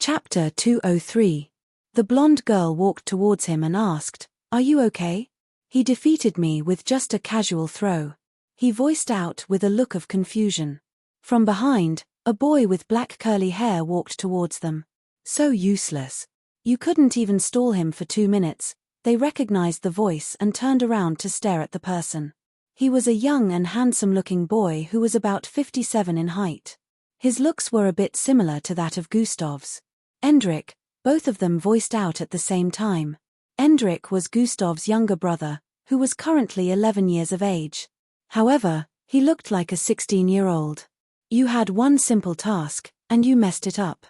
Chapter 203. The blonde girl walked towards him and asked, "Are you okay?" "He defeated me with just a casual throw," he voiced out with a look of confusion. From behind, a boy with black curly hair walked towards them. "So useless. You couldn't even stall him for 2 minutes." They recognized the voice and turned around to stare at the person. He was a young and handsome-looking boy who was about 57 in height. His looks were a bit similar to that of Gustav's. Endrik, both of them voiced out at the same time. Endrik was Gustav's younger brother, who was currently 11 years of age. However, he looked like a 16-year-old. "You had one simple task, and you messed it up.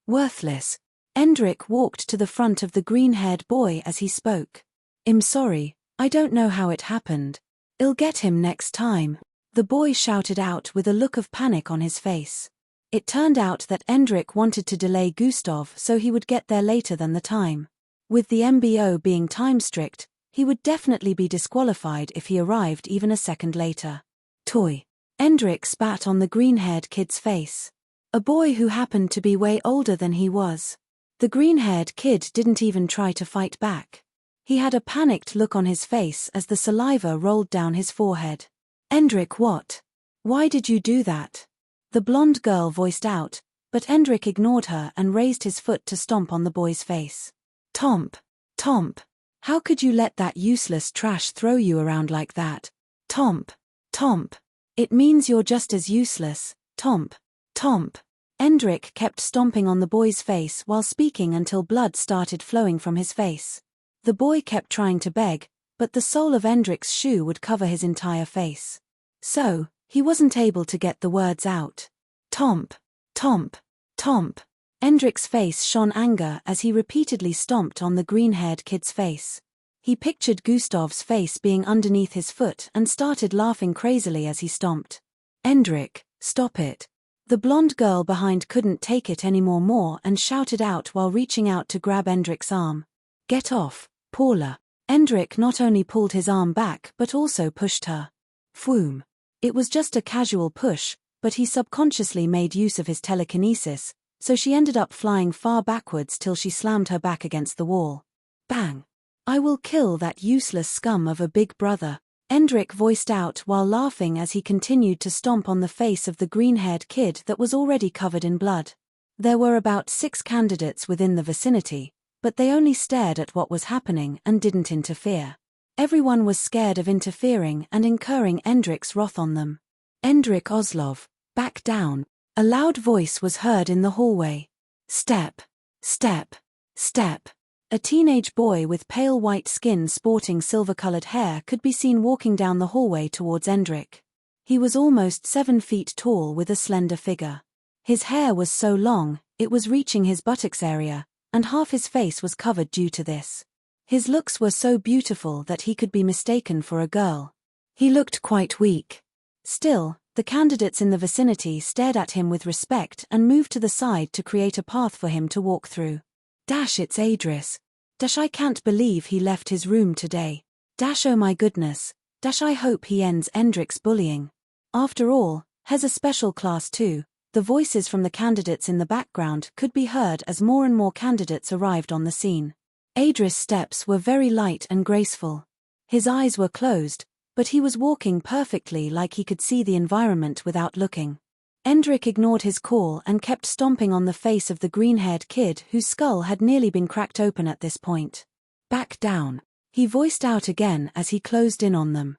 Worthless." Endrik walked to the front of the green-haired boy as he spoke. "I'm sorry, I don't know how it happened. I'll get him next time," the boy shouted out with a look of panic on his face. It turned out that Endrik wanted to delay Gustav so he would get there later than the time. With the MBO being time-strict, he would definitely be disqualified if he arrived even a second later. "Toy." Endrik spat on the green-haired kid's face. A boy who happened to be way older than he was. The green-haired kid didn't even try to fight back. He had a panicked look on his face as the saliva rolled down his forehead. "Endrik, what? Why did you do that?" The blonde girl voiced out, but Endrik ignored her and raised his foot to stomp on the boy's face. "Tomp. Tomp. How could you let that useless trash throw you around like that? Tomp. Tomp. It means you're just as useless. Tomp. Tomp." Endrik kept stomping on the boy's face while speaking until blood started flowing from his face. The boy kept trying to beg, but the sole of Endrik's shoe would cover his entire face. So, he wasn't able to get the words out. "Tomp. Tomp. Tomp." Endrik's face shone anger as he repeatedly stomped on the green-haired kid's face. He pictured Gustav's face being underneath his foot and started laughing crazily as he stomped. "Endrik, stop it." The blonde girl behind couldn't take it anymore and shouted out while reaching out to grab Endrik's arm. "Get off, Paula." Endrik not only pulled his arm back but also pushed her. Phoom. It was just a casual push, but he subconsciously made use of his telekinesis, so she ended up flying far backwards till she slammed her back against the wall. Bang. "I will kill that useless scum of a big brother," Endrik voiced out while laughing as he continued to stomp on the face of the green-haired kid that was already covered in blood. There were about 6 candidates within the vicinity, but they only stared at what was happening and didn't interfere. Everyone was scared of interfering and incurring Endrik's wrath on them. "Endrik Oslov, back down." A loud voice was heard in the hallway. "Step. Step. Step." A teenage boy with pale white skin sporting silver-colored hair could be seen walking down the hallway towards Endrik. He was almost 7 feet tall with a slender figure. His hair was so long, it was reaching his buttocks area, and half his face was covered due to this. His looks were so beautiful that he could be mistaken for a girl. He looked quite weak. Still, the candidates in the vicinity stared at him with respect and moved to the side to create a path for him to walk through. "Dash, it's Adris. Dash, I can't believe he left his room today. Dash, oh my goodness. Dash, I hope he ends Endrik's bullying. After all, has a special class too." The voices from the candidates in the background could be heard as more and more candidates arrived on the scene. Adris' steps were very light and graceful. His eyes were closed, but he was walking perfectly like he could see the environment without looking. Endrik ignored his call and kept stomping on the face of the green-haired kid whose skull had nearly been cracked open at this point. "Back down," he voiced out again as he closed in on them.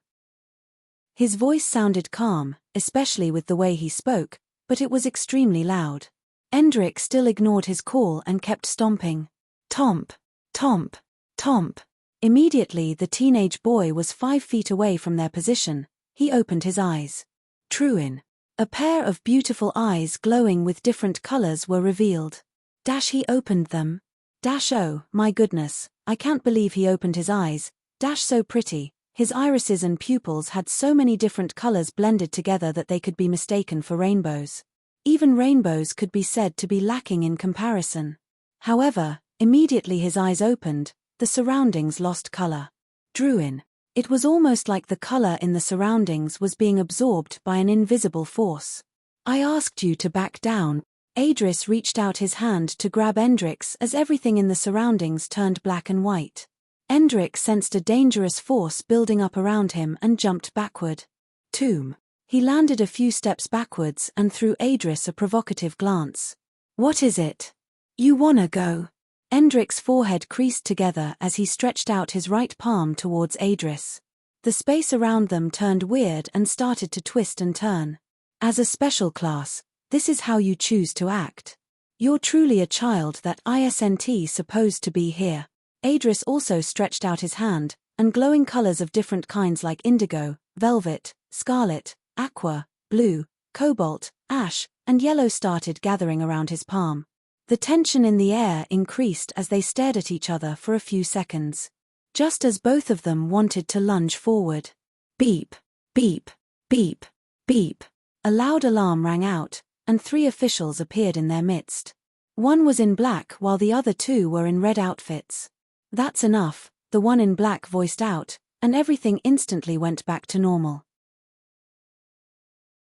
His voice sounded calm, especially with the way he spoke, but it was extremely loud. Endrik still ignored his call and kept stomping. "Tomp. Tomp. Tomp." Immediately the teenage boy was 5 feet away from their position. He opened his eyes. Truin. A pair of beautiful eyes glowing with different colors were revealed. Dash, he opened them. Dash, oh, my goodness, I can't believe he opened his eyes. Dash, so pretty. His irises and pupils had so many different colors blended together that they could be mistaken for rainbows. Even rainbows could be said to be lacking in comparison. However, immediately his eyes opened, the surroundings lost color. Druin. It was almost like the color in the surroundings was being absorbed by an invisible force. "I asked you to back down." Adris reached out his hand to grab Endrix as everything in the surroundings turned black and white. Endrix sensed a dangerous force building up around him and jumped backward. Tomb. He landed a few steps backwards and threw Adris a provocative glance. What is it? You wanna go? Endrix's forehead creased together as he stretched out his right palm towards Adris. The space around them turned weird and started to twist and turn. As a special class, this is how you choose to act. You're truly a child that isn't supposed to be here. Adris also stretched out his hand, and glowing colors of different kinds like indigo, velvet, scarlet, aqua, blue, cobalt, ash, and yellow started gathering around his palm. The tension in the air increased as they stared at each other for a few seconds. Just as both of them wanted to lunge forward. Beep, beep, beep, beep. A loud alarm rang out, and 3 officials appeared in their midst. One was in black while the other 2 were in red outfits. That's enough, the one in black voiced out, and everything instantly went back to normal.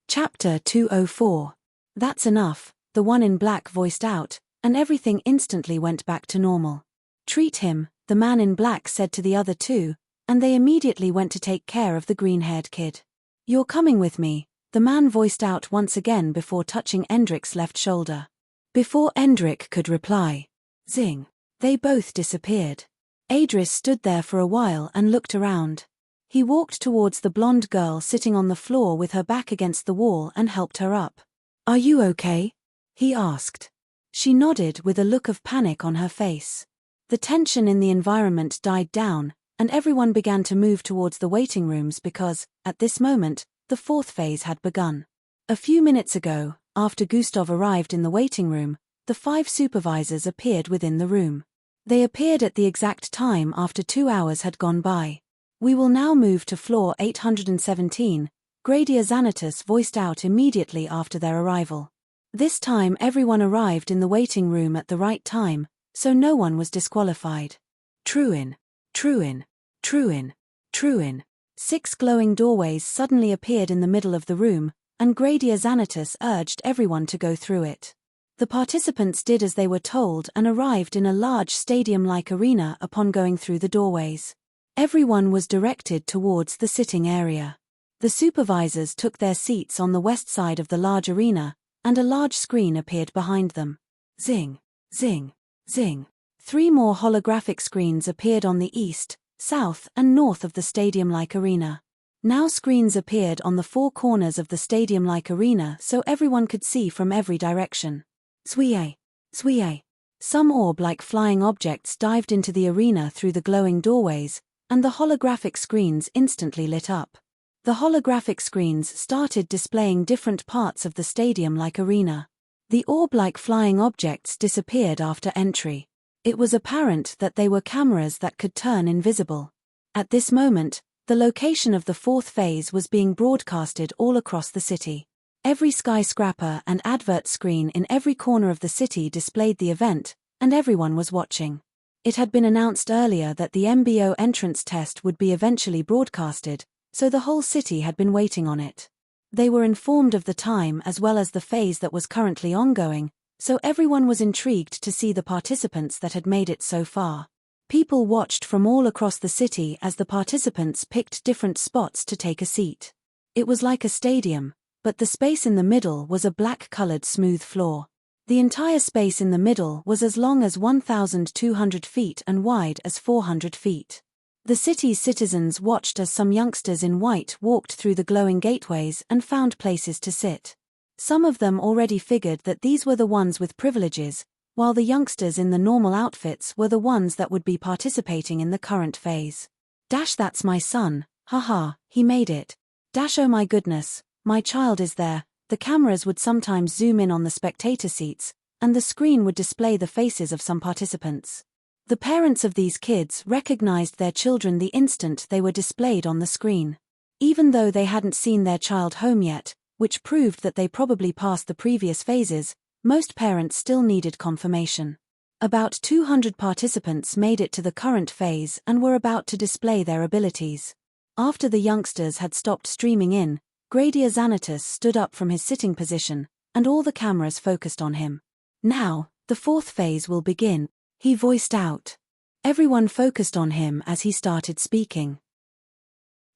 Chapter 204. That's enough, the one in black voiced out, and everything instantly went back to normal. Treat him, the man in black said to the other 2, and they immediately went to take care of the green-haired kid. You're coming with me, the man voiced out once again before touching Endrix's left shoulder. Before Endrix could reply, zing, they both disappeared. Adris stood there for a while and looked around. He walked towards the blonde girl sitting on the floor with her back against the wall and helped her up. Are you okay? He asked. She nodded with a look of panic on her face. The tension in the environment died down, and everyone began to move towards the waiting rooms because, at this moment, the 4th phase had begun. A few minutes ago, after Gustav arrived in the waiting room, the 5 supervisors appeared within the room. They appeared at the exact time after 2 hours had gone by. We will now move to floor 817, Gradia Xanatus voiced out immediately after their arrival. This time everyone arrived in the waiting room at the right time, so no one was disqualified. Truin, Truin, Truin, Truin. 6 glowing doorways suddenly appeared in the middle of the room, and Gradia Xanatus urged everyone to go through it. The participants did as they were told and arrived in a large stadium-like arena upon going through the doorways. Everyone was directed towards the sitting area. The supervisors took their seats on the west side of the large arena, and a large screen appeared behind them. Zing, zing, zing. 3 more holographic screens appeared on the east, south, and north of the stadium-like arena. Now screens appeared on the 4 corners of the stadium-like arena so everyone could see from every direction. Swie, swie. Some orb-like flying objects dived into the arena through the glowing doorways, and the holographic screens instantly lit up. The holographic screens started displaying different parts of the stadium-like arena. The orb-like flying objects disappeared after entry. It was apparent that they were cameras that could turn invisible. At this moment, the location of the 4th phase was being broadcasted all across the city. Every skyscraper and advert screen in every corner of the city displayed the event, and everyone was watching. It had been announced earlier that the MBO entrance test would be eventually broadcasted, so the whole city had been waiting on it. They were informed of the time as well as the phase that was currently ongoing, so everyone was intrigued to see the participants that had made it so far. People watched from all across the city as the participants picked different spots to take a seat. It was like a stadium, but the space in the middle was a black-colored smooth floor. The entire space in the middle was as long as 1,200 feet and wide as 400 feet. The city's citizens watched as some youngsters in white walked through the glowing gateways and found places to sit. Some of them already figured that these were the ones with privileges, while the youngsters in the normal outfits were the ones that would be participating in the current phase. Dash, that's my son, haha, he made it. Dash, oh my goodness, my child is there. The cameras would sometimes zoom in on the spectator seats, and the screen would display the faces of some participants. The parents of these kids recognized their children the instant they were displayed on the screen. Even though they hadn't seen their child home yet, which proved that they probably passed the previous phases, most parents still needed confirmation. About 200 participants made it to the current phase and were about to display their abilities. After the youngsters had stopped streaming in, Gradia Xanatus stood up from his sitting position, and all the cameras focused on him. Now, the fourth phase will begin, he voiced out. Everyone focused on him as he started speaking.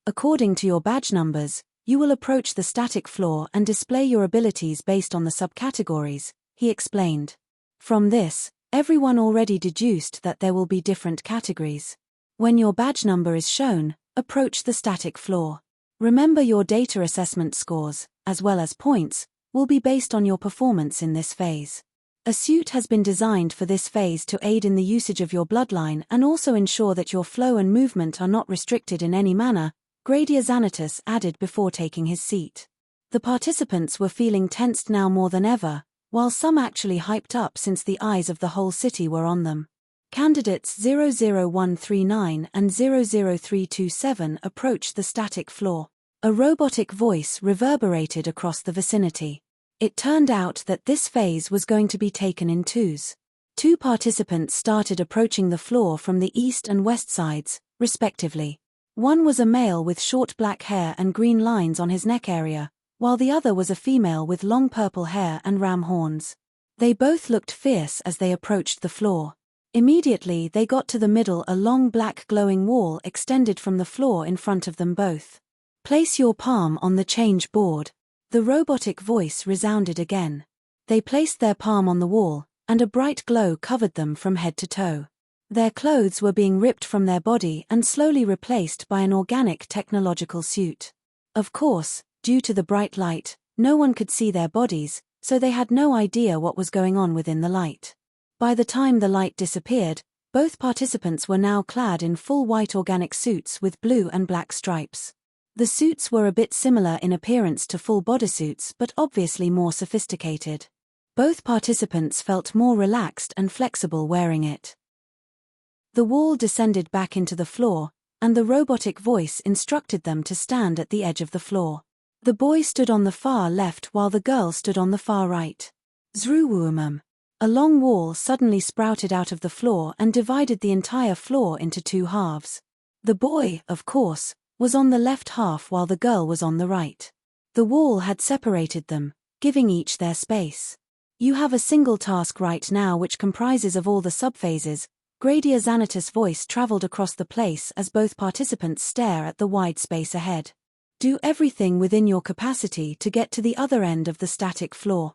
According to your badge numbers, you will approach the static floor and display your abilities based on the subcategories, he explained. From this, everyone already deduced that there will be different categories. When your badge number is shown, approach the static floor. Remember your data assessment scores, as well as points, will be based on your performance in this phase. A suit has been designed for this phase to aid in the usage of your bloodline and also ensure that your flow and movement are not restricted in any manner, Gradia Xanatus added before taking his seat. The participants were feeling tensed now more than ever, while some actually hyped up since the eyes of the whole city were on them. Candidates 00139 and 00327 approached the static floor. A robotic voice reverberated across the vicinity. It turned out that this phase was going to be taken in twos. Two participants started approaching the floor from the east and west sides, respectively. One was a male with short black hair and green lines on his neck area, while the other was a female with long purple hair and ram horns. They both looked fierce as they approached the floor. Immediately they got to the middle. A long black glowing wall extended from the floor in front of them both. Place your palm on the change board. The robotic voice resounded again. They placed their palm on the wall, and a bright glow covered them from head to toe. Their clothes were being ripped from their body and slowly replaced by an organic technological suit. Of course, due to the bright light, no one could see their bodies, so they had no idea what was going on within the light. By the time the light disappeared, both participants were now clad in full white organic suits with blue and black stripes. The suits were a bit similar in appearance to full bodysuits but obviously more sophisticated. Both participants felt more relaxed and flexible wearing it. The wall descended back into the floor, and the robotic voice instructed them to stand at the edge of the floor. The boy stood on the far left while the girl stood on the far right. Zruwumum. A long wall suddenly sprouted out of the floor and divided the entire floor into two halves. The boy, of course, was on the left half while the girl was on the right. The wall had separated them, giving each their space. You have a single task right now which comprises of all the subphases. Gradia Xanatus' voice traveled across the place as both participants stare at the wide space ahead. Do everything within your capacity to get to the other end of the static floor.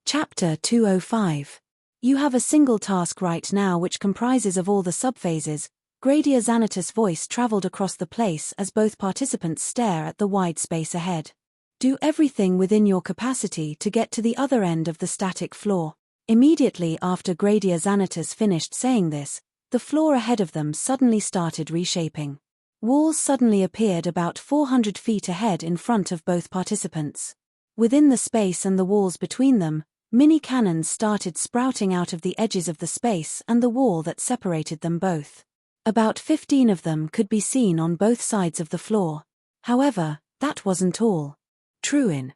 Chapter 205. You have a single task right now which comprises of all the subphases. Gradia Xanatus' voice traveled across the place as both participants stare at the wide space ahead. Do everything within your capacity to get to the other end of the static floor. Immediately after Gradia Xanatus finished saying this, the floor ahead of them suddenly started reshaping. Walls suddenly appeared about 400 feet ahead in front of both participants. Within the space and the walls between them, mini cannons started sprouting out of the edges of the space and the wall that separated them both. About 15 of them could be seen on both sides of the floor. However, that wasn't all. Truin.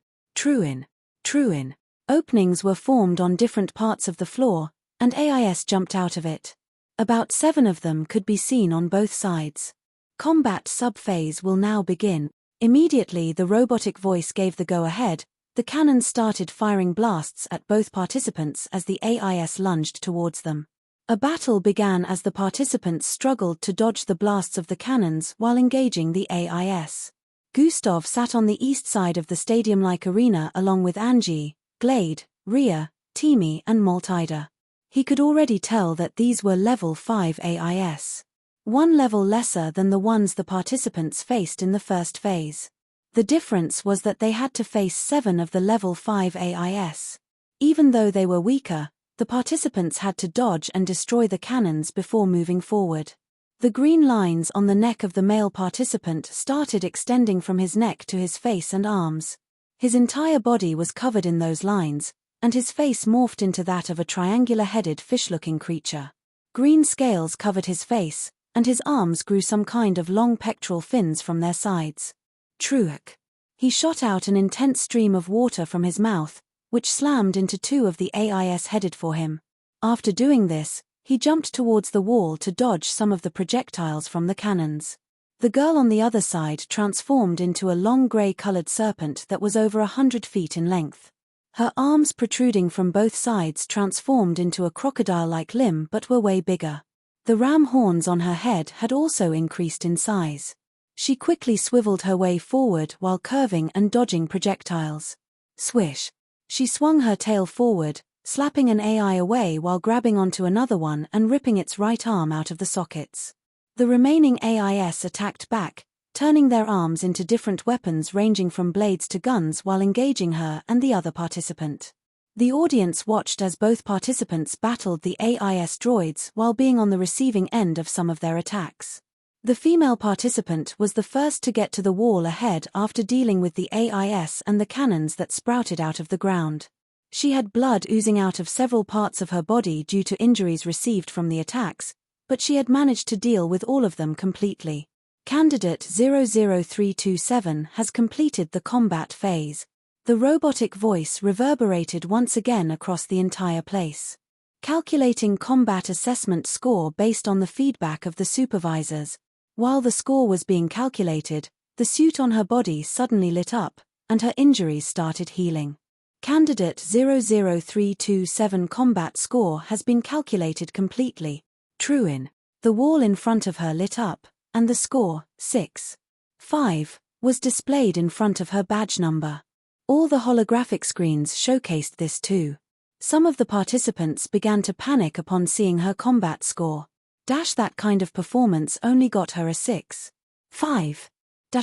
Openings were formed on different parts of the floor, and AIS jumped out of it. About 7 of them could be seen on both sides. Combat subphase will now begin. Immediately the robotic voice gave the go-ahead. The cannons started firing blasts at both participants as the AIS lunged towards them. A battle began as the participants struggled to dodge the blasts of the cannons while engaging the AIS. Gustav sat on the east side of the stadium-like arena along with Angie, Glade, Rhea, Timi and Maltida. He could already tell that these were level 5 AIS. One level lesser than the ones the participants faced in the first phase. The difference was that they had to face 7 of the level 5 AIS. Even though they were weaker, the participants had to dodge and destroy the cannons before moving forward. The green lines on the neck of the male participant started extending from his neck to his face and arms. His entire body was covered in those lines, and his face morphed into that of a triangular-headed fish-looking creature. Green scales covered his face, and his arms grew some kind of long pectoral fins from their sides. Truak. He shot out an intense stream of water from his mouth, which slammed into 2 of the AIS headed for him. After doing this, he jumped towards the wall to dodge some of the projectiles from the cannons. The girl on the other side transformed into a long grey-colored serpent that was over 100 feet in length. Her arms protruding from both sides transformed into a crocodile-like limb but were way bigger. The ram horns on her head had also increased in size. She quickly swiveled her way forward while curving and dodging projectiles. Swish! She swung her tail forward, slapping an AI away while grabbing onto another one and ripping its right arm out of the sockets. The remaining AIS attacked back, turning their arms into different weapons ranging from blades to guns while engaging her and the other participant. The audience watched as both participants battled the AIS droids while being on the receiving end of some of their attacks. The female participant was the first to get to the wall ahead after dealing with the AIS and the cannons that sprouted out of the ground. She had blood oozing out of several parts of her body due to injuries received from the attacks, but she had managed to deal with all of them completely. Candidate 00327 has completed the combat phase. The robotic voice reverberated once again across the entire place. Calculating combat assessment score based on the feedback of the supervisors. While the score was being calculated, the suit on her body suddenly lit up, and her injuries started healing. Candidate 00327 combat score has been calculated completely. True. The wall in front of her lit up, and the score, 6.5, was displayed in front of her badge number. All the holographic screens showcased this too. Some of the participants began to panic upon seeing her combat score. That kind of performance only got her a 6.5.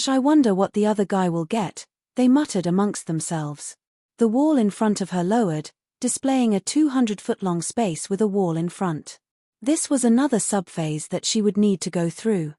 I wonder what the other guy will get, they muttered amongst themselves. The wall in front of her lowered, displaying a 200-foot-long space with a wall in front. This was another subphase that she would need to go through.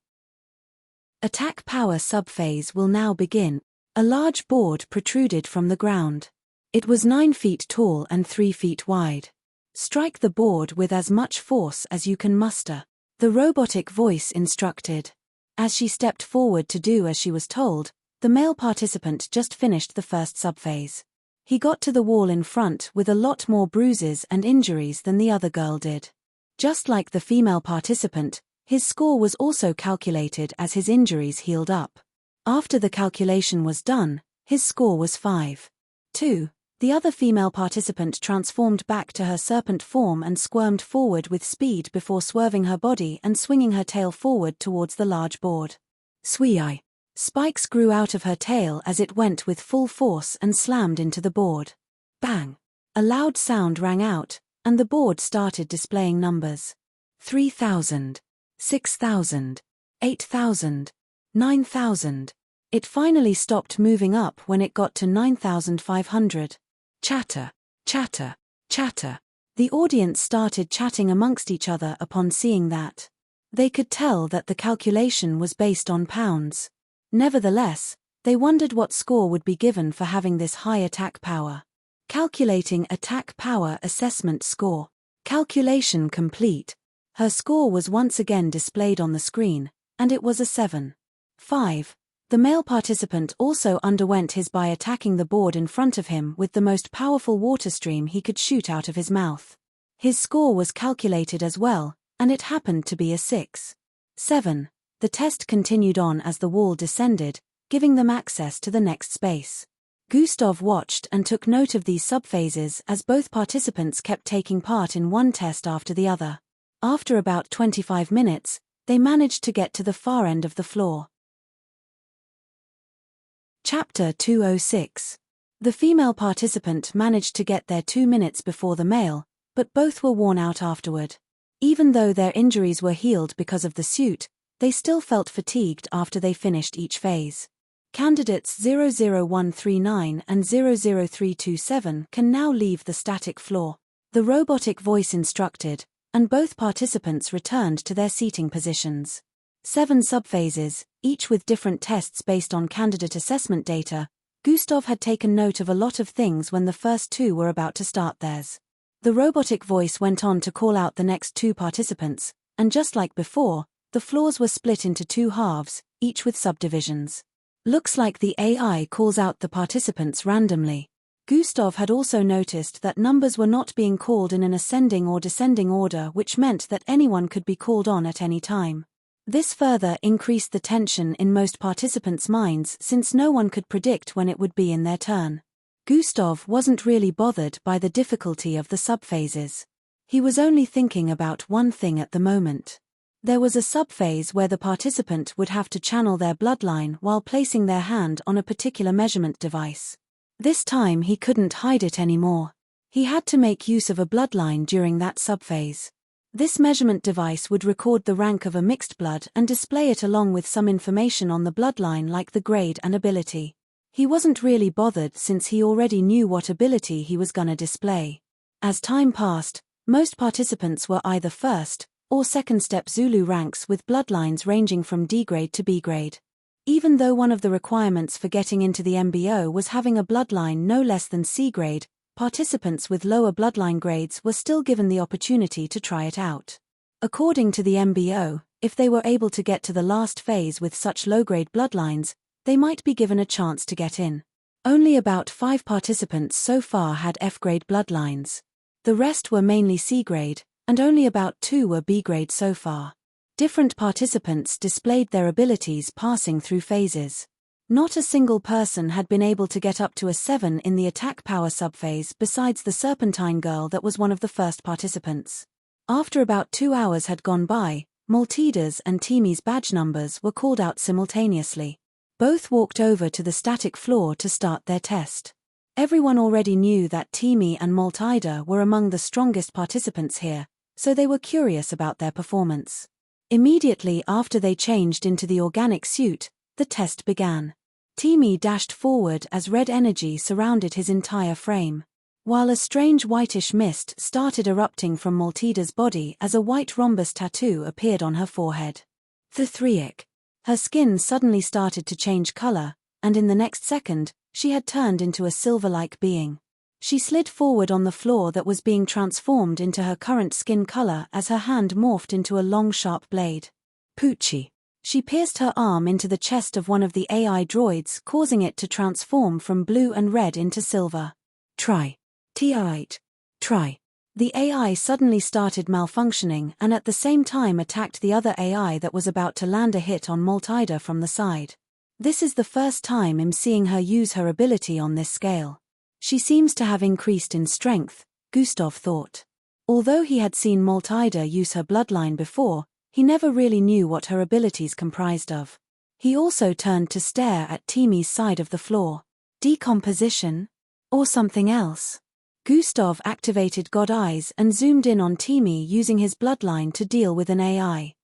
Attack power subphase will now begin. A large board protruded from the ground. It was 9 feet tall and 3 feet wide. Strike the board with as much force as you can muster. The robotic voice instructed. As she stepped forward to do as she was told, the male participant just finished the first subphase. He got to the wall in front with a lot more bruises and injuries than the other girl did. Just like the female participant, his score was also calculated as his injuries healed up. After the calculation was done, his score was 5.2. The other female participant transformed back to her serpent form and squirmed forward with speed before swerving her body and swinging her tail forward towards the large board. Swee-eye. Spikes grew out of her tail as it went with full force and slammed into the board. Bang! A loud sound rang out, and the board started displaying numbers. 3,000. 6,000, 8,000, 9,000. It finally stopped moving up when it got to 9,500. Chatter, chatter, chatter. The audience started chatting amongst each other upon seeing that. They could tell that the calculation was based on pounds. Nevertheless, they wondered what score would be given for having this high attack power. Calculating attack power assessment score. Calculation complete. Her score was once again displayed on the screen, and it was a 7.5. The male participant also underwent his by attacking the board in front of him with the most powerful water stream he could shoot out of his mouth. His score was calculated as well, and it happened to be a 6.7. The test continued on as the wall descended, giving them access to the next space. Gustav watched and took note of these subphases as both participants kept taking part in one test after the other. After about 25 minutes, they managed to get to the far end of the floor. Chapter 206. The female participant managed to get there 2 minutes before the male, but both were worn out afterward. Even though their injuries were healed because of the suit, they still felt fatigued after they finished each phase. Candidates 00139 and 00327 can now leave the static floor. The robotic voice instructed, and both participants returned to their seating positions. 7 subphases, each with different tests based on candidate assessment data. Gustav had taken note of a lot of things when the first 2 were about to start theirs. The robotic voice went on to call out the next 2 participants, and just like before, the floors were split into 2 halves, each with subdivisions. Looks like the AI calls out the participants randomly. Gustav had also noticed that numbers were not being called in an ascending or descending order, which meant that anyone could be called on at any time. This further increased the tension in most participants' minds since no one could predict when it would be in their turn. Gustav wasn't really bothered by the difficulty of the subphases. He was only thinking about one thing at the moment. There was a subphase where the participant would have to channel their bloodline while placing their hand on a particular measurement device. This time he couldn't hide it anymore. He had to make use of a bloodline during that subphase. This measurement device would record the rank of a mixed blood and display it along with some information on the bloodline like the grade and ability. He wasn't really bothered since he already knew what ability he was gonna display. As time passed, most participants were either first or second step Zulu ranks with bloodlines ranging from D grade to B grade. Even though one of the requirements for getting into the MBO was having a bloodline no less than C grade, participants with lower bloodline grades were still given the opportunity to try it out. According to the MBO, if they were able to get to the last phase with such low-grade bloodlines, they might be given a chance to get in. Only about 5 participants so far had F-grade bloodlines. The rest were mainly C-grade, and only about 2 were B-grade so far. Different participants displayed their abilities passing through phases. Not a single person had been able to get up to a 7 in the attack power subphase besides the Serpentine girl that was one of the first participants. After about 2 hours had gone by, Maltida's and Timi's badge numbers were called out simultaneously. Both walked over to the static floor to start their test. Everyone already knew that Timi and Maltida were among the strongest participants here, so they were curious about their performance. Immediately after they changed into the organic suit, the test began. Timi dashed forward as red energy surrounded his entire frame, while a strange whitish mist started erupting from Maltida's body as a white rhombus tattoo appeared on her forehead. Thriic. Her skin suddenly started to change color, and in the next second, she had turned into a silver-like being. She slid forward on the floor that was being transformed into her current skin color as her hand morphed into a long sharp blade. Poochie. She pierced her arm into the chest of one of the AI droids, causing it to transform from blue and red into silver. Try. T8. Try. The AI suddenly started malfunctioning and at the same time attacked the other AI that was about to land a hit on Maltida from the side. This is the first time I'm seeing her use her ability on this scale. She seems to have increased in strength, Gustav thought. Although he had seen Maltida use her bloodline before, he never really knew what her abilities comprised of. He also turned to stare at Timi's side of the floor. Decomposition? Or something else? Gustav activated God Eyes and zoomed in on Timi using his bloodline to deal with an AI.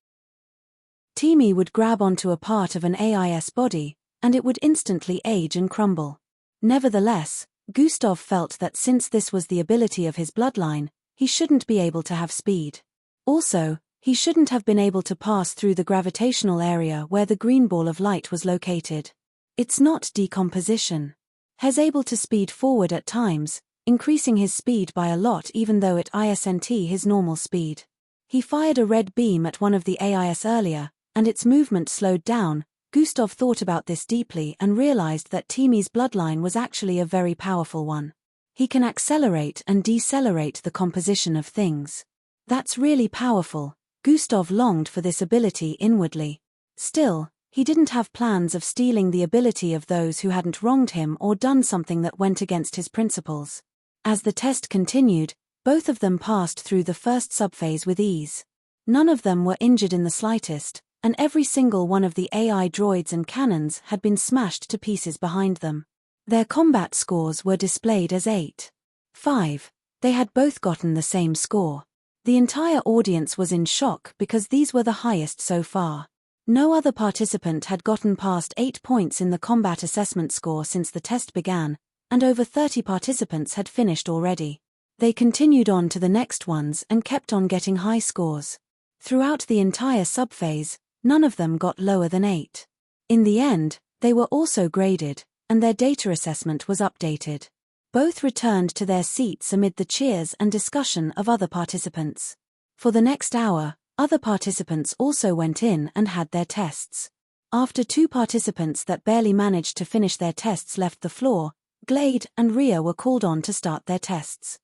Timi would grab onto a part of an AI's body, and it would instantly age and crumble. Nevertheless, Gustav felt that since this was the ability of his bloodline, he shouldn't be able to have speed. Also, he shouldn't have been able to pass through the gravitational area where the green ball of light was located. It's not decomposition. He's able to speed forward at times, increasing his speed by a lot even though it isn't his normal speed. He fired a red beam at one of the AIs earlier, and its movement slowed down. Gustav thought about this deeply and realized that Timi's bloodline was actually a very powerful one. He can accelerate and decelerate the composition of things. That's really powerful. Gustav longed for this ability inwardly. Still, he didn't have plans of stealing the ability of those who hadn't wronged him or done something that went against his principles. As the test continued, both of them passed through the first subphase with ease. None of them were injured in the slightest, and every single one of the AI droids and cannons had been smashed to pieces behind them. Their combat scores were displayed as 8. 5. They had both gotten the same score. The entire audience was in shock because these were the highest so far. No other participant had gotten past 8 points in the combat assessment score since the test began, and over 30 participants had finished already. They continued on to the next ones and kept on getting high scores. Throughout the entire subphase, none of them got lower than 8. In the end, they were also graded, and their data assessment was updated. Both returned to their seats amid the cheers and discussion of other participants. For the next hour, other participants also went in and had their tests. After 2 participants that barely managed to finish their tests left the floor, Glade and Rhea were called on to start their tests.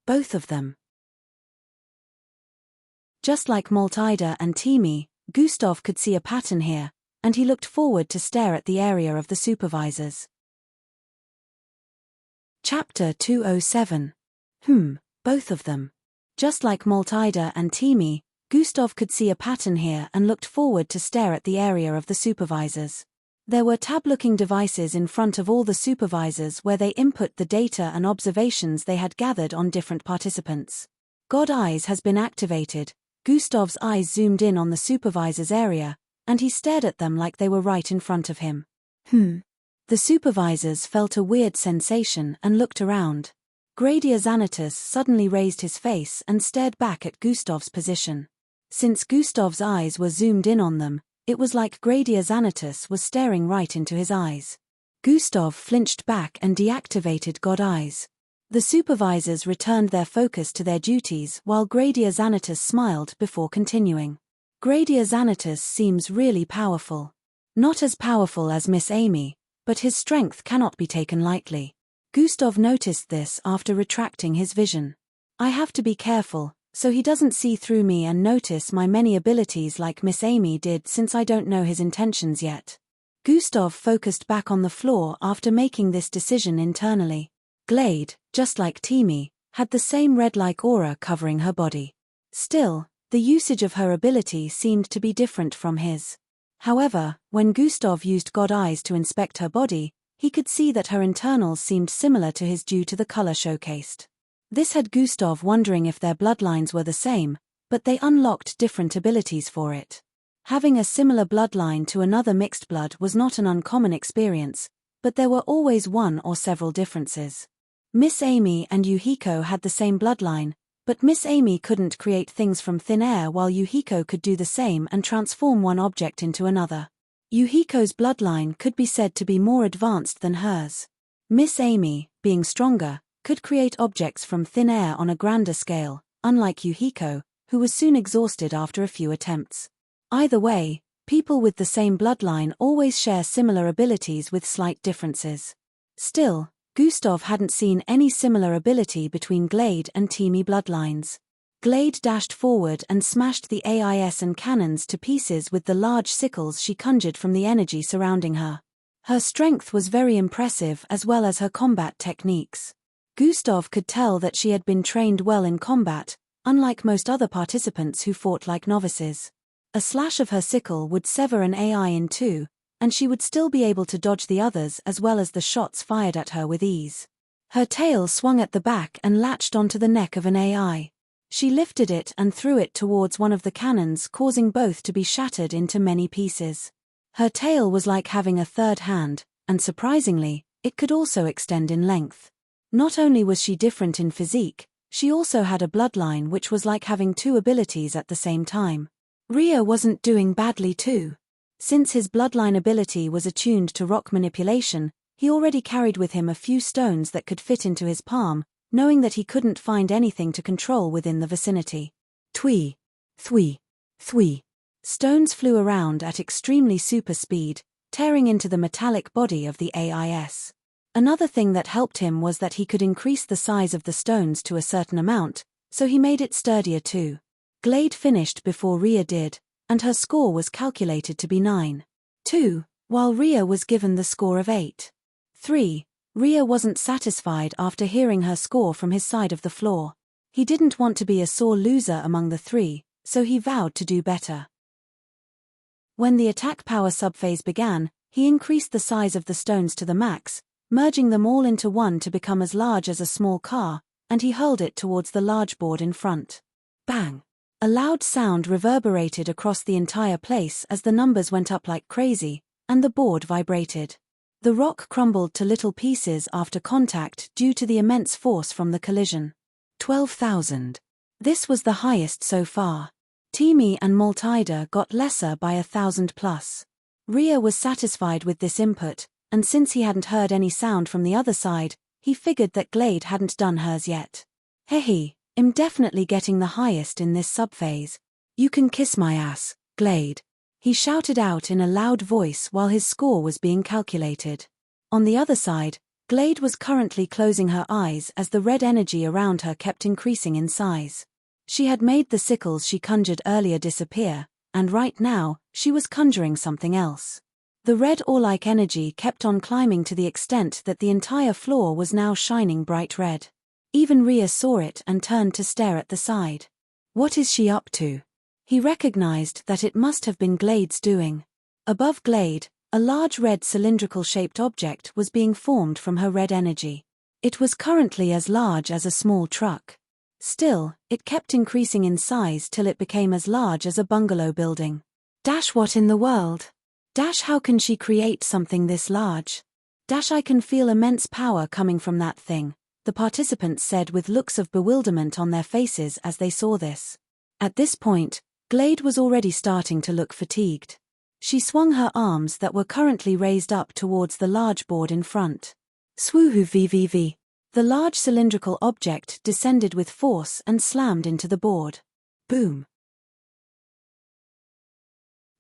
Both of them. Just like Maltida and Timi, Gustav could see a pattern here, and he looked forward to stare at the area of the supervisors. Chapter 207. Both of them. Just like Maltida and Timi, Gustav could see a pattern here and looked forward to stare at the area of the supervisors. There were tab-looking devices in front of all the supervisors where they input the data and observations they had gathered on different participants. God Eyes has been activated. Gustav's eyes zoomed in on the supervisor's area, and he stared at them like they were right in front of him. The supervisors felt a weird sensation and looked around. Gradia Xanatus suddenly raised his face and stared back at Gustav's position. Since Gustav's eyes were zoomed in on them, it was like Gradia Xanatus was staring right into his eyes. Gustav flinched back and deactivated God Eyes. The supervisors returned their focus to their duties while Gradia Xanatus smiled before continuing. Gradia Xanatus seems really powerful. Not as powerful as Miss Amy, but his strength cannot be taken lightly. Gustav noticed this after retracting his vision. I have to be careful, so he doesn't see through me and notice my many abilities like Miss Amy did since I don't know his intentions yet. Gustav focused back on the floor after making this decision internally. Glade, just like Timi, had the same red-like aura covering her body. Still, the usage of her ability seemed to be different from his. However, when Gustav used God Eyes to inspect her body, he could see that her internals seemed similar to his due to the color showcased. This had Gustav wondering if their bloodlines were the same, but they unlocked different abilities for it. Having a similar bloodline to another mixed blood was not an uncommon experience, but there were always one or several differences. Miss Amy and Yuhiko had the same bloodline, but Miss Amy couldn't create things from thin air while Yuhiko could do the same and transform one object into another. Yuhiko's bloodline could be said to be more advanced than hers. Miss Amy, being stronger, could create objects from thin air on a grander scale, unlike Yuhiko, who was soon exhausted after a few attempts. Either way, people with the same bloodline always share similar abilities with slight differences. Still, Gustav hadn't seen any similar ability between Glade and Timi bloodlines. Glade dashed forward and smashed the AIS and cannons to pieces with the large sickles she conjured from the energy surrounding her. Her strength was very impressive as well as her combat techniques. Gustav could tell that she had been trained well in combat, unlike most other participants who fought like novices. A slash of her sickle would sever an AI in two, and she would still be able to dodge the others as well as the shots fired at her with ease. Her tail swung at the back and latched onto the neck of an AI. She lifted it and threw it towards one of the cannons, causing both to be shattered into many pieces. Her tail was like having a third hand, and surprisingly, it could also extend in length. Not only was she different in physique, she also had a bloodline which was like having two abilities at the same time. Rhea wasn't doing badly too. Since his bloodline ability was attuned to rock manipulation, he already carried with him a few stones that could fit into his palm, knowing that he couldn't find anything to control within the vicinity. Twee. Thwee. Thwee. Stones flew around at extremely super speed, tearing into the metallic body of the AIS. Another thing that helped him was that he could increase the size of the stones to a certain amount, so he made it sturdier too. Glade finished before Rhea did, and her score was calculated to be 9-2, while Rhea was given the score of 8-3. Rhea wasn't satisfied after hearing her score from his side of the floor. He didn't want to be a sore loser among the three, so he vowed to do better. When the attack power subphase began, he increased the size of the stones to the max, merging them all into one to become as large as a small car, and he hurled it towards the large board in front. Bang! A loud sound reverberated across the entire place as the numbers went up like crazy, and the board vibrated. The rock crumbled to little pieces after contact due to the immense force from the collision. 12,000. This was the highest so far. Timi and Maltida got lesser by 1,000 plus. Rhea was satisfied with this input, and since he hadn't heard any sound from the other side, he figured that Glade hadn't done hers yet. Hehe. I'm definitely getting the highest in this subphase. You can kiss my ass, Glade. He shouted out in a loud voice while his score was being calculated. On the other side, Glade was currently closing her eyes as the red energy around her kept increasing in size. She had made the sickles she conjured earlier disappear, and right now, she was conjuring something else. The red ore-like energy kept on climbing to the extent that the entire floor was now shining bright red. Even Rhea saw it and turned to stare at the side. What is she up to? He recognized that it must have been Glade's doing. Above Glade, a large red cylindrical-shaped object was being formed from her red energy. It was currently as large as a small truck. Still, it kept increasing in size till it became as large as a bungalow building. Dash, what in the world? Dash, how can she create something this large? Dash, I can feel immense power coming from that thing, the participants said with looks of bewilderment on their faces as they saw this. At this point, Glade was already starting to look fatigued. She swung her arms that were currently raised up towards the large board in front. Swoohoo VVV. The large cylindrical object descended with force and slammed into the board. Boom.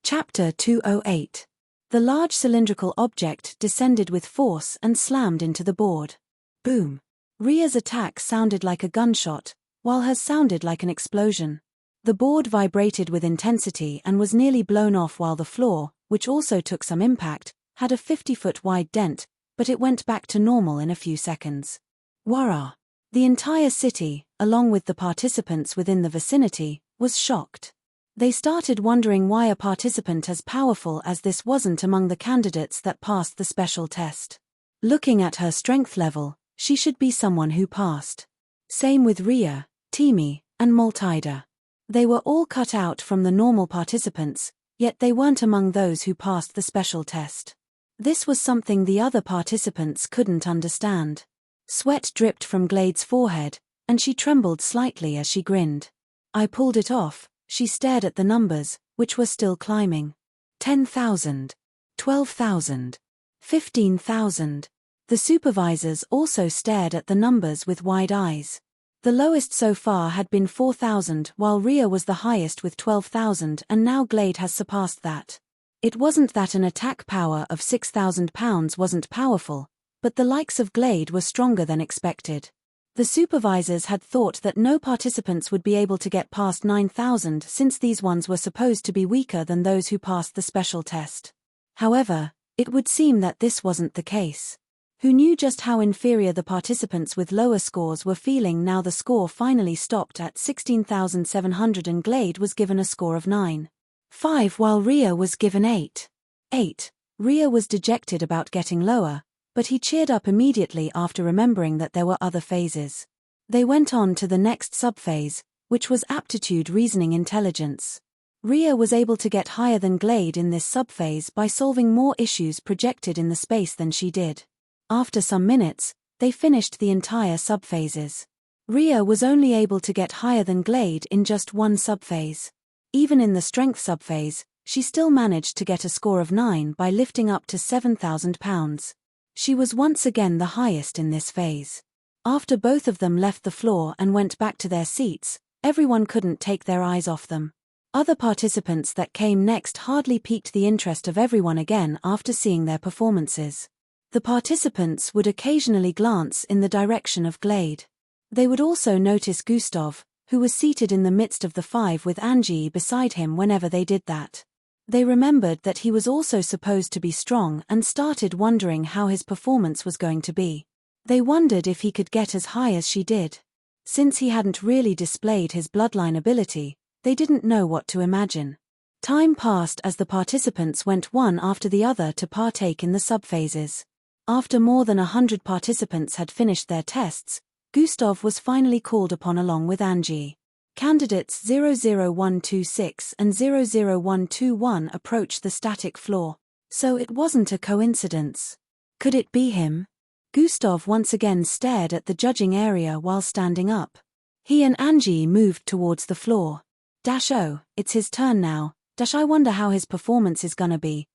Chapter 208. The large cylindrical object descended with force and slammed into the board. Boom. Rhea's attack sounded like a gunshot, while hers sounded like an explosion. The board vibrated with intensity and was nearly blown off, while the floor, which also took some impact, had a 50-foot wide dent, but it went back to normal in a few seconds. Wara! The entire city, along with the participants within the vicinity, was shocked. They started wondering why a participant as powerful as this wasn't among the candidates that passed the special test. Looking at her strength level, she should be someone who passed. Same with Rhea, Timi, and Maltida. They were all cut out from the normal participants, yet they weren't among those who passed the special test. This was something the other participants couldn't understand. Sweat dripped from Glade's forehead, and she trembled slightly as she grinned. I pulled it off. She stared at the numbers, which were still climbing. 10,000. 12,000. 15,000. The supervisors also stared at the numbers with wide eyes. The lowest so far had been 4,000, while Rhea was the highest with 12,000, and now Glade has surpassed that. It wasn't that an attack power of 6,000 pounds wasn't powerful, but the likes of Glade were stronger than expected. The supervisors had thought that no participants would be able to get past 9,000 since these ones were supposed to be weaker than those who passed the special test. However, it would seem that this wasn't the case. Who knew just how inferior the participants with lower scores were feeling now the score finally stopped at 16,700 and Glade was given a score of 9.5 while Rhea was given 8.8. Rhea was dejected about getting lower, but he cheered up immediately after remembering that there were other phases. They went on to the next subphase, which was aptitude reasoning intelligence. Rhea was able to get higher than Glade in this subphase by solving more issues projected in the space than she did. After some minutes, they finished the entire subphases. Rhea was only able to get higher than Glade in just one subphase. Even in the strength subphase, she still managed to get a score of 9 by lifting up to 7,000 pounds. She was once again the highest in this phase. After both of them left the floor and went back to their seats, everyone couldn't take their eyes off them. Other participants that came next hardly piqued the interest of everyone again after seeing their performances. The participants would occasionally glance in the direction of Glade. They would also notice Gustav, who was seated in the midst of the five with Angie beside him whenever they did that. They remembered that he was also supposed to be strong and started wondering how his performance was going to be. They wondered if he could get as high as she did. Since he hadn't really displayed his bloodline ability, they didn't know what to imagine. Time passed as the participants went one after the other to partake in the subphases. After more than 100 participants had finished their tests, Gustav was finally called upon along with Angie. Candidates 00126 and 00121 approached the static floor. So it wasn't a coincidence. Could it be him? Gustav once again stared at the judging area while standing up. He and Angie moved towards the floor. Oh, it's his turn now. I wonder how his performance is gonna be.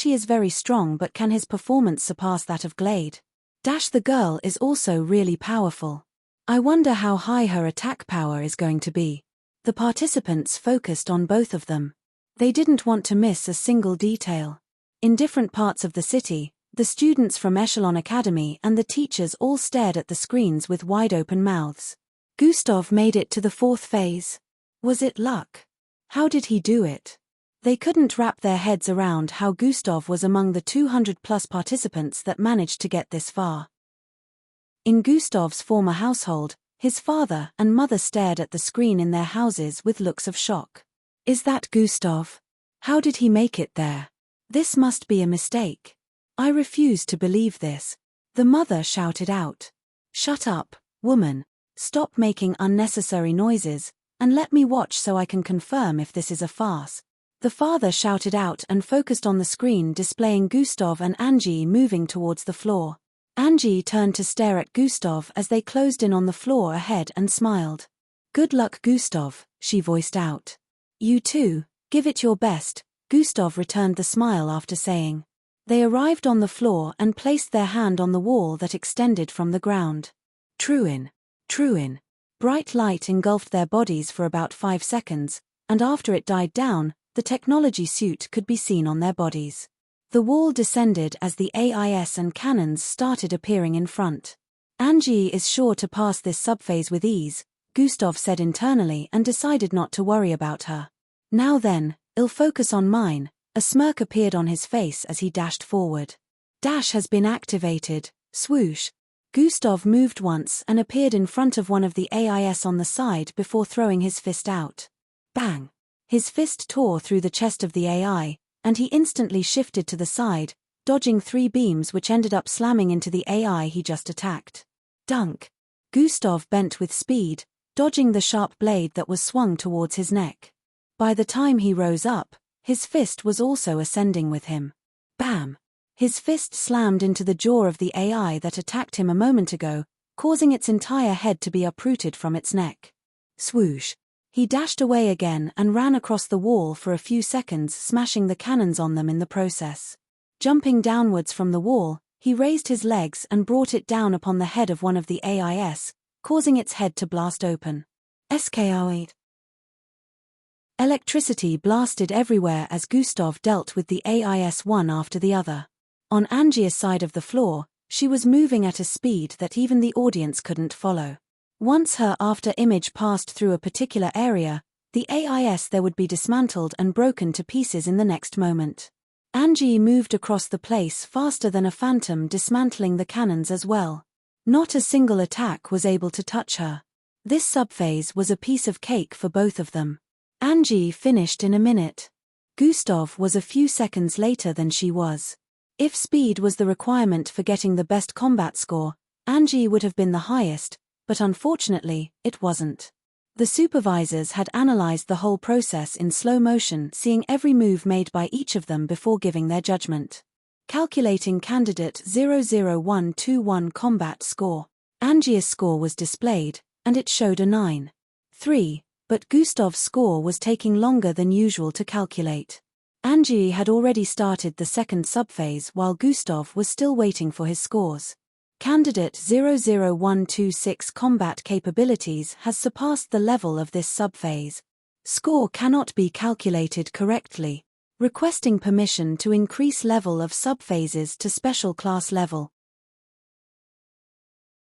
He is very strong, but can his performance surpass that of Glade? The girl is also really powerful. I wonder how high her attack power is going to be. The participants focused on both of them. They didn't want to miss a single detail. In different parts of the city, the students from Echelon Academy and the teachers all stared at the screens with wide open mouths. Gustav made it to the fourth phase. Was it luck? How did he do it? They couldn't wrap their heads around how Gustav was among the 200-plus participants that managed to get this far. In Gustav's former household, his father and mother stared at the screen in their houses with looks of shock. Is that Gustav? How did he make it there? This must be a mistake. I refuse to believe this. The mother shouted out. Shut up, woman. Stop making unnecessary noises, and let me watch so I can confirm if this is a farce. The father shouted out and focused on the screen displaying Gustav and Angie moving towards the floor. Angie turned to stare at Gustav as they closed in on the floor ahead and smiled. Good luck, Gustav, she voiced out. You too, give it your best, Gustav returned the smile after saying. They arrived on the floor and placed their hand on the wall that extended from the ground. Truin. Bright light engulfed their bodies for about 5 seconds, and after it died down, the technology suit could be seen on their bodies. The wall descended as the AIS and cannons started appearing in front. Angie is sure to pass this subphase with ease, Gustav said internally and decided not to worry about her. Now then, I'll focus on mine. A smirk appeared on his face as he dashed forward. Dash has been activated, swoosh. Gustav moved once and appeared in front of one of the AIS on the side before throwing his fist out. Bang! His fist tore through the chest of the AI, and he instantly shifted to the side, dodging 3 beams which ended up slamming into the AI he just attacked. Dunk! Gustav bent with speed, dodging the sharp blade that was swung towards his neck. By the time he rose up, his fist was also ascending with him. Bam! His fist slammed into the jaw of the AI that attacked him a moment ago, causing its entire head to be uprooted from its neck. Swoosh! He dashed away again and ran across the wall for a few seconds, smashing the cannons on them in the process. Jumping downwards from the wall, he raised his legs and brought it down upon the head of one of the AIS, causing its head to blast open. SKR8. Electricity blasted everywhere as Gustav dealt with the AIS one after the other. On Angie's side of the floor, she was moving at a speed that even the audience couldn't follow. Once her after-image passed through a particular area, the AIS there would be dismantled and broken to pieces in the next moment. Angie moved across the place faster than a phantom, dismantling the cannons as well. Not a single attack was able to touch her. This subphase was a piece of cake for both of them. Angie finished in a minute. Gustav was a few seconds later than she was. If speed was the requirement for getting the best combat score, Angie would have been the highest, but unfortunately, it wasn't. The supervisors had analyzed the whole process in slow motion, seeing every move made by each of them before giving their judgment. Calculating candidate 00121 combat score. Angie's score was displayed, and it showed a 9.3, but Gustav's score was taking longer than usual to calculate. Angie had already started the second subphase while Gustav was still waiting for his scores. Candidate 00126 combat capabilities has surpassed the level of this subphase. Score cannot be calculated correctly. Requesting permission to increase level of subphases to special class level.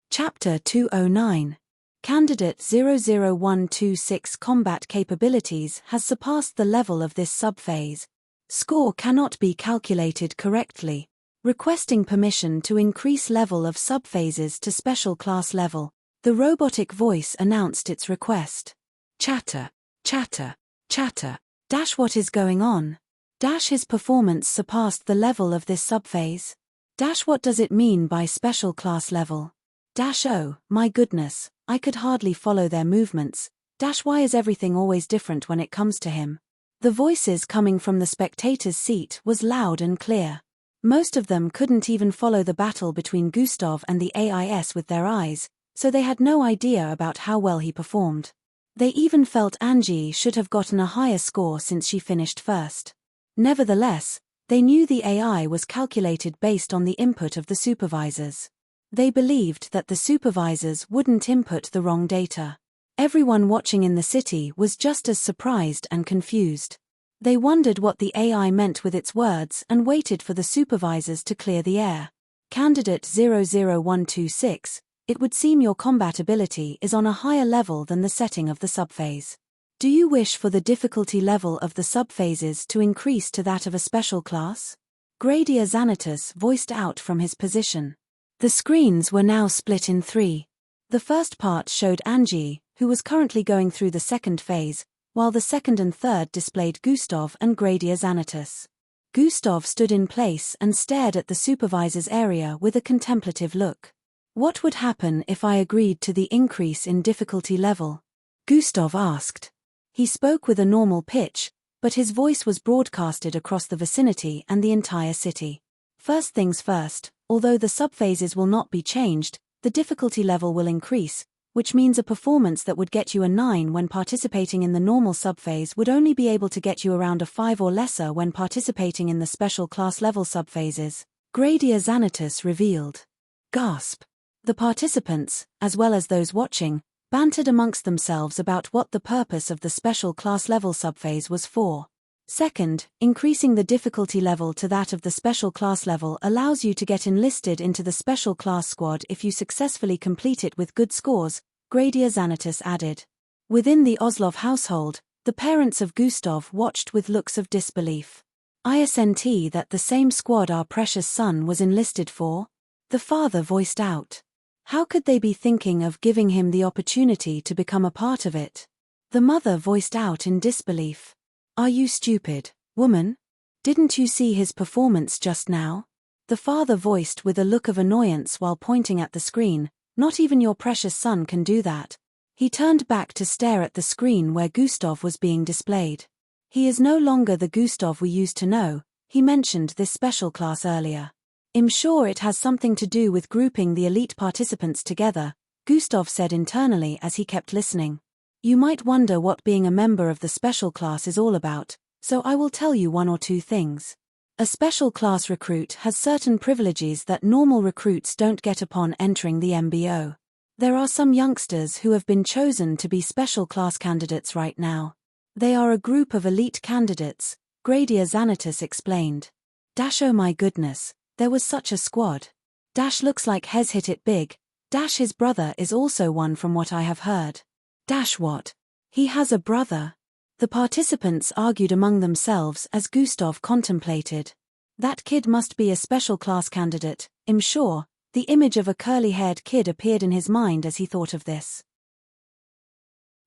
Chapter 209. Candidate 00126 combat capabilities has surpassed the level of this subphase. Score cannot be calculated correctly. Requesting permission to increase level of subphases to special class level. The robotic voice announced its request. Chatter. Dash, what is going on? Dash, his performance surpassed the level of this subphase. Dash, what does it mean by special class level? Dash, oh, my goodness, I could hardly follow their movements. Dash, why is everything always different when it comes to him? The voices coming from the spectator's seat was loud and clear. Most of them couldn't even follow the battle between Gustav and the AIS with their eyes, so they had no idea about how well he performed. They even felt Angie should have gotten a higher score since she finished first. Nevertheless, they knew the AI was calculated based on the input of the supervisors. They believed that the supervisors wouldn't input the wrong data. Everyone watching in the city was just as surprised and confused. They wondered what the AI meant with its words and waited for the supervisors to clear the air. Candidate 00126, it would seem your combat ability is on a higher level than the setting of the subphase. Do you wish for the difficulty level of the subphases to increase to that of a special class? Gradia Xanatus voiced out from his position. The screens were now split in three. The first part showed Angie, who was currently going through the second phase, while the second and third displayed Gustav and Gradia Xanatus. Gustav stood in place and stared at the supervisor's area with a contemplative look. What would happen if I agreed to the increase in difficulty level? Gustav asked. He spoke with a normal pitch, but his voice was broadcasted across the vicinity and the entire city. First things first, although the subphases will not be changed, the difficulty level will increase, which means a performance that would get you a 9 when participating in the normal subphase would only be able to get you around a 5 or lesser when participating in the special class level subphases, Gradia Xanatus revealed. Gasp. The participants, as well as those watching, bantered amongst themselves about what the purpose of the special class level subphase was for. Second, increasing the difficulty level to that of the special class level allows you to get enlisted into the special class squad if you successfully complete it with good scores, Gradia Xanatus added. Within the Oslov household, the parents of Gustav watched with looks of disbelief. Isn't that the same squad our precious son was enlisted for? The father voiced out. How could they be thinking of giving him the opportunity to become a part of it? The mother voiced out in disbelief. Are you stupid, woman? Didn't you see his performance just now? The father voiced with a look of annoyance while pointing at the screen. Not even your precious son can do that. He turned back to stare at the screen where Gustav was being displayed. He is no longer the Gustav we used to know. He mentioned this special class earlier. I'm sure it has something to do with grouping the elite participants together, Gustav said internally as he kept listening. You might wonder what being a member of the special class is all about, so I will tell you one or two things. A special class recruit has certain privileges that normal recruits don't get upon entering the MBO. There are some youngsters who have been chosen to be special class candidates right now. They are a group of elite candidates, Gradia Xanatus explained. Dash, oh my goodness, there was such a squad. Dash looks like Hez hit it big. Dash, his brother is also one from what I have heard. Dash, what? He has a brother? The participants argued among themselves as Gustav contemplated. That kid must be a special class candidate, I'm sure. The image of a curly-haired kid appeared in his mind as he thought of this.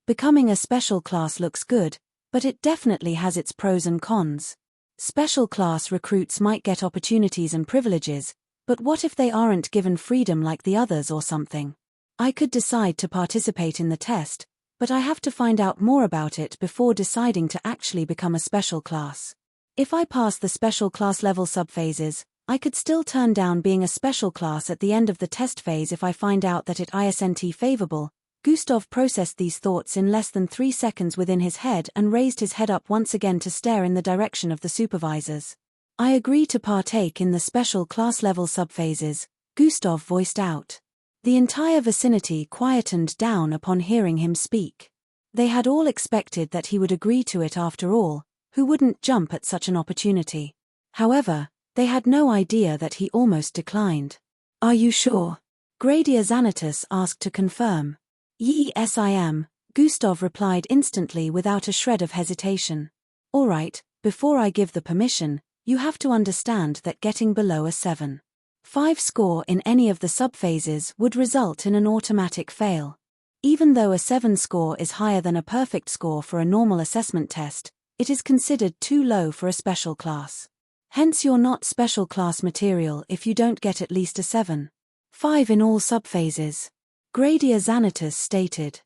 Becoming a special class looks good, but it definitely has its pros and cons. Special class recruits might get opportunities and privileges, but what if they aren't given freedom like the others or something? I could decide to participate in the test, but I have to find out more about it before deciding to actually become a special class. If I pass the special class level subphases, I could still turn down being a special class at the end of the test phase if I find out that it isn't favorable. Gustav processed these thoughts in less than 3 seconds within his head and raised his head up once again to stare in the direction of the supervisors. I agree to partake in the special class level subphases, Gustav voiced out. The entire vicinity quietened down upon hearing him speak. They had all expected that he would agree to it after all. Who wouldn't jump at such an opportunity? However, they had no idea that he almost declined. Are you sure? Gradia Xanatus asked to confirm. Yes, I am, Gustav replied instantly without a shred of hesitation. All right, before I give the permission, you have to understand that getting below a 7.5 score in any of the subphases would result in an automatic fail. Even though a 7 score is higher than a perfect score for a normal assessment test, it is considered too low for a special class. Hence you're not special class material if you don't get at least a 7.5 in all subphases. Gradia Xanatus stated.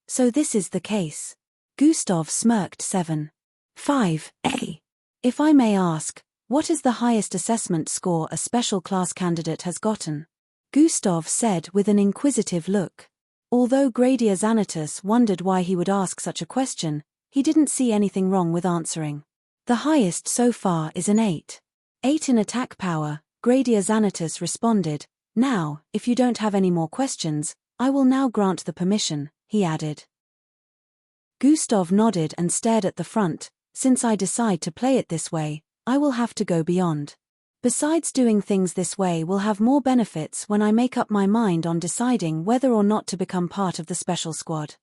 So this is the case. Gustav smirked. 7.5. If I may ask, what is the highest assessment score a special class candidate has gotten? Gustav said with an inquisitive look. Although Gradia Xanatus wondered why he would ask such a question, he didn't see anything wrong with answering. The highest so far is an 8. 8 in attack power, Gradia Xanatus responded. Now, if you don't have any more questions, I will now grant the permission, he added. Gustav nodded and stared at the front. Since I decide to play it this way, I will have to go beyond. Besides, doing things this way will have more benefits when I make up my mind on deciding whether or not to become part of the special squad.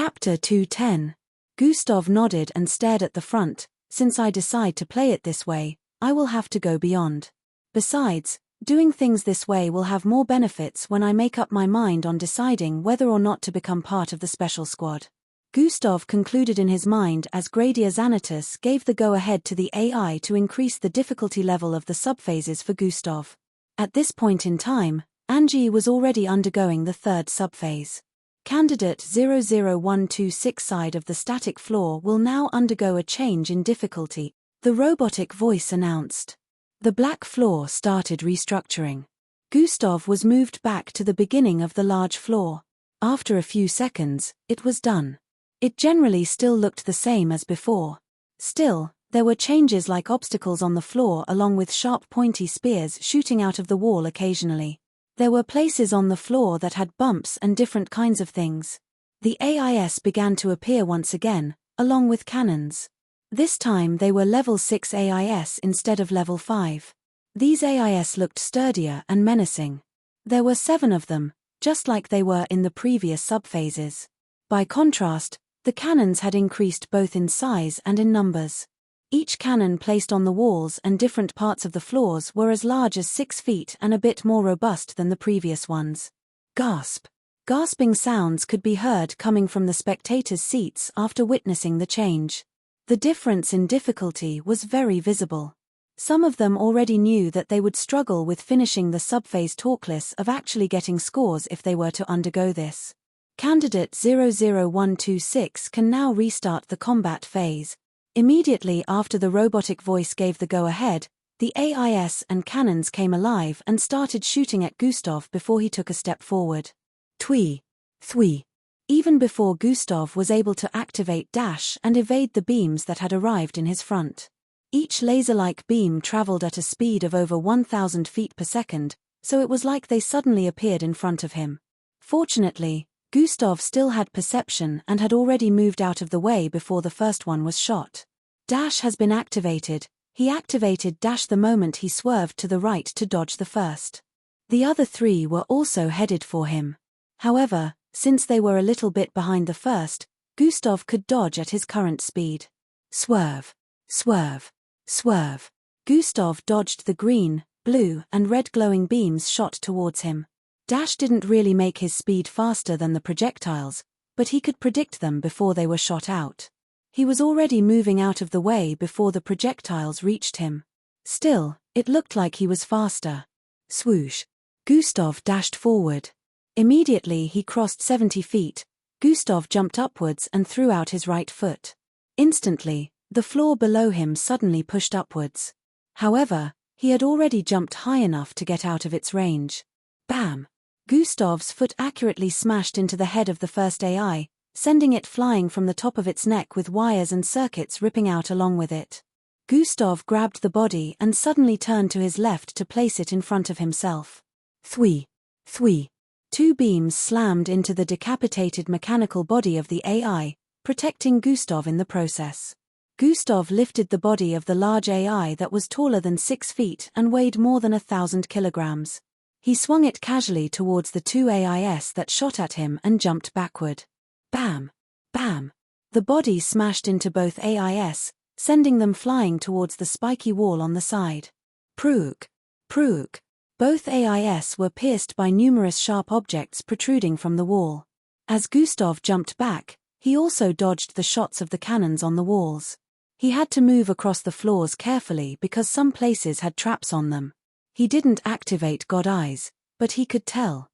Chapter 210. Gustav nodded and stared at the front. Since I decide to play it this way, I will have to go beyond. Besides, doing things this way will have more benefits when I make up my mind on deciding whether or not to become part of the special squad. Gustav concluded in his mind as Gradia Xanatus gave the go-ahead to the AI to increase the difficulty level of the subphases for Gustav. At this point in time, Angie was already undergoing the third subphase. Candidate 00126 side of the static floor will now undergo a change in difficulty, the robotic voice announced. The black floor started restructuring. Gustav was moved back to the beginning of the large floor. After a few seconds, it was done. It generally still looked the same as before. Still, there were changes like obstacles on the floor along with sharp pointy spears shooting out of the wall occasionally. There were places on the floor that had bumps and different kinds of things. The AIS began to appear once again, along with cannons. This time they were level 6 AIS instead of level 5. These AIS looked sturdier and menacing. There were 7 of them, just like they were in the previous subphases. By contrast, the cannons had increased both in size and in numbers. Each cannon placed on the walls and different parts of the floors were as large as 6 feet and a bit more robust than the previous ones. Gasp! Gasping sounds could be heard coming from the spectators' seats after witnessing the change. The difference in difficulty was very visible. Some of them already knew that they would struggle with finishing the subphase talkless of actually getting scores if they were to undergo this. Candidate 00126 can now restart the combat phase. Immediately after the robotic voice gave the go-ahead, the AIS and cannons came alive and started shooting at Gustav before he took a step forward. Twee. Thwee. Even before Gustav was able to activate dash and evade the beams that had arrived in his front. Each laser-like beam traveled at a speed of over 1,000 feet per second, so it was like they suddenly appeared in front of him. Fortunately, Gustav still had perception and had already moved out of the way before the first one was shot. Dash has been activated. He activated dash the moment he swerved to the right to dodge the first. The other 3 were also headed for him. However, since they were a little bit behind the first, Gustav could dodge at his current speed. Swerve. Swerve. Swerve. Gustav dodged the green, blue, and red glowing beams shot towards him. Dash didn't really make his speed faster than the projectiles, but he could predict them before they were shot out. He was already moving out of the way before the projectiles reached him. Still, it looked like he was faster. Swoosh. Gustav dashed forward. Immediately he crossed 70 feet. Gustav jumped upwards and threw out his right foot. Instantly, the floor below him suddenly pushed upwards. However, he had already jumped high enough to get out of its range. Bam! Gustav's foot accurately smashed into the head of the first AI, sending it flying from the top of its neck with wires and circuits ripping out along with it. Gustav grabbed the body and suddenly turned to his left to place it in front of himself. Thwee. Thwee. 2 beams slammed into the decapitated mechanical body of the AI, protecting Gustav in the process. Gustav lifted the body of the large AI that was taller than 6 feet and weighed more than 1,000 kilograms. He swung it casually towards the 2 AIS that shot at him and jumped backward. Bam! Bam! The body smashed into both AIS, sending them flying towards the spiky wall on the side. Proog! Proog! Both AIS were pierced by numerous sharp objects protruding from the wall. As Gustav jumped back, he also dodged the shots of the cannons on the walls. He had to move across the floors carefully because some places had traps on them. He didn't activate God Eyes, but he could tell.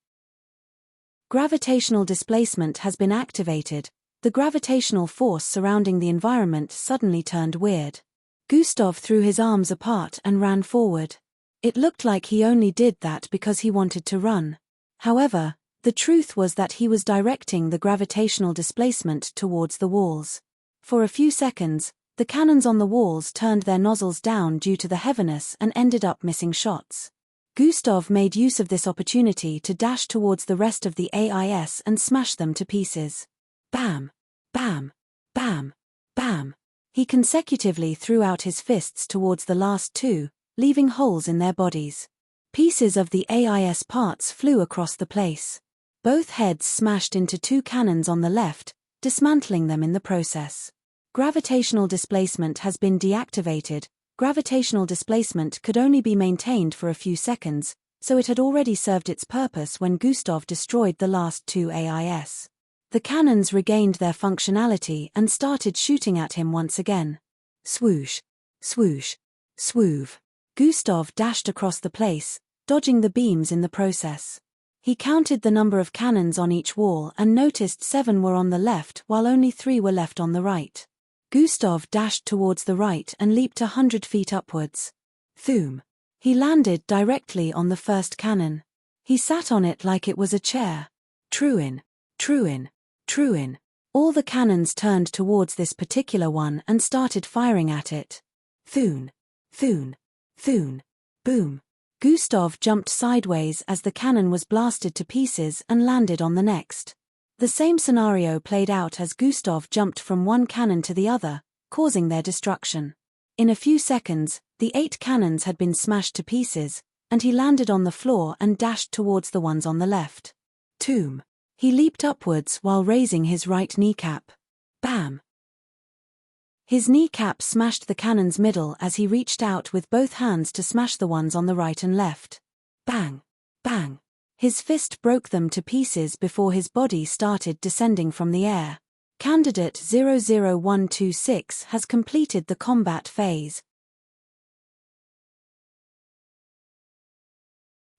Gravitational displacement has been activated. The gravitational force surrounding the environment suddenly turned weird. Gustav threw his arms apart and ran forward. It looked like he only did that because he wanted to run. However, the truth was that he was directing the gravitational displacement towards the walls. For a few seconds, the cannons on the walls turned their nozzles down due to the heaviness and ended up missing shots. Gustav made use of this opportunity to dash towards the rest of the AIS and smash them to pieces. Bam! Bam! Bam! Bam! He consecutively threw out his fists towards the last 2, leaving holes in their bodies. Pieces of the AIS parts flew across the place. Both heads smashed into 2 cannons on the left, dismantling them in the process. Gravitational displacement has been deactivated. Gravitational displacement could only be maintained for a few seconds, so it had already served its purpose when Gustav destroyed the last two AIS. The cannons regained their functionality and started shooting at him once again. Swoosh, swoosh, swoov. Gustav dashed across the place, dodging the beams in the process. He counted the number of cannons on each wall and noticed 7 were on the left while only 3 were left on the right. Gustav dashed towards the right and leaped 100 feet upwards. Thoom. He landed directly on the first cannon. He sat on it like it was a chair. Truin, truin, truin. All the cannons turned towards this particular one and started firing at it. Thoon, thoon, thoon, boom. Gustav jumped sideways as the cannon was blasted to pieces and landed on the next. The same scenario played out as Gustav jumped from one cannon to the other, causing their destruction. In a few seconds, the 8 cannons had been smashed to pieces, and he landed on the floor and dashed towards the ones on the left. Toom. He leaped upwards while raising his right kneecap. Bam! His kneecap smashed the cannon's middle as he reached out with both hands to smash the ones on the right and left. Bang! Bang! His fist broke them to pieces before his body started descending from the air. Candidate 00126 has completed the combat phase.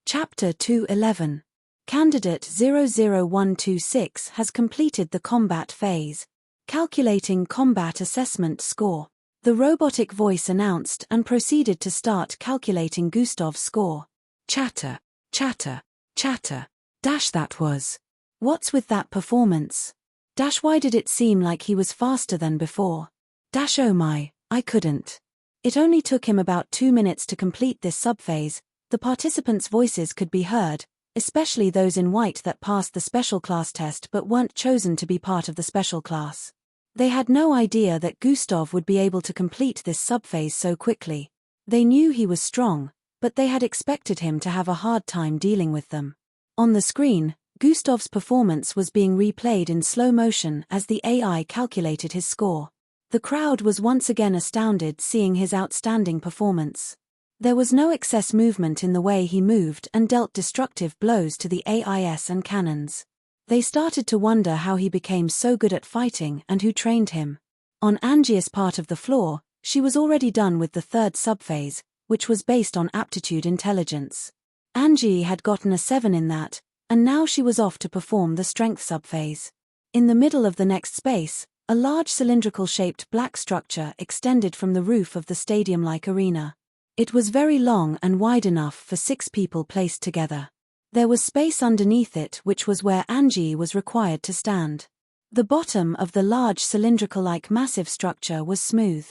Chapter 211. Candidate 00126 has completed the combat phase. Calculating combat assessment score. The robotic voice announced and proceeded to start calculating Gustav's score. Chatter, chatter, chatter. Dash that was. What's with that performance? Dash why did it seem like he was faster than before? Dash oh my, I couldn't. It only took him about 2 minutes to complete this subphase. The participants' voices could be heard, especially those in white that passed the special class test but weren't chosen to be part of the special class. They had no idea that Gustav would be able to complete this subphase so quickly. They knew he was strong, but they had expected him to have a hard time dealing with them. On the screen, Gustav's performance was being replayed in slow motion as the AI calculated his score. The crowd was once again astounded seeing his outstanding performance. There was no excess movement in the way he moved and dealt destructive blows to the AIS and cannons. They started to wonder how he became so good at fighting and who trained him. On Angie's part of the floor, she was already done with the third subphase, which was based on aptitude intelligence. Angie had gotten a 7 in that, and now she was off to perform the strength subphase. In the middle of the next space, a large cylindrical-shaped black structure extended from the roof of the stadium-like arena. It was very long and wide enough for 6 people placed together. There was space underneath it, which was where Angie was required to stand. The bottom of the large cylindrical-like massive structure was smooth.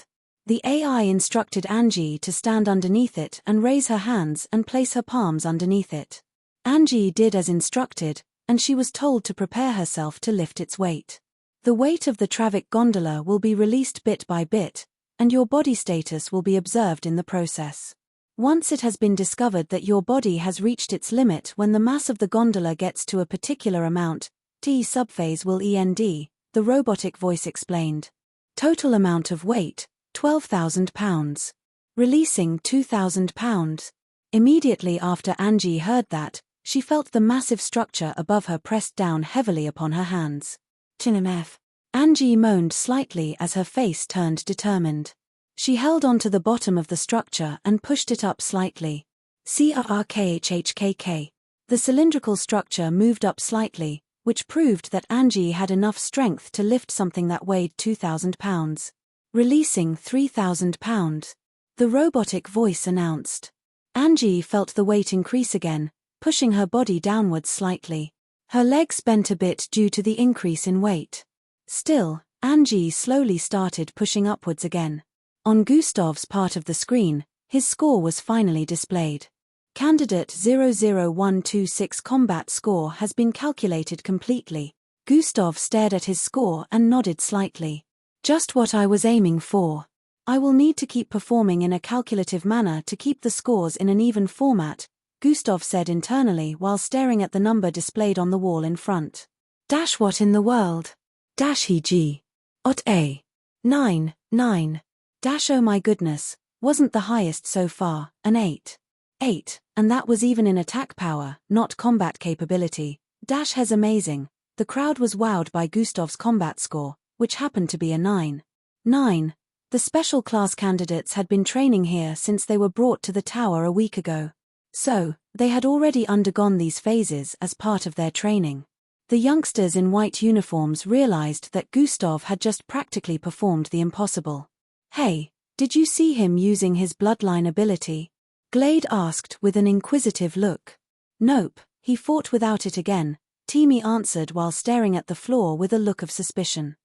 The AI instructed Angie to stand underneath it and raise her hands and place her palms underneath it. Angie did as instructed, and she was told to prepare herself to lift its weight. The weight of the Travic gondola will be released bit by bit, and your body status will be observed in the process. Once it has been discovered that your body has reached its limit when the mass of the gondola gets to a particular amount, T subphase will end, the robotic voice explained. Total amount of weight, 12,000 pounds. Releasing 2,000 pounds. Immediately after Angie heard that, she felt the massive structure above her pressed down heavily upon her hands. Chinmf. Angie moaned slightly as her face turned determined. She held onto the bottom of the structure and pushed it up slightly. CRRKHHKK. The cylindrical structure moved up slightly, which proved that Angie had enough strength to lift something that weighed 2,000 pounds. Releasing 3,000 pounds. The robotic voice announced. Angie felt the weight increase again, pushing her body downwards slightly. Her legs bent a bit due to the increase in weight. Still, Angie slowly started pushing upwards again. On Gustav's part of the screen, his score was finally displayed. Candidate 00126 combat score has been calculated completely. Gustav stared at his score and nodded slightly. Just what I was aiming for. I will need to keep performing in a calculative manner to keep the scores in an even format, Gustav said internally while staring at the number displayed on the wall in front. Dash what in the world? Dash he g. Ot a. 9, 9. Dash oh my goodness, wasn't the highest so far, an 8. 8, and that was even in attack power, not combat capability. Dash has amazing. The crowd was wowed by Gustav's combat score, which happened to be a 9. 9. The special class candidates had been training here since they were brought to the tower a week ago. So, they had already undergone these phases as part of their training. The youngsters in white uniforms realized that Gustav had just practically performed the impossible. Hey, did you see him using his bloodline ability? Glade asked with an inquisitive look. Nope, he fought without it again, Timmy answered while staring at the floor with a look of suspicion.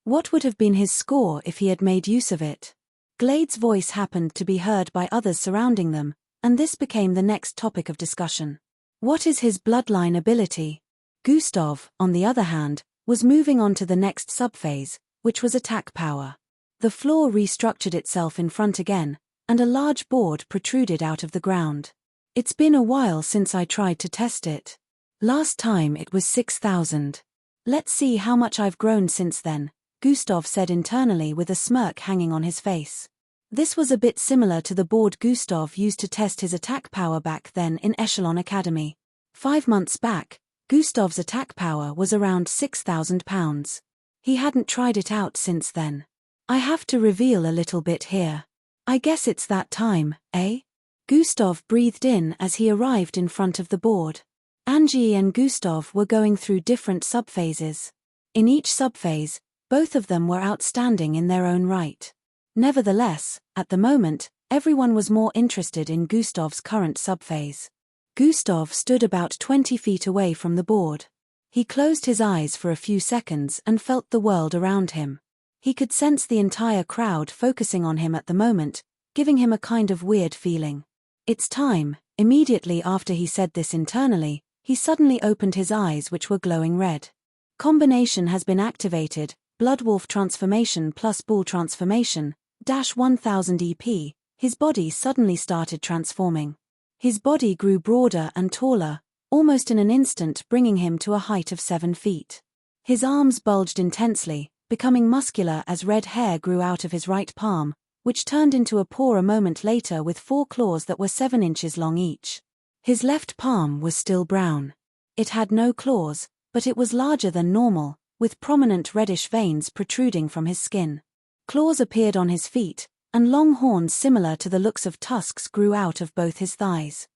What would have been his score if he had made use of it? Glade's voice happened to be heard by others surrounding them, and this became the next topic of discussion. What is his bloodline ability? Gustav, on the other hand, was moving on to the next subphase, which was attack power. The floor restructured itself in front again, and a large board protruded out of the ground. It's been a while since I tried to test it. Last time it was 6,000. Let's see how much I've grown since then, Gustav said internally with a smirk hanging on his face. This was a bit similar to the board Gustav used to test his attack power back then in Echelon Academy. 5 months back, Gustav's attack power was around 6,000 pounds. He hadn't tried it out since then. I have to reveal a little bit here. I guess it's that time, eh? Gustav breathed in as he arrived in front of the board. Angie and Gustav were going through different subphases. In each subphase, both of them were outstanding in their own right. Nevertheless, at the moment, everyone was more interested in Gustav's current subphase. Gustav stood about 20 feet away from the board. He closed his eyes for a few seconds and felt the world around him. He could sense the entire crowd focusing on him at the moment, giving him a kind of weird feeling. It's time. Immediately after he said this internally, he suddenly opened his eyes, which were glowing red. Combination has been activated, Bloodwolf transformation plus Bull transformation, -1000 EP, his body suddenly started transforming. His body grew broader and taller, almost in an instant bringing him to a height of 7 feet. His arms bulged intensely, becoming muscular as red hair grew out of his right palm, which turned into a paw a moment later with 4 claws that were 7 inches long each. His left palm was still brown. It had no claws, but it was larger than normal, with prominent reddish veins protruding from his skin. Claws appeared on his feet, and long horns similar to the looks of tusks grew out of both his thighs.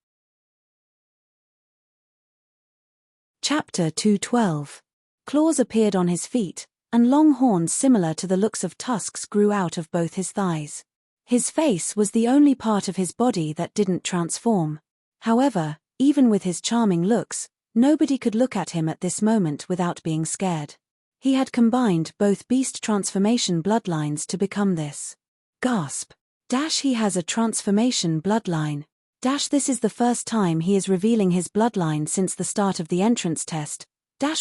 Chapter 212. Claws appeared on his feet, and long horns similar to the looks of tusks grew out of both his thighs. His face was the only part of his body that didn't transform. However, even with his charming looks, nobody could look at him at this moment without being scared. He had combined both beast transformation bloodlines to become this. Gasp. He has a transformation bloodline. This is the first time he is revealing his bloodline since the start of the entrance test.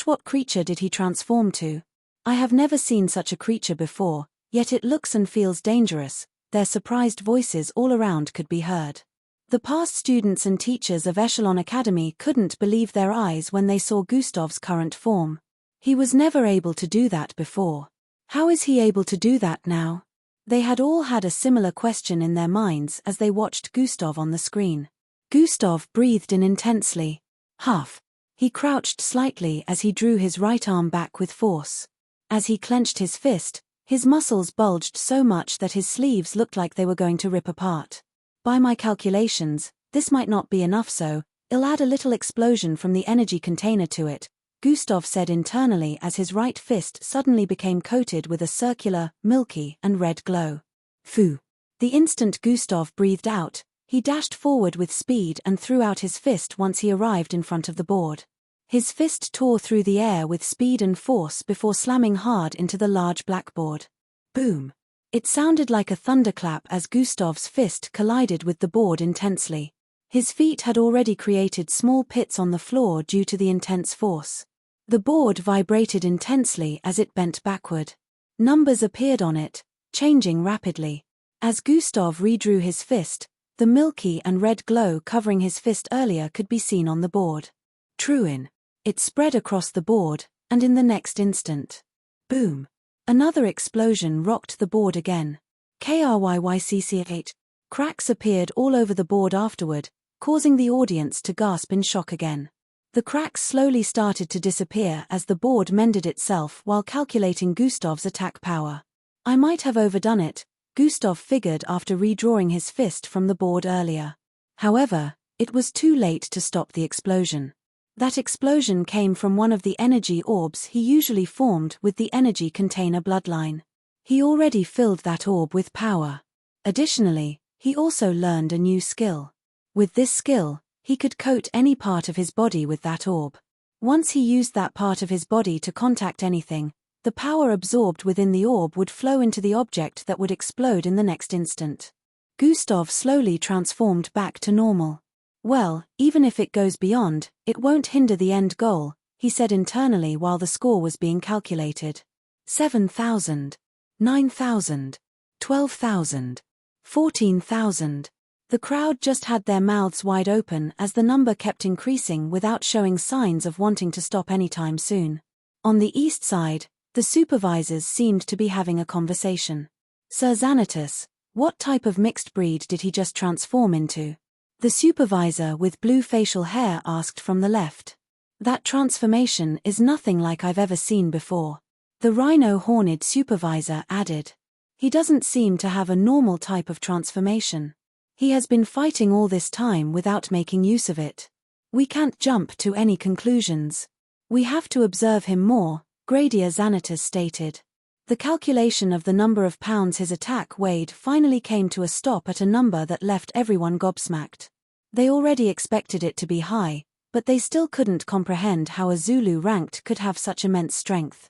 What creature did he transform to? I have never seen such a creature before, yet it looks and feels dangerous. Their surprised voices all around could be heard. The past students and teachers of Echelon Academy couldn't believe their eyes when they saw Gustav's current form. He was never able to do that before. How is he able to do that now? They had all had a similar question in their minds as they watched Gustav on the screen. Gustav breathed in intensely. Huff. He crouched slightly as he drew his right arm back with force. As he clenched his fist, his muscles bulged so much that his sleeves looked like they were going to rip apart. By my calculations, this might not be enough, so I'll add a little explosion from the energy container to it, Gustav said internally as his right fist suddenly became coated with a circular, milky, and red glow. Phew. The instant Gustav breathed out, he dashed forward with speed and threw out his fist once he arrived in front of the board. His fist tore through the air with speed and force before slamming hard into the large blackboard. Boom. It sounded like a thunderclap as Gustav's fist collided with the board intensely. His feet had already created small pits on the floor due to the intense force. The board vibrated intensely as it bent backward. Numbers appeared on it, changing rapidly. As Gustav redrew his fist, the milky and red glow covering his fist earlier could be seen on the board. Truin. It spread across the board, and in the next instant, boom! Another explosion rocked the board again. KRYYCCH. Cracks appeared all over the board afterward, causing the audience to gasp in shock again. The cracks slowly started to disappear as the board mended itself while calculating Gustav's attack power. I might have overdone it, Gustav figured after redrawing his fist from the board earlier. However, it was too late to stop the explosion. That explosion came from one of the energy orbs he usually formed with the energy container bloodline. He already filled that orb with power. Additionally, he also learned a new skill. With this skill, he could coat any part of his body with that orb. Once he used that part of his body to contact anything, the power absorbed within the orb would flow into the object that would explode in the next instant. Gustav slowly transformed back to normal. Well, even if it goes beyond, it won't hinder the end goal, he said internally while the score was being calculated. 7,000. 9,000. 12,000. 14,000. The crowd just had their mouths wide open as the number kept increasing without showing signs of wanting to stop anytime soon. On the east side, the supervisors seemed to be having a conversation. Sir Xanatus, what type of mixed breed did he just transform into? The supervisor with blue facial hair asked from the left. That transformation is nothing like I've ever seen before. The rhino-horned supervisor added. He doesn't seem to have a normal type of transformation. He has been fighting all this time without making use of it. We can't jump to any conclusions. We have to observe him more, Gradier Xanatus stated. The calculation of the number of pounds his attack weighed finally came to a stop at a number that left everyone gobsmacked. They already expected it to be high, but they still couldn't comprehend how a Zulu ranked could have such immense strength.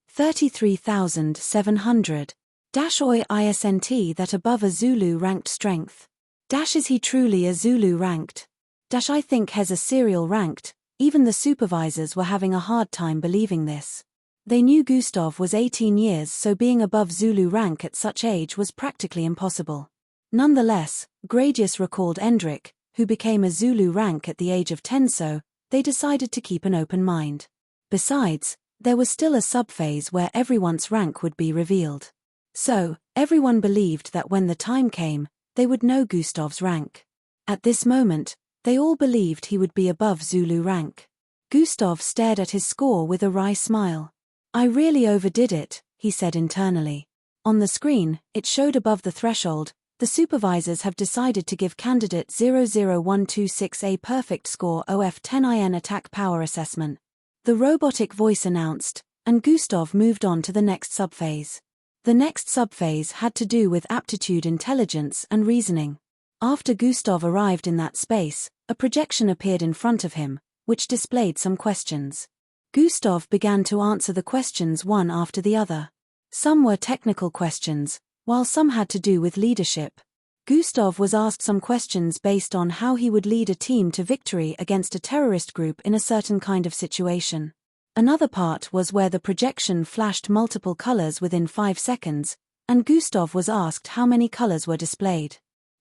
33,700. Oi isn't that above a Zulu ranked strength. Is he truly a Zulu ranked? I think has a serial ranked. Even the supervisors were having a hard time believing this. They knew Gustav was 18 years, so being above Zulu rank at such age was practically impossible. Nonetheless, Gradius recalled Endrick, who became a Zulu rank at the age of 10, so they decided to keep an open mind. Besides, there was still a subphase where everyone's rank would be revealed. So, everyone believed that when the time came, they would know Gustav's rank. At this moment, they all believed he would be above Zulu rank. Gustav stared at his score with a wry smile. I really overdid it, he said internally. On the screen, it showed above the threshold. The supervisors have decided to give candidate 00126 a perfect score OF10IN attack power assessment. The robotic voice announced, and Gustav moved on to the next subphase. The next subphase had to do with aptitude, intelligence, and reasoning. After Gustav arrived in that space, a projection appeared in front of him, which displayed some questions. Gustav began to answer the questions one after the other. Some were technical questions, while some had to do with leadership. Gustav was asked some questions based on how he would lead a team to victory against a terrorist group in a certain kind of situation. Another part was where the projection flashed multiple colors within 5 seconds, and Gustav was asked how many colors were displayed.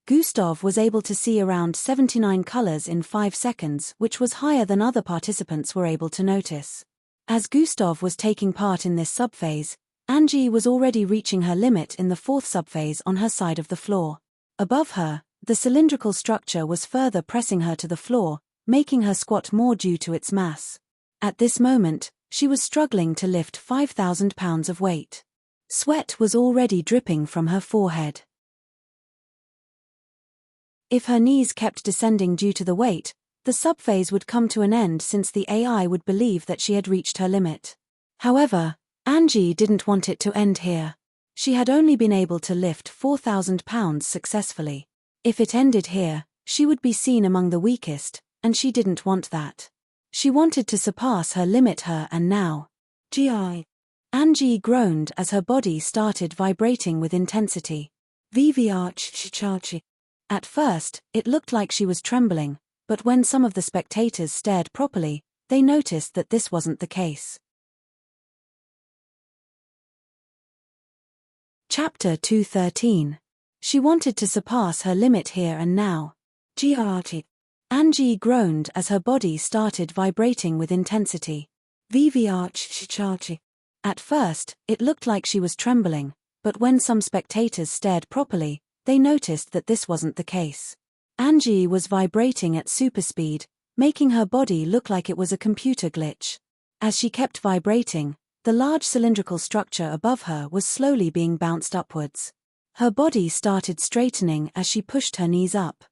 Gustav was able to see around 79 colors in 5 seconds, which was higher than other participants were able to notice. As Gustav was taking part in this subphase, Angie was already reaching her limit in the 4th subphase on her side of the floor. Above her, the cylindrical structure was further pressing her to the floor, making her squat more due to its mass. At this moment, she was struggling to lift 5,000 pounds of weight. Sweat was already dripping from her forehead. If her knees kept descending due to the weight, the subphase would come to an end since the AI would believe that she had reached her limit. However, Angie didn't want it to end here. She had only been able to lift 4,000 pounds successfully. If it ended here, she would be seen among the weakest, and she didn't want that. She wanted to surpass her limit here and now. GI. Angie groaned as her body started vibrating with intensity. VVR. At first, it looked like she was trembling, but when some of the spectators stared properly, they noticed that this wasn't the case. Chapter 213. She wanted to surpass her limit here and now. GRT. Angie groaned as her body started vibrating with intensity. VVRCHCHARCHI. At first, it looked like she was trembling, but when some spectators stared properly, they noticed that this wasn't the case. Angie was vibrating at super speed, making her body look like it was a computer glitch. As she kept vibrating, the large cylindrical structure above her was slowly being bounced upwards. Her body started straightening as she pushed her knees up.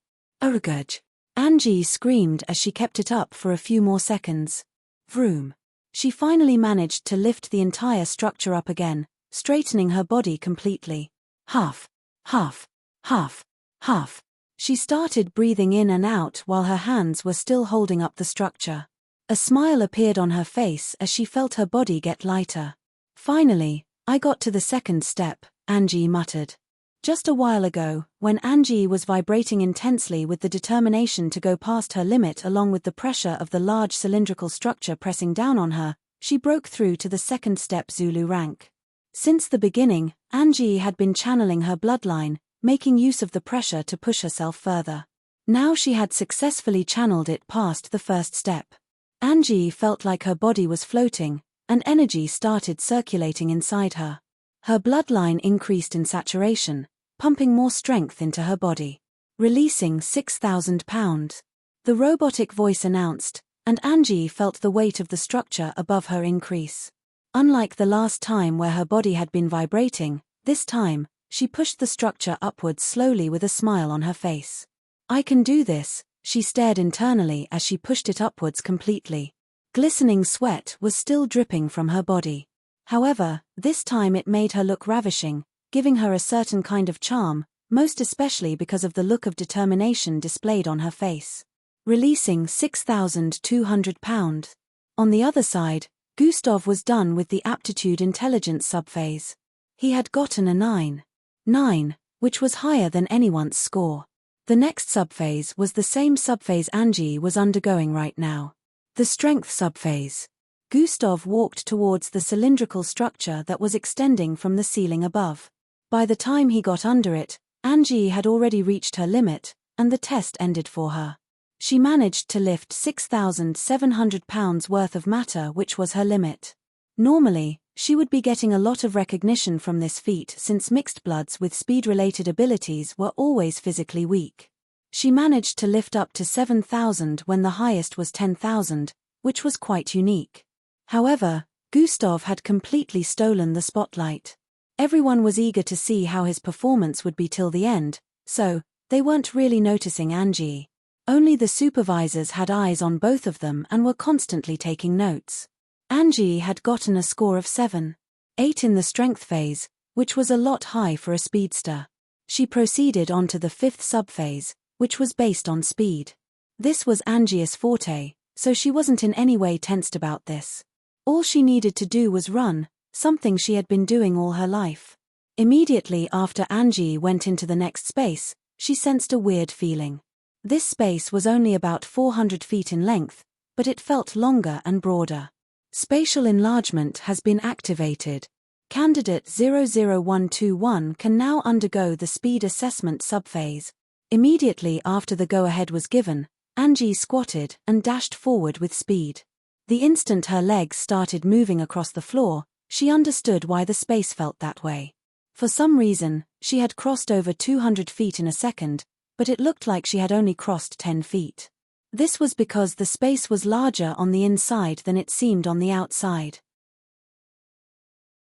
Urgurge. Angie screamed as she kept it up for a few more seconds. Vroom. She finally managed to lift the entire structure up again, straightening her body completely. Half. Half. Half. Half. She started breathing in and out while her hands were still holding up the structure. A smile appeared on her face as she felt her body get lighter. Finally, I got to the second step, Angie muttered. Just a while ago, when Angie was vibrating intensely with the determination to go past her limit along with the pressure of the large cylindrical structure pressing down on her, she broke through to the second step Zulu rank. Since the beginning, Angie had been channeling her bloodline, making use of the pressure to push herself further. Now she had successfully channeled it past the first step. Angie felt like her body was floating, and energy started circulating inside her. Her bloodline increased in saturation, pumping more strength into her body. Releasing 6,000 pounds. The robotic voice announced, and Angie felt the weight of the structure above her increase. Unlike the last time where her body had been vibrating, this time, she pushed the structure upwards slowly with a smile on her face. I can do this, she stared internally as she pushed it upwards completely. Glistening sweat was still dripping from her body. However, this time it made her look ravishing, giving her a certain kind of charm, most especially because of the look of determination displayed on her face. Releasing 6,200 pounds. On the other side, Gustav was done with the aptitude intelligence subphase. He had gotten a 9, which was higher than anyone's score. The next subphase was the same subphase Angie was undergoing right now. The strength subphase. Gustav walked towards the cylindrical structure that was extending from the ceiling above. By the time he got under it, Angie had already reached her limit, and the test ended for her. She managed to lift 6,700 pounds worth of matter, which was her limit. Normally, she would be getting a lot of recognition from this feat since mixed bloods with speed-related abilities were always physically weak. She managed to lift up to 7,000 when the highest was 10,000, which was quite unique. However, Gustav had completely stolen the spotlight. Everyone was eager to see how his performance would be till the end, so, they weren't really noticing Angie. Only the supervisors had eyes on both of them and were constantly taking notes. Angie had gotten a score of 7.8 in the strength phase, which was a lot high for a speedster. She proceeded on to the fifth subphase, which was based on speed. This was Angie's forte, so she wasn't in any way tensed about this. All she needed to do was run, something she had been doing all her life. Immediately after Angie went into the next space, she sensed a weird feeling. This space was only about 400 feet in length, but it felt longer and broader. Spatial enlargement has been activated. Candidate 00121 can now undergo the speed assessment subphase. Immediately after the go-ahead was given, Angie squatted and dashed forward with speed. The instant her legs started moving across the floor, she understood why the space felt that way. For some reason, she had crossed over 200 feet in a second, but it looked like she had only crossed 10 feet. This was because the space was larger on the inside than it seemed on the outside.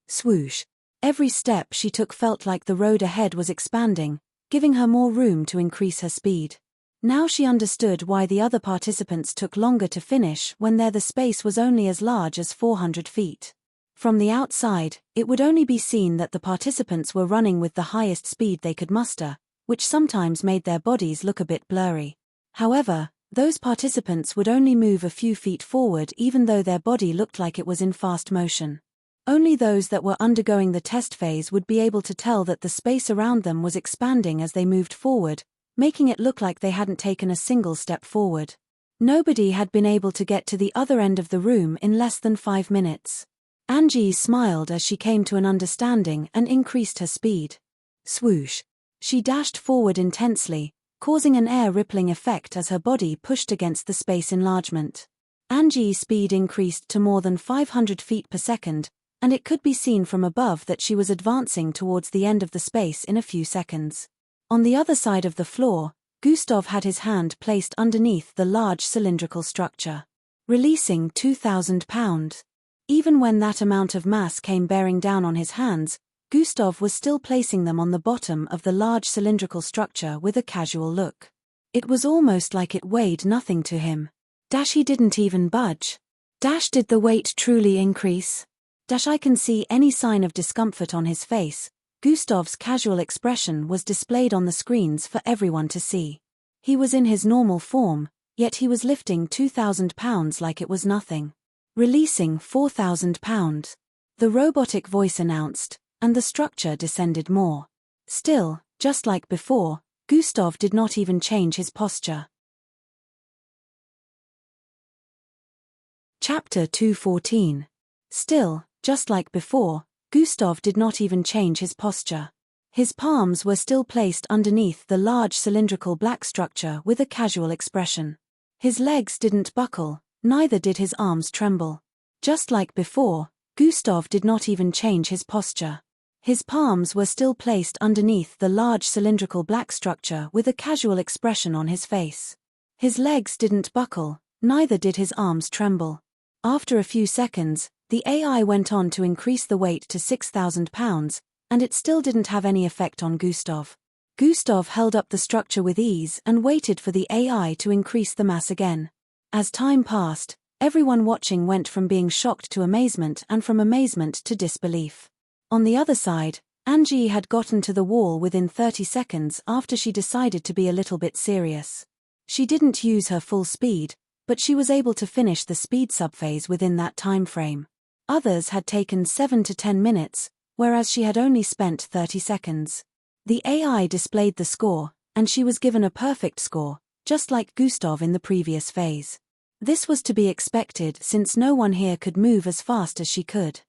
Swoosh. Every step she took felt like the road ahead was expanding, giving her more room to increase her speed. Now she understood why the other participants took longer to finish when the space was only as large as 400 feet. From the outside, it would only be seen that the participants were running with the highest speed they could muster, which sometimes made their bodies look a bit blurry. However, those participants would only move a few feet forward even though their body looked like it was in fast motion. Only those that were undergoing the test phase would be able to tell that the space around them was expanding as they moved forward, making it look like they hadn't taken a single step forward. Nobody had been able to get to the other end of the room in less than 5 minutes. Angie smiled as she came to an understanding and increased her speed. Swoosh. She dashed forward intensely, causing an air-rippling effect as her body pushed against the space enlargement. Angie's speed increased to more than 500 feet per second, and it could be seen from above that she was advancing towards the end of the space in a few seconds. On the other side of the floor, Gustav had his hand placed underneath the large cylindrical structure, releasing 2,000 pounds. Even when that amount of mass came bearing down on his hands, Gustav was still placing them on the bottom of the large cylindrical structure with a casual look. It was almost like it weighed nothing to him. He didn't even budge. Did the weight truly increase? I can see any sign of discomfort on his face. Gustav's casual expression was displayed on the screens for everyone to see. He was in his normal form, yet he was lifting 2,000 pounds like it was nothing. Releasing 4,000 pounds. The robotic voice announced, and the structure descended more. Still, just like before, Gustav did not even change his posture. Chapter 214. Still, just like before, Gustav did not even change his posture. His palms were still placed underneath the large cylindrical black structure with a casual expression. His legs didn't buckle, neither did his arms tremble. Just like before, Gustav did not even change his posture. His palms were still placed underneath the large cylindrical black structure with a casual expression on his face. His legs didn't buckle, neither did his arms tremble. After a few seconds, the AI went on to increase the weight to 6,000 pounds, and it still didn't have any effect on Gustav. Gustav held up the structure with ease and waited for the AI to increase the mass again. As time passed, everyone watching went from being shocked to amazement and from amazement to disbelief. On the other side, Angie had gotten to the wall within 30 seconds after she decided to be a little bit serious. She didn't use her full speed, but she was able to finish the speed subphase within that time frame. Others had taken 7 to 10 minutes, whereas she had only spent 30 seconds. The AI displayed the score, and she was given a perfect score, just like Gustav in the previous phase. This was to be expected since no one here could move as fast as she could.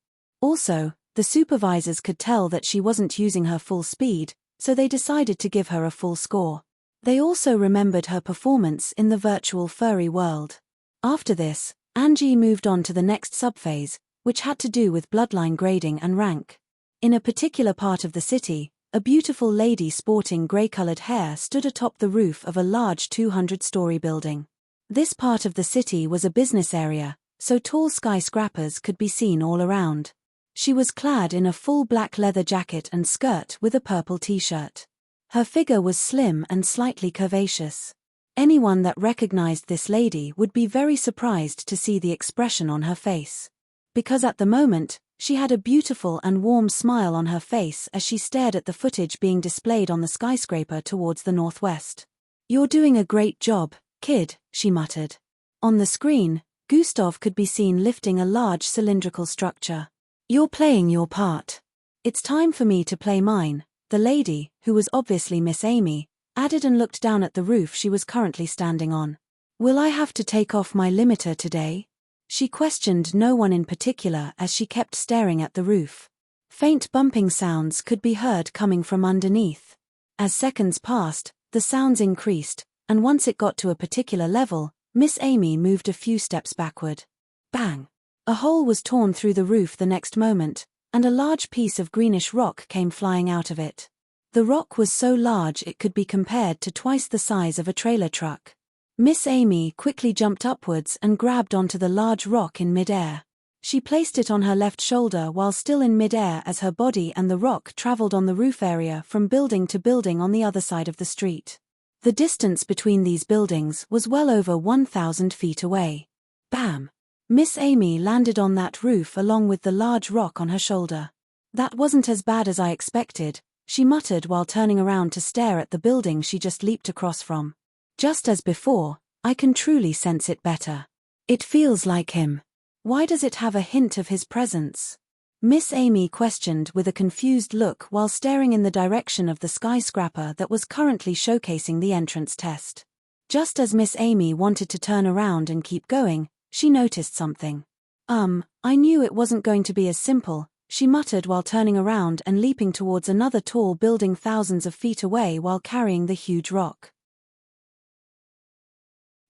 Also, the supervisors could tell that she wasn't using her full speed, so they decided to give her a full score. They also remembered her performance in the virtual furry world. After this, Angie moved on to the next subphase, which had to do with bloodline grading and rank. In a particular part of the city, a beautiful lady sporting grey-colored hair stood atop the roof of a large 200-story building. This part of the city was a business area, so tall skyscrapers could be seen all around. She was clad in a full black leather jacket and skirt with a purple t-shirt. Her figure was slim and slightly curvaceous. Anyone that recognized this lady would be very surprised to see the expression on her face. Because at the moment, she had a beautiful and warm smile on her face as she stared at the footage being displayed on the skyscraper towards the northwest. "You're doing a great job, kid," she muttered. On the screen, Gustav could be seen lifting a large cylindrical structure. "You're playing your part. It's time for me to play mine," the lady, who was obviously Miss Amy, added and looked down at the roof she was currently standing on. "Will I have to take off my limiter today?" She questioned no one in particular as she kept staring at the roof. Faint bumping sounds could be heard coming from underneath. As seconds passed, the sounds increased, and once it got to a particular level, Miss Amy moved a few steps backward. Bang! A hole was torn through the roof the next moment, and a large piece of greenish rock came flying out of it. The rock was so large it could be compared to twice the size of a trailer truck. Miss Amy quickly jumped upwards and grabbed onto the large rock in midair. She placed it on her left shoulder while still in midair as her body and the rock traveled on the roof area from building to building on the other side of the street. The distance between these buildings was well over 1,000 feet away. Bam! Miss Amy landed on that roof along with the large rock on her shoulder. "That wasn't as bad as I expected," she muttered while turning around to stare at the building she just leaped across from. "Just as before, I can truly sense it better. It feels like him. Why does it have a hint of his presence?" Miss Amy questioned with a confused look while staring in the direction of the skyscraper that was currently showcasing the entrance test. Just as Miss Amy wanted to turn around and keep going, she noticed something. I knew it wasn't going to be as simple," she muttered while turning around and leaping towards another tall building thousands of feet away while carrying the huge rock.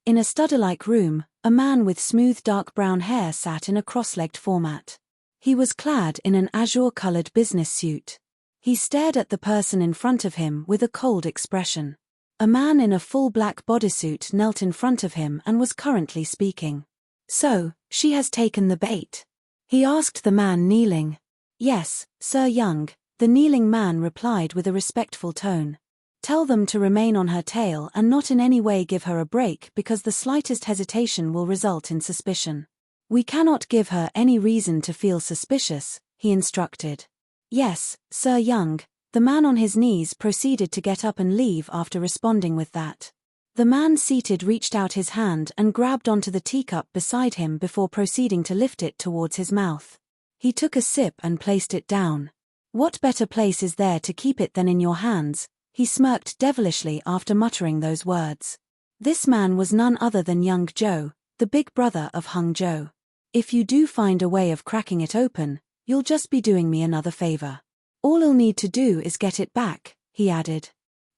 In a study-like room, a man with smooth dark brown hair sat in a cross-legged format. He was clad in an azure-colored business suit. He stared at the person in front of him with a cold expression. A man in a full black bodysuit knelt in front of him and was currently speaking. "So, she has taken the bait?" he asked the man kneeling. "Yes, Sir Young," the kneeling man replied with a respectful tone. "Tell them to remain on her tail and not in any way give her a break because the slightest hesitation will result in suspicion. We cannot give her any reason to feel suspicious," he instructed. "Yes, Sir Young." The man on his knees proceeded to get up and leave after responding with that. The man seated reached out his hand and grabbed onto the teacup beside him before proceeding to lift it towards his mouth. He took a sip and placed it down. "What better place is there to keep it than in your hands?" he smirked devilishly after muttering those words. This man was none other than young Joe, the big brother of Hung Joe. "If you do find a way of cracking it open, you'll just be doing me another favor. All I'll need to do is get it back," he added.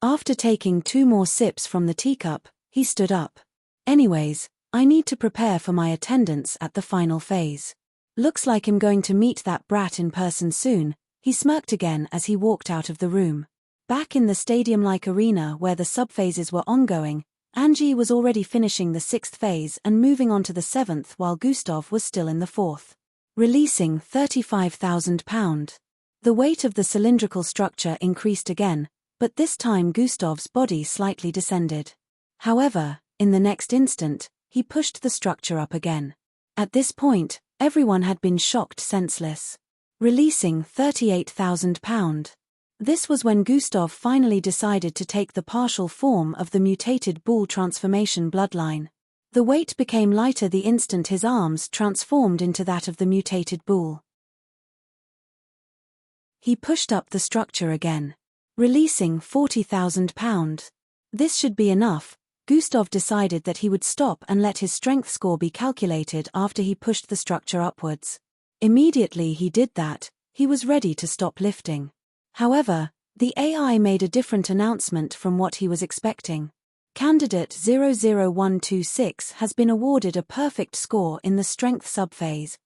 After taking 2 more sips from the teacup, he stood up. "Anyways, I need to prepare for my attendance at the final phase. Looks like I'm going to meet that brat in person soon," he smirked again as he walked out of the room. Back in the stadium-like arena where the subphases were ongoing, Angie was already finishing the 6th phase and moving on to the 7th while Gustav was still in the 4th. Releasing £35,000. The weight of the cylindrical structure increased again, but this time Gustav's body slightly descended. However, in the next instant, he pushed the structure up again. At this point, everyone had been shocked senseless. Releasing £38,000. This was when Gustav finally decided to take the partial form of the mutated bull transformation bloodline. The weight became lighter the instant his arms transformed into that of the mutated bull. He pushed up the structure again, releasing £40,000. This should be enough. Gustav decided that he would stop and let his strength score be calculated after he pushed the structure upwards. Immediately he did that, he was ready to stop lifting. However, the AI made a different announcement from what he was expecting. Candidate 00126 has been awarded a perfect score in the strength subphase.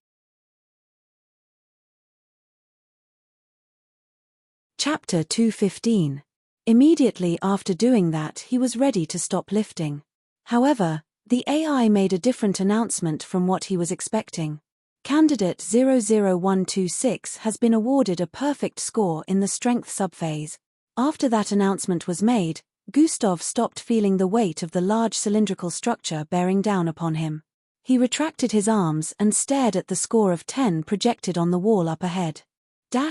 Chapter 215. Immediately after doing that he was ready to stop lifting. However, the AI made a different announcement from what he was expecting. Candidate 00126 has been awarded a perfect score in the strength subphase. After that announcement was made, Gustav stopped feeling the weight of the large cylindrical structure bearing down upon him. He retracted his arms and stared at the score of 10 projected on the wall up ahead.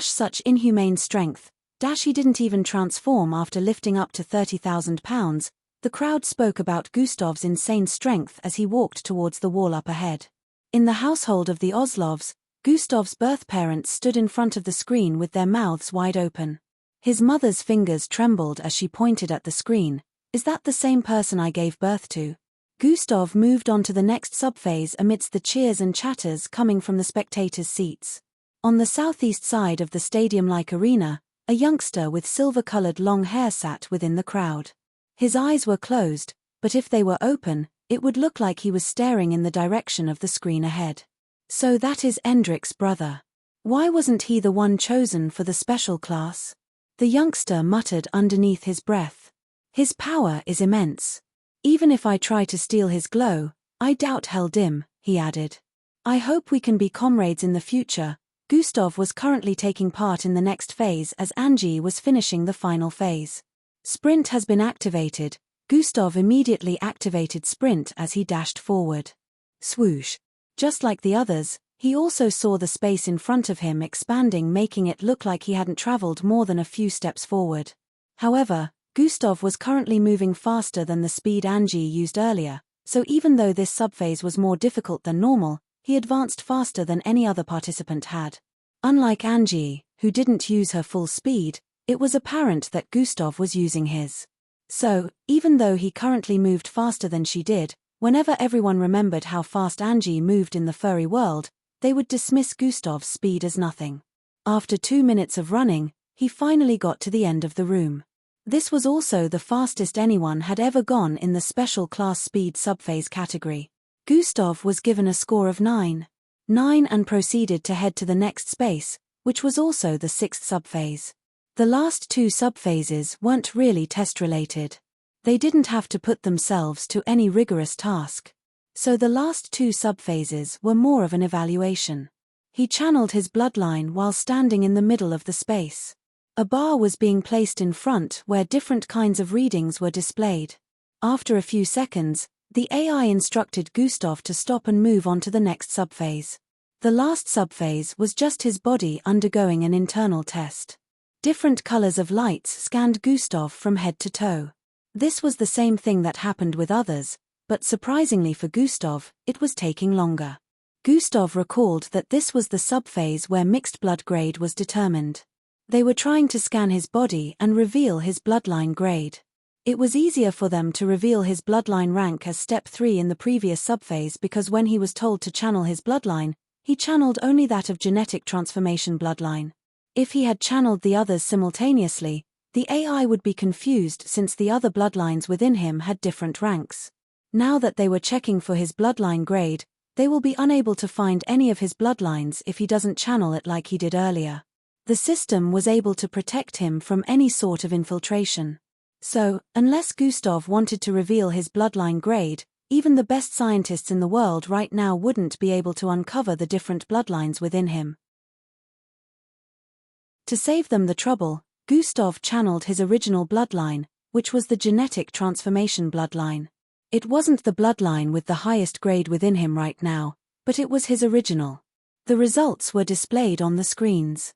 Such inhumane strength. He didn't even transform after lifting up to £30,000. The crowd spoke about Gustav's insane strength as he walked towards the wall up ahead. In the household of the Oslovs, Gustav's birth parents stood in front of the screen with their mouths wide open. His mother's fingers trembled as she pointed at the screen. "Is that the same person I gave birth to?" Gustav moved on to the next subphase amidst the cheers and chatters coming from the spectators' seats. On the southeast side of the stadium-like arena, a youngster with silver-colored long hair sat within the crowd. His eyes were closed, but if they were open, it would look like he was staring in the direction of the screen ahead. "So that is Endrick's brother. Why wasn't he the one chosen for the special class?" the youngster muttered underneath his breath. "His power is immense. Even if I try to steal his glow, I doubt hell dim," he added. "I hope we can be comrades in the future." Gustav was currently taking part in the next phase as Angie was finishing the final phase. Sprint has been activated. Gustav immediately activated Sprint as he dashed forward. Swoosh. Just like the others, he also saw the space in front of him expanding, making it look like he hadn't traveled more than a few steps forward. However, Gustav was currently moving faster than the speed Angie used earlier, so even though this subphase was more difficult than normal, he advanced faster than any other participant had. Unlike Angie, who didn't use her full speed, it was apparent that Gustav was using his. So, even though he currently moved faster than she did, whenever everyone remembered how fast Angie moved in the furry world, they would dismiss Gustav's speed as nothing. After 2 minutes of running, he finally got to the end of the room. This was also the fastest anyone had ever gone in the special class speed subphase category. Gustav was given a score of 9 and proceeded to head to the next space, which was also the 6th subphase. The last 2 subphases weren't really test-related. They didn't have to put themselves to any rigorous task. So the last 2 subphases were more of an evaluation. He channeled his bloodline while standing in the middle of the space. A bar was being placed in front where different kinds of readings were displayed. After a few seconds, the AI instructed Gustav to stop and move on to the next subphase. The last subphase was just his body undergoing an internal test. Different colors of lights scanned Gustav from head to toe. This was the same thing that happened with others, but surprisingly for Gustav, it was taking longer. Gustav recalled that this was the subphase where mixed blood grade was determined. They were trying to scan his body and reveal his bloodline grade. It was easier for them to reveal his bloodline rank as step 3 in the previous subphase because when he was told to channel his bloodline, he channeled only that of genetic transformation bloodline. If he had channeled the others simultaneously, the AI would be confused since the other bloodlines within him had different ranks. Now that they were checking for his bloodline grade, they will be unable to find any of his bloodlines if he doesn't channel it like he did earlier. The system was able to protect him from any sort of infiltration. So, unless Gustav wanted to reveal his bloodline grade, even the best scientists in the world right now wouldn't be able to uncover the different bloodlines within him. To save them the trouble, Gustav channeled his original bloodline, which was the genetic transformation bloodline. It wasn't the bloodline with the highest grade within him right now, but it was his original. The results were displayed on the screens.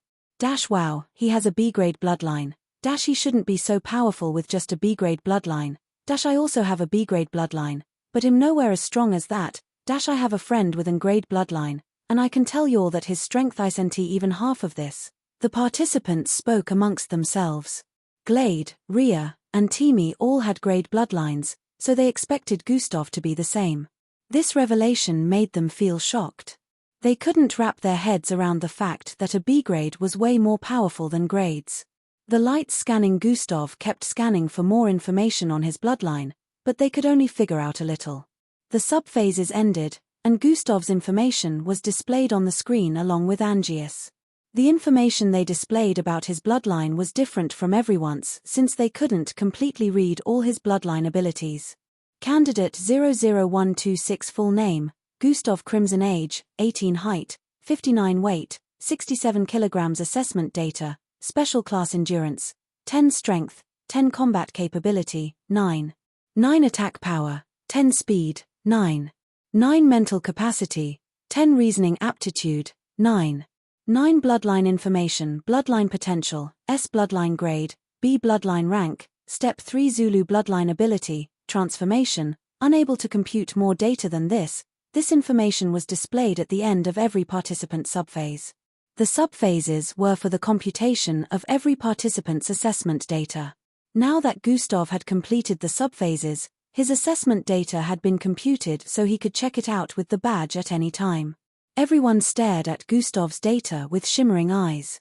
Wow, he has a B-grade bloodline. He shouldn't be so powerful with just a B-grade bloodline. I also have a B-grade bloodline, but I'm nowhere as strong as that. I have a friend with an grade bloodline, and I can tell y'all that his strength isn't even half of this. The participants spoke amongst themselves. Glade, Rhea, and Timi all had grade bloodlines, so they expected Gustav to be the same. This revelation made them feel shocked. They couldn't wrap their heads around the fact that a B-grade was way more powerful than grades. The lights scanning Gustav kept scanning for more information on his bloodline, but they could only figure out a little. The subphases ended, and Gustav's information was displayed on the screen along with Angius. The information they displayed about his bloodline was different from everyone's since they couldn't completely read all his bloodline abilities. Candidate 00126 full name, Gustav Crimson age, 18 height, 59 weight, 67 kilograms assessment data, special class endurance, 10 strength, 10 combat capability, 9 attack power, 10 speed, 9 mental capacity, 10 reasoning aptitude, 9 bloodline information, bloodline potential, S bloodline grade, B bloodline rank, step 3 Zulu bloodline ability, transformation, unable to compute more data than this. This information was displayed at the end of every participant subphase. The subphases were for the computation of every participant's assessment data. Now that Gustav had completed the subphases, his assessment data had been computed so he could check it out with the badge at any time. Everyone stared at Gustav's data with shimmering eyes.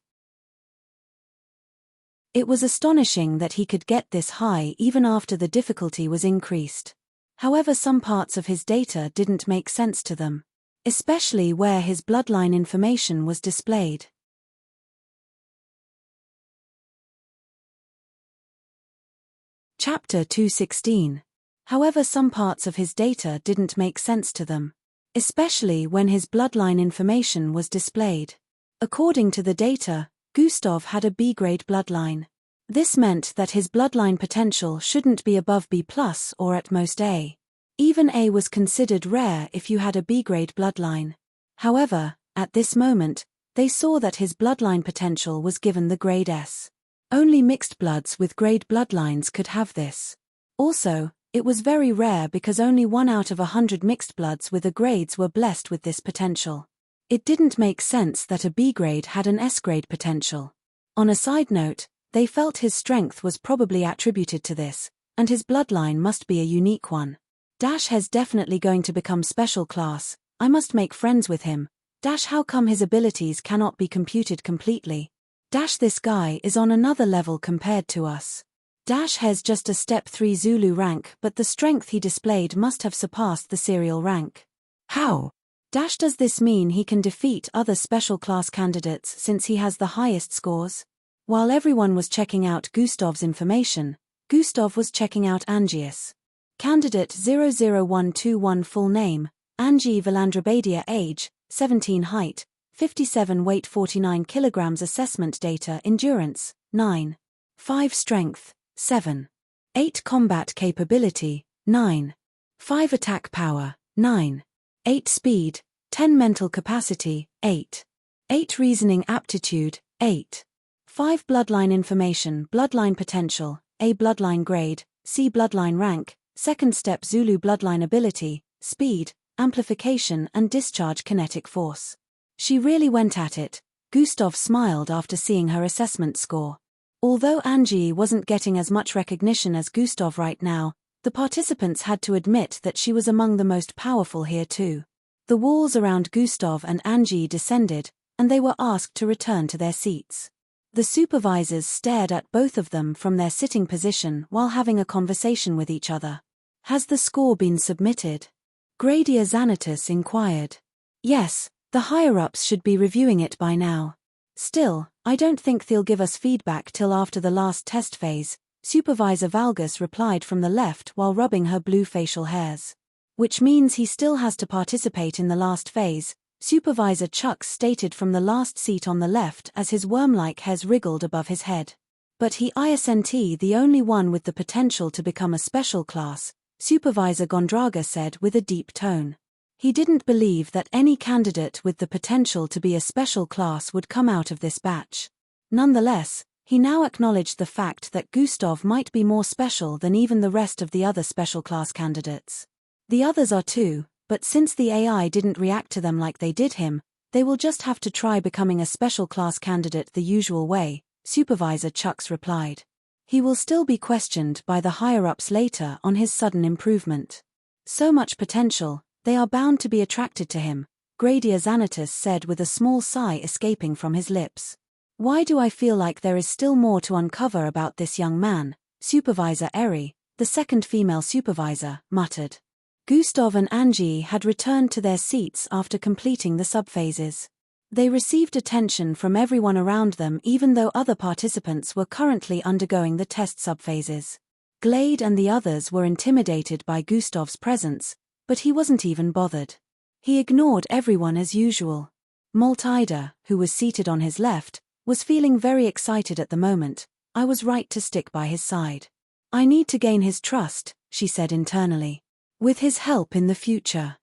It was astonishing that he could get this high even after the difficulty was increased. However, some parts of his data didn't make sense to them, especially where his bloodline information was displayed. Chapter 216. However, some parts of his data didn't make sense to them, especially when his bloodline information was displayed. According to the data, Gustav had a B-grade bloodline. This meant that his bloodline potential shouldn't be above B+ or at most A. Even A was considered rare if you had a B-grade bloodline. However, at this moment, they saw that his bloodline potential was given the grade S. Only mixed bloods with grade bloodlines could have this. Also, it was very rare because only 1 out of 100 mixed bloods with A grades were blessed with this potential. It didn't make sense that a B-grade had an S-grade potential. On a side note, they felt his strength was probably attributed to this, and his bloodline must be a unique one. He's definitely going to become special class. I must make friends with him. How come his abilities cannot be computed completely? This guy is on another level compared to us. Dash has just a Step 3 Zulu rank, but the strength he displayed must have surpassed the serial rank. How? Dash, does this mean he can defeat other special class candidates since he has the highest scores? While everyone was checking out Gustav's information, Gustav was checking out Angius. Candidate 00121, full name, Angie Valandrabadia, age, 17, height, 57, weight 49 kilograms, assessment data, endurance, 9. 5 strength, 7. 8 combat capability, 9. 5 attack power, 9. 8 speed, 10 mental capacity, 8. 8 reasoning aptitude, 8. 5 bloodline information, bloodline potential, A bloodline grade, C bloodline rank, second step Zulu bloodline ability, speed, amplification and discharge kinetic force. She really went at it. Gustav smiled after seeing her assessment score. Although Angie wasn't getting as much recognition as Gustav right now, the participants had to admit that she was among the most powerful here too. The walls around Gustav and Angie descended, and they were asked to return to their seats. The supervisors stared at both of them from their sitting position while having a conversation with each other. Has the score been submitted? Gradia Xanatus inquired. Yes, the higher-ups should be reviewing it by now. Still, I don't think they'll give us feedback till after the last test phase, Supervisor Valgus replied from the left while rubbing her blue facial hairs. Which means he still has to participate in the last phase, Supervisor Chucks stated from the last seat on the left as his worm-like hairs wriggled above his head. But he isn't the only one with the potential to become a special class, Supervisor Gondraga said with a deep tone. He didn't believe that any candidate with the potential to be a special class would come out of this batch. Nonetheless, he now acknowledged the fact that Gustav might be more special than even the rest of the other special class candidates. The others are too, but since the AI didn't react to them like they did him, they will just have to try becoming a special class candidate the usual way, Supervisor Chucks replied. He will still be questioned by the higher-ups later on his sudden improvement. So much potential, they are bound to be attracted to him, Gradia Xanatus said with a small sigh escaping from his lips. Why do I feel like there is still more to uncover about this young man? Supervisor Eri, the second female supervisor, muttered. Gustav and Angie had returned to their seats after completing the subphases. They received attention from everyone around them even though other participants were currently undergoing the test subphases. Glade and the others were intimidated by Gustav's presence, but he wasn't even bothered. He ignored everyone as usual. Maltida, who was seated on his left, was feeling very excited at the moment. I was right to stick by his side. I need to gain his trust, she said internally. With his help in the future.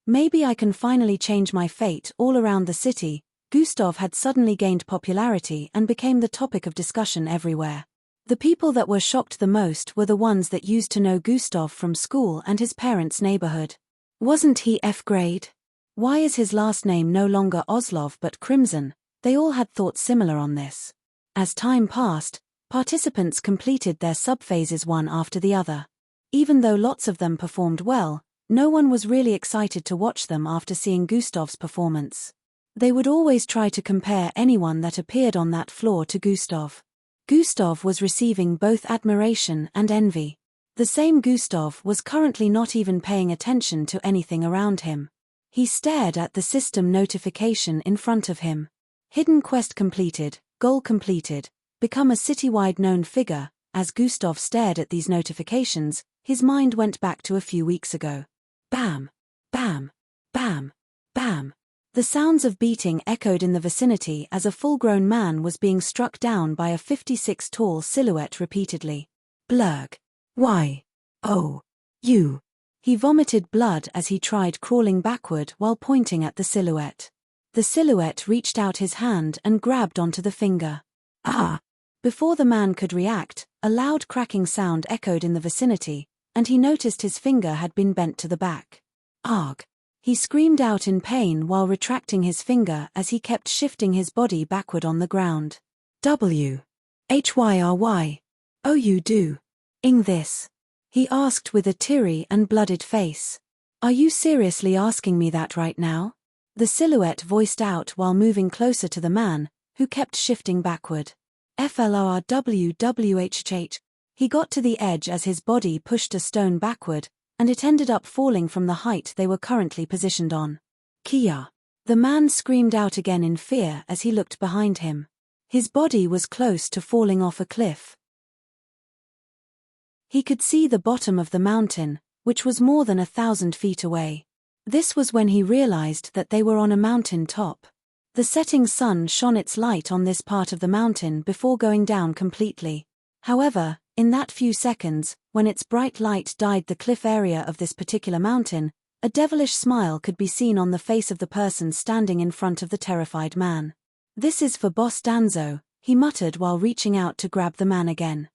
Maybe I can finally change my fate. All around the city, Gustav had suddenly gained popularity and became the topic of discussion everywhere. The people that were shocked the most were the ones that used to know Gustav from school and his parents' neighborhood. Wasn't he F grade? Why is his last name no longer Oslov but Crimson? They all had thoughts similar on this. As time passed, participants completed their subphases one after the other. Even though lots of them performed well, no one was really excited to watch them after seeing Gustav's performance. They would always try to compare anyone that appeared on that floor to Gustav. Gustav was receiving both admiration and envy. The same Gustav was currently not even paying attention to anything around him. He stared at the system notification in front of him. Hidden quest completed, goal completed, become a citywide known figure. As Gustav stared at these notifications, his mind went back to a few weeks ago. Bam! Bam! Bam! Bam! The sounds of beating echoed in the vicinity as a full-grown man was being struck down by a 56-tall silhouette repeatedly. Blurg. Why? Oh. You. He vomited blood as he tried crawling backward while pointing at the silhouette. The silhouette reached out his hand and grabbed onto the finger. Ah! Before the man could react, a loud cracking sound echoed in the vicinity, and he noticed his finger had been bent to the back. Arg! He screamed out in pain while retracting his finger as he kept shifting his body backward on the ground. W. Hyry. Oh, you do. Ing this? He asked with a teary and blooded face. Are you seriously asking me that right now? The silhouette voiced out while moving closer to the man, who kept shifting backward. FLRWWHH. He got to the edge as his body pushed a stone backward, and it ended up falling from the height they were currently positioned on. Kia! The man screamed out again in fear as he looked behind him. His body was close to falling off a cliff. He could see the bottom of the mountain, which was more than 1,000 feet away. This was when he realized that they were on a mountain top. The setting sun shone its light on this part of the mountain before going down completely. However, in that few seconds, when its bright light dyed the cliff area of this particular mountain, a devilish smile could be seen on the face of the person standing in front of the terrified man. "This is for Boss Danzo," he muttered while reaching out to grab the man again.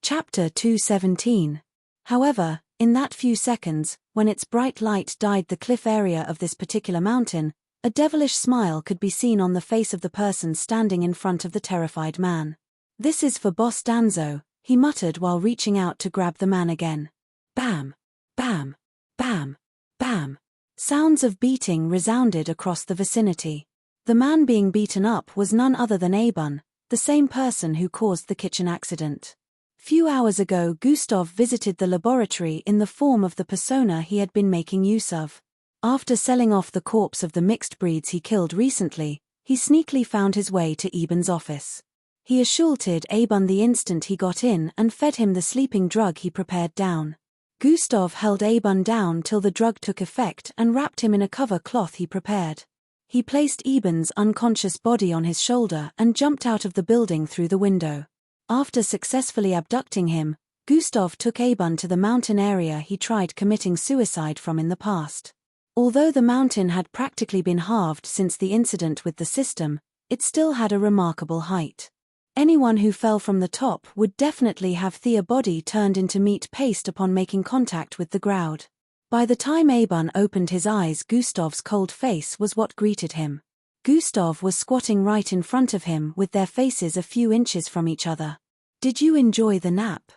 Chapter 217. However, in that few seconds, when its bright light dyed the cliff area of this particular mountain, a devilish smile could be seen on the face of the person standing in front of the terrified man. "This is for Boss Danzo," he muttered while reaching out to grab the man again. Bam! Bam! Bam! Bam! Sounds of beating resounded across the vicinity. The man being beaten up was none other than Abun, the same person who caused the kitchen accident. Few hours ago, Gustav visited the laboratory in the form of the persona he had been making use of. After selling off the corpse of the mixed breeds he killed recently, he sneakily found his way to Eben's office. He assaulted Abun the instant he got in and fed him the sleeping drug he prepared down. Gustav held Abun down till the drug took effect and wrapped him in a cover cloth he prepared. He placed Eben's unconscious body on his shoulder and jumped out of the building through the window. After successfully abducting him, Gustav took Abun to the mountain area he tried committing suicide from in the past. Although the mountain had practically been halved since the incident with the system, it still had a remarkable height. Anyone who fell from the top would definitely have their body turned into meat paste upon making contact with the ground. By the time Abun opened his eyes, Gustav's cold face was what greeted him. Gustav was squatting right in front of him with their faces a few inches from each other. "Did you enjoy the nap?"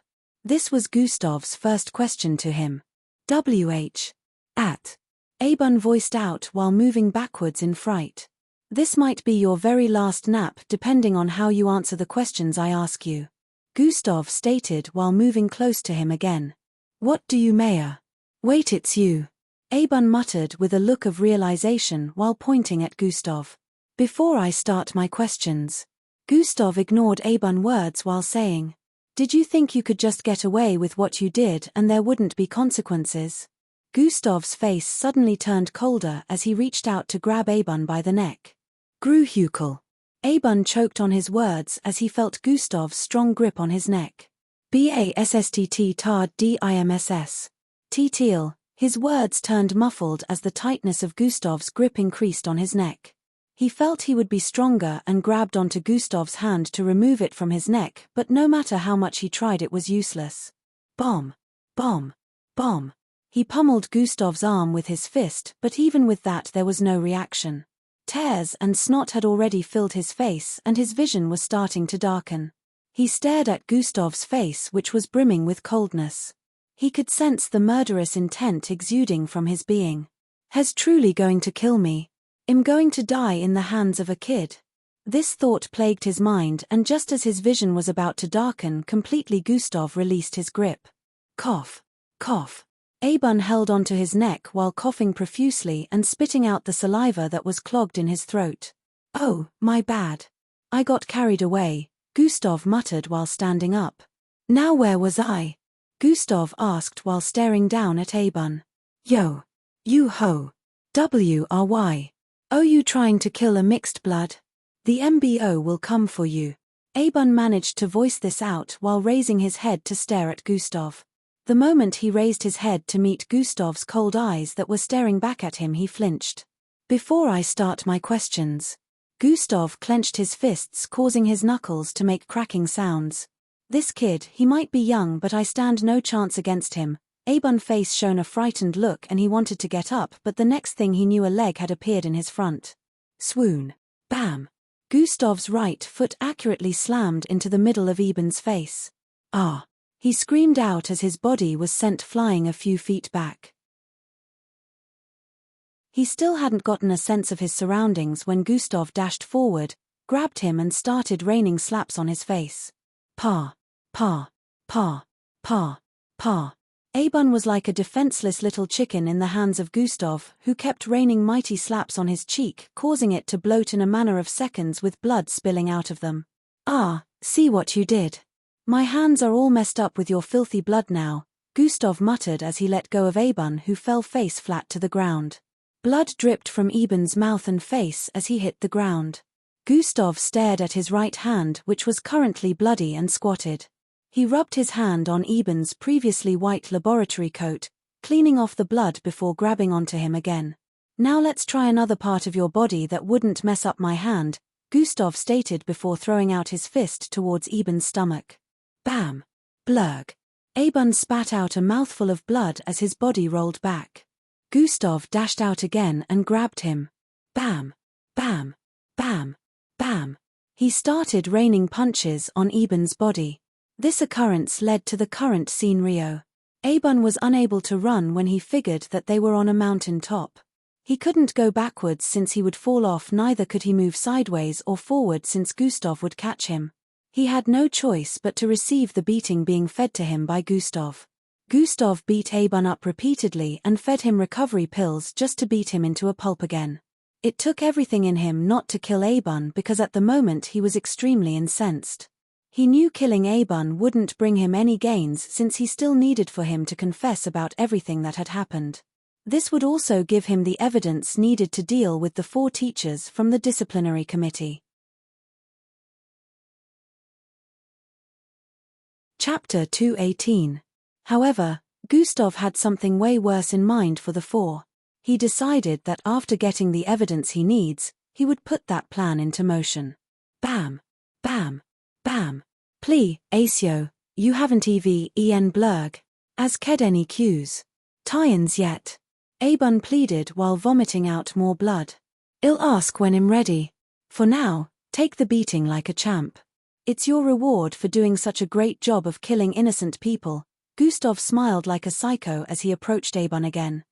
This was Gustav's first question to him. At. Abun voiced out while moving backwards in fright. "This might be your very last nap depending on how you answer the questions I ask you," Gustav stated while moving close to him again. "What do you mean?" "Wait, it's you," Abun muttered with a look of realization while pointing at Gustav. "Before I start my questions." Gustav ignored Abun's words while saying, "Did you think you could just get away with what you did and there wouldn't be consequences?" Gustav's face suddenly turned colder as he reached out to grab Abun by the neck. "Gruhukel." Abun choked on his words as he felt Gustav's strong grip on his neck. "Basst tard dimss. Teal." His words turned muffled as the tightness of Gustav's grip increased on his neck. He felt he would be stronger and grabbed onto Gustav's hand to remove it from his neck, but no matter how much he tried it was useless. Bomb! Bomb! Bomb! He pummeled Gustav's arm with his fist, but even with that there was no reaction. Tears and snot had already filled his face and his vision was starting to darken. He stared at Gustav's face, which was brimming with coldness. He could sense the murderous intent exuding from his being. "Has truly going to kill me? I'm going to die in the hands of a kid." This thought plagued his mind, and just as his vision was about to darken completely, Gustav released his grip. Cough. Cough. Abun held onto his neck while coughing profusely and spitting out the saliva that was clogged in his throat. "Oh, my bad. I got carried away," Gustav muttered while standing up. "Now where was I?" Gustav asked while staring down at Abun. "Yo. You ho. Wry. Oh, you trying to kill a mixed blood? The MBO will come for you." Abun managed to voice this out while raising his head to stare at Gustav. The moment he raised his head to meet Gustav's cold eyes that were staring back at him, he flinched. "Before I start my questions." Gustav clenched his fists, causing his knuckles to make cracking sounds. "This kid, he might be young but I stand no chance against him." Abun's face shone a frightened look and he wanted to get up, but the next thing he knew a leg had appeared in his front. Swoon. Bam. Gustav's right foot accurately slammed into the middle of Eben's face. "Ah!" He screamed out as his body was sent flying a few feet back. He still hadn't gotten a sense of his surroundings when Gustav dashed forward, grabbed him and started raining slaps on his face. Pa. Pa. Pa. Pa. Pa. Aban was like a defenseless little chicken in the hands of Gustav, who kept raining mighty slaps on his cheek, causing it to bloat in a matter of seconds with blood spilling out of them. Ah, see what you did. My hands are all messed up with your filthy blood now, Gustav muttered as he let go of Aban, who fell face flat to the ground. Blood dripped from Eban's mouth and face as he hit the ground. Gustav stared at his right hand, which was currently bloody, and squatted. He rubbed his hand on Eban's previously white laboratory coat, cleaning off the blood before grabbing onto him again. Now let's try another part of your body that wouldn't mess up my hand, Gustav stated before throwing out his fist towards Eban's stomach. Bam! Blurg! Aban spat out a mouthful of blood as his body rolled back. Gustav dashed out again and grabbed him. Bam! Bam! Bam! Bam! He started raining punches on Eban's body. This occurrence led to the current scenario. Aban was unable to run when he figured that they were on a mountain top. He couldn't go backwards since he would fall off, neither could he move sideways or forward since Gustav would catch him. He had no choice but to receive the beating being fed to him by Gustav. Gustav beat Aban up repeatedly and fed him recovery pills just to beat him into a pulp again. It took everything in him not to kill Aban because at the moment he was extremely incensed. He knew killing Aban wouldn't bring him any gains since he still needed for him to confess about everything that had happened. This would also give him the evidence needed to deal with the 4 teachers from the disciplinary committee. Chapter 218. However, Gustav had something way worse in mind for the 4. He decided that after getting the evidence he needs, he would put that plan into motion. Bam! Bam! Bam! Plee, Asio, you haven't en blurg. As ked any cues. Tie-ins yet. Aban pleaded while vomiting out more blood. I'll ask when I'm ready. For now, take the beating like a champ. It's your reward for doing such a great job of killing innocent people. Gustav smiled like a psycho as he approached Aban again.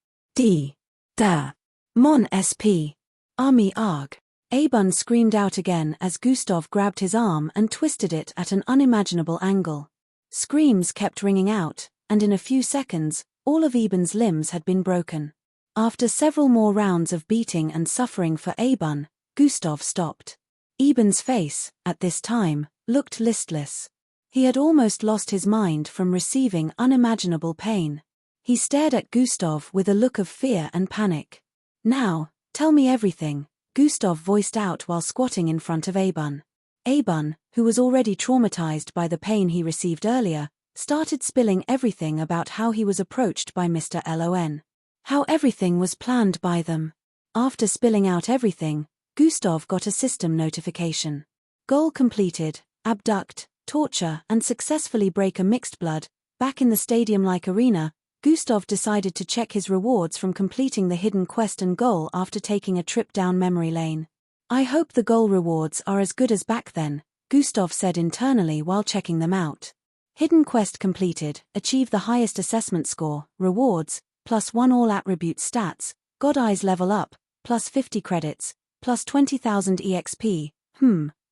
Da. Mon sp. Army arg. Aban screamed out again as Gustav grabbed his arm and twisted it at an unimaginable angle. Screams kept ringing out, and in a few seconds, all of Aban's limbs had been broken. After several more rounds of beating and suffering for Aban, Gustav stopped. Aban's face, at this time, looked listless. He had almost lost his mind from receiving unimaginable pain. He stared at Gustav with a look of fear and panic. Now, tell me everything, Gustav voiced out while squatting in front of Aban. Aban, who was already traumatized by the pain he received earlier, started spilling everything about how he was approached by Mr. Lon. How everything was planned by them. After spilling out everything, Gustav got a system notification. Goal completed, abduct, torture and successfully break a mixed blood. Back in the stadium-like arena, Gustav decided to check his rewards from completing the hidden quest and goal after taking a trip down memory lane. I hope the goal rewards are as good as back then, Gustav said internally while checking them out. Hidden quest completed, achieve the highest assessment score, rewards, +1 all attribute stats, God Eyes level up, +50 credits, +20,000 EXP.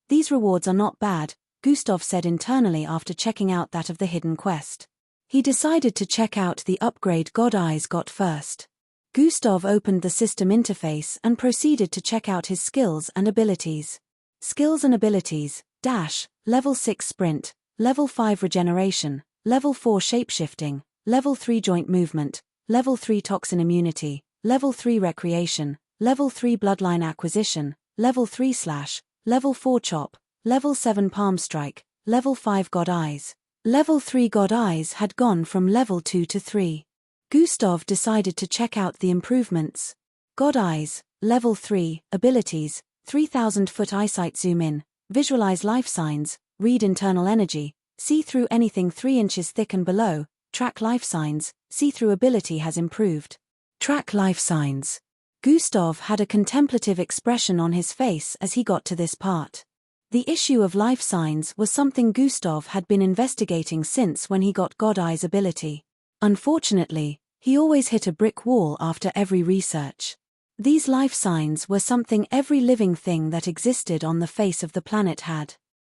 These rewards are not bad, Gustav said internally after checking out that of the hidden quest. He decided to check out the upgrade God Eyes got first. Gustav opened the system interface and proceeded to check out his skills and abilities. Skills and abilities, dash, level 6 sprint, level 5 regeneration, level 4 shapeshifting, level 3 joint movement, level 3 toxin immunity, level 3 recreation, level 3 bloodline acquisition, level 3 slash, level 4 chop, level 7 palm strike, level 5 God Eyes. Level 3 God Eyes had gone from level 2 to 3. Gustav decided to check out the improvements. God Eyes, level 3, abilities, 3000-foot eyesight zoom in, visualize life signs, read internal energy, see through anything 3 inches thick and below, track life signs, see-through ability has improved. Track life signs. Gustav had a contemplative expression on his face as he got to this part. The issue of life signs was something Gustav had been investigating since when he got God Eyes ability. Unfortunately, he always hit a brick wall after every research. These life signs were something every living thing that existed on the face of the planet had.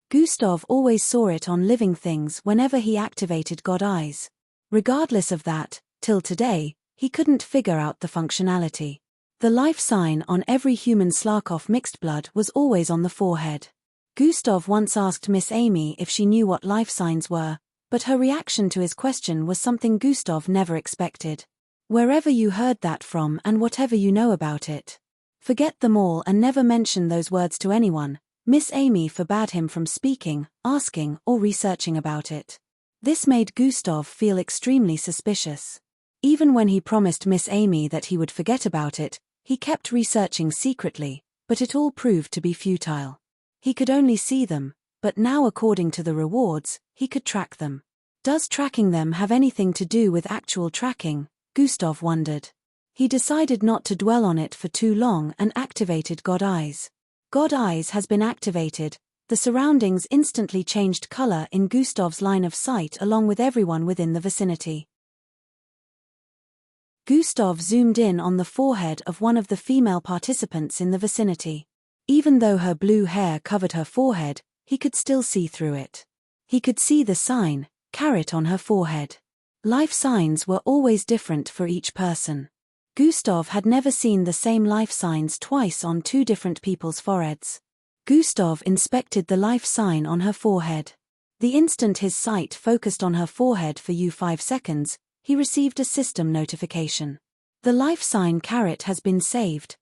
Gustav always saw it on living things whenever he activated God Eyes. Regardless of that, till today, he couldn't figure out the functionality. The life sign on every human Slarkov mixed blood was always on the forehead. Gustav once asked Miss Amy if she knew what life signs were, but her reaction to his question was something Gustav never expected. Wherever you heard that from and whatever you know about it, forget them all and never mention those words to anyone. Miss Amy forbade him from speaking, asking, or researching about it. This made Gustav feel extremely suspicious. Even when he promised Miss Amy that he would forget about it, he kept researching secretly, but it all proved to be futile. He could only see them, but now according to the rewards, he could track them. Does tracking them have anything to do with actual tracking? Gustav wondered. He decided not to dwell on it for too long and activated God Eyes. God Eyes has been activated. The surroundings instantly changed color in Gustav's line of sight along with everyone within the vicinity. Gustav zoomed in on the forehead of one of the female participants in the vicinity. Even though her blue hair covered her forehead, he could still see through it. He could see the sign, caret, on her forehead. Life signs were always different for each person. Gustav had never seen the same life signs twice on two different people's foreheads. Gustav inspected the life sign on her forehead. The instant his sight focused on her forehead for 5 seconds, he received a system notification. The life sign caret has been saved.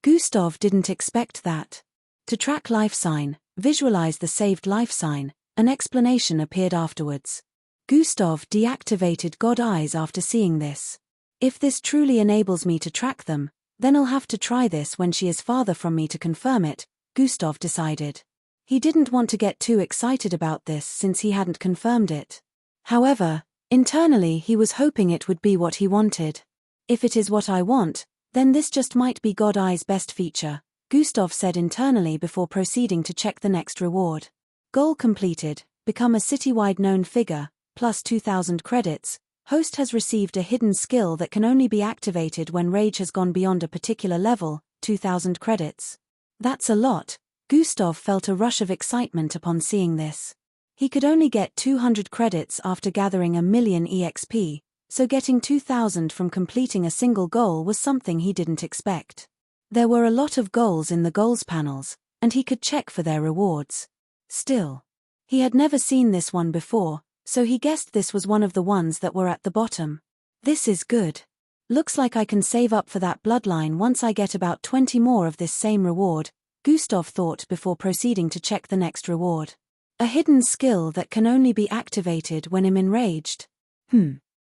Gustav didn't expect that. To track life sign, visualize the saved life sign, an explanation appeared afterwards. Gustav deactivated God Eyes after seeing this. If this truly enables me to track them, then I'll have to try this when she is farther from me to confirm it, Gustav decided. He didn't want to get too excited about this since he hadn't confirmed it. However, internally he was hoping it would be what he wanted. If it is what I want, then this just might be God Eye's best feature, Gustav said internally before proceeding to check the next reward. Goal completed, become a citywide known figure, plus 2,000 credits. Host has received a hidden skill that can only be activated when rage has gone beyond a particular level, 2,000 credits. That's a lot. Gustav felt a rush of excitement upon seeing this. He could only get 200 credits after gathering 1,000,000 EXP, so getting 2,000 from completing a single goal was something he didn't expect. There were a lot of goals in the goals panels, and he could check for their rewards. Still, he had never seen this one before, so he guessed this was one of the ones that were at the bottom. This is good. Looks like I can save up for that bloodline once I get about 20 more of this same reward, Gustav thought before proceeding to check the next reward. A hidden skill that can only be activated when I'm enraged.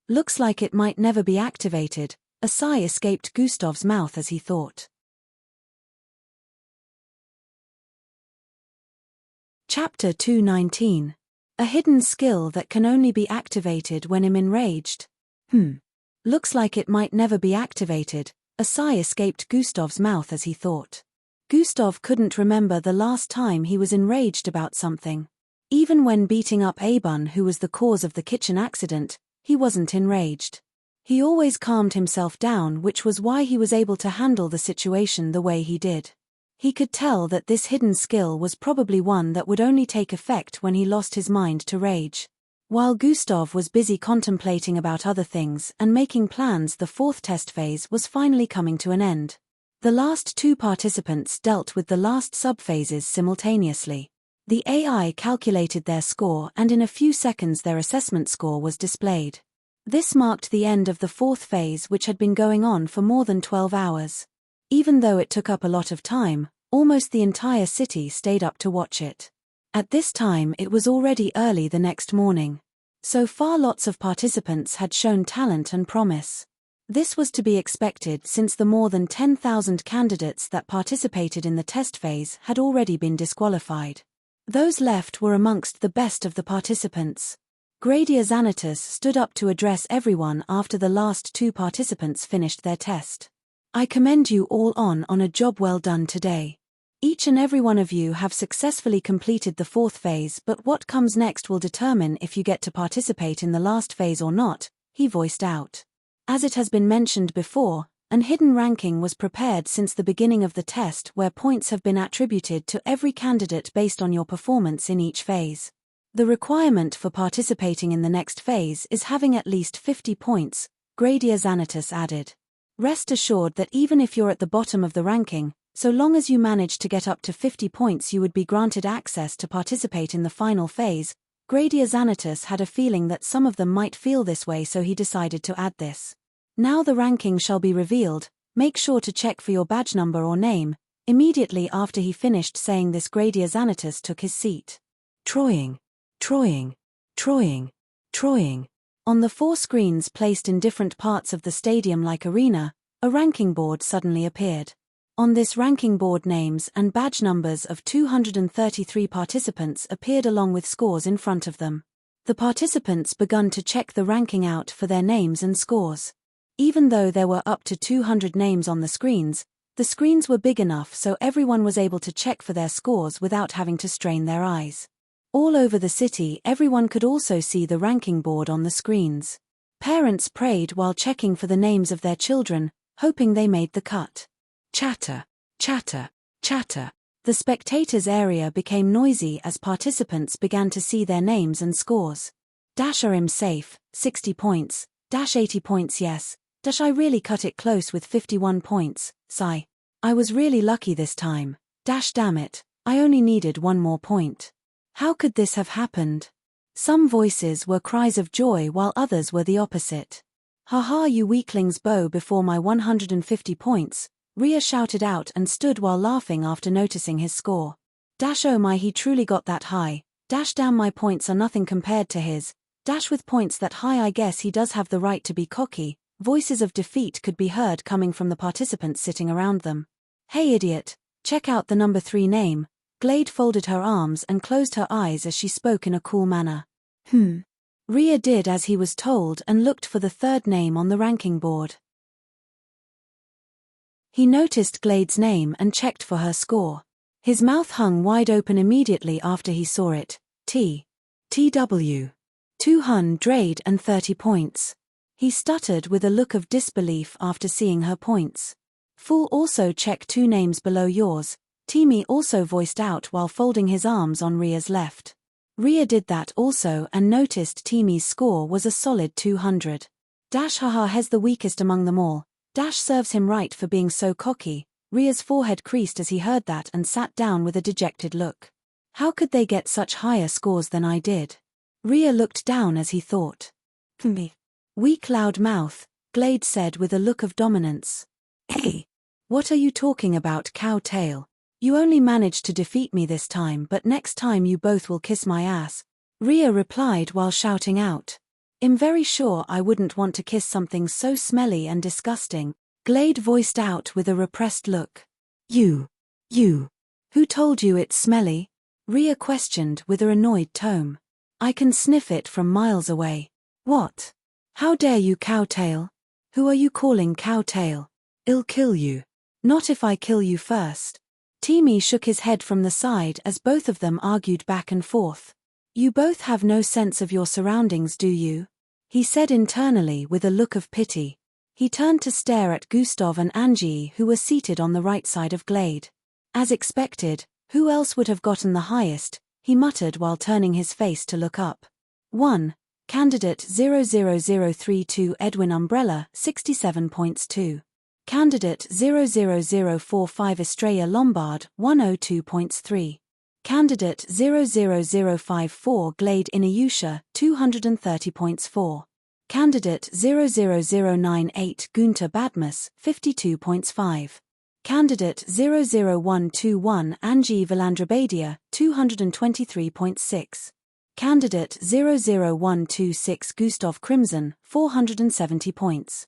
Looks like it might never be activated. A sigh escaped Gustav's mouth as he thought. Chapter 219. A hidden skill that can only be activated when I'm enraged. Looks like it might never be activated. A sigh escaped Gustav's mouth as he thought. Gustav couldn't remember the last time he was enraged about something. Even when beating up Abun, who was the cause of the kitchen accident, he wasn't enraged. He always calmed himself down, which was why he was able to handle the situation the way he did. He could tell that this hidden skill was probably one that would only take effect when he lost his mind to rage. While Gustav was busy contemplating about other things and making plans, the fourth test phase was finally coming to an end. The last two participants dealt with the last subphases simultaneously. The AI calculated their score and in a few seconds their assessment score was displayed. This marked the end of the fourth phase, which had been going on for more than 12 hours. Even though it took up a lot of time, almost the entire city stayed up to watch it. At this time it was already early the next morning. So far lots of participants had shown talent and promise. This was to be expected since the more than 10,000 candidates that participated in the test phase had already been disqualified. Those left were amongst the best of the participants. Gradia Xanatus stood up to address everyone after the last two participants finished their test. I commend you all on a job well done today. Each and every one of you have successfully completed the fourth phase, but what comes next will determine if you get to participate in the last phase or not, he voiced out. As it has been mentioned before, An hidden ranking was prepared since the beginning of the test, where points have been attributed to every candidate based on your performance in each phase. The requirement for participating in the next phase is having at least 50 points, Gradia Xanatus added. Rest assured that even if you're at the bottom of the ranking, so long as you manage to get up to 50 points, you would be granted access to participate in the final phase. Gradia Xanatus had a feeling that some of them might feel this way, so he decided to add this. Now the ranking shall be revealed. Make sure to check for your badge number or name. Immediately after he finished saying this, Gradia Xanatus took his seat. Troying. On the 4 screens placed in different parts of the stadium-like arena, a ranking board suddenly appeared. On this ranking board, names and badge numbers of 233 participants appeared along with scores in front of them. The participants began to check the ranking out for their names and scores. Even though there were up to 200 names on the screens were big enough so everyone was able to check for their scores without having to strain their eyes. All over the city, everyone could also see the ranking board on the screens. Parents prayed while checking for the names of their children, hoping they made the cut. Chatter. The spectators' area became noisy as participants began to see their names and scores. I'm safe, 60 points. 80 points, yes. I really cut it close with 51 points. Sigh. I was really lucky this time. Damn it. I only needed one more point. How could this have happened? Some voices were cries of joy while others were the opposite. Haha, you weaklings, bow before my 150 points, Rhea shouted out and stood while laughing after noticing his score. Oh my, he truly got that high. Damn, my points are nothing compared to his. With points that high, I guess he does have the right to be cocky. Voices of defeat could be heard coming from the participants sitting around them. Hey idiot, check out the number 3 name. Glade folded her arms and closed her eyes as she spoke in a cool manner. Rhea did as he was told and looked for the 3rd name on the ranking board. He noticed Glade's name and checked for her score. His mouth hung wide open immediately after he saw it. TW. 230 points. He stuttered with a look of disbelief after seeing her points. Fool, also check 2 names below yours. Timmy also voiced out while folding his arms on Rhea's left. Rhea did that also and noticed Timmy's score was a solid 200. Haha, he's the weakest among them all. Serves him right for being so cocky. Rhea's forehead creased as he heard that and sat down with a dejected look. How could they get such higher scores than I did? Rhea looked down as he thought. Me. Weak loud mouth, Glade said with a look of dominance. Hey! What are you talking about, cowtail? You only managed to defeat me this time, but next time you both will kiss my ass. Rhea replied while shouting out. I'm very sure I wouldn't want to kiss something so smelly and disgusting. Glade voiced out with a repressed look. You. Who told you it's smelly? Rhea questioned with an annoyed tone. I can sniff it from miles away. What? How dare you, cowtail? Who are you calling cowtail? I'll kill you. Not if I kill you first. Timmy shook his head from the side as both of them argued back and forth. You both have no sense of your surroundings, do you? He said internally with a look of pity. He turned to stare at Gustav and Angie, who were seated on the right side of Glade. As expected, who else would have gotten the highest? He muttered while turning his face to look up. 1. Candidate 00032 Edwin Umbrella, 67 points. 2. Candidate 00045 Estrella Lombard, 102 points. 3. Candidate 00054 Glade Inuyasha, 230 points. 4. Candidate 00098 Gunter Badmus, 52 points. 5. Candidate 00121 Angie Vilandrabadia, 223.6. Candidate 00126 Gustav Crimson, 470 points.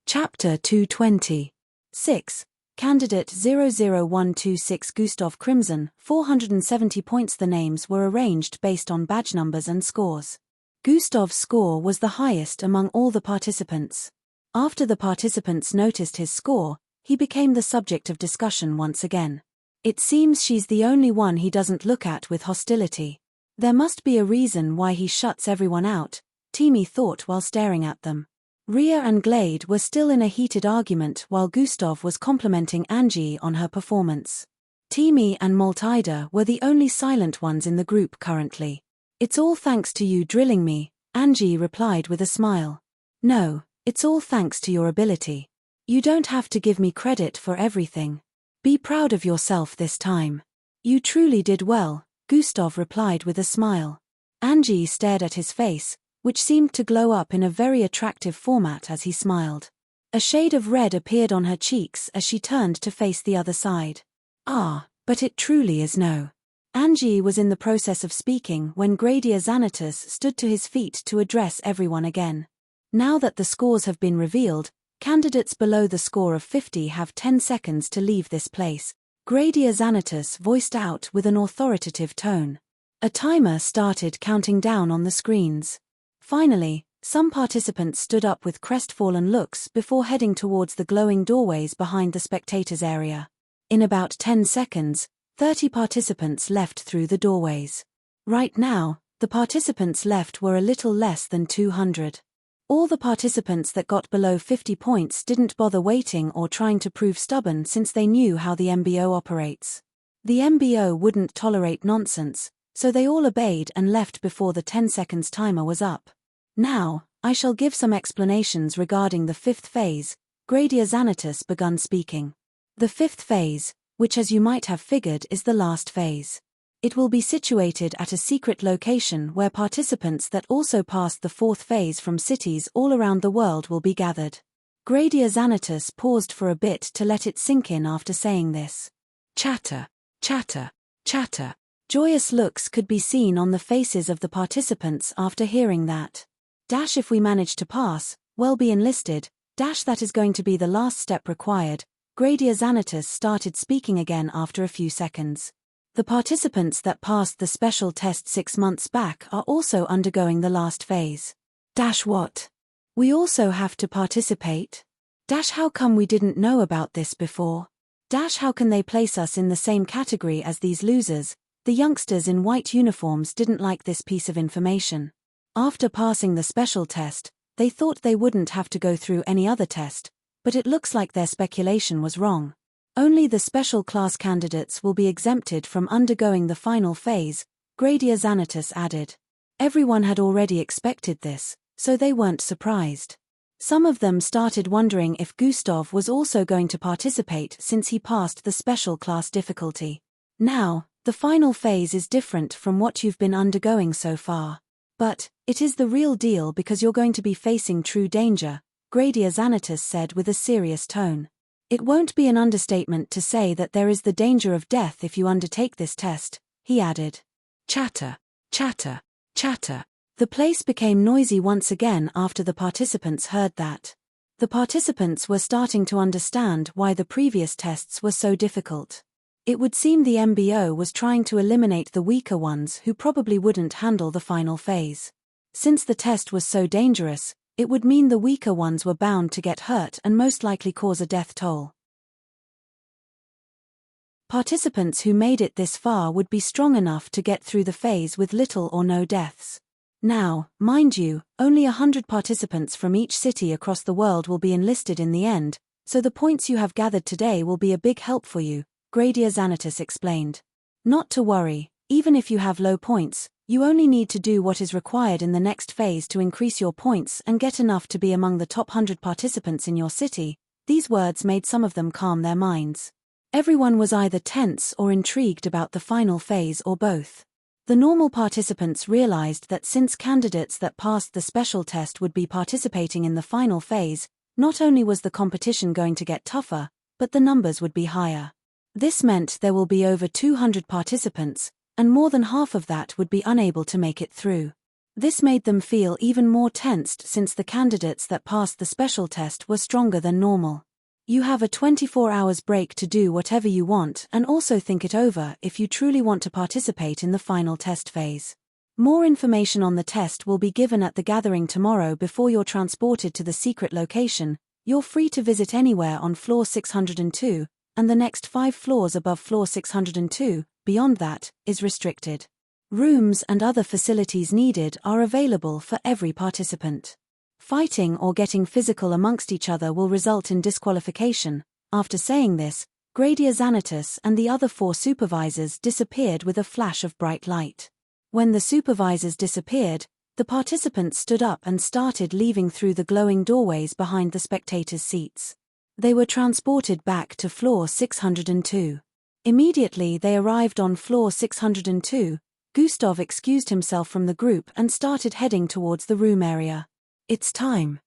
Chapter 220. 6. Candidate 00126 Gustav Crimson, 470 points. The names were arranged based on badge numbers and scores. Gustav's score was the highest among all the participants. After the participants noticed his score, he became the subject of discussion once again. It seems she's the only one he doesn't look at with hostility. There must be a reason why he shuts everyone out. Timmy thought while staring at them. Ria and Glade were still in a heated argument while Gustav was complimenting Angie on her performance. Timmy and Maltida were the only silent ones in the group currently. "It's all thanks to you drilling me," Angie replied with a smile. "No, it's all thanks to your ability. You don't have to give me credit for everything. Be proud of yourself this time. You truly did well," Gustav replied with a smile. Angie stared at his face, which seemed to glow up in a very attractive format as he smiled. A shade of red appeared on her cheeks as she turned to face the other side. "Ah, but it truly is no." Angie was in the process of speaking when Gradia Xanatus stood to his feet to address everyone again. "Now that the scores have been revealed, candidates below the score of 50 have 10 seconds to leave this place," Gradia Xanatus voiced out with an authoritative tone. A timer started counting down on the screens. Finally, some participants stood up with crestfallen looks before heading towards the glowing doorways behind the spectators area. In about 10 seconds, 30 participants left through the doorways. Right now, the participants left were a little less than 200. All the participants that got below 50 points didn't bother waiting or trying to prove stubborn since they knew how the MBO operates. The MBO wouldn't tolerate nonsense, so they all obeyed and left before the 10 seconds timer was up. "Now, I shall give some explanations regarding the fifth phase," Gradia Xanatus begun speaking. The fifth phase, which as you might have figured is the last phase. It will be situated at a secret location where participants that also passed the fourth phase from cities all around the world will be gathered. Gradia Xanatus paused for a bit to let it sink in after saying this. Chatter, chatter, chatter. Joyous looks could be seen on the faces of the participants after hearing that. Dash if we manage to pass, well be enlisted, dash that is going to be the last step required. Gradia Xanatus started speaking again after a few seconds. The participants that passed the special test 6 months back are also undergoing the last phase. Dash what? We also have to participate? Dash how come we didn't know about this before? Dash how can they place us in the same category as these losers? The youngsters in white uniforms didn't like this piece of information. After passing the special test, they thought they wouldn't have to go through any other test, but it looks like their speculation was wrong. Only the special class candidates will be exempted from undergoing the final phase, Gradia Xanatus added. Everyone had already expected this, so they weren't surprised. Some of them started wondering if Gustav was also going to participate since he passed the special class difficulty. Now, the final phase is different from what you've been undergoing so far. But, it is the real deal because you're going to be facing true danger, Gradia Xanatus said with a serious tone. It won't be an understatement to say that there is the danger of death if you undertake this test, he added. Chatter, chatter, chatter. The place became noisy once again after the participants heard that. The participants were starting to understand why the previous tests were so difficult. It would seem the MBO was trying to eliminate the weaker ones who probably wouldn't handle the final phase. Since the test was so dangerous, it would mean the weaker ones were bound to get hurt and most likely cause a death toll. Participants who made it this far would be strong enough to get through the phase with little or no deaths. Now, mind you, only 100 participants from each city across the world will be enlisted in the end, so the points you have gathered today will be a big help for you, Gradia Xanatus explained. Not to worry, even if you have low points, you only need to do what is required in the next phase to increase your points and get enough to be among the top 100 participants in your city. These words made some of them calm their minds. Everyone was either tense or intrigued about the final phase or both. The normal participants realized that since candidates that passed the special test would be participating in the final phase, not only was the competition going to get tougher, but the numbers would be higher. This meant there will be over 200 participants, and more than half of that would be unable to make it through. This made them feel even more tensed since the candidates that passed the special test were stronger than normal. You have a 24 hours break to do whatever you want and also think it over if you truly want to participate in the final test phase. More information on the test will be given at the gathering tomorrow before you're transported to the secret location. You're free to visit anywhere on floor 602, and the next 5 floors above floor 602, beyond that, is restricted. Rooms and other facilities needed are available for every participant. Fighting or getting physical amongst each other will result in disqualification. After saying this, Gradia Xanatus and the other 4 supervisors disappeared with a flash of bright light. When the supervisors disappeared, the participants stood up and started leaving through the glowing doorways behind the spectators' seats. They were transported back to floor 602. Immediately they arrived on floor 602, Gustav excused himself from the group and started heading towards the room area. It's time.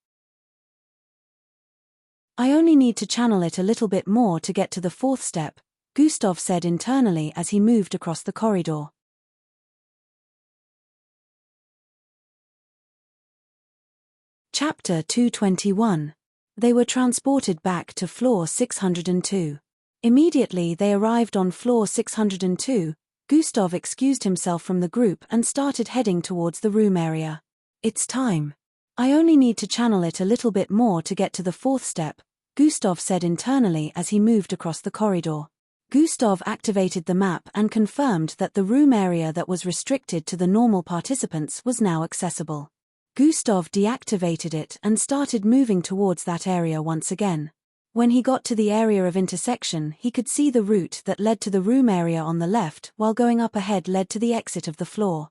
I only need to channel it a little bit more to get to the 4th step, Gustav said internally as he moved across the corridor. Chapter 221. They were transported back to floor 602. Immediately they arrived on floor 602, Gustav excused himself from the group and started heading towards the room area. It's time. I only need to channel it a little bit more to get to the 4th step, Gustav said internally as he moved across the corridor. Gustav activated the map and confirmed that the room area that was restricted to the normal participants was now accessible. Gustav deactivated it and started moving towards that area once again. When he got to the area of intersection, he could see the route that led to the room area on the left, while going up ahead led to the exit of the floor.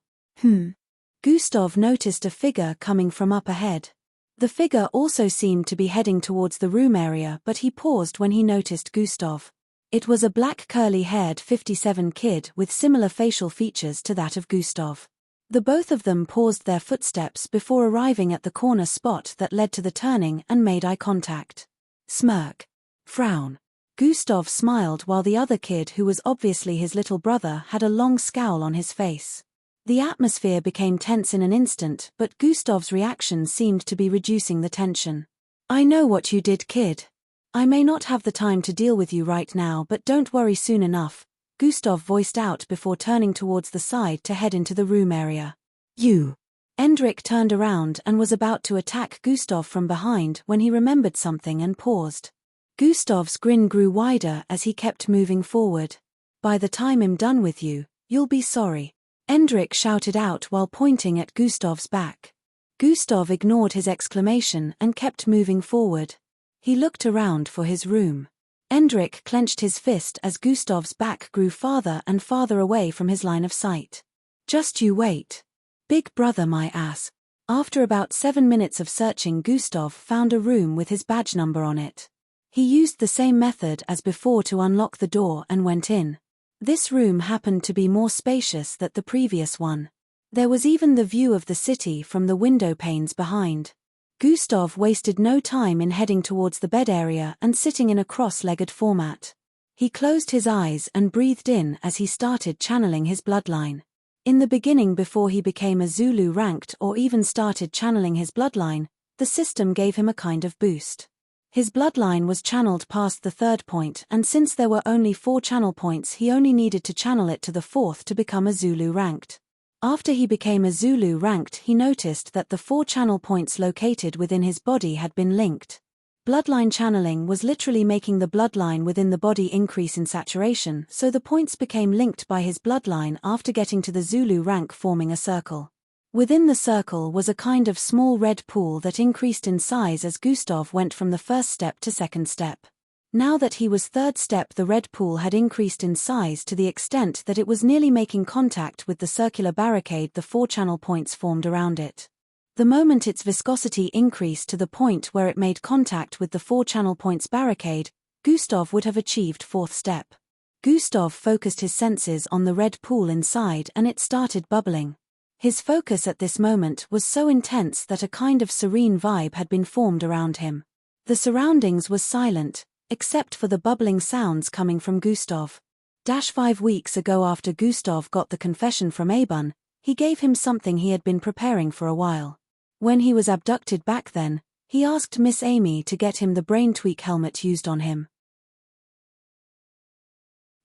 Gustav noticed a figure coming from up ahead. The figure also seemed to be heading towards the room area, but he paused when he noticed Gustav. It was a black curly-haired 57 kid with similar facial features to that of Gustav. The both of them paused their footsteps before arriving at the corner spot that led to the turning and made eye contact. Smirk. Frown. Gustav smiled while the other kid, who was obviously his little brother, had a long scowl on his face. The atmosphere became tense in an instant, but Gustav's reaction seemed to be reducing the tension. I know what you did, kid. I may not have the time to deal with you right now, but don't worry, soon enough, Gustav voiced out before turning towards the side to head into the room area. You. Endrik turned around and was about to attack Gustav from behind when he remembered something and paused. Gustav's grin grew wider as he kept moving forward. By the time I'm done with you, you'll be sorry, Endrik shouted out while pointing at Gustav's back. Gustav ignored his exclamation and kept moving forward. He looked around for his room. Endrik clenched his fist as Gustav's back grew farther and farther away from his line of sight. Just you wait. Big brother, my ass. After about 7 minutes of searching, Gustav found a room with his badge number on it. He used the same method as before to unlock the door and went in. This room happened to be more spacious than the previous one. There was even the view of the city from the window panes behind. Gustav wasted no time in heading towards the bed area and sitting in a cross-legged format. He closed his eyes and breathed in as he started channeling his bloodline. In the beginning, before he became a Zulu ranked or even started channeling his bloodline, the system gave him a kind of boost. His bloodline was channeled past the 3rd point, and since there were only 4 channel points, he only needed to channel it to the 4th to become a Zulu ranked. After he became a Zulu ranked, he noticed that the 4 channel points located within his body had been linked. Bloodline channeling was literally making the bloodline within the body increase in saturation, so the points became linked by his bloodline after getting to the Zulu rank, forming a circle. Within the circle was a kind of small red pool that increased in size as Gustav went from the 1st step to 2nd step. Now that he was 3rd step, the red pool had increased in size to the extent that it was nearly making contact with the circular barricade the 4 channel points formed around it. The moment its viscosity increased to the point where it made contact with the 4 channel points barricade, Gustav would have achieved 4th step. Gustav focused his senses on the red pool inside and it started bubbling. His focus at this moment was so intense that a kind of serene vibe had been formed around him. The surroundings was silent, except for the bubbling sounds coming from Gustav. 5 weeks ago, after Gustav got the confession from Abun, he gave him something he had been preparing for a while. When he was abducted back then, he asked Miss Amy to get him the brain tweak helmet used on him.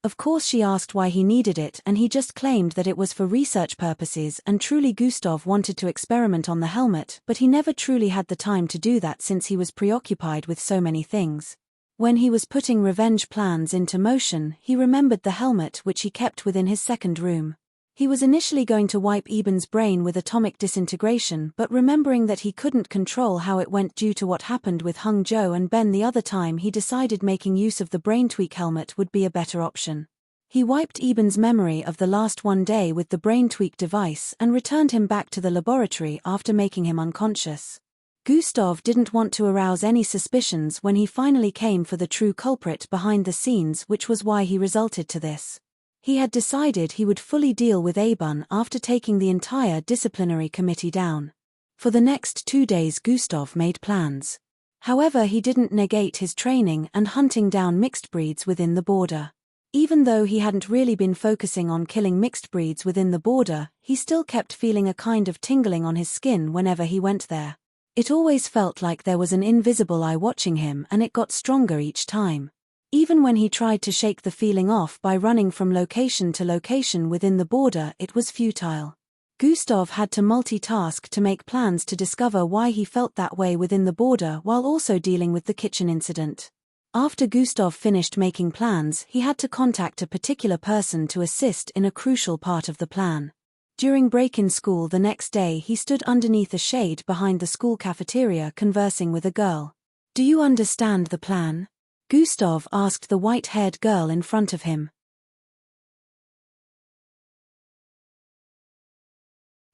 Of course she asked why he needed it, and he just claimed that it was for research purposes, and truly Gustav wanted to experiment on the helmet, but he never truly had the time to do that since he was preoccupied with so many things. When he was putting revenge plans into motion, he remembered the helmet which he kept within his 2nd room. He was initially going to wipe Eben's brain with atomic disintegration, but remembering that he couldn't control how it went due to what happened with Hung Jo and Ben the other time, he decided making use of the brain tweak helmet would be a better option. He wiped Eben's memory of the last one day with the brain tweak device and returned him back to the laboratory after making him unconscious. Gustav didn't want to arouse any suspicions when he finally came for the true culprit behind the scenes, which was why he resulted to this. He had decided he would fully deal with Eben after taking the entire disciplinary committee down. For the next 2 days Gustav made plans. However, he didn't negate his training and hunting down mixed breeds within the border. Even though he hadn't really been focusing on killing mixed breeds within the border, he still kept feeling a kind of tingling on his skin whenever he went there. It always felt like there was an invisible eye watching him, and it got stronger each time. Even when he tried to shake the feeling off by running from location to location within the border, it was futile. Gustav had to multitask to make plans to discover why he felt that way within the border while also dealing with the kitchen incident. After Gustav finished making plans, he had to contact a particular person to assist in a crucial part of the plan. During break in school the next day, he stood underneath a shade behind the school cafeteria conversing with a girl. "Do you understand the plan?" Gustav asked the white-haired girl in front of him.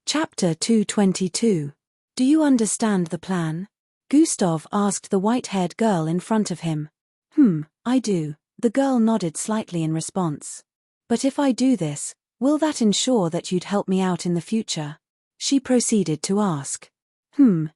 Chapter 222. Do you understand the plan? Gustav asked the white-haired girl in front of him. I do. The girl nodded slightly in response. But if I do this, will that ensure that you'd help me out in the future? She proceeded to ask.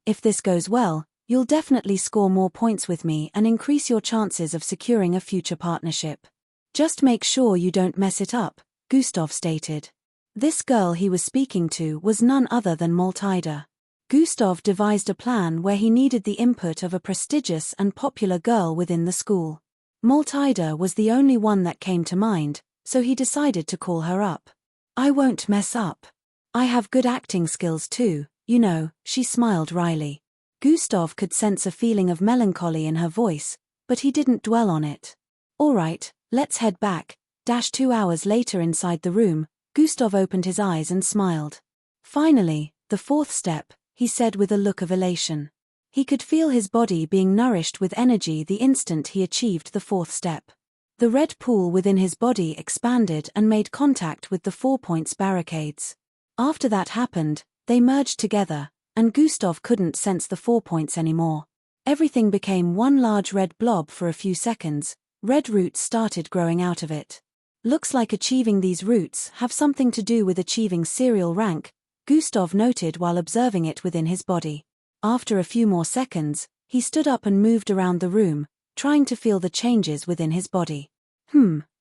If this goes well, you'll definitely score more points with me and increase your chances of securing a future partnership. Just make sure you don't mess it up, Gustav stated. This girl he was speaking to was none other than Maltida. Gustav devised a plan where he needed the input of a prestigious and popular girl within the school. Maltida was the only one that came to mind, so he decided to call her up. "I won't mess up. I have good acting skills too, you know," she smiled wryly. Gustav could sense a feeling of melancholy in her voice, but he didn't dwell on it. "All right, let's head back." 2 hours later inside the room, Gustav opened his eyes and smiled. "Finally, the 4th step," he said with a look of elation. He could feel his body being nourished with energy the instant he achieved the 4th step. The red pool within his body expanded and made contact with the 4 points barricades. After that happened, they merged together, and Gustav couldn't sense the 4 points anymore. Everything became one large red blob for a few seconds. Red roots started growing out of it. Looks like achieving these roots have something to do with achieving serial rank, Gustav noted while observing it within his body. After a few more seconds, he stood up and moved around the room, trying to feel the changes within his body.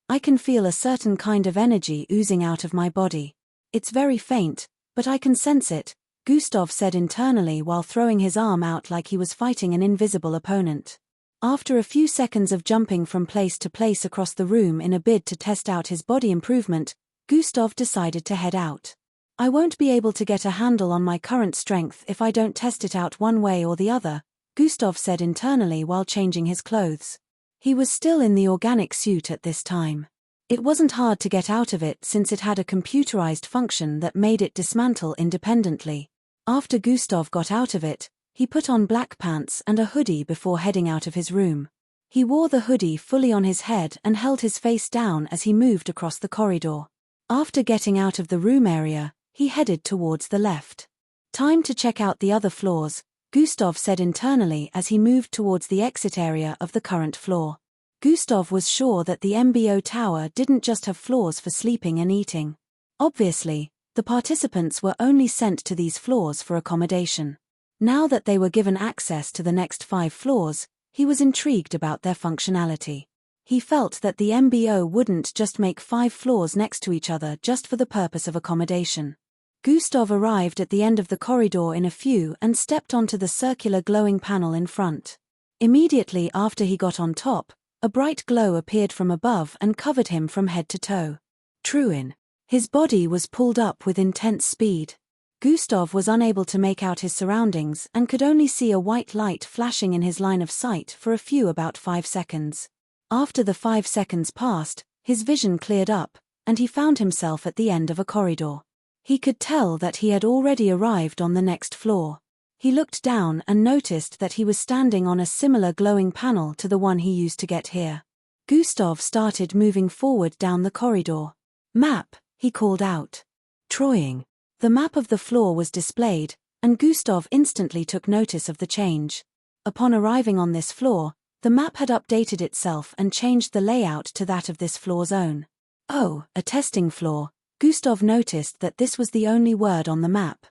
I can feel a certain kind of energy oozing out of my body. It's very faint, but I can sense it, Gustav said internally while throwing his arm out like he was fighting an invisible opponent. After a few seconds of jumping from place to place across the room in a bid to test out his body improvement, Gustav decided to head out. "I won't be able to get a handle on my current strength if I don't test it out one way or the other," Gustav said internally while changing his clothes. He was still in the organic suit at this time. It wasn't hard to get out of it since it had a computerized function that made it dismantle independently. After Gustav got out of it, he put on black pants and a hoodie before heading out of his room. He wore the hoodie fully on his head and held his face down as he moved across the corridor. After getting out of the room area, he headed towards the left. "Time to check out the other floors," Gustav said internally as he moved towards the exit area of the current floor. Gustav was sure that the MBO tower didn't just have floors for sleeping and eating. Obviously, the participants were only sent to these floors for accommodation. Now that they were given access to the next 5 floors, he was intrigued about their functionality. He felt that the MBO wouldn't just make 5 floors next to each other just for the purpose of accommodation. Gustav arrived at the end of the corridor in a few and stepped onto the circular glowing panel in front. Immediately after he got on top, a bright glow appeared from above and covered him from head to toe. Truin. His body was pulled up with intense speed. Gustav was unable to make out his surroundings and could only see a white light flashing in his line of sight for about 5 seconds. After the 5 seconds passed, his vision cleared up, and he found himself at the end of a corridor. He could tell that he had already arrived on the next floor. He looked down and noticed that he was standing on a similar glowing panel to the one he used to get here. Gustav started moving forward down the corridor. "Map," he called out. "Troying." The map of the floor was displayed, and Gustav instantly took notice of the change. Upon arriving on this floor, the map had updated itself and changed the layout to that of this floor's own. Oh, a testing floor. Gustav noticed that this was the only word on the map.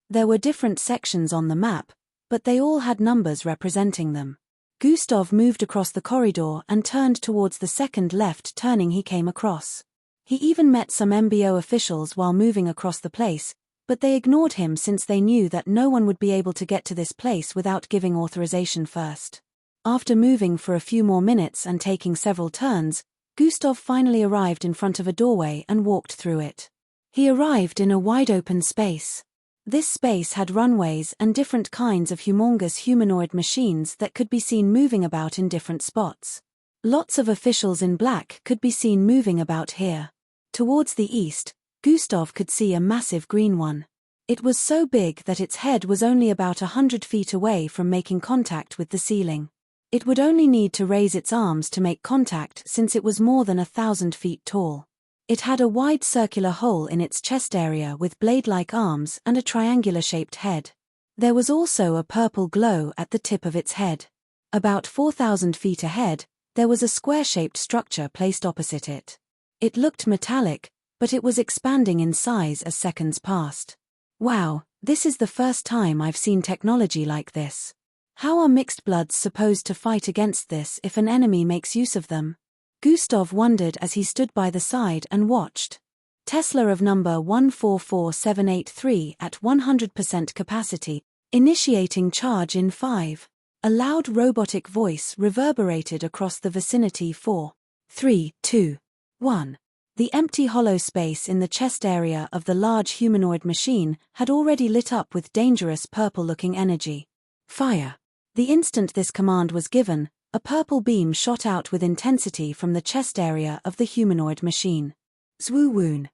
There were different sections on the map, but they all had numbers representing them. Gustav moved across the corridor and turned towards the second left turning he came across. He even met some MBO officials while moving across the place, but they ignored him since they knew that no one would be able to get to this place without giving authorization first. After moving for a few more minutes and taking several turns, Gustav finally arrived in front of a doorway and walked through it. He arrived in a wide-open space. This space had runways and different kinds of humongous humanoid machines that could be seen moving about in different spots. Lots of officials in black could be seen moving about here. Towards the east, Gustav could see a massive green one. It was so big that its head was only about 100 feet away from making contact with the ceiling. It would only need to raise its arms to make contact since it was more than 1,000 feet tall. It had a wide circular hole in its chest area with blade-like arms and a triangular-shaped head. There was also a purple glow at the tip of its head. About 4,000 feet ahead, there was a square-shaped structure placed opposite it. It looked metallic, but it was expanding in size as seconds passed. Wow, this is the first time I've seen technology like this. How are mixed bloods supposed to fight against this if an enemy makes use of them? Gustav wondered as he stood by the side and watched. Tesla of number 144783 at 100% capacity, initiating charge in 5. A loud robotic voice reverberated across the vicinity. 4, 3, 2, 1. The empty hollow space in the chest area of the large humanoid machine had already lit up with dangerous purple-looking energy. Fire. The instant this command was given, a purple beam shot out with intensity from the chest area of the humanoid machine. Zwoo-woon.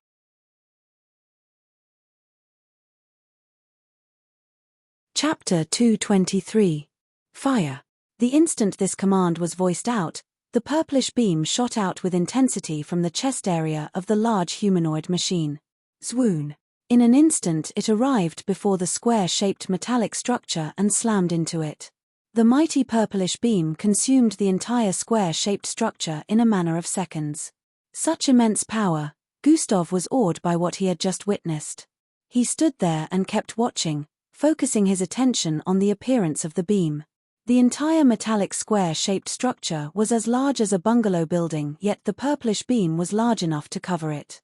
Chapter 223. Fire. The instant this command was voiced out, the purplish beam shot out with intensity from the chest area of the large humanoid machine. Swoon. In an instant it arrived before the square-shaped metallic structure and slammed into it. The mighty purplish beam consumed the entire square-shaped structure in a matter of seconds. Such immense power, Gustav was awed by what he had just witnessed. He stood there and kept watching, focusing his attention on the appearance of the beam. The entire metallic square-shaped structure was as large as a bungalow building, yet the purplish beam was large enough to cover it.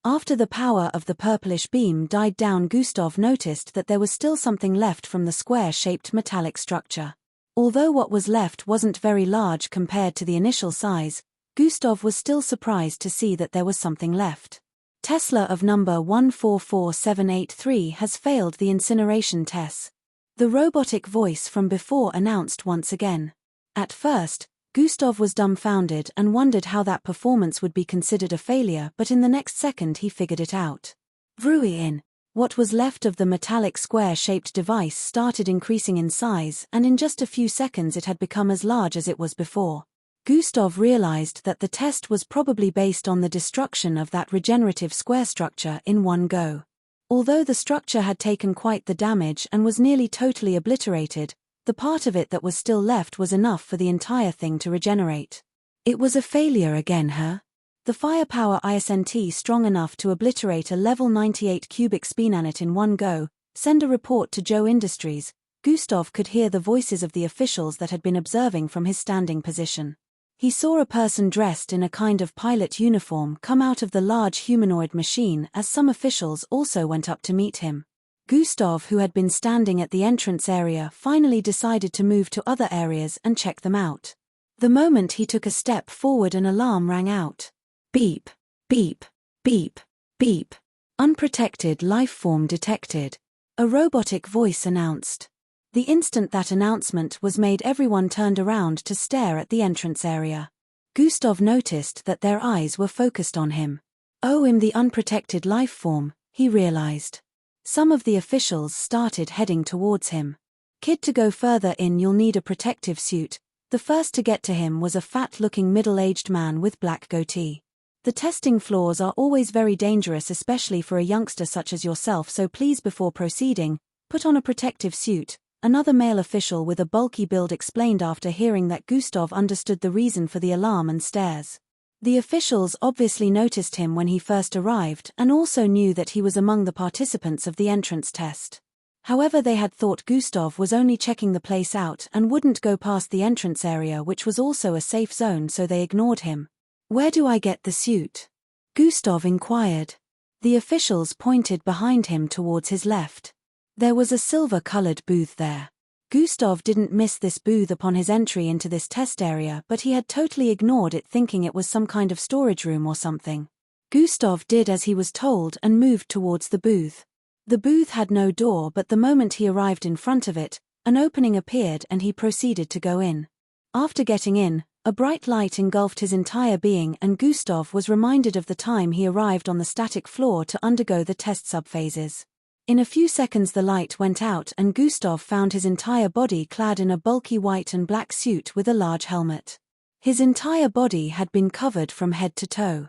After the power of the purplish beam died down, Gustav noticed that there was still something left from the square-shaped metallic structure. Although what was left wasn't very large compared to the initial size, Gustav was still surprised to see that there was something left. Tesla of number 144783 has failed the incineration test. The robotic voice from before announced once again. At first, Gustav was dumbfounded and wondered how that performance would be considered a failure, but in the next second he figured it out. Vruin. What was left of the metallic square-shaped device started increasing in size, and in just a few seconds it had become as large as it was before. Gustav realized that the test was probably based on the destruction of that regenerative square structure in one go. Although the structure had taken quite the damage and was nearly totally obliterated, the part of it that was still left was enough for the entire thing to regenerate. It was a failure again, huh? The firepower isn't strong enough to obliterate a level 98 cubic spinanet in one go. Send a report to Joe Industries. Gustav could hear the voices of the officials that had been observing from his standing position. He saw a person dressed in a kind of pilot uniform come out of the large humanoid machine as some officials also went up to meet him. Gustav, who had been standing at the entrance area, finally decided to move to other areas and check them out. The moment he took a step forward, an alarm rang out. Beep, beep, beep, beep. Unprotected life form detected. A robotic voice announced. The instant that announcement was made, everyone turned around to stare at the entrance area. Gustav noticed that their eyes were focused on him. Oh, I'm the unprotected life form, he realized. Some of the officials started heading towards him. Kid, to go further in you'll need a protective suit. The first to get to him was a fat-looking middle-aged man with black goatee. The testing floors are always very dangerous, especially for a youngster such as yourself, so please before proceeding, put on a protective suit, another male official with a bulky build explained after hearing that Gustav understood the reason for the alarm and stares. The officials obviously noticed him when he first arrived and also knew that he was among the participants of the entrance test. However, they had thought Gustav was only checking the place out and wouldn't go past the entrance area, which was also a safe zone, so they ignored him. Where do I get the suit? Gustav inquired. The officials pointed behind him towards his left. There was a silver-colored booth there. Gustav didn't miss this booth upon his entry into this test area, but he had totally ignored it, thinking it was some kind of storage room or something. Gustav did as he was told and moved towards the booth. The booth had no door, but the moment he arrived in front of it, an opening appeared and he proceeded to go in. After getting in, a bright light engulfed his entire being, and Gustav was reminded of the time he arrived on the static floor to undergo the test subphases. In a few seconds the light went out and Gustav found his entire body clad in a bulky white and black suit with a large helmet. His entire body had been covered from head to toe.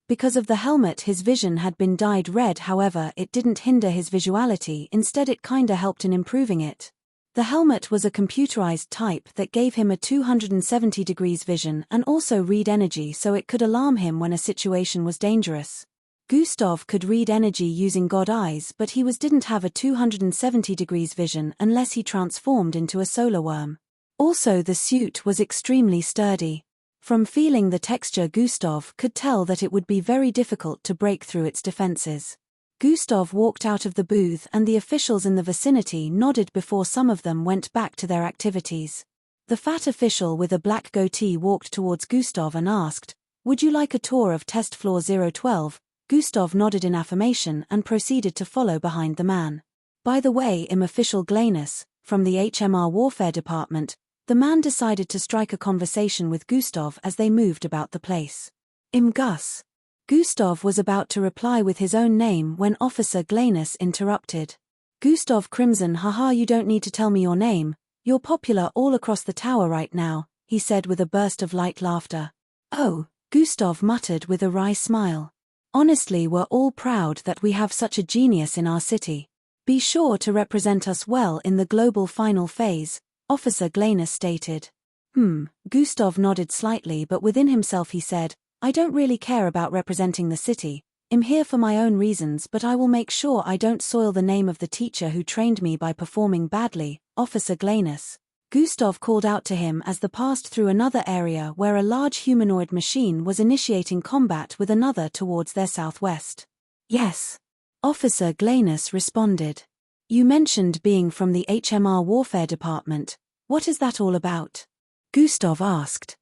Because of the helmet, his vision had been dyed red, however, it didn't hinder his visuality, instead it kinda helped in improving it. The helmet was a computerized type that gave him a 270 degrees vision and also read energy, so it could alarm him when a situation was dangerous. Gustav could read energy using God eyes, but he didn't have a 270 degrees vision unless he transformed into a solar worm. Also, the suit was extremely sturdy. From feeling the texture, Gustav could tell that it would be very difficult to break through its defenses. Gustav walked out of the booth and the officials in the vicinity nodded before some of them went back to their activities. The fat official with a black goatee walked towards Gustav and asked, "Would you like a tour of test floor 012? Gustav nodded in affirmation and proceeded to follow behind the man. By the way, I'm official Glanus, from the HMR Warfare Department. The man decided to strike a conversation with Gustav as they moved about the place. I'm Gus. Gustav was about to reply with his own name when Officer Glanus interrupted. Gustav Crimson, haha, you don't need to tell me your name, you're popular all across the tower right now, he said with a burst of light laughter. Oh, Gustav muttered with a wry smile. Honestly, we're all proud that we have such a genius in our city. Be sure to represent us well in the global final phase, Officer Glanus stated. Gustav nodded slightly, but within himself he said, I don't really care about representing the city. I'm here for my own reasons, but I will make sure I don't soil the name of the teacher who trained me by performing badly, Officer Glanus. Gustav called out to him as they passed through another area where a large humanoid machine was initiating combat with another towards their southwest. Yes. Officer Glanus responded. You mentioned being from the HMR Warfare Department. What is that all about? Gustav asked.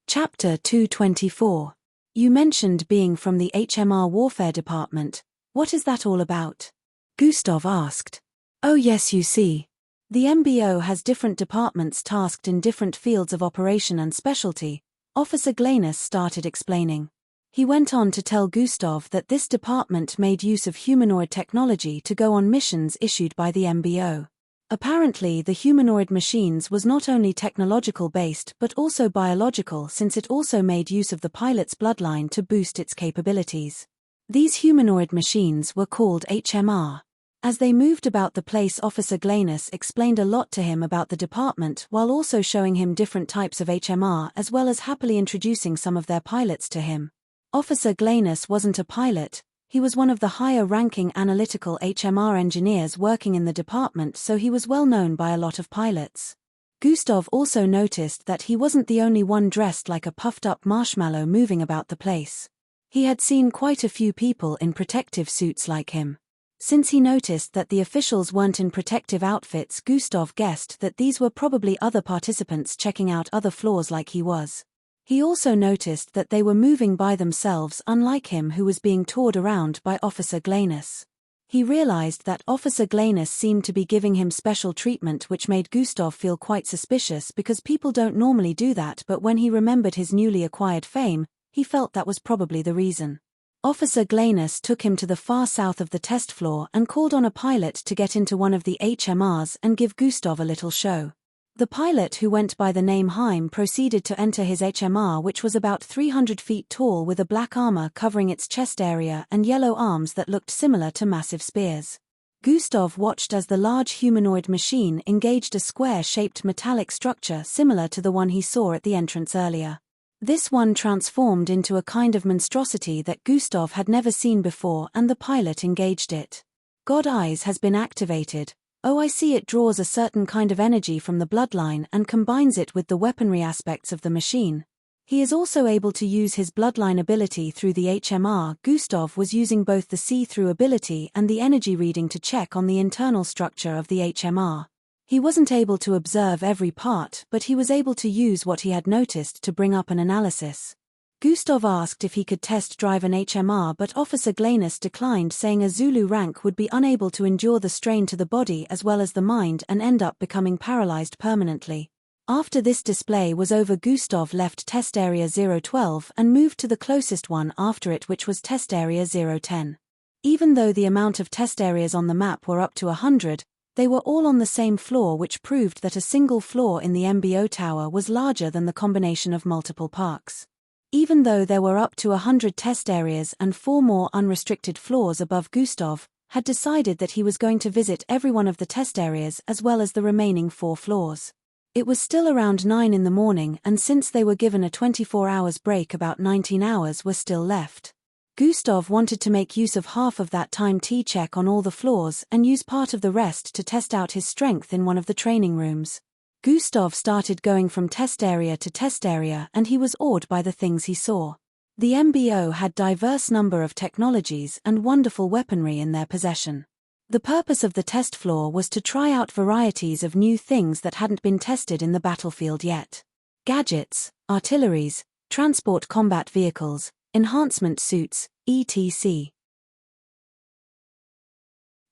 Chapter 224. You mentioned being from the HMR Warfare Department. What is that all about? Gustav asked. Oh yes, you see. The MBO has different departments tasked in different fields of operation and specialty, Officer Glanus started explaining. He went on to tell Gustav that this department made use of humanoid technology to go on missions issued by the MBO. Apparently, the humanoid machines was not only technological based but also biological, since it also made use of the pilot's bloodline to boost its capabilities. These humanoid machines were called HMR. As they moved about the place, Officer Glanus explained a lot to him about the department while also showing him different types of HMR as well as happily introducing some of their pilots to him. Officer Glanus wasn't a pilot, he was one of the higher-ranking analytical HMR engineers working in the department, so he was well known by a lot of pilots. Gustav also noticed that he wasn't the only one dressed like a puffed-up marshmallow moving about the place. He had seen quite a few people in protective suits like him. Since he noticed that the officials weren't in protective outfits, Gustav guessed that these were probably other participants checking out other floors like he was. He also noticed that they were moving by themselves, unlike him who was being toured around by Officer Glanus. He realized that Officer Glanus seemed to be giving him special treatment, which made Gustav feel quite suspicious because people don't normally do that, but when he remembered his newly acquired fame, he felt that was probably the reason. Officer Glanus took him to the far south of the test floor and called on a pilot to get into one of the HMRs and give Gustav a little show. The pilot, who went by the name Heim, proceeded to enter his HMR, which was about 300 feet tall with a black armor covering its chest area and yellow arms that looked similar to massive spears. Gustav watched as the large humanoid machine engaged a square-shaped metallic structure similar to the one he saw at the entrance earlier. This one transformed into a kind of monstrosity that Gustav had never seen before, and the pilot engaged it. God Eyes has been activated. Oh, I see. It draws a certain kind of energy from the bloodline and combines it with the weaponry aspects of the machine. He is also able to use his bloodline ability through the HMR. Gustav was using both the see-through ability and the energy reading to check on the internal structure of the HMR. He wasn't able to observe every part, but he was able to use what he had noticed to bring up an analysis. Gustav asked if he could test drive an HMR, but Officer Glanus declined, saying a Zulu rank would be unable to endure the strain to the body as well as the mind and end up becoming paralyzed permanently. After this display was over, Gustav left Test Area 012 and moved to the closest one after it, which was Test Area 010. Even though the amount of test areas on the map were up to 100, they were all on the same floor, which proved that a single floor in the MBO tower was larger than the combination of multiple parks. Even though there were up to 100 test areas and 4 more unrestricted floors above, Gustav had decided that he was going to visit every one of the test areas as well as the remaining 4 floors. It was still around 9 in the morning, and since they were given a 24 hours break, about 19 hours were still left. Gustav wanted to make use of half of that time to check on all the floors and use part of the rest to test out his strength in one of the training rooms. Gustav started going from test area to test area, and he was awed by the things he saw. The MBO had diverse number of technologies and wonderful weaponry in their possession. The purpose of the test floor was to try out varieties of new things that hadn't been tested in the battlefield yet. Gadgets, artilleries, transport combat vehicles, enhancement suits, etc.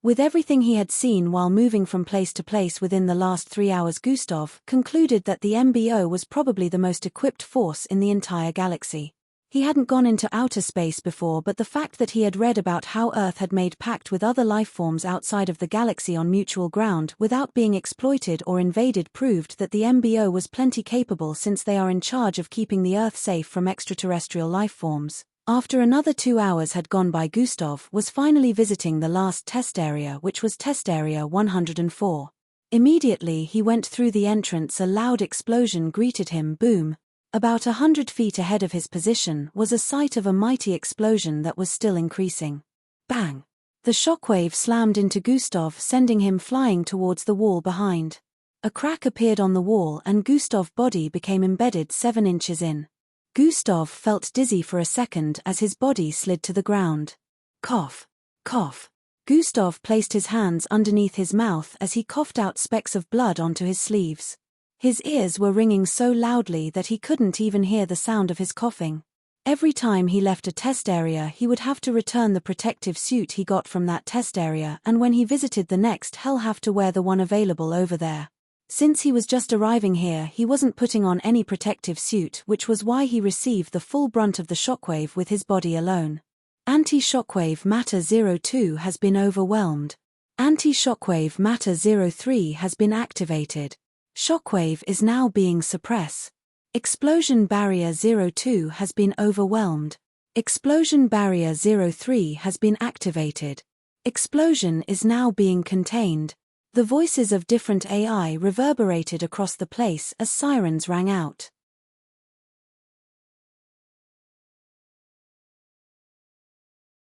With everything he had seen while moving from place to place within the last 3 hours, Gustav concluded that the MBO was probably the most equipped force in the entire galaxy. He hadn't gone into outer space before, but the fact that he had read about how Earth had made pact with other lifeforms outside of the galaxy on mutual ground without being exploited or invaded proved that the MBO was plenty capable, since they are in charge of keeping the Earth safe from extraterrestrial lifeforms. After another 2 hours had gone by, Gustav was finally visiting the last test area, which was Test Area 104. Immediately he went through the entrance, a loud explosion greeted him. Boom! About 100 feet ahead of his position was a sight of a mighty explosion that was still increasing. Bang! The shockwave slammed into Gustav, sending him flying towards the wall behind. A crack appeared on the wall and Gustav's body became embedded 7 inches in. Gustav felt dizzy for a second as his body slid to the ground. Cough! Cough! Gustav placed his hands underneath his mouth as he coughed out specks of blood onto his sleeves. His ears were ringing so loudly that he couldn't even hear the sound of his coughing. Every time he left a test area, he would have to return the protective suit he got from that test area, and when he visited the next, he'll have to wear the one available over there. Since he was just arriving here, he wasn't putting on any protective suit, which was why he received the full brunt of the shockwave with his body alone. Anti-shockwave matter 02 has been overwhelmed. Anti-shockwave matter 03 has been activated. Shockwave is now being suppressed. Explosion barrier 02 has been overwhelmed. Explosion barrier 03 has been activated. Explosion is now being contained. The voices of different AI reverberated across the place as sirens rang out.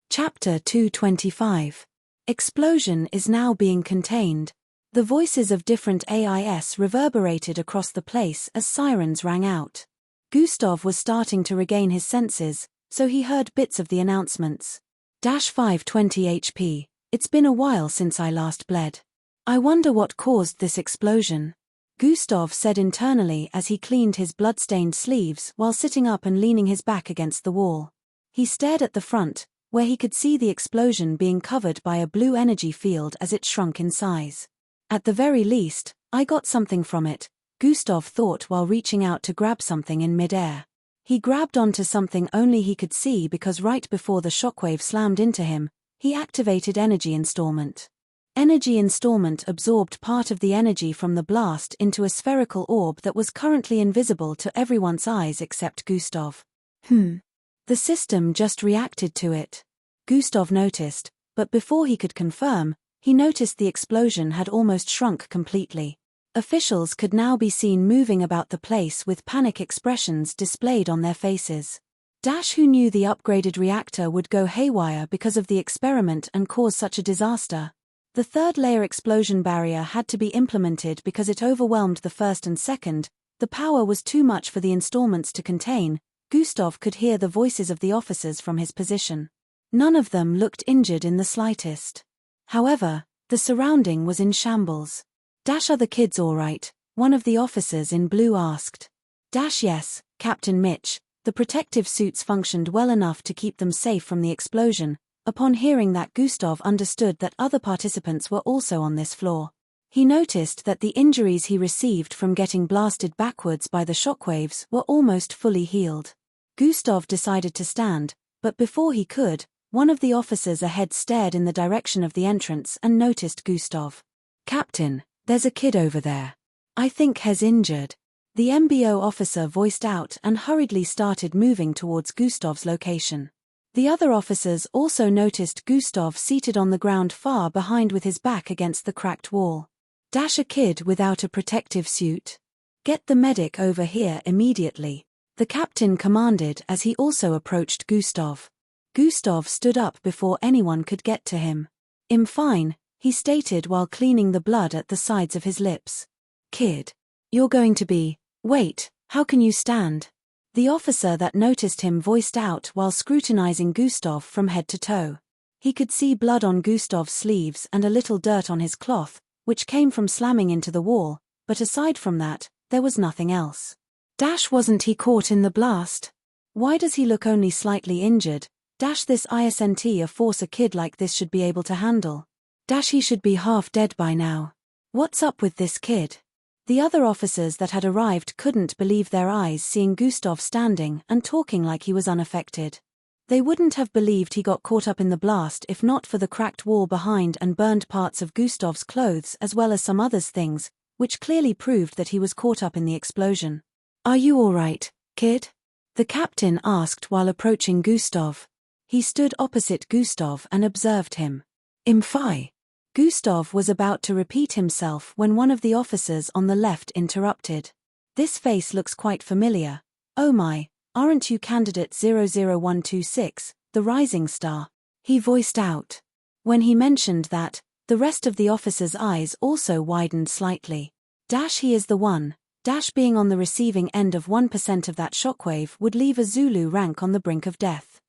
Chapter 225. Explosion is now being contained. The voices of different AIs reverberated across the place as sirens rang out. Gustav was starting to regain his senses, so he heard bits of the announcements. -520 HP. It's been a while since I last bled. I wonder what caused this explosion. Gustav said internally as he cleaned his blood-stained sleeves while sitting up and leaning his back against the wall. He stared at the front, where he could see the explosion being covered by a blue energy field as it shrunk in size. At the very least, I got something from it, Gustav thought while reaching out to grab something in midair. He grabbed onto something only he could see because right before the shockwave slammed into him, he activated Energy Installment. Energy Installment absorbed part of the energy from the blast into a spherical orb that was currently invisible to everyone's eyes except Gustav. The system just reacted to it. Gustav noticed, but before he could confirm, he noticed the explosion had almost shrunk completely. Officials could now be seen moving about the place with panic expressions displayed on their faces. Dash, who knew the upgraded reactor would go haywire because of the experiment and cause such a disaster. The third-layer explosion barrier had to be implemented because it overwhelmed the first and second. The power was too much for the installments to contain. Gustav could hear the voices of the officers from his position. None of them looked injured in the slightest. However, the surrounding was in shambles. Dash, are the kids all right? One of the officers in blue asked. Dash, yes, Captain Mitch. The protective suits functioned well enough to keep them safe from the explosion. Upon hearing that, Gustav understood that other participants were also on this floor. He noticed that the injuries he received from getting blasted backwards by the shockwaves were almost fully healed. Gustav decided to stand, but before he could, one of the officers ahead stared in the direction of the entrance and noticed Gustav. Captain, there's a kid over there. I think he's injured. The MBO officer voiced out and hurriedly started moving towards Gustav's location. The other officers also noticed Gustav seated on the ground far behind with his back against the cracked wall. Dash, a kid without a protective suit. Get the medic over here immediately, the captain commanded as he also approached Gustav. Gustav stood up before anyone could get to him. I'm fine, he stated while cleaning the blood at the sides of his lips. Kid. You're going to be. Wait, how can you stand? The officer that noticed him voiced out while scrutinizing Gustav from head to toe. He could see blood on Gustav's sleeves and a little dirt on his cloth, which came from slamming into the wall, but aside from that, there was nothing else. Dash, wasn't he caught in the blast? Why does he look only slightly injured? Dash, this isn't a force a kid like this should be able to handle. Dash, he should be half dead by now. What's up with this kid? The other officers that had arrived couldn't believe their eyes seeing Gustav standing and talking like he was unaffected. They wouldn't have believed he got caught up in the blast if not for the cracked wall behind and burned parts of Gustav's clothes as well as some others' things, which clearly proved that he was caught up in the explosion. Are you all right, kid? The captain asked while approaching Gustav. He stood opposite Gustav and observed him. I'm fine. Gustav was about to repeat himself when one of the officers on the left interrupted. This face looks quite familiar. Oh my, aren't you candidate 00126, the rising star? He voiced out. When he mentioned that, the rest of the officers' eyes also widened slightly. Dash, he is the one. Dash, being on the receiving end of 1% of that shockwave would leave a Zulu rank on the brink of death.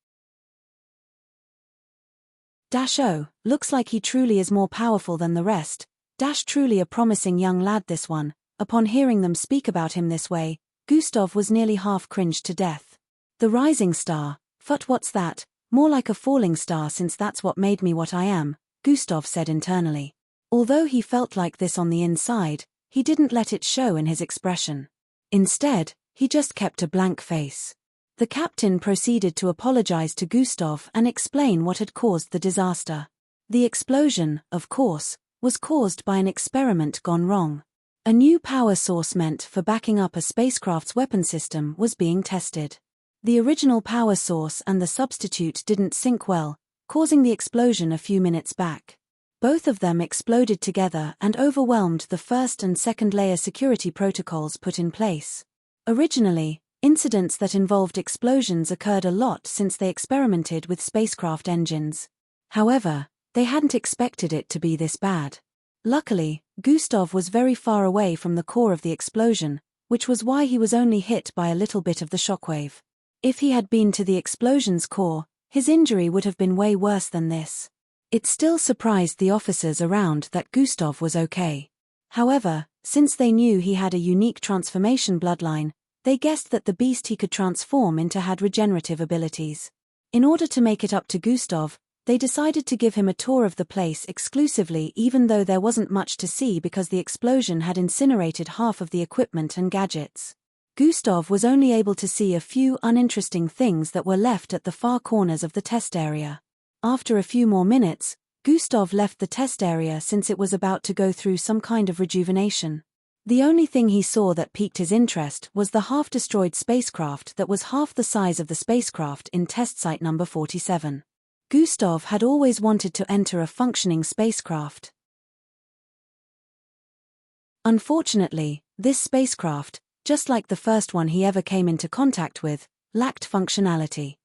Dash, oh, looks like he truly is more powerful than the rest. Dash, truly a promising young lad this one. Upon hearing them speak about him this way, Gustav was nearly half cringed to death. The rising star, what's that? More like a falling star since that's what made me what I am, Gustav said internally. Although he felt like this on the inside, he didn't let it show in his expression. Instead, he just kept a blank face. The captain proceeded to apologize to Gustav and explain what had caused the disaster. The explosion, of course, was caused by an experiment gone wrong. A new power source meant for backing up a spacecraft's weapon system was being tested. The original power source and the substitute didn't sync well, causing the explosion a few minutes back. Both of them exploded together and overwhelmed the first and second layer security protocols put in place. Originally, incidents that involved explosions occurred a lot since they experimented with spacecraft engines. However, they hadn't expected it to be this bad. Luckily, Gustav was very far away from the core of the explosion, which was why he was only hit by a little bit of the shockwave. If he had been to the explosion's core, his injury would have been way worse than this. It still surprised the officers around that Gustav was okay. However, since they knew he had a unique transformation bloodline, they guessed that the beast he could transform into had regenerative abilities. In order to make it up to Gustav, they decided to give him a tour of the place exclusively, even though there wasn't much to see because the explosion had incinerated half of the equipment and gadgets. Gustav was only able to see a few uninteresting things that were left at the far corners of the test area. After a few more minutes, Gustav left the test area since it was about to go through some kind of rejuvenation. The only thing he saw that piqued his interest was the half-destroyed spacecraft that was half the size of the spacecraft in test site number 47. Gustav had always wanted to enter a functioning spacecraft. Unfortunately, this spacecraft, just like the first one he ever came into contact with, lacked functionality.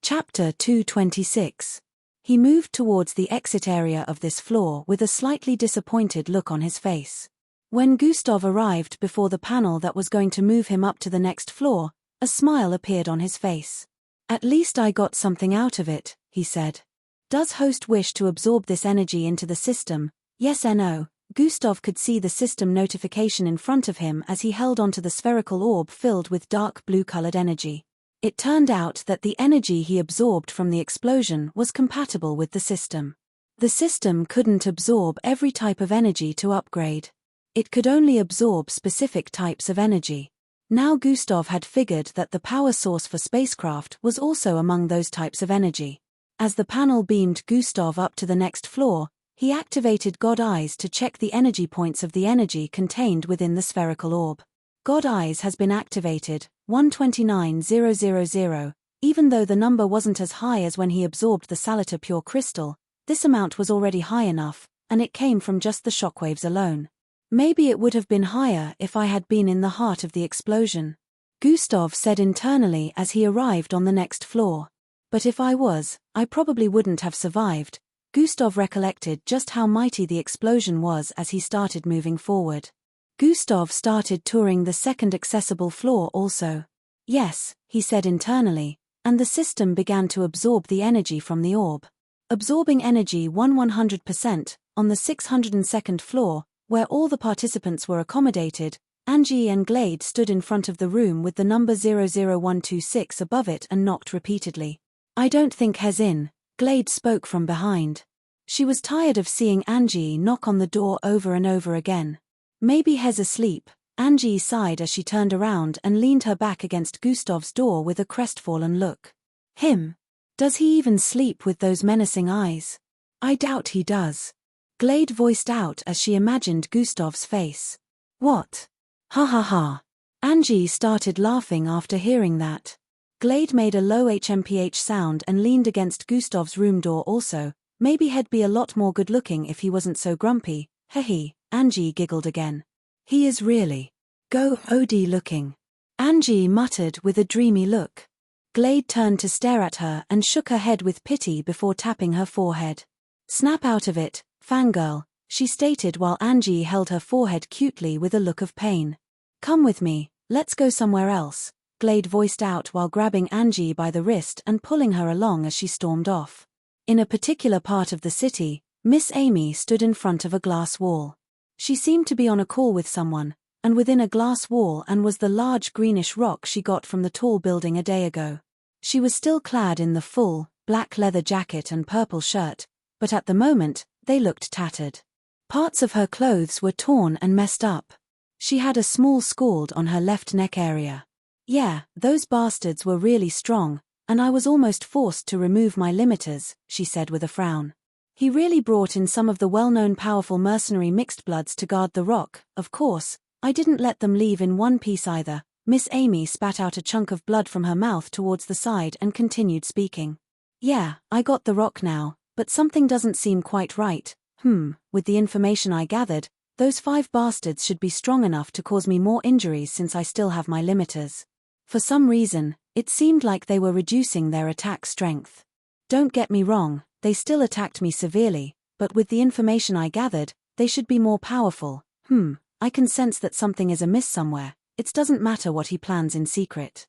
Chapter 226. He moved towards the exit area of this floor with a slightly disappointed look on his face. When Gustav arrived before the panel that was going to move him up to the next floor, a smile appeared on his face. "At least I got something out of it," he said. "Does host wish to absorb this energy into the system? Yes or no?" Gustav could see the system notification in front of him as he held onto the spherical orb filled with dark blue-colored energy. It turned out that the energy he absorbed from the explosion was compatible with the system. The system couldn't absorb every type of energy to upgrade. It could only absorb specific types of energy. Now Gustav had figured that the power source for spacecraft was also among those types of energy. As the panel beamed Gustav up to the next floor, he activated God Eyes to check the energy points of the energy contained within the spherical orb. God Eyes has been activated, 129,000. Even though the number wasn't as high as when he absorbed the Salita pure crystal, this amount was already high enough, and it came from just the shockwaves alone. Maybe it would have been higher if I had been in the heart of the explosion, Gustav said internally as he arrived on the next floor. But if I was, I probably wouldn't have survived. Gustav recollected just how mighty the explosion was as he started moving forward. Gustav started touring the second accessible floor also. "Yes," he said internally, and the system began to absorb the energy from the orb. Absorbing energy 100%, on the 602nd floor, where all the participants were accommodated, Angie and Glade stood in front of the room with the number 00126 above it and knocked repeatedly. "I don't think Hez in," Glade spoke from behind. She was tired of seeing Angie knock on the door over and over again. "Maybe Hez asleep," Angie sighed as she turned around and leaned her back against Gustav's door with a crestfallen look. "Him? Does he even sleep with those menacing eyes? I doubt he does." Glade voiced out as she imagined Gustav's face. "What? Ha ha ha." Angie started laughing after hearing that. Glade made a low HMPH sound and leaned against Gustav's room door also. "Maybe he'd be a lot more good-looking if he wasn't so grumpy." "Hehe," Angie giggled again. "He is really OD looking," Angie muttered with a dreamy look. Glade turned to stare at her and shook her head with pity before tapping her forehead. "Snap out of it, fangirl," she stated while Angie held her forehead cutely with a look of pain. "Come with me, let's go somewhere else," Glade voiced out while grabbing Angie by the wrist and pulling her along as she stormed off. In a particular part of the city, Miss Amy stood in front of a glass wall. She seemed to be on a call with someone, and within a glass wall and was the large greenish rock she got from the tall building a day ago. She was still clad in the full, black leather jacket and purple shirt, but at the moment, they looked tattered. Parts of her clothes were torn and messed up. She had a small scald on her left neck area. "Yeah, those bastards were really strong, and I was almost forced to remove my limiters," she said with a frown. "He really brought in some of the well-known powerful mercenary mixed bloods to guard the rock. Of course, I didn't let them leave in one piece either." Miss Amy spat out a chunk of blood from her mouth towards the side and continued speaking. "Yeah, I got the rock now, but something doesn't seem quite right. With the information I gathered, those 5 bastards should be strong enough to cause me more injuries since I still have my limiters. For some reason, it seemed like they were reducing their attack strength. Don't get me wrong, they still attacked me severely, but with the information I gathered, they should be more powerful. I can sense that something is amiss somewhere. It doesn't matter what he plans in secret.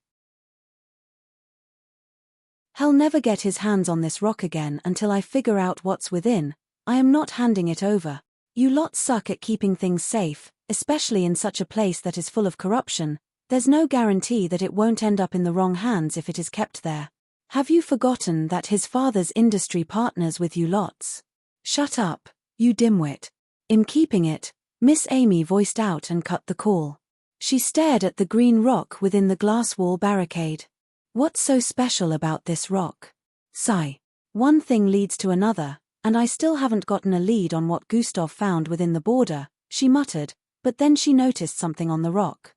He'll never get his hands on this rock again until I figure out what's within. I am not handing it over. You lot suck at keeping things safe," especially in such a place that is full of corruption. There's no guarantee that it won't end up in the wrong hands if it is kept there. Have you forgotten that his father's industry partners with you lots? Shut up, you dimwit. I'm keeping it, Miss Amy voiced out and cut the call. She stared at the green rock within the glass wall barricade. What's so special about this rock? Sigh. One thing leads to another, and I still haven't gotten a lead on what Gustav found within the border, she muttered, but then she noticed something on the rock.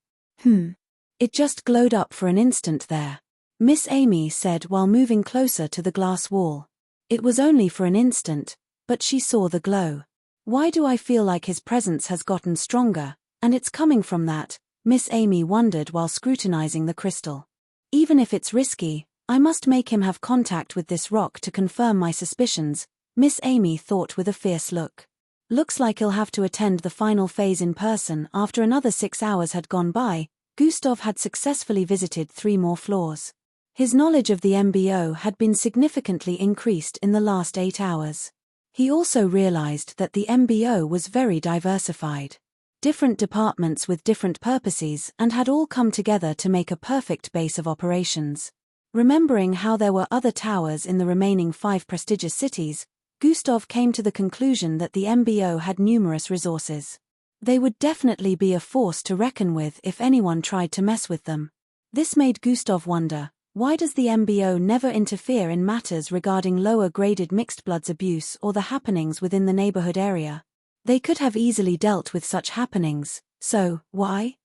It just glowed up for an instant there, Miss Amy said while moving closer to the glass wall. It was only for an instant, but she saw the glow. Why do I feel like his presence has gotten stronger, and it's coming from that? Miss Amy wondered while scrutinizing the crystal. Even if it's risky, I must make him have contact with this rock to confirm my suspicions, Miss Amy thought with a fierce look. Looks like he'll have to attend the final phase in person. After another 6 hours had gone by, Gustav had successfully visited 3 more floors. His knowledge of the MBO had been significantly increased in the last 8 hours. He also realized that the MBO was very diversified. Different departments with different purposes and had all come together to make a perfect base of operations. Remembering how there were other towers in the remaining 5 prestigious cities, Gustav came to the conclusion that the MBO had numerous resources. They would definitely be a force to reckon with if anyone tried to mess with them. This made Gustav wonder, why does the MBO never interfere in matters regarding lower-graded mixed-bloods abuse or the happenings within the neighborhood area? They could have easily dealt with such happenings, so, why?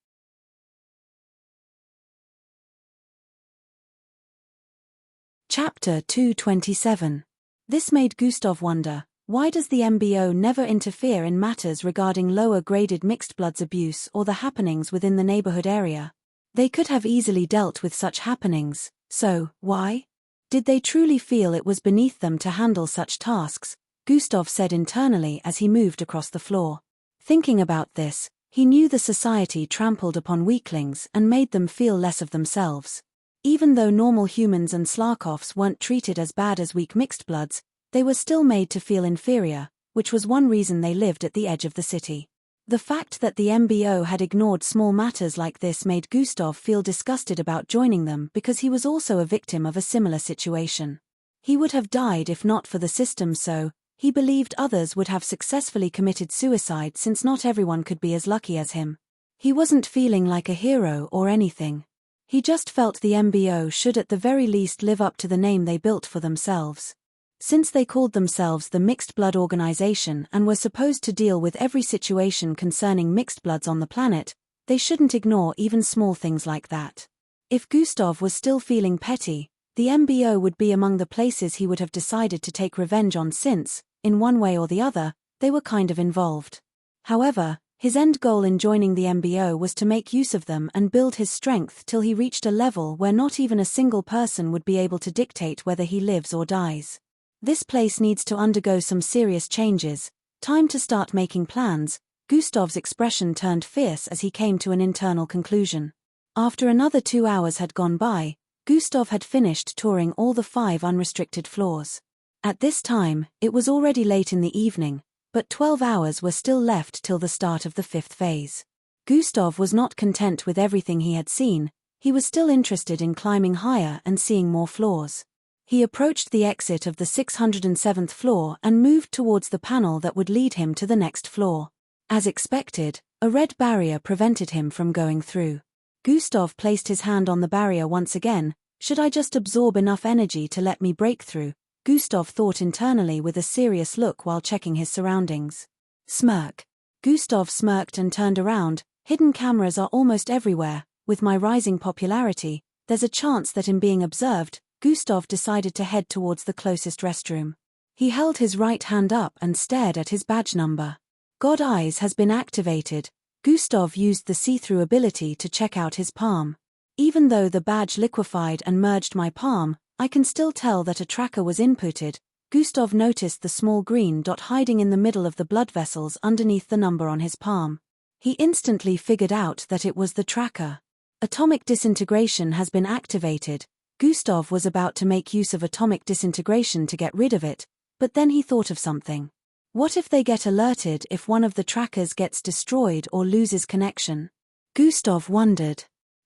Chapter 227. This made Gustav wonder, why does the MBO never interfere in matters regarding lower-graded mixed-bloods abuse or the happenings within the neighborhood area? They could have easily dealt with such happenings, so, why? Did they truly feel it was beneath them to handle such tasks? Gustav said internally as he moved across the floor. Thinking about this, he knew the society trampled upon weaklings and made them feel less of themselves. Even though normal humans and Slarkovs weren't treated as bad as weak mixed-bloods, they were still made to feel inferior, which was one reason they lived at the edge of the city. The fact that the MBO had ignored small matters like this made Gustav feel disgusted about joining them because he was also a victim of a similar situation. He would have died if not for the system, so he believed others would have successfully committed suicide since not everyone could be as lucky as him. He wasn't feeling like a hero or anything. He just felt the MBO should at the very least live up to the name they built for themselves. Since they called themselves the Mixed Blood Organization and were supposed to deal with every situation concerning mixed bloods on the planet, they shouldn't ignore even small things like that. If Gustav was still feeling petty, the MBO would be among the places he would have decided to take revenge on since, in one way or the other, they were kind of involved. However, his end goal in joining the MBO was to make use of them and build his strength till he reached a level where not even a single person would be able to dictate whether he lives or dies. This place needs to undergo some serious changes. Time to start making plans. Gustav's expression turned fierce as he came to an internal conclusion. After another 2 hours had gone by, Gustav had finished touring all the 5 unrestricted floors. At this time, it was already late in the evening, but 12 hours were still left till the start of the 5th phase. Gustav was not content with everything he had seen, he was still interested in climbing higher and seeing more floors. He approached the exit of the 607th floor and moved towards the panel that would lead him to the next floor. As expected, a red barrier prevented him from going through. Gustav placed his hand on the barrier once again. Should I just absorb enough energy to let me break through? Gustav thought internally with a serious look while checking his surroundings. Smirk. Gustav smirked and turned around. Hidden cameras are almost everywhere. With my rising popularity, there's a chance that in being observed, Gustav decided to head towards the closest restroom. He held his right hand up and stared at his badge number. God Eyes has been activated. Gustav used the see-through ability to check out his palm. Even though the badge liquefied and merged my palm, I can still tell that a tracker was inputted. Gustav noticed the small green dot hiding in the middle of the blood vessels underneath the number on his palm. He instantly figured out that it was the tracker. Atomic disintegration has been activated. Gustav was about to make use of atomic disintegration to get rid of it, but then he thought of something. What if they get alerted if one of the trackers gets destroyed or loses connection? Gustav wondered.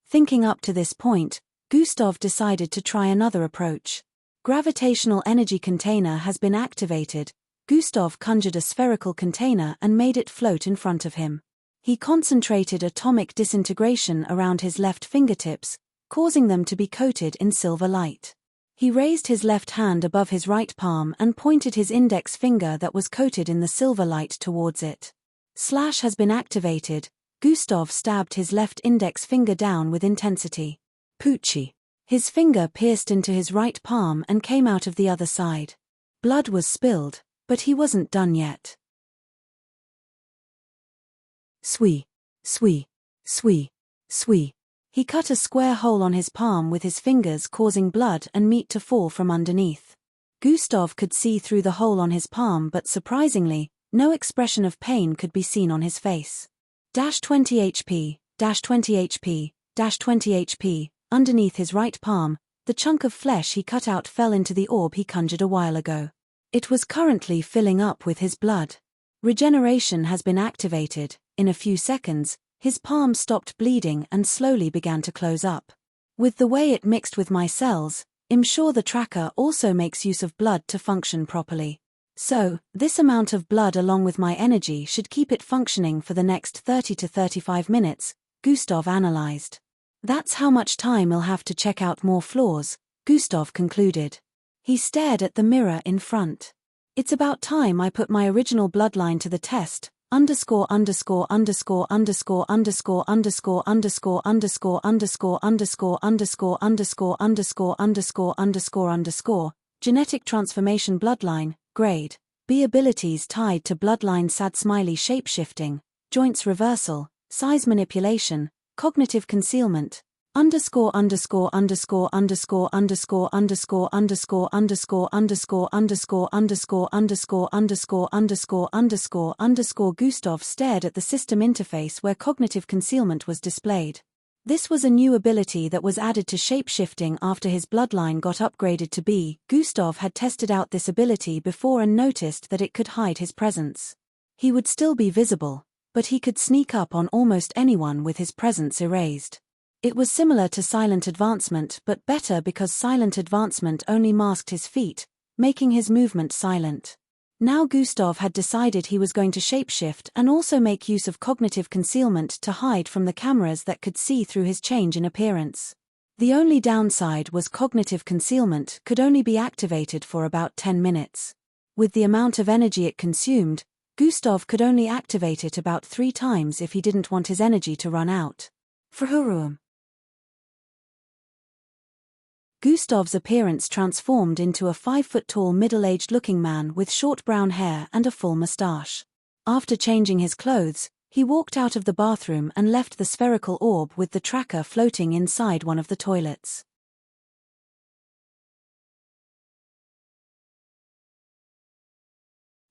Thinking up to this point, Gustav decided to try another approach. Gravitational energy container has been activated. Gustav conjured a spherical container and made it float in front of him. He concentrated atomic disintegration around his left fingertips, causing them to be coated in silver light. He raised his left hand above his right palm and pointed his index finger that was coated in the silver light towards it. Slash has been activated. Gustav stabbed his left index finger down with intensity. Poochie. His finger pierced into his right palm and came out of the other side. Blood was spilled, but he wasn't done yet. Swee. Swee. Swee. Swee. He cut a square hole on his palm with his fingers, causing blood and meat to fall from underneath. Gustav could see through the hole on his palm, but surprisingly, no expression of pain could be seen on his face. 20 HP, 20 HP, 20 HP, underneath his right palm, the chunk of flesh he cut out fell into the orb he conjured a while ago. It was currently filling up with his blood. Regeneration has been activated. In a few seconds, his palm stopped bleeding and slowly began to close up. With the way it mixed with my cells, I'm sure the tracker also makes use of blood to function properly. So, this amount of blood along with my energy should keep it functioning for the next 30 to 35 minutes, Gustav analyzed. That's how much time I'll have to check out more floors, Gustav concluded. He stared at the mirror in front. It's about time I put my original bloodline to the test. Underscore underscore underscore underscore underscore underscore underscore underscore underscore underscore underscore underscore underscore underscore underscore underscore genetic transformation bloodline, grade B abilities tied to bloodline sad smiley shapeshifting, joints reversal, size manipulation, cognitive concealment. Underscore underscore underscore underscore underscore underscore underscore underscore underscore underscore underscore underscore underscore underscore underscore underscore Gustav stared at the system interface where cognitive concealment was displayed. This was a new ability that was added to shapeshifting after his bloodline got upgraded to B. Gustav had tested out this ability before and noticed that it could hide his presence. He would still be visible, but he could sneak up on almost anyone with his presence erased. It was similar to silent advancement but better because silent advancement only masked his feet, making his movement silent. Now Gustav had decided he was going to shapeshift and also make use of cognitive concealment to hide from the cameras that could see through his change in appearance. The only downside was cognitive concealment could only be activated for about 10 minutes. With the amount of energy it consumed, Gustav could only activate it about 3 times if he didn't want his energy to run out. Frahurum. Gustav's appearance transformed into a 5-foot-tall middle-aged-looking man with short brown hair and a full mustache. After changing his clothes, he walked out of the bathroom and left the spherical orb with the tracker floating inside one of the toilets.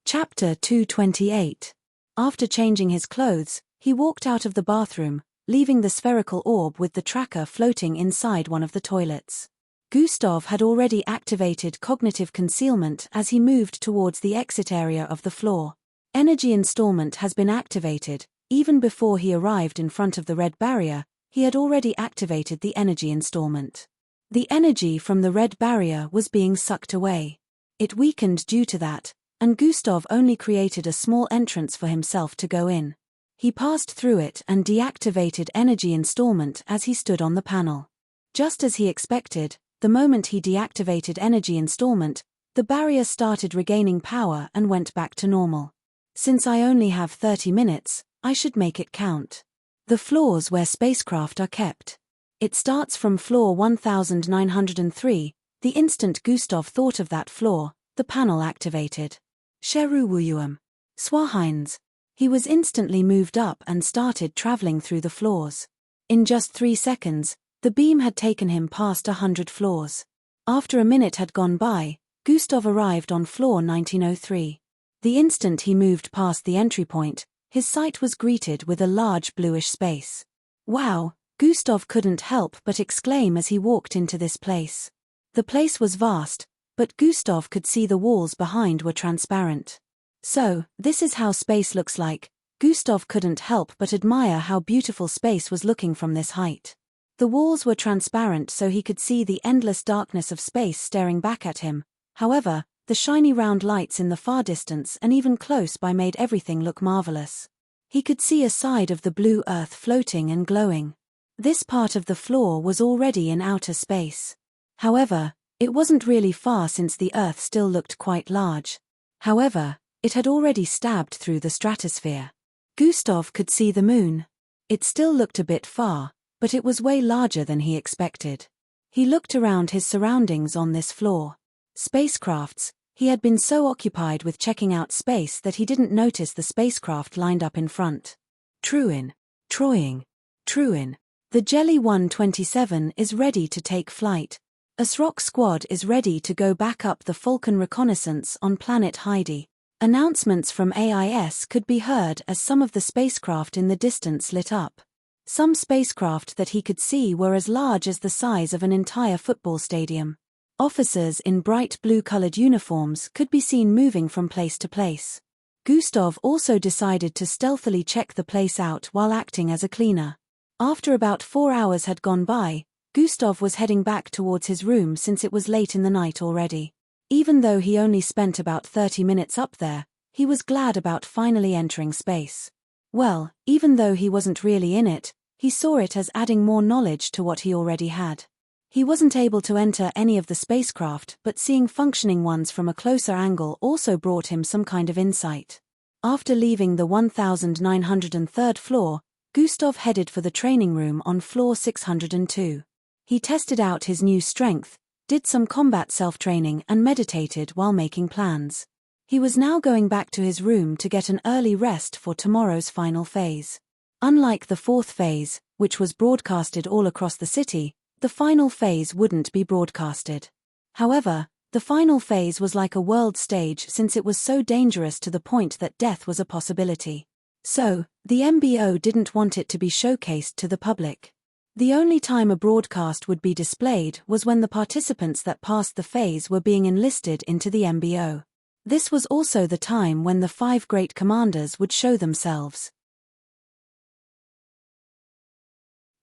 Chapter 228. After changing his clothes, he walked out of the bathroom, leaving the spherical orb with the tracker floating inside one of the toilets. Gustav had already activated cognitive concealment as he moved towards the exit area of the floor. Energy installment has been activated. Even before he arrived in front of the red barrier, he had already activated the energy installment. The energy from the red barrier was being sucked away. It weakened due to that, and Gustav only created a small entrance for himself to go in. He passed through it and deactivated energy installment as he stood on the panel. Just as he expected, the moment he deactivated energy installment, the barrier started regaining power and went back to normal. Since I only have 30 minutes, I should make it count. The floors where spacecraft are kept. It starts from floor 1903. The instant Gustav thought of that floor, the panel activated. Sheruwuyuam. Swahines. He was instantly moved up and started traveling through the floors. In just 3 seconds, the beam had taken him past 100 floors. After a minute had gone by, Gustav arrived on floor 1903. The instant he moved past the entry point, his sight was greeted with a large bluish space. Wow, Gustav couldn't help but exclaim as he walked into this place. The place was vast, but Gustav could see the walls behind were transparent. So, this is how space looks like. Gustav couldn't help but admire how beautiful space was looking from this height. The walls were transparent so he could see the endless darkness of space staring back at him. However, the shiny round lights in the far distance and even close by made everything look marvelous. He could see a side of the blue earth floating and glowing. This part of the floor was already in outer space. However, it wasn't really far since the earth still looked quite large. However, it had already stabbed through the stratosphere. Gustav could see the moon. It still looked a bit far, but it was way larger than he expected. He looked around his surroundings on this floor. Spacecrafts. He had been so occupied with checking out space that he didn't notice the spacecraft lined up in front. Truin. Troying. Truin. The Jelly 127 is ready to take flight. ASROC squad is ready to go back up the Falcon reconnaissance on planet Heidi. Announcements from AIS could be heard as some of the spacecraft in the distance lit up. Some spacecraft that he could see were as large as the size of an entire football stadium. Officers in bright blue-colored uniforms could be seen moving from place to place. Gustav also decided to stealthily check the place out while acting as a cleaner. After about 4 hours had gone by, Gustav was heading back towards his room since it was late in the night already. Even though he only spent about 30 minutes up there, he was glad about finally entering space. Well, even though he wasn't really in it, he saw it as adding more knowledge to what he already had. He wasn't able to enter any of the spacecraft, but seeing functioning ones from a closer angle also brought him some kind of insight. After leaving the 1903rd floor, Gustav headed for the training room on floor 602. He tested out his new strength, did some combat self-training and meditated while making plans. He was now going back to his room to get an early rest for tomorrow's final phase. Unlike the fourth phase, which was broadcasted all across the city, the final phase wouldn't be broadcasted. However, the final phase was like a world stage since it was so dangerous to the point that death was a possibility. So, the MBO didn't want it to be showcased to the public. The only time a broadcast would be displayed was when the participants that passed the phase were being enlisted into the MBO. This was also the time when the 5 great commanders would show themselves.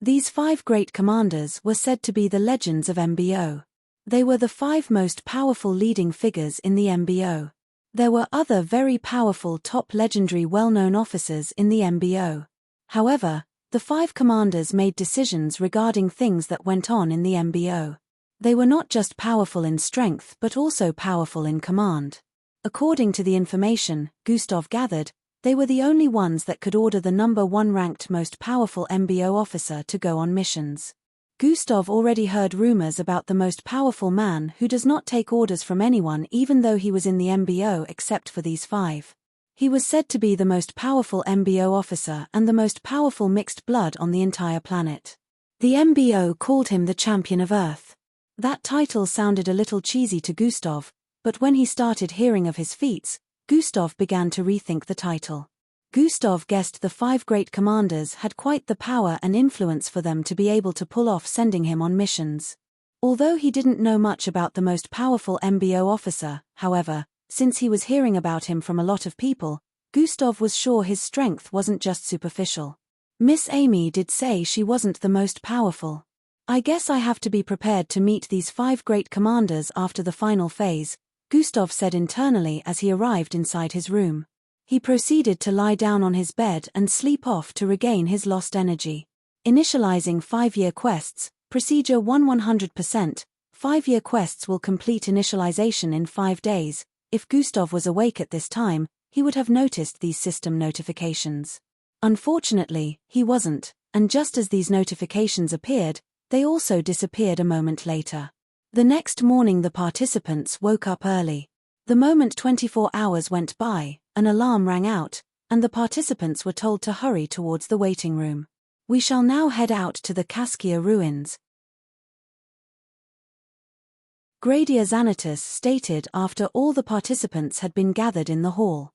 These 5 great commanders were said to be the legends of MBO. They were the 5 most powerful leading figures in the MBO. There were other very powerful top legendary well-known officers in the MBO. However, the 5 commanders made decisions regarding things that went on in the MBO. They were not just powerful in strength but also powerful in command. According to the information Gustav gathered, they were the only ones that could order the number 1 ranked most powerful MBO officer to go on missions. Gustav already heard rumors about the most powerful man who does not take orders from anyone even though he was in the MBO except for these 5. He was said to be the most powerful MBO officer and the most powerful mixed blood on the entire planet. The MBO called him the Champion of Earth. That title sounded a little cheesy to Gustav, but when he started hearing of his feats, Gustav began to rethink the title. Gustav guessed the 5 great commanders had quite the power and influence for them to be able to pull off sending him on missions. Although he didn't know much about the most powerful MBO officer, however, since he was hearing about him from a lot of people, Gustav was sure his strength wasn't just superficial. Miss Amy did say she wasn't the most powerful. I guess I have to be prepared to meet these 5 great commanders after the final phase, Gustav said internally as he arrived inside his room. He proceeded to lie down on his bed and sleep off to regain his lost energy. Initializing 5-year quests, Procedure 100%, 5-year quests will complete initialization in 5 days. If Gustav was awake at this time, he would have noticed these system notifications. Unfortunately, he wasn't, and just as these notifications appeared, they also disappeared a moment later. The next morning the participants woke up early. The moment 24 hours went by, an alarm rang out, and the participants were told to hurry towards the waiting room. We shall now head out to the Kaskia ruins. Gradia Xanatus stated after all the participants had been gathered in the hall.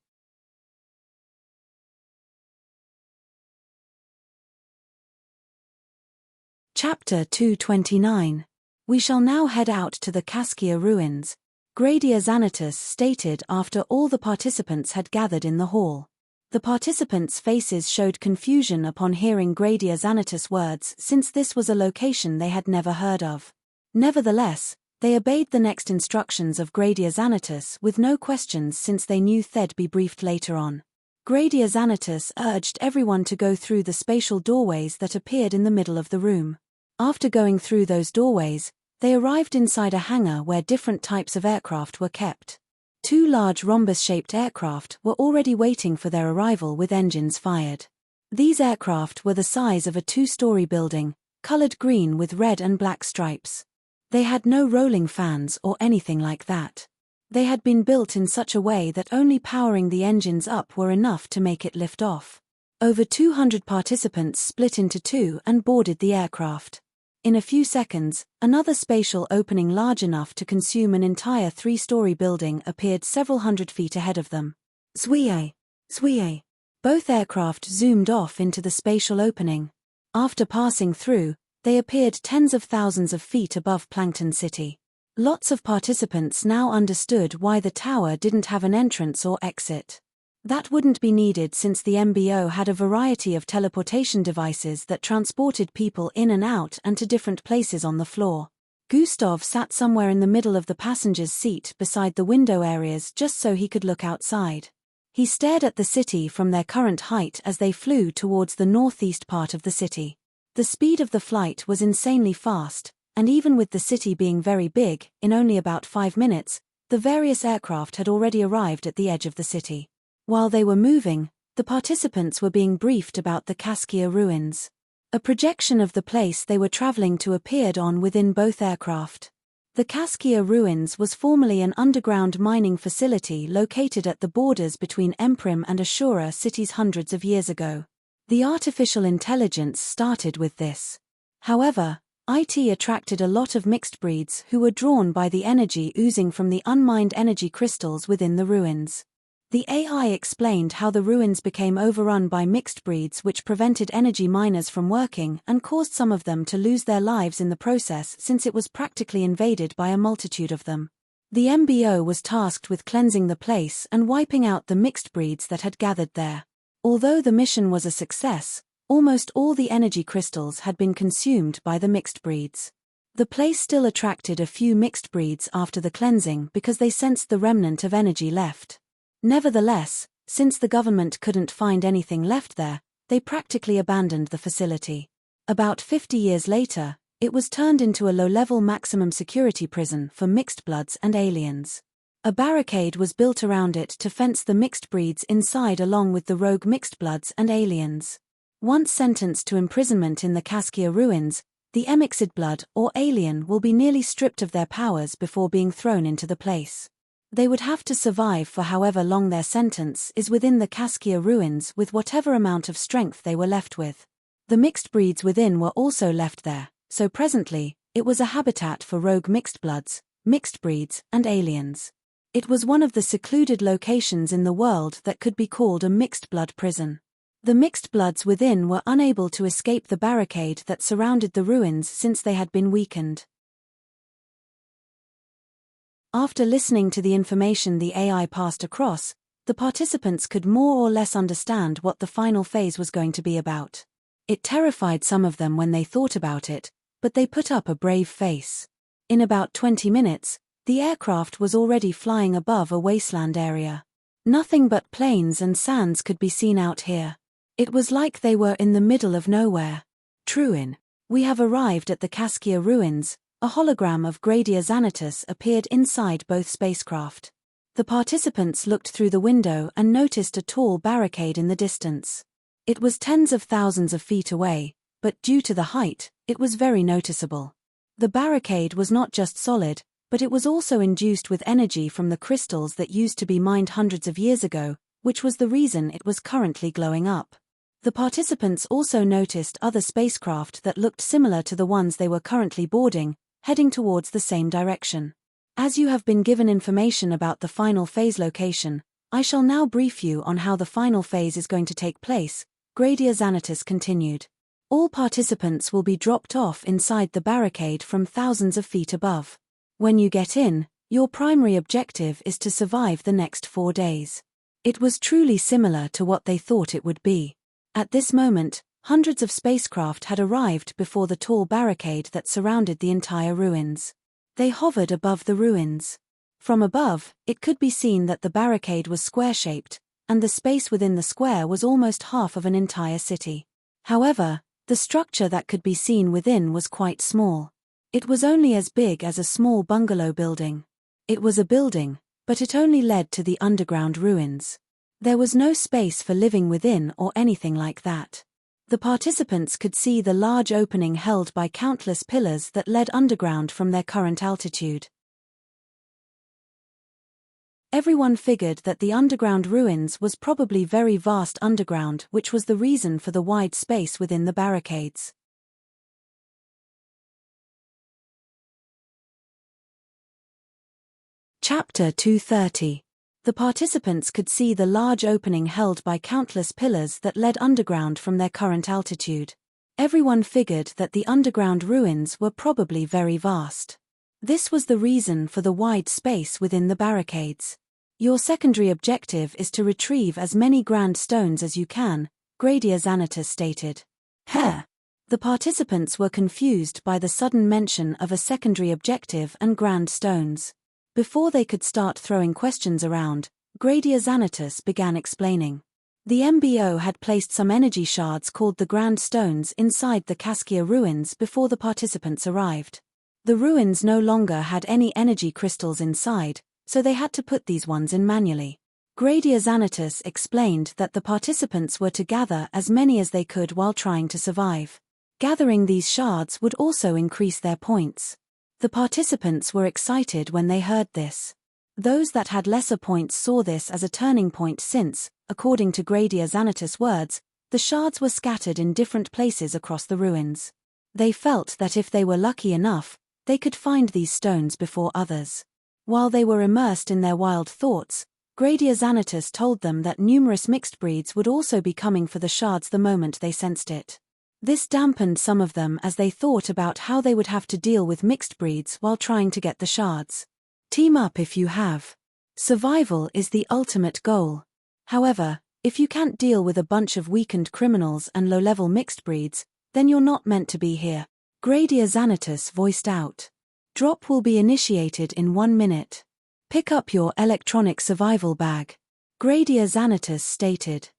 Chapter 229. We shall now head out to the Kaskia ruins. Gradia Xanatus stated after all the participants had gathered in the hall. The participants' faces showed confusion upon hearing Gradia Xanatus' words, since this was a location they had never heard of. Nevertheless, they obeyed the next instructions of Gradia Xanatus with no questions, since they knew they'd be briefed later on. Gradia Xanatus urged everyone to go through the spatial doorways that appeared in the middle of the room. After going through those doorways, they arrived inside a hangar where different types of aircraft were kept. 2 large rhombus-shaped aircraft were already waiting for their arrival with engines fired. These aircraft were the size of a 2-story building, colored green with red and black stripes. They had no rolling fans or anything like that. They had been built in such a way that only powering the engines up were enough to make it lift off. Over 200 participants split into 2 and boarded the aircraft. In a few seconds, another spatial opening large enough to consume an entire 3-story building appeared several hundred feet ahead of them. Zwie! Zwie! Both aircraft zoomed off into the spatial opening. After passing through, they appeared tens of thousands of feet above Plankton City. Lots of participants now understood why the tower didn't have an entrance or exit. That wouldn't be needed, since the MBO had a variety of teleportation devices that transported people in and out and to different places on the floor. Gustav sat somewhere in the middle of the passenger's seat beside the window areas just so he could look outside. He stared at the city from their current height as they flew towards the northeast part of the city. The speed of the flight was insanely fast, and even with the city being very big, in only about 5 minutes, the various aircraft had already arrived at the edge of the city. While they were moving, the participants were being briefed about the Kaskia ruins. A projection of the place they were traveling to appeared on within both aircraft. The Kaskia ruins was formerly an underground mining facility located at the borders between Emprim and Ashura cities hundreds of years ago. The artificial intelligence started with this. However, IT attracted a lot of mixed breeds who were drawn by the energy oozing from the unmined energy crystals within the ruins. The AI explained how the ruins became overrun by mixed breeds, which prevented energy miners from working and caused some of them to lose their lives in the process, since it was practically invaded by a multitude of them. The MBO was tasked with cleansing the place and wiping out the mixed breeds that had gathered there. Although the mission was a success, almost all the energy crystals had been consumed by the mixed breeds. The place still attracted a few mixed breeds after the cleansing because they sensed the remnant of energy left. Nevertheless, since the government couldn't find anything left there, they practically abandoned the facility. About 50 years later, it was turned into a low-level maximum security prison for mixed bloods and aliens. A barricade was built around it to fence the mixed breeds inside along with the rogue mixed bloods and aliens. Once sentenced to imprisonment in the Kaskia ruins, the emixid blood or alien will be nearly stripped of their powers before being thrown into the place. They would have to survive for however long their sentence is within the Kaskia ruins with whatever amount of strength they were left with. The mixed breeds within were also left there, so presently, it was a habitat for rogue mixed bloods, mixed breeds, and aliens. It was one of the secluded locations in the world that could be called a mixed blood prison. The mixed bloods within were unable to escape the barricade that surrounded the ruins since they had been weakened. After listening to the information the AI passed across, the participants could more or less understand what the final phase was going to be about. It terrified some of them when they thought about it, but they put up a brave face. In about 20 minutes, the aircraft was already flying above a wasteland area. Nothing but plains and sands could be seen out here. It was like they were in the middle of nowhere. Truin, we have arrived at the Kaskia ruins. A hologram of Gradia Xanatus appeared inside both spacecraft. The participants looked through the window and noticed a tall barricade in the distance. It was tens of thousands of feet away, but due to the height, it was very noticeable. The barricade was not just solid, but it was also induced with energy from the crystals that used to be mined hundreds of years ago, which was the reason it was currently glowing up. The participants also noticed other spacecraft that looked similar to the ones they were currently boarding, heading towards the same direction. As you have been given information about the final phase location, I shall now brief you on how the final phase is going to take place, Gradia Xanatus continued. All participants will be dropped off inside the barricade from thousands of feet above. When you get in, Your primary objective is to survive the next 4 days. It was truly similar to what they thought it would be. At this moment, hundreds of spacecraft had arrived before the tall barricade that surrounded the entire ruins. They hovered above the ruins. From above, it could be seen that the barricade was square-shaped, and the space within the square was almost half of an entire city. However, the structure that could be seen within was quite small. It was only as big as a small bungalow building. It was a building, but it only led to the underground ruins. There was no space for living within or anything like that. The participants could see the large opening held by countless pillars that led underground from their current altitude. Everyone figured that the underground ruins was probably very vast underground, which was the reason for the wide space within the barricades. Chapter 230. The participants could see the large opening held by countless pillars that led underground from their current altitude. Everyone figured that the underground ruins were probably very vast. This was the reason for the wide space within the barricades. Your secondary objective is to retrieve as many grand stones as you can, Gradia Xanatus stated. The participants were confused by the sudden mention of a secondary objective and grand stones. Before they could start throwing questions around, Gradia Xanatus began explaining. The MBO had placed some energy shards called the Grand Stones inside the Cascia ruins before the participants arrived. The ruins no longer had any energy crystals inside, so they had to put these ones in manually. Gradia Xanatus explained that the participants were to gather as many as they could while trying to survive. Gathering these shards would also increase their points. The participants were excited when they heard this. Those that had lesser points saw this as a turning point since, according to Gradia Xanatus' words, the shards were scattered in different places across the ruins. They felt that if they were lucky enough, they could find these stones before others. While they were immersed in their wild thoughts, Gradia Xanatus told them that numerous mixed breeds would also be coming for the shards the moment they sensed it. This dampened some of them as they thought about how they would have to deal with mixed breeds while trying to get the shards. Team up if you have. Survival is the ultimate goal. However, if you can't deal with a bunch of weakened criminals and low-level mixed breeds, then you're not meant to be here, Gradia Xanatus voiced out. Drop will be initiated in 1 minute. Pick up your electronic survival bag, Gradia Xanatus stated.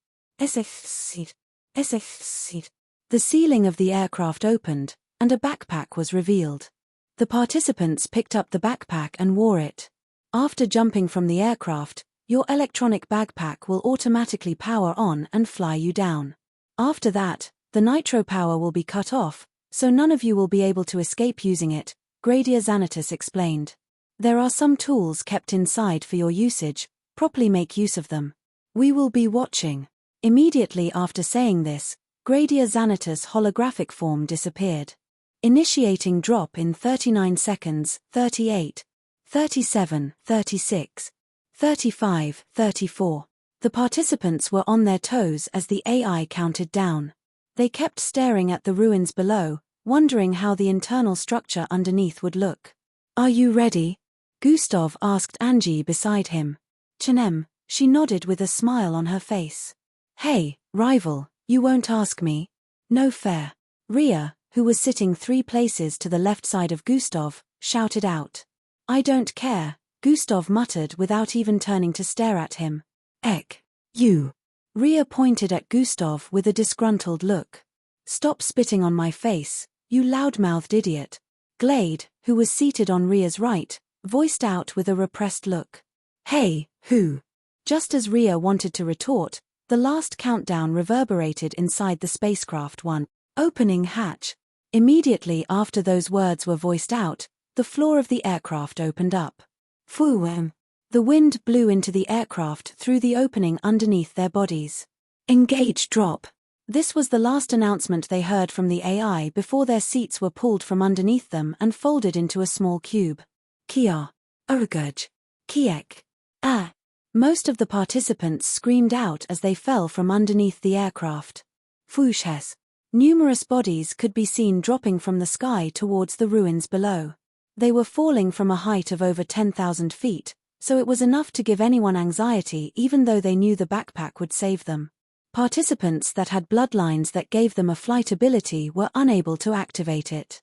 The ceiling of the aircraft opened, and a backpack was revealed. The participants picked up the backpack and wore it. After jumping from the aircraft, your electronic backpack will automatically power on and fly you down. After that, the nitro power will be cut off, so none of you will be able to escape using it, Gradia Xanatus explained. There are some tools kept inside for your usage, properly make use of them. We will be watching. Immediately after saying this, Gradia Xanatus' holographic form disappeared. Initiating drop in 39 seconds, 38, 37, 36, 35, 34. The participants were on their toes as the AI counted down. They kept staring at the ruins below, wondering how the internal structure underneath would look. Are you ready? Gustav asked Angie beside him. Chenem, she nodded with a smile on her face. Hey, rival, you won't ask me? No fair. Ria, who was sitting 3 places to the left side of Gustav, shouted out. I don't care, Gustav muttered without even turning to stare at him. Ek. You. Ria pointed at Gustav with a disgruntled look. Stop spitting on my face, you loud-mouthed idiot. Glade, who was seated on Ria's right, voiced out with a repressed look. Hey, who? Just as Ria wanted to retort, the last countdown reverberated inside the spacecraft 1. Opening hatch. Immediately after those words were voiced out, the floor of the aircraft opened up. Fuum. The wind blew into the aircraft through the opening underneath their bodies. Engage drop. This was the last announcement they heard from the AI before their seats were pulled from underneath them and folded into a small cube. Kia. Urgurj. Kiek. Ah. Most of the participants screamed out as they fell from underneath the aircraft. Fushhes. Numerous bodies could be seen dropping from the sky towards the ruins below. They were falling from a height of over 10,000 feet, so it was enough to give anyone anxiety even though they knew the backpack would save them. Participants that had bloodlines that gave them a flight ability were unable to activate it.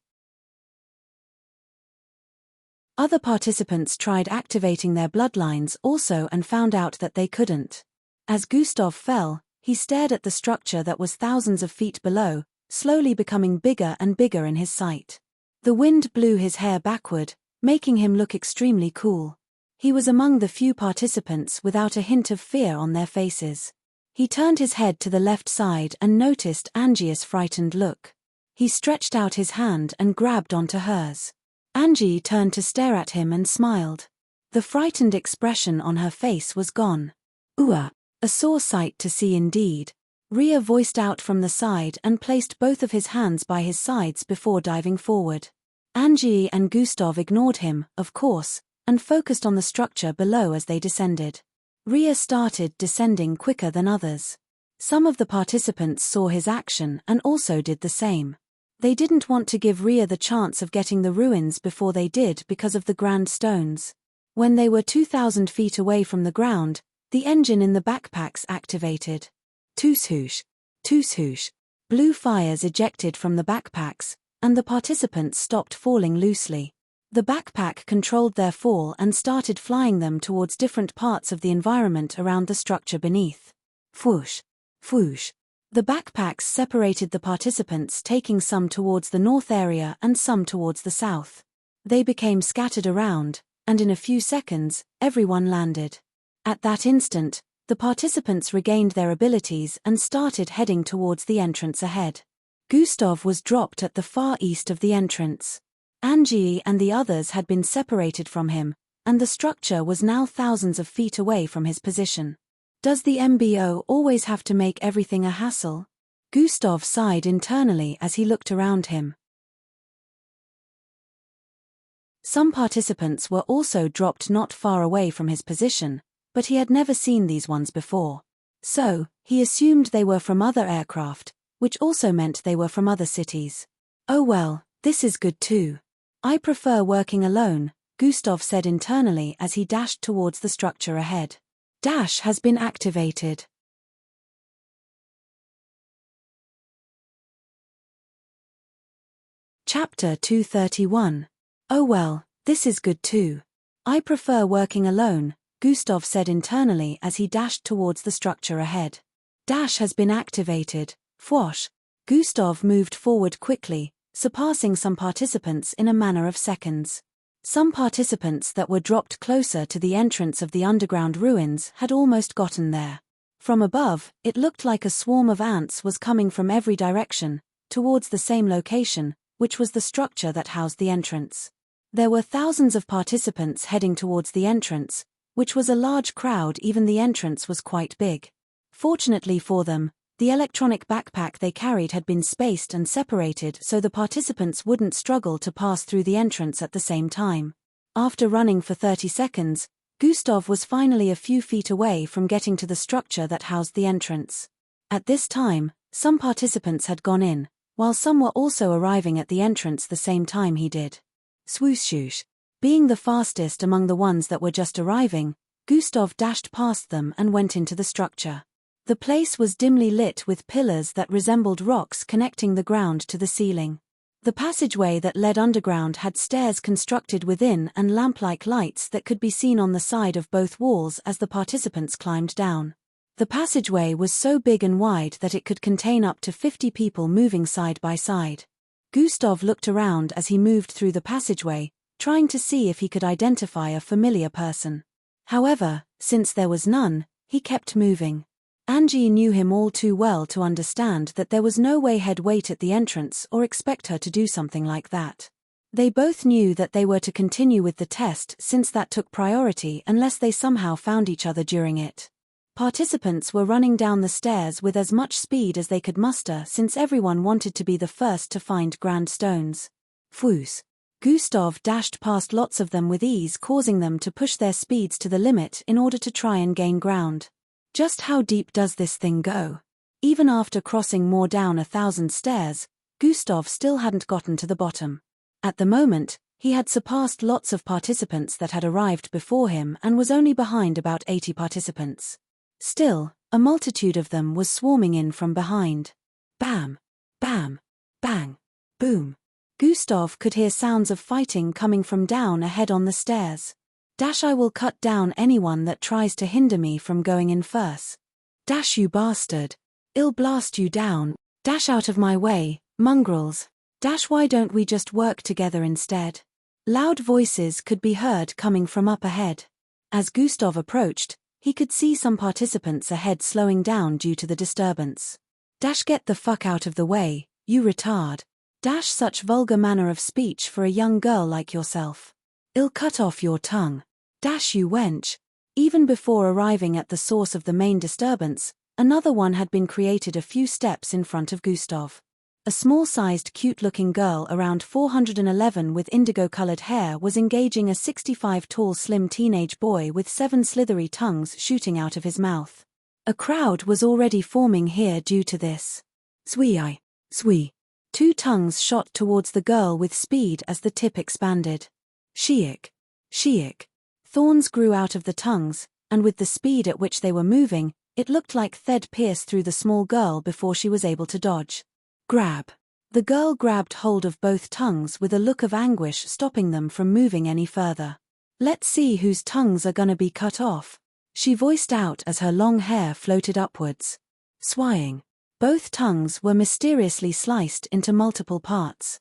Other participants tried activating their bloodlines also and found out that they couldn't. As Gustav fell, he stared at the structure that was thousands of feet below, slowly becoming bigger and bigger in his sight. The wind blew his hair backward, making him look extremely cool. He was among the few participants without a hint of fear on their faces. He turned his head to the left side and noticed Angie's frightened look. He stretched out his hand and grabbed onto hers. Angie turned to stare at him and smiled. The frightened expression on her face was gone. "Ooh, a sore sight to see indeed." Ria voiced out from the side and placed both of his hands by his sides before diving forward. Angie and Gustav ignored him, of course, and focused on the structure below as they descended. Ria started descending quicker than others. Some of the participants saw his action and also did the same. They didn't want to give Ria the chance of getting the ruins before they did because of the grand stones. When they were 2,000 feet away from the ground, the engine in the backpacks activated. Tooshoosh, tooshoosh. Blue fires ejected from the backpacks, and the participants stopped falling loosely. The backpack controlled their fall and started flying them towards different parts of the environment around the structure beneath. Fwoosh, fwoosh. The backpacks separated the participants, taking some towards the north area and some towards the south. They became scattered around, and in a few seconds, everyone landed. At that instant, the participants regained their abilities and started heading towards the entrance ahead. Gustav was dropped at the far east of the entrance. Angie and the others had been separated from him, and the structure was now thousands of feet away from his position. Does the MBO always have to make everything a hassle? Gustav sighed internally as he looked around him. Some participants were also dropped not far away from his position, but he had never seen these ones before. So, he assumed they were from other aircraft, which also meant they were from other cities. "Oh well, this is good too. I prefer working alone," Gustav said internally as he dashed towards the structure ahead. Dash has been activated. Chapter 231. "Oh well, this is good too. I prefer working alone," Gustav said internally as he dashed towards the structure ahead. Dash has been activated. Fwoosh. Gustav moved forward quickly, surpassing some participants in a matter of seconds. Some participants that were dropped closer to the entrance of the underground ruins had almost gotten there. From above, it looked like a swarm of ants was coming from every direction, towards the same location, which was the structure that housed the entrance. There were thousands of participants heading towards the entrance, which was a large crowd. Even the entrance was quite big. Fortunately for them, the electronic backpack they carried had been spaced and separated so the participants wouldn't struggle to pass through the entrance at the same time. After running for 30 seconds, Gustav was finally a few feet away from getting to the structure that housed the entrance. At this time, some participants had gone in, while some were also arriving at the entrance the same time he did. Swoosh. Being the fastest among the ones that were just arriving, Gustav dashed past them and went into the structure. The place was dimly lit with pillars that resembled rocks connecting the ground to the ceiling. The passageway that led underground had stairs constructed within and lamp-like lights that could be seen on the side of both walls as the participants climbed down. The passageway was so big and wide that it could contain up to 50 people moving side by side. Gustav looked around as he moved through the passageway, trying to see if he could identify a familiar person. However, since there was none, he kept moving. Angie knew him all too well to understand that there was no way he'd wait at the entrance or expect her to do something like that. They both knew that they were to continue with the test since that took priority unless they somehow found each other during it. Participants were running down the stairs with as much speed as they could muster since everyone wanted to be the first to find grand stones. Fwoosh. Gustav dashed past lots of them with ease, causing them to push their speeds to the limit in order to try and gain ground. Just how deep does this thing go? Even after crossing more down 1,000 stairs, Gustav still hadn't gotten to the bottom. At the moment, He had surpassed lots of participants that had arrived before him and was only behind about 80 participants. Still, a multitude of them was swarming in from behind. Bam! Bam! Bang! Boom! Gustav could hear sounds of fighting coming from down ahead on the stairs. Dash, I will cut down anyone that tries to hinder me from going in first. Dash, you bastard. I'll blast you down. Dash, out of my way, mongrels. Dash, why don't we just work together instead? Loud voices could be heard coming from up ahead. As Gustav approached, he could see some participants ahead slowing down due to the disturbance. Dash, get the fuck out of the way, you retard. Dash, such vulgar manner of speech for a young girl like yourself. I'll cut off your tongue. Dash, you wench. Even before arriving at the source of the main disturbance, another one had been created a few steps in front of Gustav. A small-sized cute-looking girl around 411 with indigo-colored hair was engaging a 65-tall slim teenage boy with 7 slithery tongues shooting out of his mouth. A crowd was already forming here due to this. Swee. 2 tongues shot towards the girl with speed as the tip expanded. Sheik. Thorns grew out of the tongues, and with the speed at which they were moving, it looked like they'd pierced through the small girl before she was able to dodge. Grab. The girl grabbed hold of both tongues with a look of anguish, stopping them from moving any further. Let's see whose tongues are gonna be cut off, she voiced out as her long hair floated upwards. Swaying. Both tongues were mysteriously sliced into multiple parts.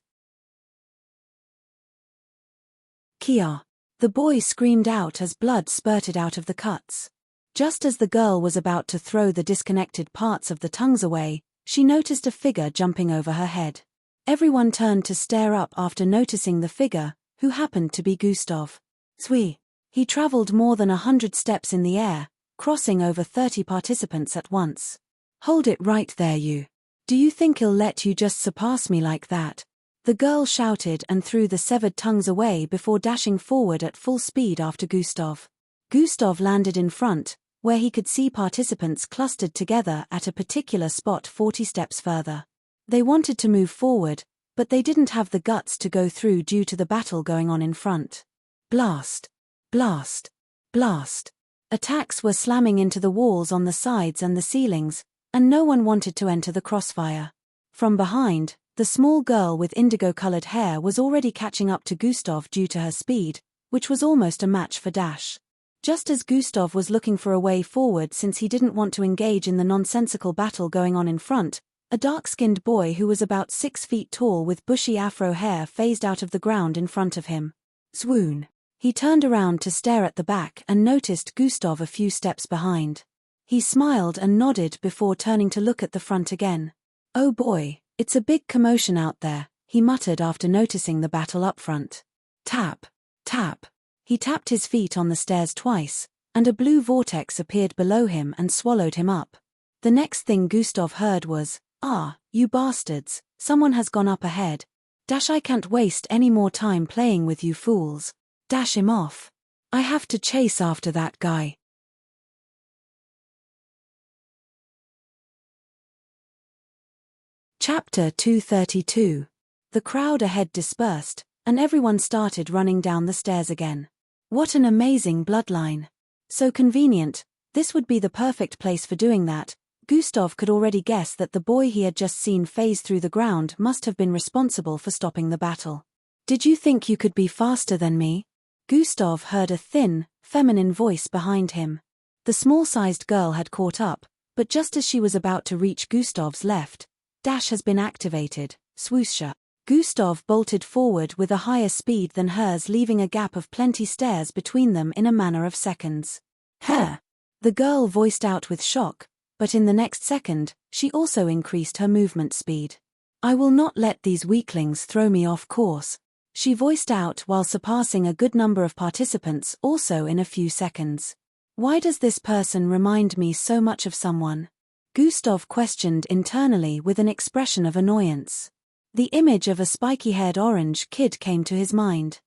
Kia. The boy screamed out as blood spurted out of the cuts. Just as the girl was about to throw the disconnected parts of the tongues away, she noticed a figure jumping over her head. Everyone turned to stare up after noticing the figure, who happened to be Gustav. Swee. He traveled more than 100 steps in the air, crossing over 30 participants at once. Hold it right there, you. Do you think I'll let you just surpass me like that? The girl shouted and threw the severed tongues away before dashing forward at full speed after Gustav. Gustav landed in front, where he could see participants clustered together at a particular spot 40 steps further. They wanted to move forward, but they didn't have the guts to go through due to the battle going on in front. Blast. Attacks were slamming into the walls on the sides and the ceilings, and no one wanted to enter the crossfire. From behind, the small girl with indigo-colored hair was already catching up to Gustav due to her speed, which was almost a match for Dash. Just as Gustav was looking for a way forward since he didn't want to engage in the nonsensical battle going on in front, a dark-skinned boy who was about 6 feet tall with bushy afro hair phased out of the ground in front of him. Swoon. He turned around to stare at the back and noticed Gustav a few steps behind. He smiled and nodded before turning to look at the front again. Oh boy, it's a big commotion out there, he muttered after noticing the battle up front. Tap. He tapped his feet on the stairs twice, and a blue vortex appeared below him and swallowed him up. The next thing Gustav heard was, "Ah, you bastards, someone has gone up ahead. Dash, I can't waste any more time playing with you fools. Dash him off. I have to chase after that guy." Chapter 232. The crowd ahead dispersed, and everyone started running down the stairs again. What an amazing bloodline. So convenient, this would be the perfect place for doing that. Gustav could already guess that the boy he had just seen phase through the ground must have been responsible for stopping the battle. Did you think you could be faster than me? Gustav heard a thin, feminine voice behind him. The small-sized girl had caught up, but just as she was about to reach Gustav's left, Dash has been activated, swoosha. Gustav bolted forward with a higher speed than hers, leaving a gap of plenty stairs between them in a matter of seconds. Huh! The girl voiced out with shock, but in the next second, she also increased her movement speed. I will not let these weaklings throw me off course, she voiced out while surpassing a good number of participants also in a few seconds. Why does this person remind me so much of someone? Gustav questioned internally with an expression of annoyance. The image of a spiky-haired orange kid came to his mind.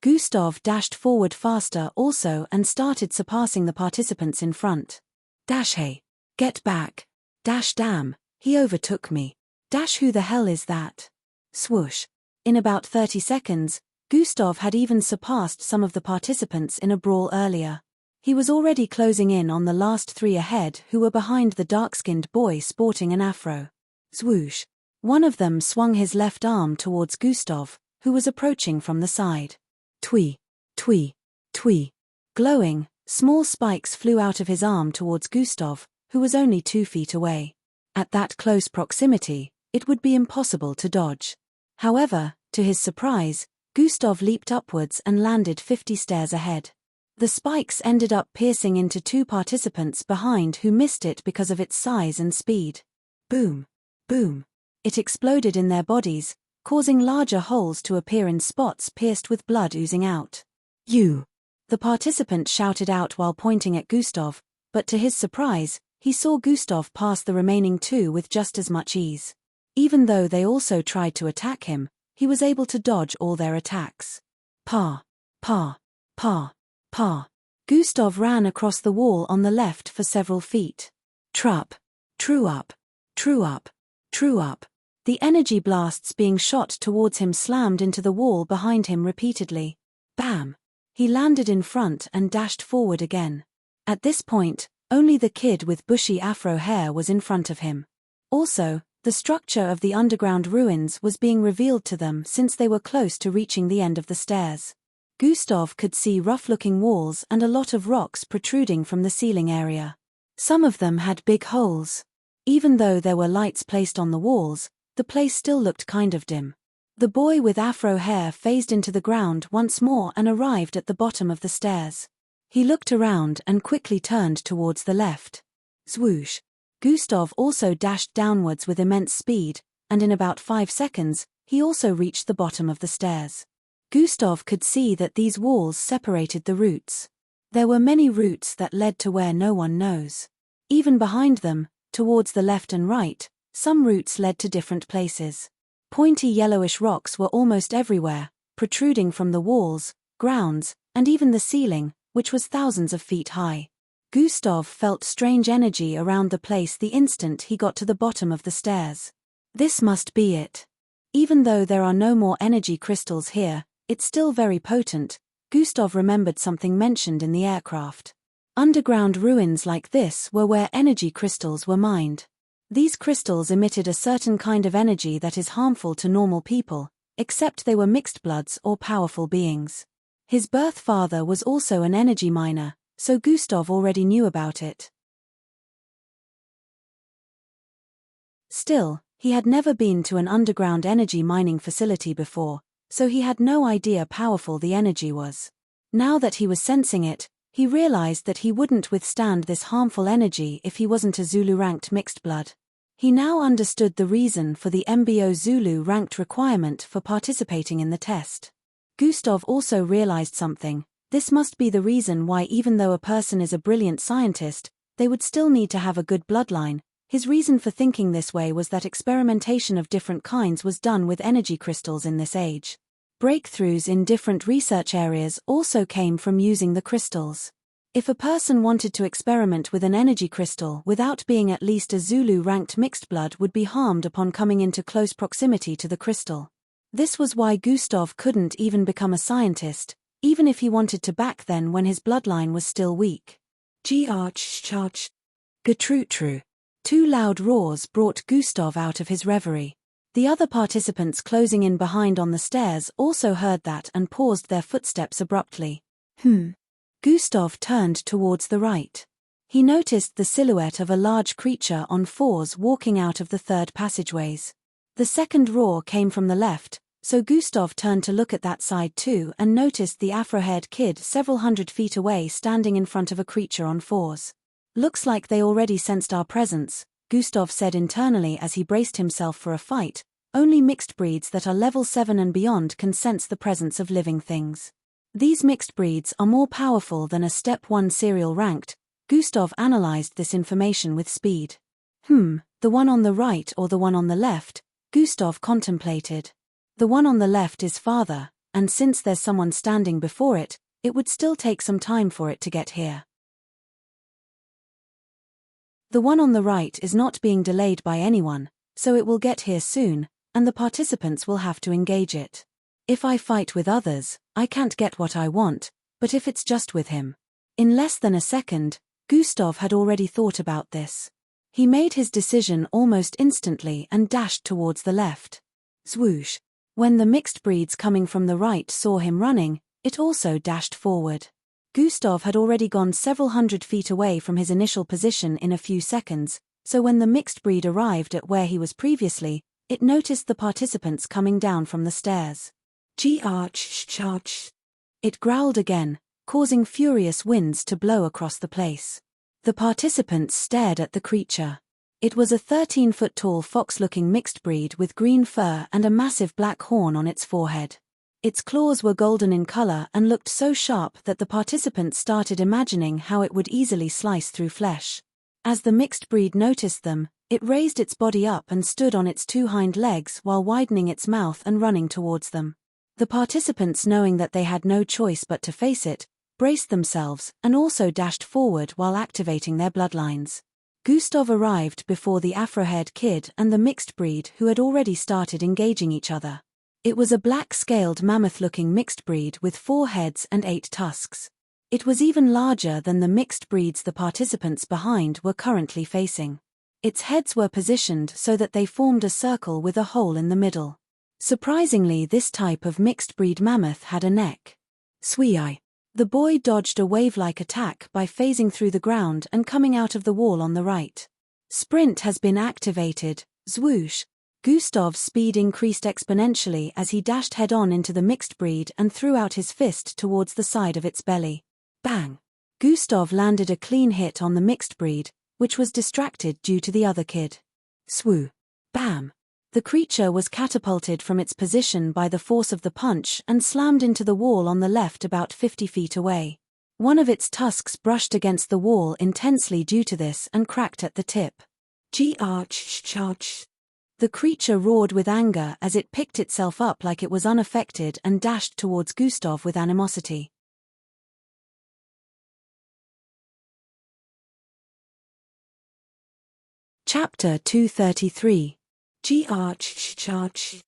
Gustav dashed forward faster also and started surpassing the participants in front. Dash, hey! Get back! Dash, damn, he overtook me. Dash, who the hell is that? Swoosh! In about 30 seconds, Gustav had even surpassed some of the participants in a brawl earlier. He was already closing in on the last 3 ahead, who were behind the dark-skinned boy sporting an afro. Swoosh! One of them swung his left arm towards Gustav, who was approaching from the side. Twee, twee, twee. Glowing, small spikes flew out of his arm towards Gustav, who was only 2 feet away. At that close proximity, it would be impossible to dodge. However, to his surprise, Gustav leaped upwards and landed 50 stairs ahead. The spikes ended up piercing into 2 participants behind who missed it because of its size and speed. Boom! Boom! It exploded in their bodies, causing larger holes to appear in spots pierced with blood oozing out. You! The participant shouted out while pointing at Gustav, but to his surprise, he saw Gustav pass the remaining 2 with just as much ease. Even though they also tried to attack him, he was able to dodge all their attacks. Pa! Pa! Pa! Pa! Gustav ran across the wall on the left for several feet. Trup! True up! True up! True up! The energy blasts being shot towards him slammed into the wall behind him repeatedly. Bam! He landed in front and dashed forward again. At this point, only the kid with bushy afro hair was in front of him. Also, the structure of the underground ruins was being revealed to them since they were close to reaching the end of the stairs. Gustav could see rough-looking walls and a lot of rocks protruding from the ceiling area. Some of them had big holes. Even though there were lights placed on the walls, the place still looked kind of dim. The boy with afro hair phased into the ground once more and arrived at the bottom of the stairs. He looked around and quickly turned towards the left. Swoosh! Gustav also dashed downwards with immense speed, and in about 5 seconds, he also reached the bottom of the stairs. Gustav could see that these walls separated the routes. There were many routes that led to where no one knows. Even behind them, towards the left and right, some routes led to different places. Pointy yellowish rocks were almost everywhere, protruding from the walls, grounds, and even the ceiling, which was thousands of feet high. Gustav felt strange energy around the place the instant he got to the bottom of the stairs. This must be it. Even though there are no more energy crystals here, it's still very potent. Gustav remembered something mentioned in the aircraft. Underground ruins like this were where energy crystals were mined. These crystals emitted a certain kind of energy that is harmful to normal people, except they were mixed bloods or powerful beings. His birth father was also an energy miner, so Gustav already knew about it. Still, he had never been to an underground energy mining facility before, so he had no idea how powerful the energy was. Now that he was sensing it, he realized that he wouldn't withstand this harmful energy if he wasn't a Zulu-ranked mixed blood. He now understood the reason for the MBO Zulu ranked requirement for participating in the test. Gustav also realized something. This must be the reason why even though a person is a brilliant scientist, they would still need to have a good bloodline. His reason for thinking this way was that experimentation of different kinds was done with energy crystals in this age. Breakthroughs in different research areas also came from using the crystals. If a person wanted to experiment with an energy crystal without being at least a Zulu-ranked mixed blood would be harmed upon coming into close proximity to the crystal. This was why Gustav couldn't even become a scientist, even if he wanted to back then when his bloodline was still weak. G-arch-charch. Getrutru. 2 loud roars brought Gustav out of his reverie. The other participants closing in behind on the stairs also heard that and paused their footsteps abruptly. Gustav turned towards the right. He noticed the silhouette of a large creature on 4s walking out of the 3rd passageways. The second roar came from the left, so Gustav turned to look at that side too and noticed the afro-haired kid several hundred feet away standing in front of a creature on 4s. Looks like they already sensed our presence, Gustav said internally as he braced himself for a fight. Only mixed breeds that are level 7 and beyond can sense the presence of living things. These mixed breeds are more powerful than a Step 1 serial ranked. Gustav analyzed this information with speed. The one on the right or the one on the left? Gustav contemplated. The one on the left is farther, and since there's someone standing before it, it would still take some time for it to get here. The one on the right is not being delayed by anyone, so it will get here soon. and the participants will have to engage it. If I fight with others, I can't get what I want, but if it's just with him. In less than a second, Gustav had already thought about this. He made his decision almost instantly and dashed towards the left. Swoosh! When the mixed breeds coming from the right saw him running, it also dashed forward. Gustav had already gone several hundred feet away from his initial position in a few seconds, so when the mixed breed arrived at where he was previously, it noticed the participants coming down from the stairs. Charge! It growled again, causing furious winds to blow across the place. The participants stared at the creature. It was a 13-foot-tall fox-looking mixed breed with green fur and a massive black horn on its forehead. Its claws were golden in color and looked so sharp that the participants started imagining how it would easily slice through flesh. As the mixed breed noticed them, it raised its body up and stood on its two hind legs while widening its mouth and running towards them. The participants, knowing that they had no choice but to face it, braced themselves and also dashed forward while activating their bloodlines. Gustav arrived before the afro-haired kid and the mixed breed, who had already started engaging each other. It was a black-scaled mammoth-looking mixed breed with 4 heads and 8 tusks. It was even larger than the mixed breeds the participants behind were currently facing. Its heads were positioned so that they formed a circle with a hole in the middle. Surprisingly, this type of mixed breed mammoth had a neck. Swee-eye! The boy dodged a wave-like attack by phasing through the ground and coming out of the wall on the right. Sprint has been activated. Zwoosh! Gustav's speed increased exponentially as he dashed head-on into the mixed breed and threw out his fist towards the side of its belly. Bang! Gustav landed a clean hit on the mixed breed, which was distracted due to the other kid. Swoo! Bam! The creature was catapulted from its position by the force of the punch and slammed into the wall on the left about 50 feet away. One of its tusks brushed against the wall intensely due to this and cracked at the tip. Charge! The creature roared with anger as it picked itself up like it was unaffected and dashed towards Gustav with animosity. Chapter 233. Charge!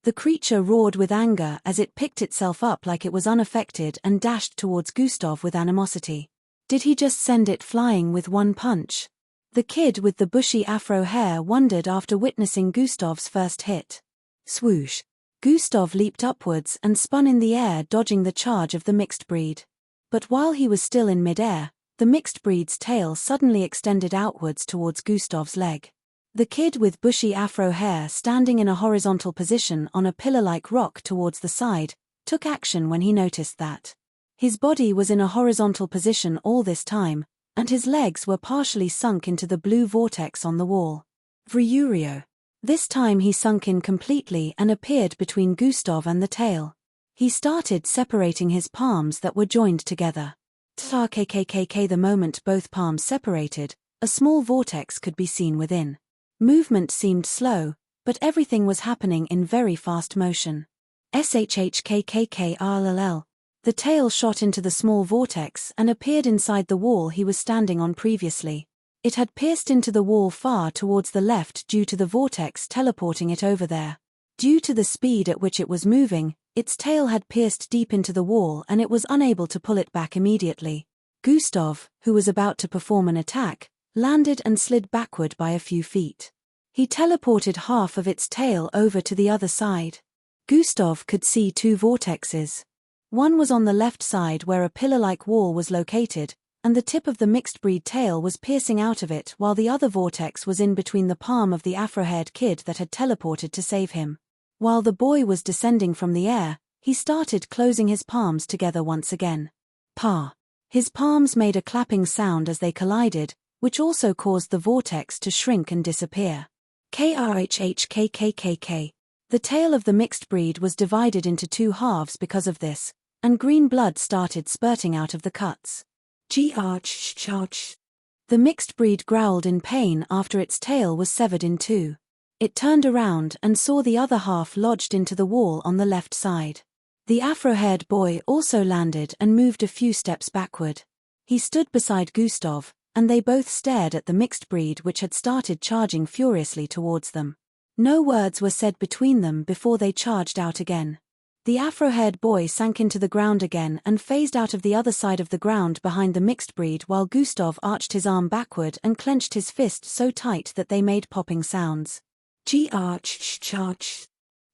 The creature roared with anger as it picked itself up like it was unaffected and dashed towards Gustav with animosity. Did he just send it flying with one punch? The kid with the bushy afro hair wondered after witnessing Gustav's first hit. Swoosh! Gustav leaped upwards and spun in the air, dodging the charge of the mixed breed. But while he was still in midair, the mixed breed's tail suddenly extended outwards towards Gustav's leg. The kid with bushy afro hair, standing in a horizontal position on a pillar-like rock towards the side, took action when he noticed that. His body was in a horizontal position all this time, and his legs were partially sunk into the blue vortex on the wall. Vryurio. This time he sunk in completely and appeared between Gustav and the tail. He started separating his palms that were joined together. The moment both palms separated, a small vortex could be seen within. Movement seemed slow, but everything was happening in very fast motion. Shhkkrll. The tail shot into the small vortex and appeared inside the wall he was standing on previously. It had pierced into the wall far towards the left due to the vortex teleporting it over there. Due to the speed at which it was moving, its tail had pierced deep into the wall and it was unable to pull it back immediately. Gustav, who was about to perform an attack, landed and slid backward by a few feet. He teleported half of its tail over to the other side. Gustav could see 2 vortexes. One was on the left side where a pillar-like wall was located, and the tip of the mixed-breed tail was piercing out of it, while the other vortex was in between the palm of the afro-haired kid that had teleported to save him. While the boy was descending from the air, he started closing his palms together once again. Pa! His palms made a clapping sound as they collided, which also caused the vortex to shrink and disappear. Krhhkkk. The tail of the mixed breed was divided into 2 halves because of this, and green blood started spurting out of the cuts. Charge! The mixed breed growled in pain after its tail was severed in 2. It turned around and saw the other half lodged into the wall on the left side. The afro-haired boy also landed and moved a few steps backward. He stood beside Gustav, and they both stared at the mixed breed which had started charging furiously towards them. No words were said between them before they charged out again. The afro-haired boy sank into the ground again and phased out of the other side of the ground behind the mixed breed while Gustav arched his arm backward and clenched his fist so tight that they made popping sounds. Charge.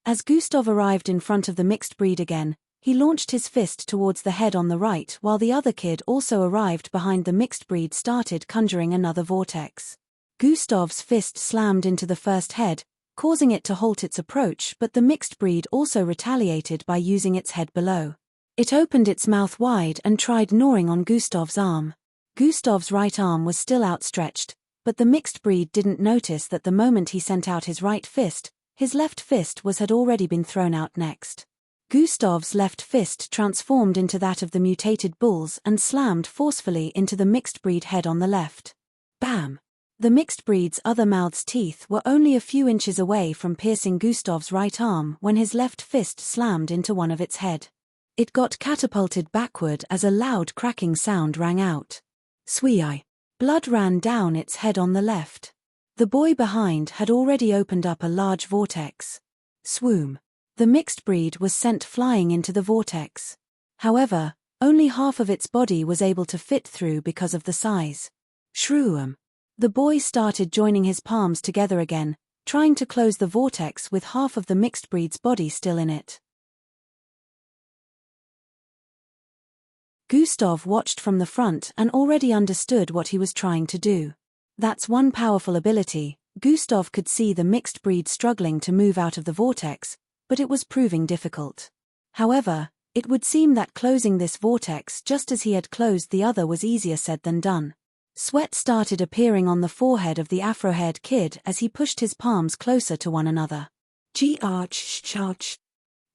As Gustav arrived in front of the mixed breed again, he launched his fist towards the head on the right while the other kid also arrived behind the mixed breed started conjuring another vortex. Gustav's fist slammed into the first head, causing it to halt its approach, but the mixed breed also retaliated by using its head below. It opened its mouth wide and tried gnawing on Gustav's arm. Gustav's right arm was still outstretched, but the mixed breed didn't notice that the moment he sent out his right fist, his left fist had already been thrown out next. Gustav's left fist transformed into that of the mutated bull's and slammed forcefully into the mixed breed head on the left. Bam! The mixed breed's other mouth's teeth were only a few inches away from piercing Gustav's right arm when his left fist slammed into one of its head. It got catapulted backward as a loud cracking sound rang out. Swee-eye! Blood ran down its head on the left. The boy behind had already opened up a large vortex. Swoom! The mixed breed was sent flying into the vortex. However, only half of its body was able to fit through because of the size. Shroom! The boy started joining his palms together again, trying to close the vortex with half of the mixed breed's body still in it. Gustav watched from the front and already understood what he was trying to do. That's one powerful ability. Gustav could see the mixed breed struggling to move out of the vortex, but it was proving difficult. However, it would seem that closing this vortex just as he had closed the other was easier said than done. Sweat started appearing on the forehead of the afro-haired kid as he pushed his palms closer to one another. Charge.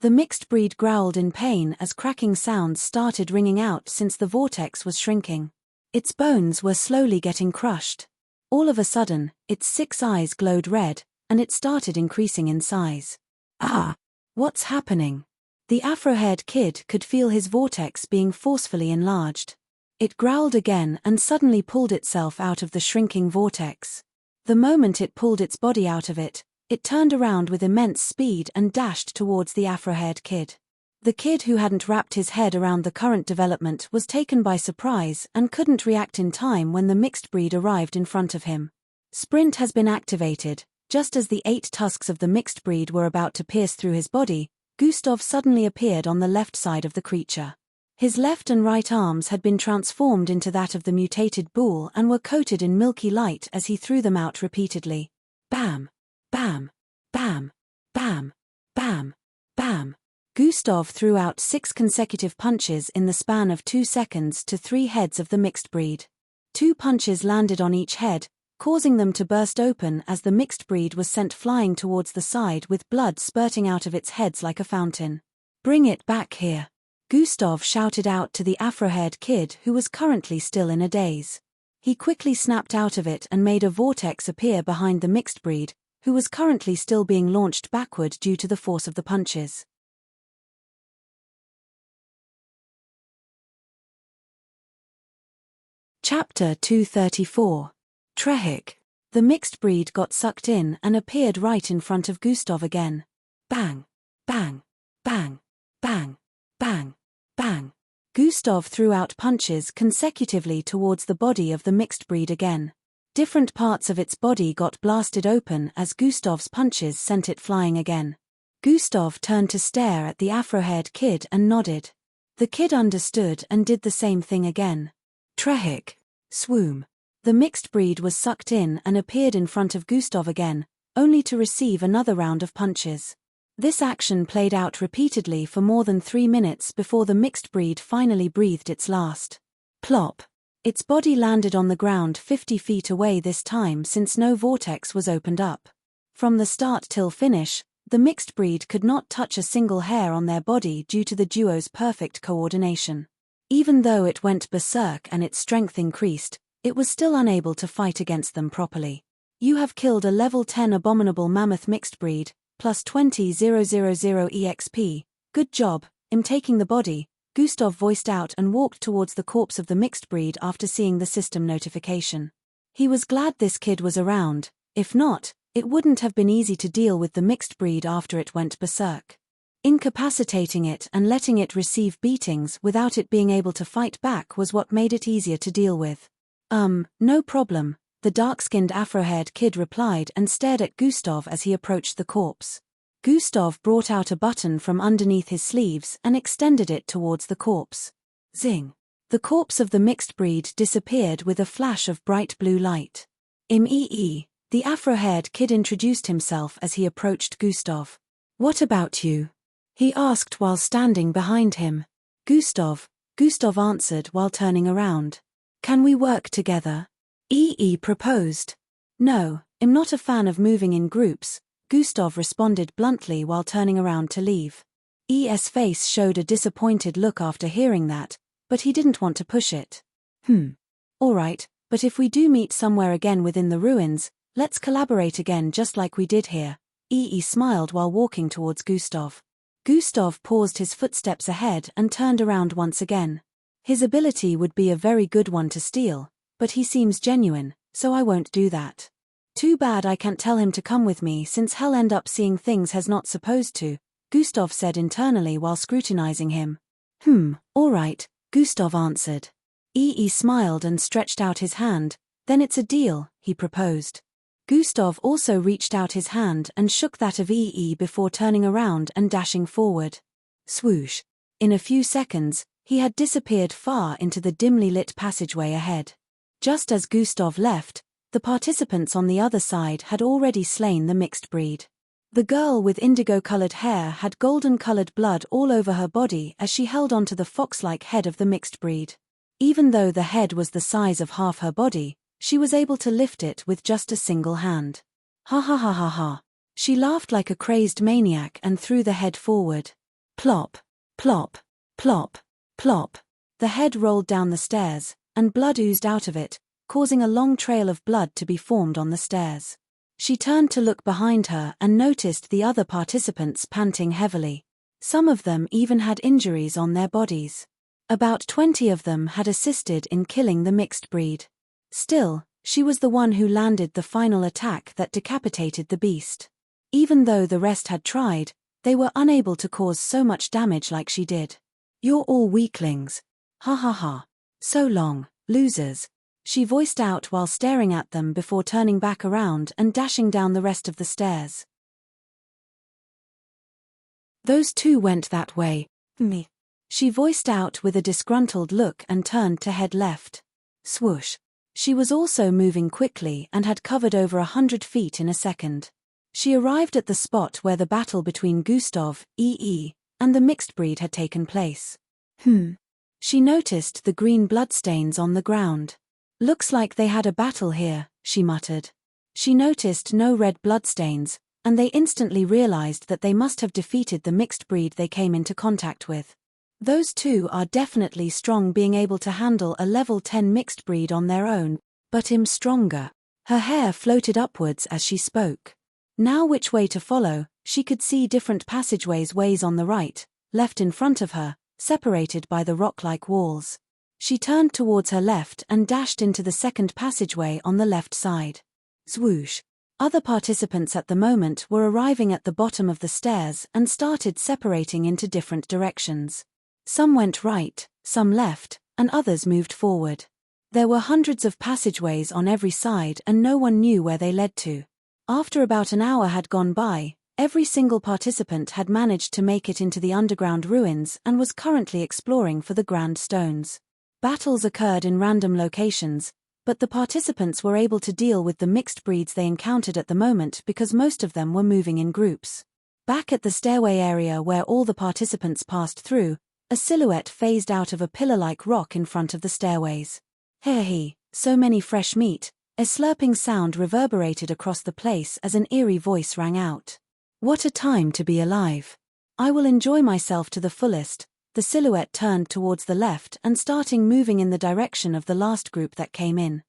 The mixed breed growled in pain as cracking sounds started ringing out since the vortex was shrinking. Its bones were slowly getting crushed. All of a sudden, its 6 eyes glowed red, and it started increasing in size. Ah! What's happening? The afro-haired kid could feel his vortex being forcefully enlarged. It growled again and suddenly pulled itself out of the shrinking vortex. The moment it pulled its body out of it, it turned around with immense speed and dashed towards the afro-haired kid. The kid who hadn't wrapped his head around the current development was taken by surprise and couldn't react in time when the mixed breed arrived in front of him. Sprint has been activated. Just as the 8 tusks of the mixed breed were about to pierce through his body, Gustav suddenly appeared on the left side of the creature. His left and right arms had been transformed into that of the mutated bull and were coated in milky light as he threw them out repeatedly. Bam! Bam! Bam! Bam! Bam! Bam! Gustav threw out 6 consecutive punches in the span of 2 seconds to 3 heads of the mixed breed. 2 punches landed on each head, causing them to burst open as the mixed breed was sent flying towards the side with blood spurting out of its heads like a fountain. Bring it back here! Gustav shouted out to the afro-haired kid who was currently still in a daze. He quickly snapped out of it and made a vortex appear behind the mixed breed, who was currently still being launched backward due to the force of the punches. Chapter 234. Trehik. The mixed breed got sucked in and appeared right in front of Gustav again. Bang! Bang! Bang! Bang! Bang! Bang! Gustav threw out punches consecutively towards the body of the mixed breed again. Different parts of its body got blasted open as Gustav's punches sent it flying again. Gustav turned to stare at the afro-haired kid and nodded. The kid understood and did the same thing again. Trehik. Swoom. The mixed breed was sucked in and appeared in front of Gustav again, only to receive another round of punches. This action played out repeatedly for more than 3 minutes before the mixed breed finally breathed its last. Plop. Its body landed on the ground 50 feet away this time since no vortex was opened up. From the start till finish, the mixed breed could not touch a single hair on their body due to the duo's perfect coordination. Even though it went berserk and its strength increased, it was still unable to fight against them properly. You have killed a level 10 abominable mammoth mixed breed, plus 20,000 EXP. Good job. I'm taking the body, Gustav voiced out and walked towards the corpse of the mixed breed after seeing the system notification. He was glad this kid was around. If not, It wouldn't have been easy to deal with the mixed breed after it went berserk. Incapacitating it and letting it receive beatings without it being able to fight back was what made it easier to deal with. No problem, the dark-skinned afro-haired kid replied and stared at Gustav as he approached the corpse. Gustav brought out a button from underneath his sleeves and extended it towards the corpse. Zing! The corpse of the mixed breed disappeared with a flash of bright blue light. The afro-haired kid introduced himself as he approached Gustav. "What about you?" he asked while standing behind him. Gustav answered while turning around. "Can we work together?" proposed. "No, I'm not a fan of moving in groups," Gustav responded bluntly while turning around to leave. ES face showed a disappointed look after hearing that, but he didn't want to push it. Alright, but if we do meet somewhere again within the ruins, let's collaborate again just like we did here. Smiled while walking towards Gustav. Gustav paused his footsteps ahead and turned around once again. His ability would be a very good one to steal, but he seems genuine, so I won't do that. Too bad I can't tell him to come with me since he'll end up seeing things he's not supposed to, Gustav said internally while scrutinizing him. Alright, Gustav answered. Smiled and stretched out his hand. Then it's a deal, he proposed. Gustav also reached out his hand and shook that of before turning around and dashing forward. Swoosh. In a few seconds, he had disappeared far into the dimly lit passageway ahead. Just as Gustav left, the participants on the other side had already slain the mixed breed. The girl with indigo-colored hair had golden-colored blood all over her body as she held onto the fox-like head of the mixed breed. Even though the head was the size of half her body, she was able to lift it with just a single hand. Ha ha ha ha ha. She laughed like a crazed maniac and threw the head forward. Plop, plop, plop, plop. The head rolled down the stairs, and blood oozed out of it, causing a long trail of blood to be formed on the stairs. She turned to look behind her and noticed the other participants panting heavily. Some of them even had injuries on their bodies. About 20 of them had assisted in killing the mixed breed. Still, she was the one who landed the final attack that decapitated the beast. Even though the rest had tried, they were unable to cause so much damage like she did. "You're all weaklings. Ha ha ha. So long, losers," she voiced out while staring at them before turning back around and dashing down the rest of the stairs. "Those two went that way. Me," she voiced out with a disgruntled look and turned to head left. Swoosh. She was also moving quickly and had covered over 100 feet in a second. She arrived at the spot where the battle between Gustav, and the mixed breed had taken place. She noticed the green bloodstains on the ground. "Looks like they had a battle here," she muttered. She noticed no red bloodstains, and they instantly realized that they must have defeated the mixed breed they came into contact with. Those two are definitely strong, being able to handle a level 10 mixed breed on their own, but I'm stronger. Her hair floated upwards as she spoke. Now which way to follow? She could see different ways on the right, left in front of her, separated by the rock-like walls. She turned towards her left and dashed into the second passageway on the left side. Swoosh. Other participants at the moment were arriving at the bottom of the stairs and started separating into different directions. Some went right, some left, and others moved forward. There were hundreds of passageways on every side and no one knew where they led to. After about an hour had gone by, every single participant had managed to make it into the underground ruins and was currently exploring for the grand stones. Battles occurred in random locations, but the participants were able to deal with the mixed breeds they encountered at the moment because most of them were moving in groups. Back at the stairway area where all the participants passed through, a silhouette phased out of a pillar-like rock in front of the stairways. "Hey, so many fresh meat." A slurping sound reverberated across the place as an eerie voice rang out. "What a time to be alive. I will enjoy myself to the fullest." The silhouette turned towards the left and starting moving in the direction of the last group that came in.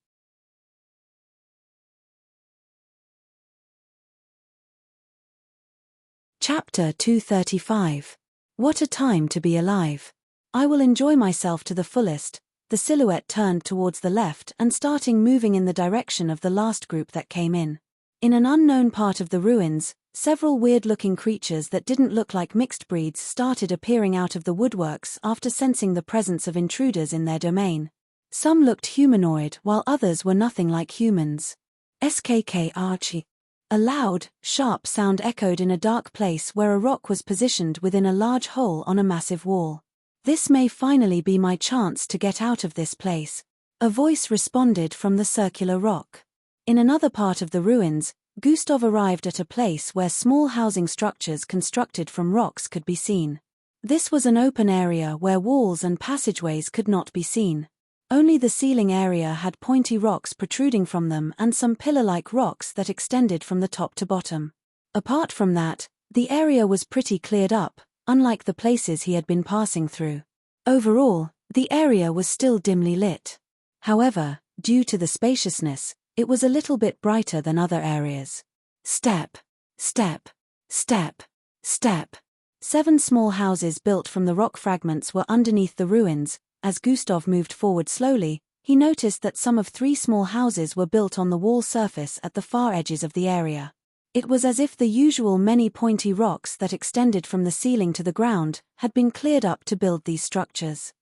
Chapter 235. What a time to be alive. I will enjoy myself to the fullest. The silhouette turned towards the left and starting moving in the direction of the last group that came in. In an unknown part of the ruins, several weird-looking creatures that didn't look like mixed breeds started appearing out of the woodworks after sensing the presence of intruders in their domain. Some looked humanoid while others were nothing like humans. SKK Archie. A loud, sharp sound echoed in a dark place where a rock was positioned within a large hole on a massive wall. This may finally be my chance to get out of this place. A voice responded from the circular rock. In another part of the ruins, Gustav arrived at a place where small housing structures constructed from rocks could be seen. This was an open area where walls and passageways could not be seen. Only the ceiling area had pointy rocks protruding from them and some pillar-like rocks that extended from the top to bottom. Apart from that, the area was pretty cleared up, unlike the places he had been passing through. Overall, the area was still dimly lit. However, due to the spaciousness, it was a little bit brighter than other areas. Step, step, step, step. 7 small houses built from the rock fragments were underneath the ruins. As Gustav moved forward slowly, he noticed that some of 3 small houses were built on the wall surface at the far edges of the area. It was as if the usual many pointy rocks that extended from the ceiling to the ground had been cleared up to build these structures.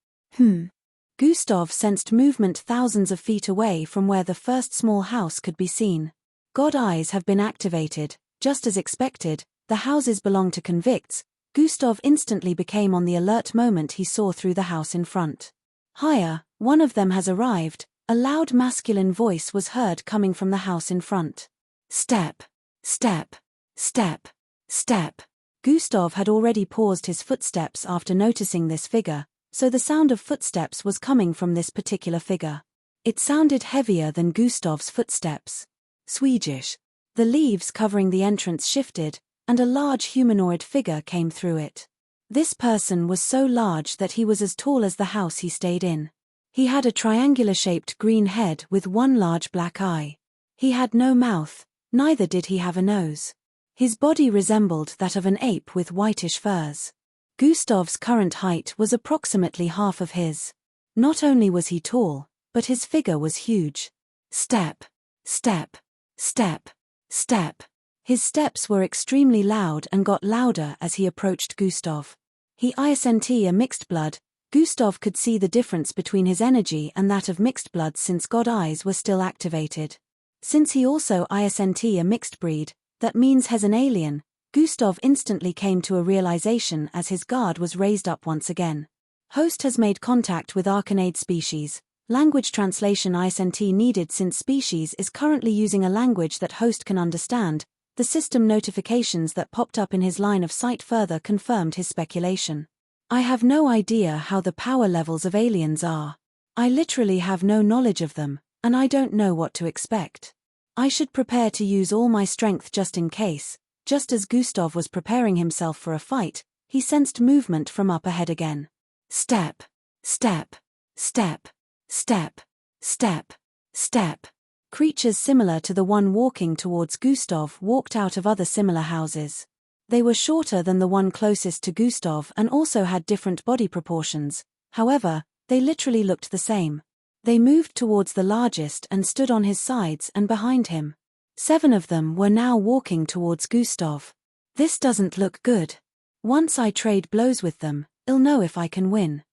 Gustav sensed movement thousands of feet away from where the first small house could be seen. God eyes have been activated. Just as expected, the houses belong to convicts. Gustav instantly became on the alert moment he saw through the house in front. Higher, one of them has arrived. A loud masculine voice was heard coming from the house in front. Step, step, step, step. Gustav had already paused his footsteps after noticing this figure, so the sound of footsteps was coming from this particular figure. It sounded heavier than Gustav's footsteps. Swedish. The leaves covering the entrance shifted, and a large humanoid figure came through it. This person was so large that he was as tall as the house he stayed in. He had a triangular-shaped green head with one large black eye. He had no mouth, neither did he have a nose. His body resembled that of an ape with whitish furs. Gustav's current height was approximately half of his. Not only was he tall, but his figure was huge. Step, step, step, step. His steps were extremely loud and got louder as he approached Gustav. He isnt a mixed blood. Gustav could see the difference between his energy and that of mixed blood since God eyes were still activated. Since he also isnt a mixed breed, that means he's an alien. Gustav instantly came to a realization as his guard was raised up once again. Host has made contact with Arcanade species. Language translation isnt needed since species is currently using a language that host can understand. The system notifications that popped up in his line of sight further confirmed his speculation. I have no idea how the power levels of aliens are. I literally have no knowledge of them, and I don't know what to expect. I should prepare to use all my strength just in case. Just as Gustav was preparing himself for a fight, he sensed movement from up ahead again. Step, step, step, step, step, step. Creatures similar to the one walking towards Gustav walked out of other similar houses. They were shorter than the one closest to Gustav and also had different body proportions. However, they literally looked the same. They moved towards the largest and stood on his sides and behind him. 7 of them were now walking towards Gustav. This doesn't look good. Once I trade blows with them, I'll know if I can win.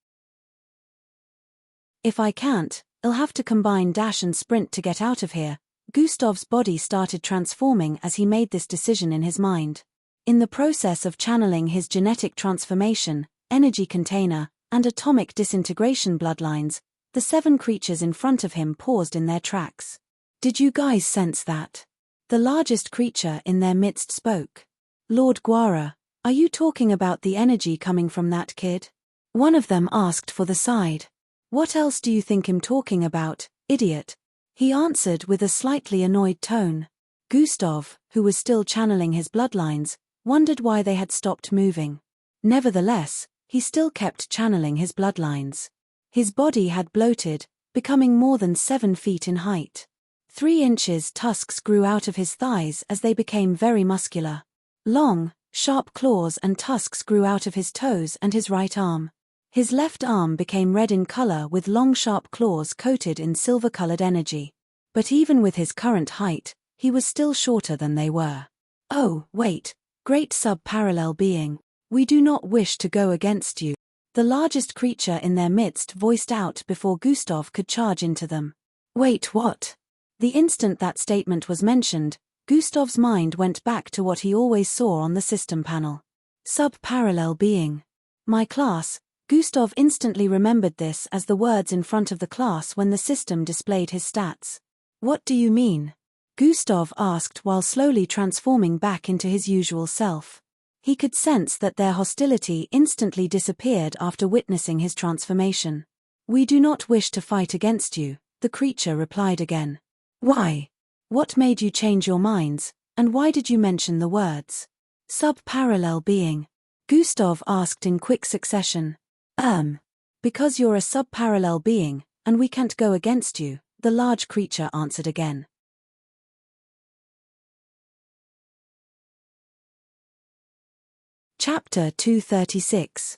If I can't, I'll have to combine dash and sprint to get out of here. Gustav's body started transforming as he made this decision in his mind. In the process of channeling his genetic transformation, energy container, and atomic disintegration bloodlines, the 7 creatures in front of him paused in their tracks. Did you guys sense that? The largest creature in their midst spoke. Lord Guara, are you talking about the energy coming from that kid? One of them asked for the side. What else do you think him talking about, idiot? He answered with a slightly annoyed tone. Gustav, who was still channeling his bloodlines, wondered why they had stopped moving. Nevertheless, he still kept channeling his bloodlines. His body had bloated, becoming more than 7 feet in height. 3 inches tusks grew out of his thighs as they became very muscular. Long, sharp claws and tusks grew out of his toes and his right arm. His left arm became red in color with long sharp claws coated in silver-colored energy. But even with his current height, He was still shorter than they were. Oh, wait, great sub-parallel being. We do not wish to go against you. The largest creature in their midst voiced out before Gustav could charge into them. Wait, what? The instant that statement was mentioned, Gustav's mind went back to what he always saw on the system panel. Sub-parallel being. My class. Gustav instantly remembered this as the words in front of the class when the system displayed his stats. What do you mean? Gustav asked while slowly transforming back into his usual self. He could sense that their hostility instantly disappeared after witnessing his transformation. We do not wish to fight against you, the creature replied again. Why? What made you change your minds, and why did you mention the words? Sub-parallel being. Gustav asked in quick succession. Because you're a sub-parallel being, and we can't go against you, the large creature answered again. Chapter 236.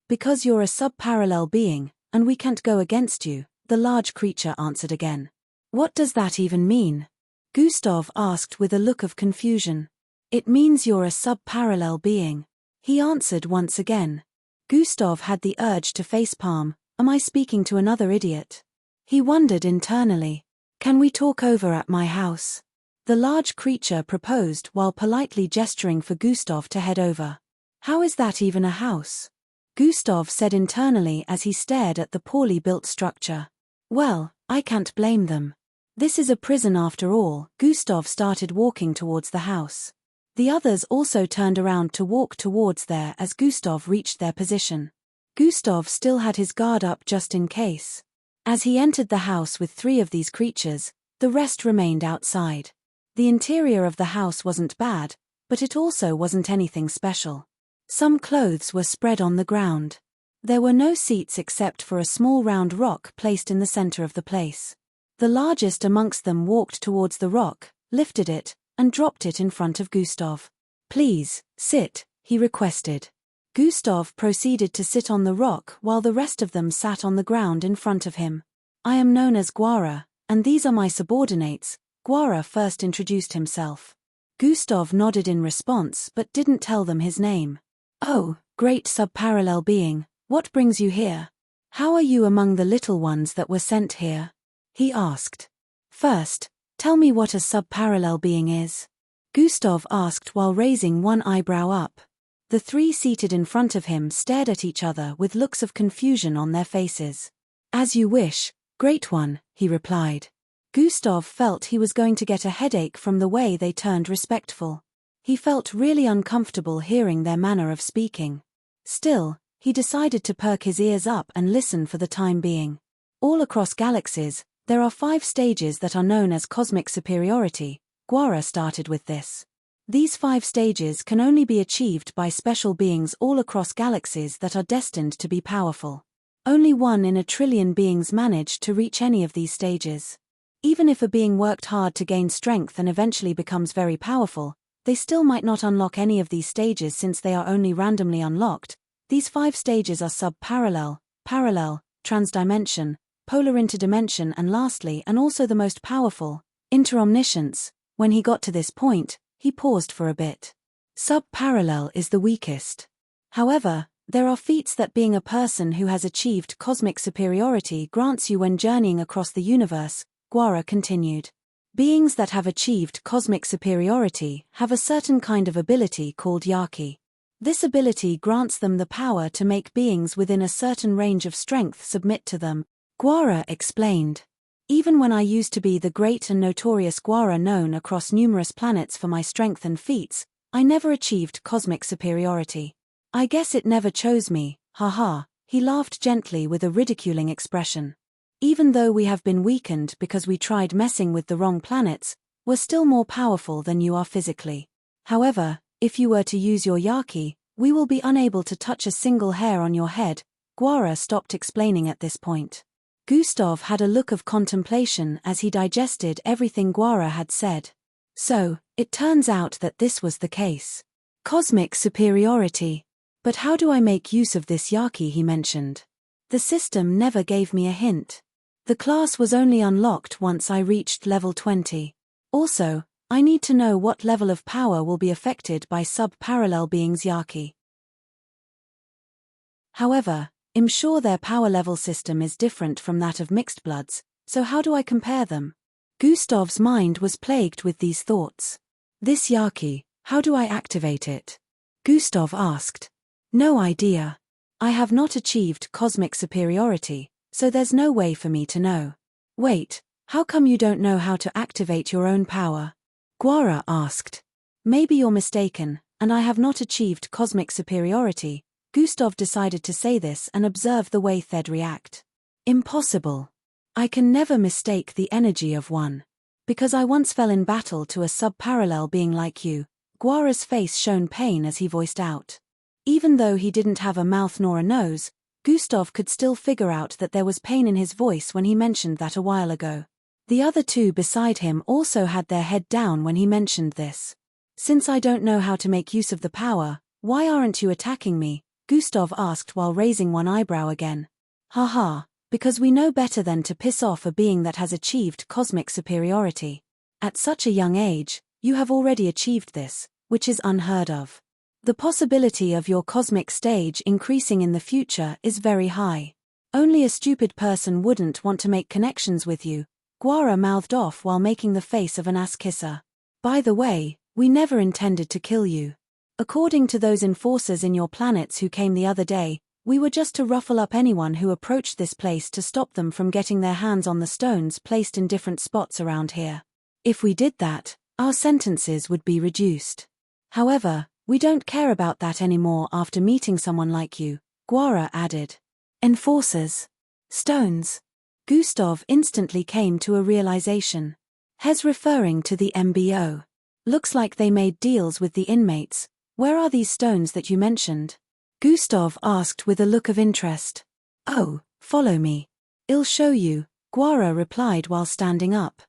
Because you're a sub-parallel being, and we can't go against you, the large creature answered again. What does that even mean? Gustav asked with a look of confusion. It means you're a sub-parallel being. He answered once again. Gustav had the urge to facepalm. Am I speaking to another idiot? He wondered internally. Can we talk over at my house? The large creature proposed while politely gesturing for Gustav to head over. How is that even a house? Gustav said internally as he stared at the poorly built structure. Well, I can't blame them. This is a prison after all. Gustav started walking towards the house. The others also turned around to walk towards there as Gustav reached their position. Gustav still had his guard up just in case. As he entered the house with 3 of these creatures, the rest remained outside. The interior of the house wasn't bad, but it also wasn't anything special. Some clothes were spread on the ground. There were no seats except for a small round rock placed in the center of the place. The largest amongst them walked towards the rock, lifted it, and dropped it in front of Gustav. Please, sit, he requested. Gustav proceeded to sit on the rock while the rest of them sat on the ground in front of him. I am known as Guara, and these are my subordinates. Guara first introduced himself. Gustav nodded in response but didn't tell them his name. Oh, great sub-parallel being, what brings you here? How are you among the little ones that were sent here? He asked. First, tell me what a sub-parallel being is. Gustav asked while raising one eyebrow up. The 3 seated in front of him stared at each other with looks of confusion on their faces. As you wish, great one, he replied. Gustav felt he was going to get a headache from the way they turned respectful. He felt really uncomfortable hearing their manner of speaking. Still, he decided to perk his ears up and listen for the time being. All across galaxies, there are 5 stages that are known as cosmic superiority. Guara started with this. These 5 stages can only be achieved by special beings all across galaxies that are destined to be powerful. Only 1 in a trillion beings manage to reach any of these stages. Even if a being worked hard to gain strength and eventually becomes very powerful, they still might not unlock any of these stages since they are only randomly unlocked. These 5 stages are sub-parallel, parallel, transdimension, polar interdimension and lastly and also the most powerful, interomniscience. When he got to this point, he paused for a bit. Sub-parallel is the weakest. However, there are feats that being a person who has achieved cosmic superiority grants you when journeying across the universe, Guara continued. Beings that have achieved cosmic superiority have a certain kind of ability called Yaki. This ability grants them the power to make beings within a certain range of strength submit to them. Guara explained. Even when I used to be the great and notorious Guara known across numerous planets for my strength and feats, I never achieved cosmic superiority. I guess it never chose me, haha, he laughed gently with a ridiculing expression. Even though we have been weakened because we tried messing with the wrong planets, we're still more powerful than you are physically. However, if you were to use your Yaki, we will be unable to touch a single hair on your head. Guara stopped explaining at this point. Gustav had a look of contemplation as he digested everything Guara had said. So, it turns out that this was the case. Cosmic superiority. But how do I make use of this Yaki he mentioned? The system never gave me a hint. The class was only unlocked once I reached level 20. Also, I need to know what level of power will be affected by sub-parallel beings Yaki. However, I'm sure their power level system is different from that of mixed bloods, so how do I compare them? Gustav's mind was plagued with these thoughts. This Yaki, how do I activate it? Gustav asked. No idea. I have not achieved cosmic superiority, so there's no way for me to know. Wait, how come you don't know how to activate your own power? Guara asked. Maybe you're mistaken, and I have not achieved cosmic superiority. Gustav decided to say this and observe the way Thed react. Impossible. I can never mistake the energy of one. Because I once fell in battle to a sub-parallel being like you. Guara's face shone pain as he voiced out. Even though he didn't have a mouth nor a nose, Gustav could still figure out that there was pain in his voice when he mentioned that a while ago. The other two beside him also had their head down when he mentioned this. Since I don't know how to make use of the power, why aren't you attacking me? Gustav asked while raising one eyebrow again. Haha, because we know better than to piss off a being that has achieved cosmic superiority. At such a young age, you have already achieved this, which is unheard of. The possibility of your cosmic stage increasing in the future is very high. Only a stupid person wouldn't want to make connections with you, Guara mouthed off while making the face of an ass kisser. By the way, we never intended to kill you. According to those enforcers in your planets who came the other day, we were just to ruffle up anyone who approached this place to stop them from getting their hands on the stones placed in different spots around here. If we did that, our sentences would be reduced. However, we don't care about that anymore after meeting someone like you, Guara added. Enforcers. Stones. Gustav instantly came to a realization. Hes referring to the MBO. Looks like they made deals with the inmates. Where are these stones that you mentioned? Gustav asked with a look of interest. Oh, follow me. I'll show you, Guara replied while standing up.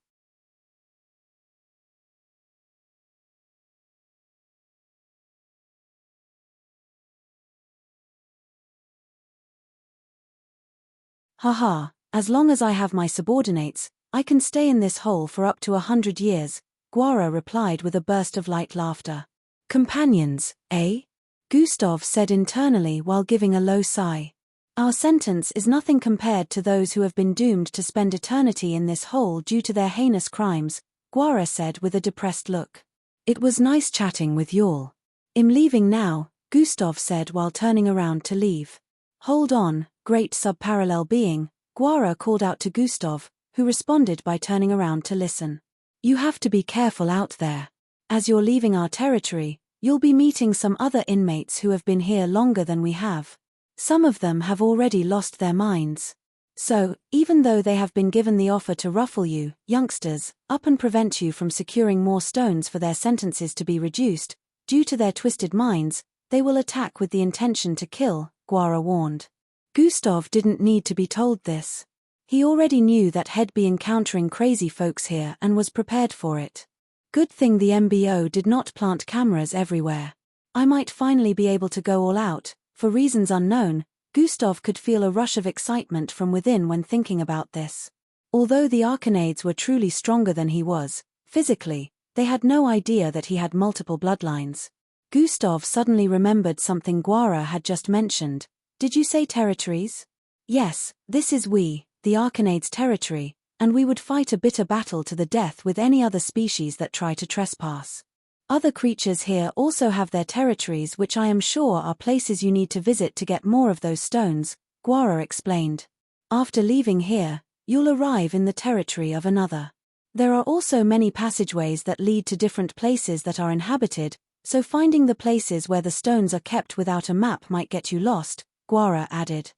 Haha, as long as I have my subordinates, I can stay in this hole for up to 100 years, Guara replied with a burst of light laughter. Companions, eh? Gustav said internally while giving a low sigh. Our sentence is nothing compared to those who have been doomed to spend eternity in this hole due to their heinous crimes, Guara said with a depressed look. It was nice chatting with y'all. I'm leaving now, Gustav said while turning around to leave. Hold on, great sub-parallel being, Guara called out to Gustav, who responded by turning around to listen. You have to be careful out there. As you're leaving our territory, you'll be meeting some other inmates who have been here longer than we have. Some of them have already lost their minds. So, even though they have been given the offer to ruffle you, youngsters, up and prevent you from securing more stones for their sentences to be reduced, due to their twisted minds, they will attack with the intention to kill, Guara warned. Gustav didn't need to be told this. He already knew that he'd be encountering crazy folks here and was prepared for it. Good thing the MBO did not plant cameras everywhere. I might finally be able to go all out. For reasons unknown, Gustav could feel a rush of excitement from within when thinking about this. Although the Arcanades were truly stronger than he was, physically, they had no idea that he had multiple bloodlines. Gustav suddenly remembered something Guara had just mentioned. Did you say territories? Yes, this is the Arcanades' territory, and we would fight a bitter battle to the death with any other species that try to trespass. Other creatures here also have their territories, which I am sure are places you need to visit to get more of those stones, Guara explained. After leaving here, you'll arrive in the territory of another. There are also many passageways that lead to different places that are inhabited, so finding the places where the stones are kept without a map might get you lost, Guara added.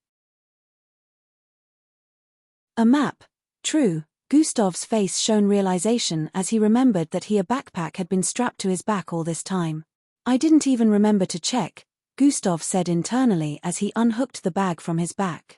A map. True, Gustav's face shone realization as he remembered that a backpack had been strapped to his back all this time. I didn't even remember to check, Gustav said internally as he unhooked the bag from his back.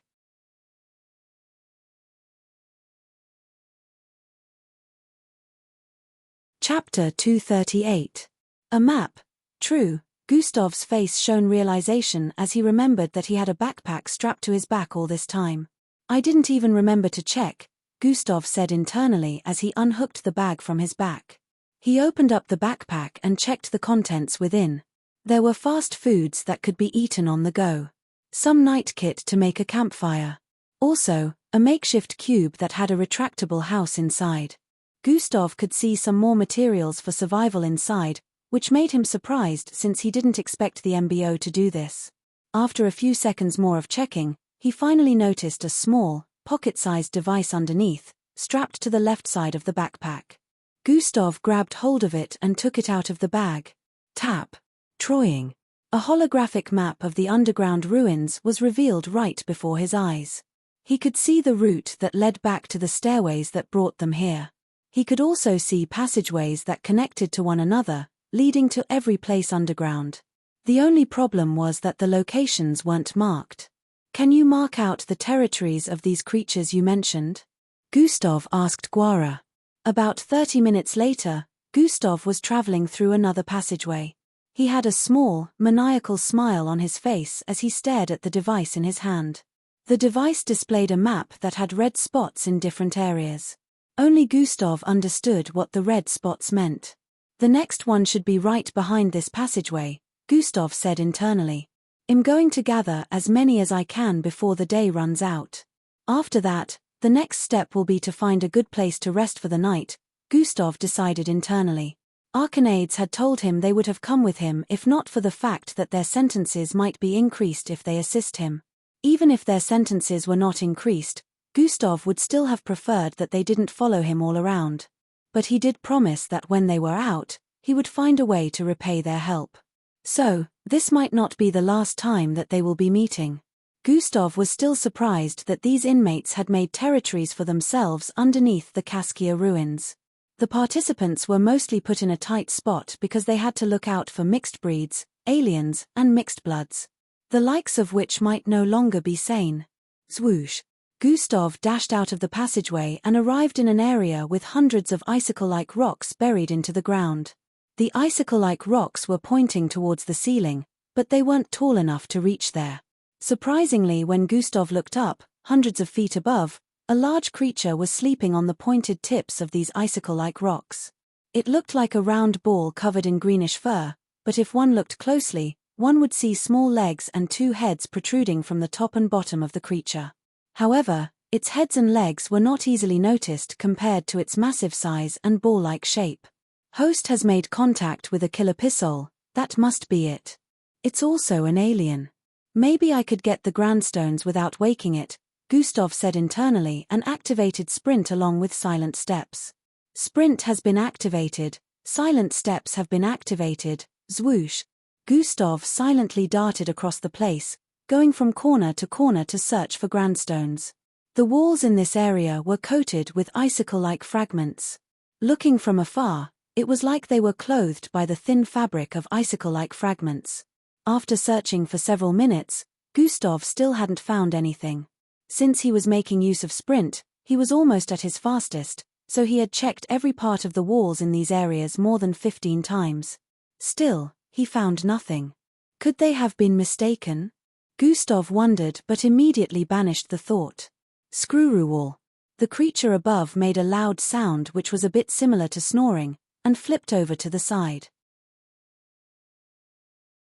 Chapter 238. A map. True, Gustav's face shone realization as he remembered that he had a backpack strapped to his back all this time. I didn't even remember to check, Gustav said internally as he unhooked the bag from his back. He opened up the backpack and checked the contents within. There were fast foods that could be eaten on the go. Some night kit to make a campfire. Also, a makeshift cube that had a retractable house inside. Gustav could see some more materials for survival inside, which made him surprised since he didn't expect the MBO to do this. After a few seconds more of checking, he finally noticed a small, pocket-sized device underneath, strapped to the left side of the backpack. Gustav grabbed hold of it and took it out of the bag. Tap. Troying. A holographic map of the underground ruins was revealed right before his eyes. He could see the route that led back to the stairways that brought them here. He could also see passageways that connected to one another, leading to every place underground. The only problem was that the locations weren't marked. Can you mark out the territories of these creatures you mentioned? Gustav asked Guara. About 30 minutes later, Gustav was traveling through another passageway. He had a small, maniacal smile on his face as he stared at the device in his hand. The device displayed a map that had red spots in different areas. Only Gustav understood what the red spots meant. The next one should be right behind this passageway, Gustav said internally. I'm going to gather as many as I can before the day runs out. After that, the next step will be to find a good place to rest for the night, Gustav decided internally. Arcanades had told him they would have come with him if not for the fact that their sentences might be increased if they assist him. Even if their sentences were not increased, Gustav would still have preferred that they didn't follow him all around. But he did promise that when they were out, he would find a way to repay their help. So, this might not be the last time that they will be meeting. Gustav was still surprised that these inmates had made territories for themselves underneath the Kaskia ruins. The participants were mostly put in a tight spot because they had to look out for mixed breeds, aliens, and mixed bloods. The likes of which might no longer be sane. Swoosh. Gustav dashed out of the passageway and arrived in an area with hundreds of icicle-like rocks buried into the ground. The icicle-like rocks were pointing towards the ceiling, but they weren't tall enough to reach there. Surprisingly, when Gustav looked up, hundreds of feet above, a large creature was sleeping on the pointed tips of these icicle-like rocks. It looked like a round ball covered in greenish fur, but if one looked closely, one would see small legs and two heads protruding from the top and bottom of the creature. However, its heads and legs were not easily noticed compared to its massive size and ball-like shape. Host has made contact with a killer pistol, that must be it. It's also an alien. Maybe I could get the grandstones without waking it, Gustav said internally and activated Sprint along with Silent Steps. Sprint has been activated, Silent Steps have been activated, zwoosh. Gustav silently darted across the place, going from corner to search for grandstones. The walls in this area were coated with icicle-like fragments. Looking from afar, it was like they were clothed by the thin fabric of icicle-like fragments. After searching for several minutes, Gustav still hadn't found anything. Since he was making use of Sprint, he was almost at his fastest, so he had checked every part of the walls in these areas more than 15 times. Still, he found nothing. Could they have been mistaken? Gustav wondered but immediately banished the thought. Screwruwal. The creature above made a loud sound which was a bit similar to snoring, and flipped over to the side.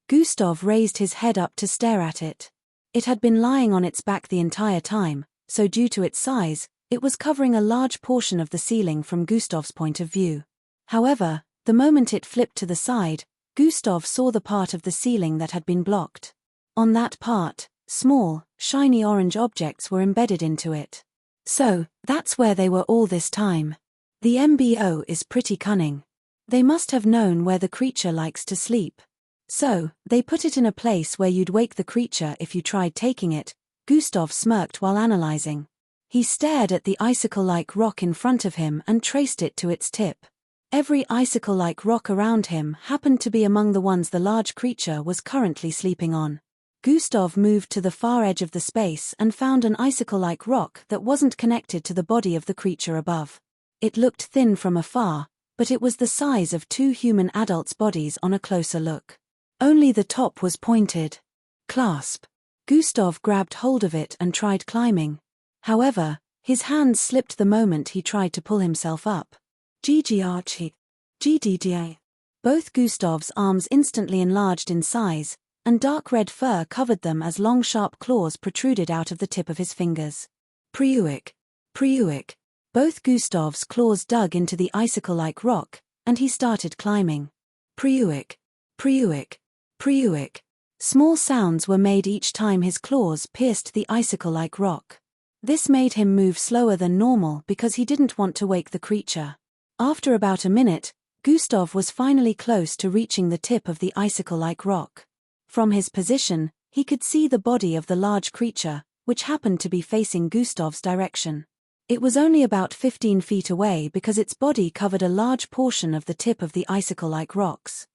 Gustav raised his head up to stare at it. It had been lying on its back the entire time, so due to its size, it was covering a large portion of the ceiling from Gustav's point of view. However, the moment it flipped to the side, Gustav saw the part of the ceiling that had been blocked. On that part, small, shiny orange objects were embedded into it. So, that's where they were all this time. The MBO is pretty cunning. They must have known where the creature likes to sleep. So, they put it in a place where you'd wake the creature if you tried taking it, Gustav smirked while analyzing. He stared at the icicle-like rock in front of him and traced it to its tip. Every icicle-like rock around him happened to be among the ones the large creature was currently sleeping on. Gustav moved to the far edge of the space and found an icicle-like rock that wasn't connected to the body of the creature above. It looked thin from afar, but it was the size of two human adults' bodies on a closer look. Only the top was pointed. Clasp. Gustav grabbed hold of it and tried climbing. However, His hands slipped the moment he tried to pull himself up. GGRG. GDDA. Both Gustav's arms instantly enlarged in size, and dark red fur covered them as long sharp claws protruded out of the tip of his fingers. Priuik. Priuik. Both Gustav's claws dug into the icicle-like rock, and he started climbing. Priuik. Priuik. Priuik. Small sounds were made each time his claws pierced the icicle-like rock. This made him move slower than normal because he didn't want to wake the creature. After about a minute, Gustav was finally close to reaching the tip of the icicle-like rock. From his position, he could see the body of the large creature, which happened to be facing Gustav's direction. It was only about 15 feet away because its body covered a large portion of the tip of the icicle-like rocks.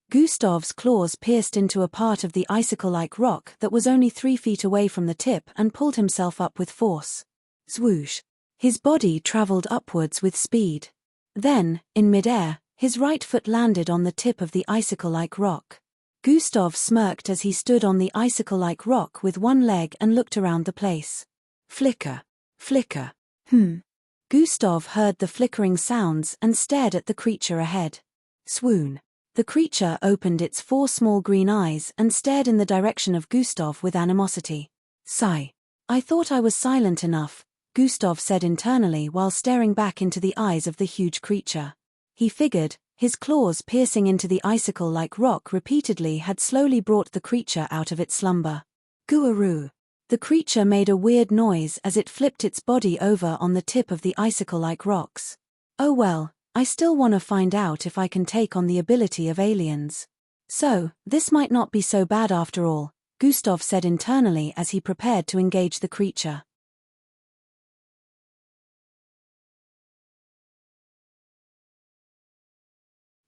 Gustav's claws pierced into a part of the icicle-like rock that was only 3 feet away from the tip and pulled himself up with force. Swoosh! His body traveled upwards with speed. Then, in midair, his right foot landed on the tip of the icicle-like rock. Gustav smirked as he stood on the icicle-like rock with one leg and looked around the place. Flicker. Flicker. Gustav heard the flickering sounds and stared at the creature ahead. Swoon. The creature opened its 4 small green eyes and stared in the direction of Gustav with animosity. Sigh. I thought I was silent enough, Gustav said internally while staring back into the eyes of the huge creature. He figured, his claws piercing into the icicle-like rock repeatedly had slowly brought the creature out of its slumber. Guaroo. The creature made a weird noise as it flipped its body over on the tip of the icicle-like rocks. Oh well, I still want to find out if I can take on the ability of aliens. So, this might not be so bad after all, Gustav said internally as he prepared to engage the creature.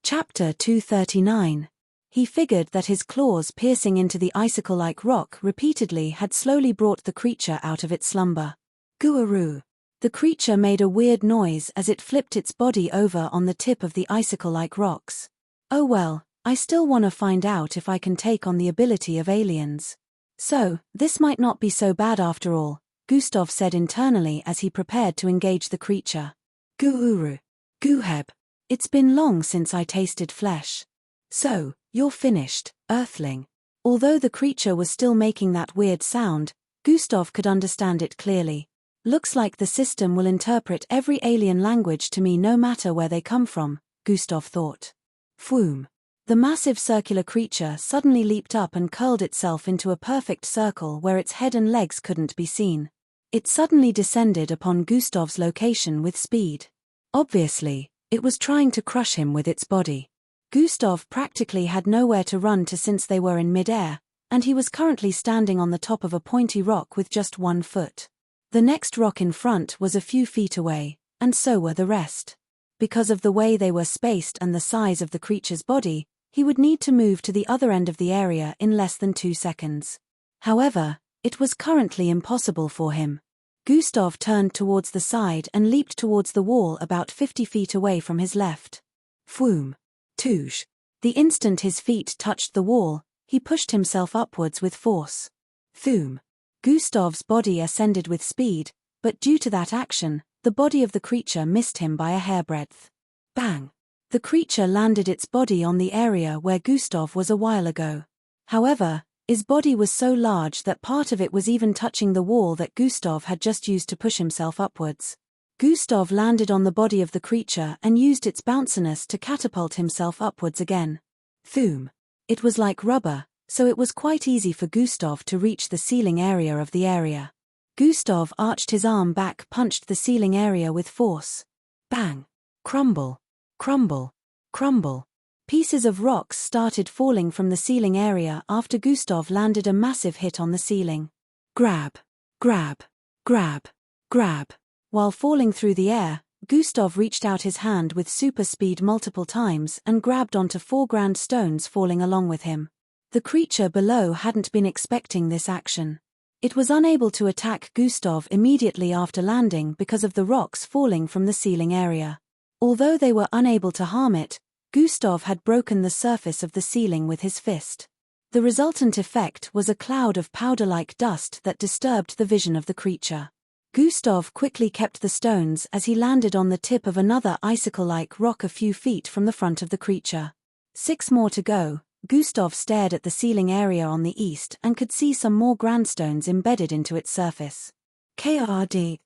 Chapter 239. He figured that his claws piercing into the icicle-like rock repeatedly had slowly brought the creature out of its slumber. Guaroo. The creature made a weird noise as it flipped its body over on the tip of the icicle-like rocks. Oh well, I still want to find out if I can take on the ability of aliens. So, this might not be so bad after all, Gustav said internally as he prepared to engage the creature. Guuru. Guheb. It's been long since I tasted flesh. So, you're finished, Earthling. Although the creature was still making that weird sound, Gustav could understand it clearly. Looks like the system will interpret every alien language to me no matter where they come from, Gustav thought. Phoom. The massive circular creature suddenly leaped up and curled itself into a perfect circle where its head and legs couldn't be seen. It suddenly descended upon Gustav's location with speed. Obviously, it was trying to crush him with its body. Gustav practically had nowhere to run to since they were in midair, and he was currently standing on the top of a pointy rock with just 1 foot. The next rock in front was a few feet away, and so were the rest. Because of the way they were spaced and the size of the creature's body, he would need to move to the other end of the area in less than 2 seconds. However, it was currently impossible for him. Gustav turned towards the side and leaped towards the wall about 50 feet away from his left. Phoom. Touche. The instant his feet touched the wall, he pushed himself upwards with force. Thoom. Gustav's body ascended with speed, but due to that action, the body of the creature missed him by a hairbreadth. Bang! The creature landed its body on the area where Gustav was a while ago. However, his body was so large that part of it was even touching the wall that Gustav had just used to push himself upwards. Gustav landed on the body of the creature and used its bounciness to catapult himself upwards again. Thoom. It was like rubber, so it was quite easy for Gustav to reach the ceiling area of the area. Gustav arched his arm back, punched the ceiling area with force. Bang! Crumble! Crumble! Crumble! Pieces of rocks started falling from the ceiling area after Gustav landed a massive hit on the ceiling. Grab! Grab! Grab! Grab! While falling through the air, Gustav reached out his hand with super speed multiple times and grabbed onto 4 grand stones falling along with him. The creature below hadn't been expecting this action. It was unable to attack Gustav immediately after landing because of the rocks falling from the ceiling area. Although they were unable to harm it, Gustav had broken the surface of the ceiling with his fist. The resultant effect was a cloud of powder-like dust that disturbed the vision of the creature. Gustav quickly kept the stones as he landed on the tip of another icicle-like rock a few feet from the front of the creature. 6 more to go. Gustav stared at the ceiling area on the east and could see some more grandstones embedded into its surface. KRD.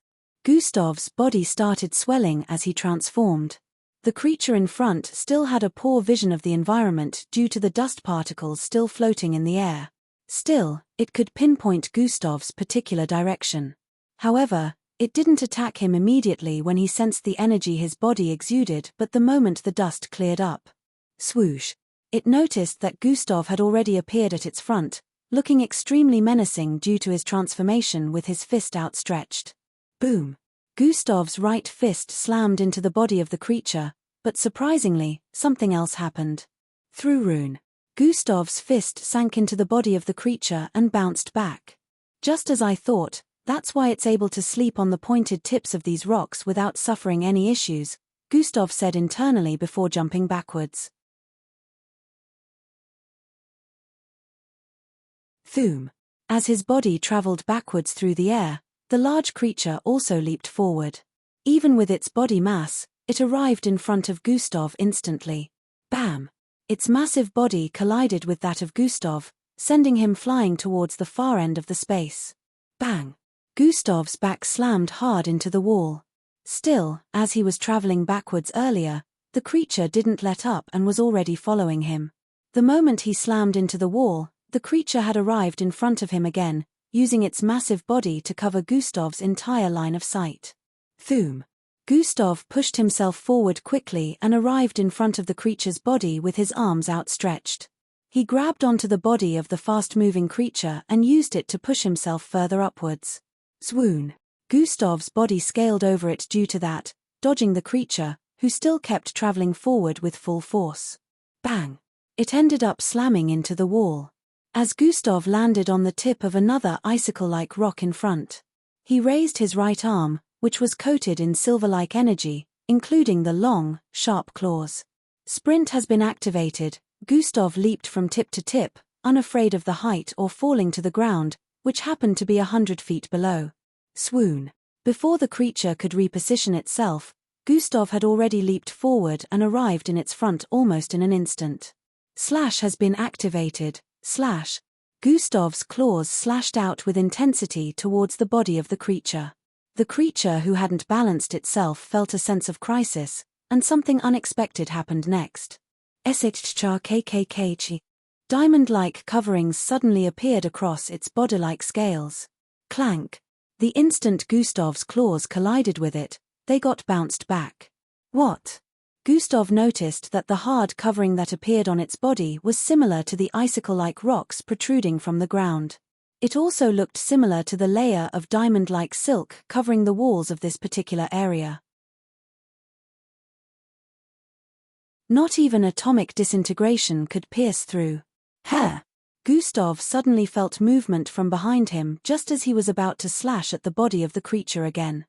Gustav's body started swelling as he transformed. The creature in front still had a poor vision of the environment due to the dust particles still floating in the air. Still, it could pinpoint Gustav's particular direction. However, it didn't attack him immediately when he sensed the energy his body exuded, but the moment the dust cleared up. Swoosh. It noticed that Gustav had already appeared at its front, looking extremely menacing due to his transformation with his fist outstretched. Boom. Gustav's right fist slammed into the body of the creature, but surprisingly, something else happened. Through rune. Gustav's fist sank into the body of the creature and bounced back. Just as I thought, that's why it's able to sleep on the pointed tips of these rocks without suffering any issues, Gustav said internally before jumping backwards. Thoom. As his body traveled backwards through the air, the large creature also leaped forward. Even with its body mass, it arrived in front of Gustav instantly. Bam! Its massive body collided with that of Gustav, sending him flying towards the far end of the space. Bang! Gustav's back slammed hard into the wall. Still, as he was traveling backwards earlier, the creature didn't let up and was already following him. The moment he slammed into the wall, the creature had arrived in front of him again, using its massive body to cover Gustav's entire line of sight. Thoom. Gustav pushed himself forward quickly and arrived in front of the creature's body with his arms outstretched. He grabbed onto the body of the fast-moving creature and used it to push himself further upwards. Swoon. Gustav's body scaled over it due to that, dodging the creature, who still kept traveling forward with full force. Bang! It ended up slamming into the wall. As Gustav landed on the tip of another icicle-like rock in front, he raised his right arm, which was coated in silver-like energy, including the long, sharp claws. Sprint has been activated. Gustav leaped from tip to tip, unafraid of the height or falling to the ground, which happened to be 100 feet below. Swoon. Before the creature could reposition itself, Gustav had already leaped forward and arrived in its front almost in an instant. Slash has been activated. Slash. Gustav's claws slashed out with intensity towards the body of the creature. The creature, who hadn't balanced itself, felt a sense of crisis, and something unexpected happened next. SHKKK. Diamond-like coverings suddenly appeared across its body-like scales. Clank. The instant Gustav's claws collided with it, they got bounced back. What? Gustav noticed that the hard covering that appeared on its body was similar to the icicle-like rocks protruding from the ground. It also looked similar to the layer of diamond-like silk covering the walls of this particular area. Not even atomic disintegration could pierce through. Hair. Gustav suddenly felt movement from behind him just as he was about to slash at the body of the creature again.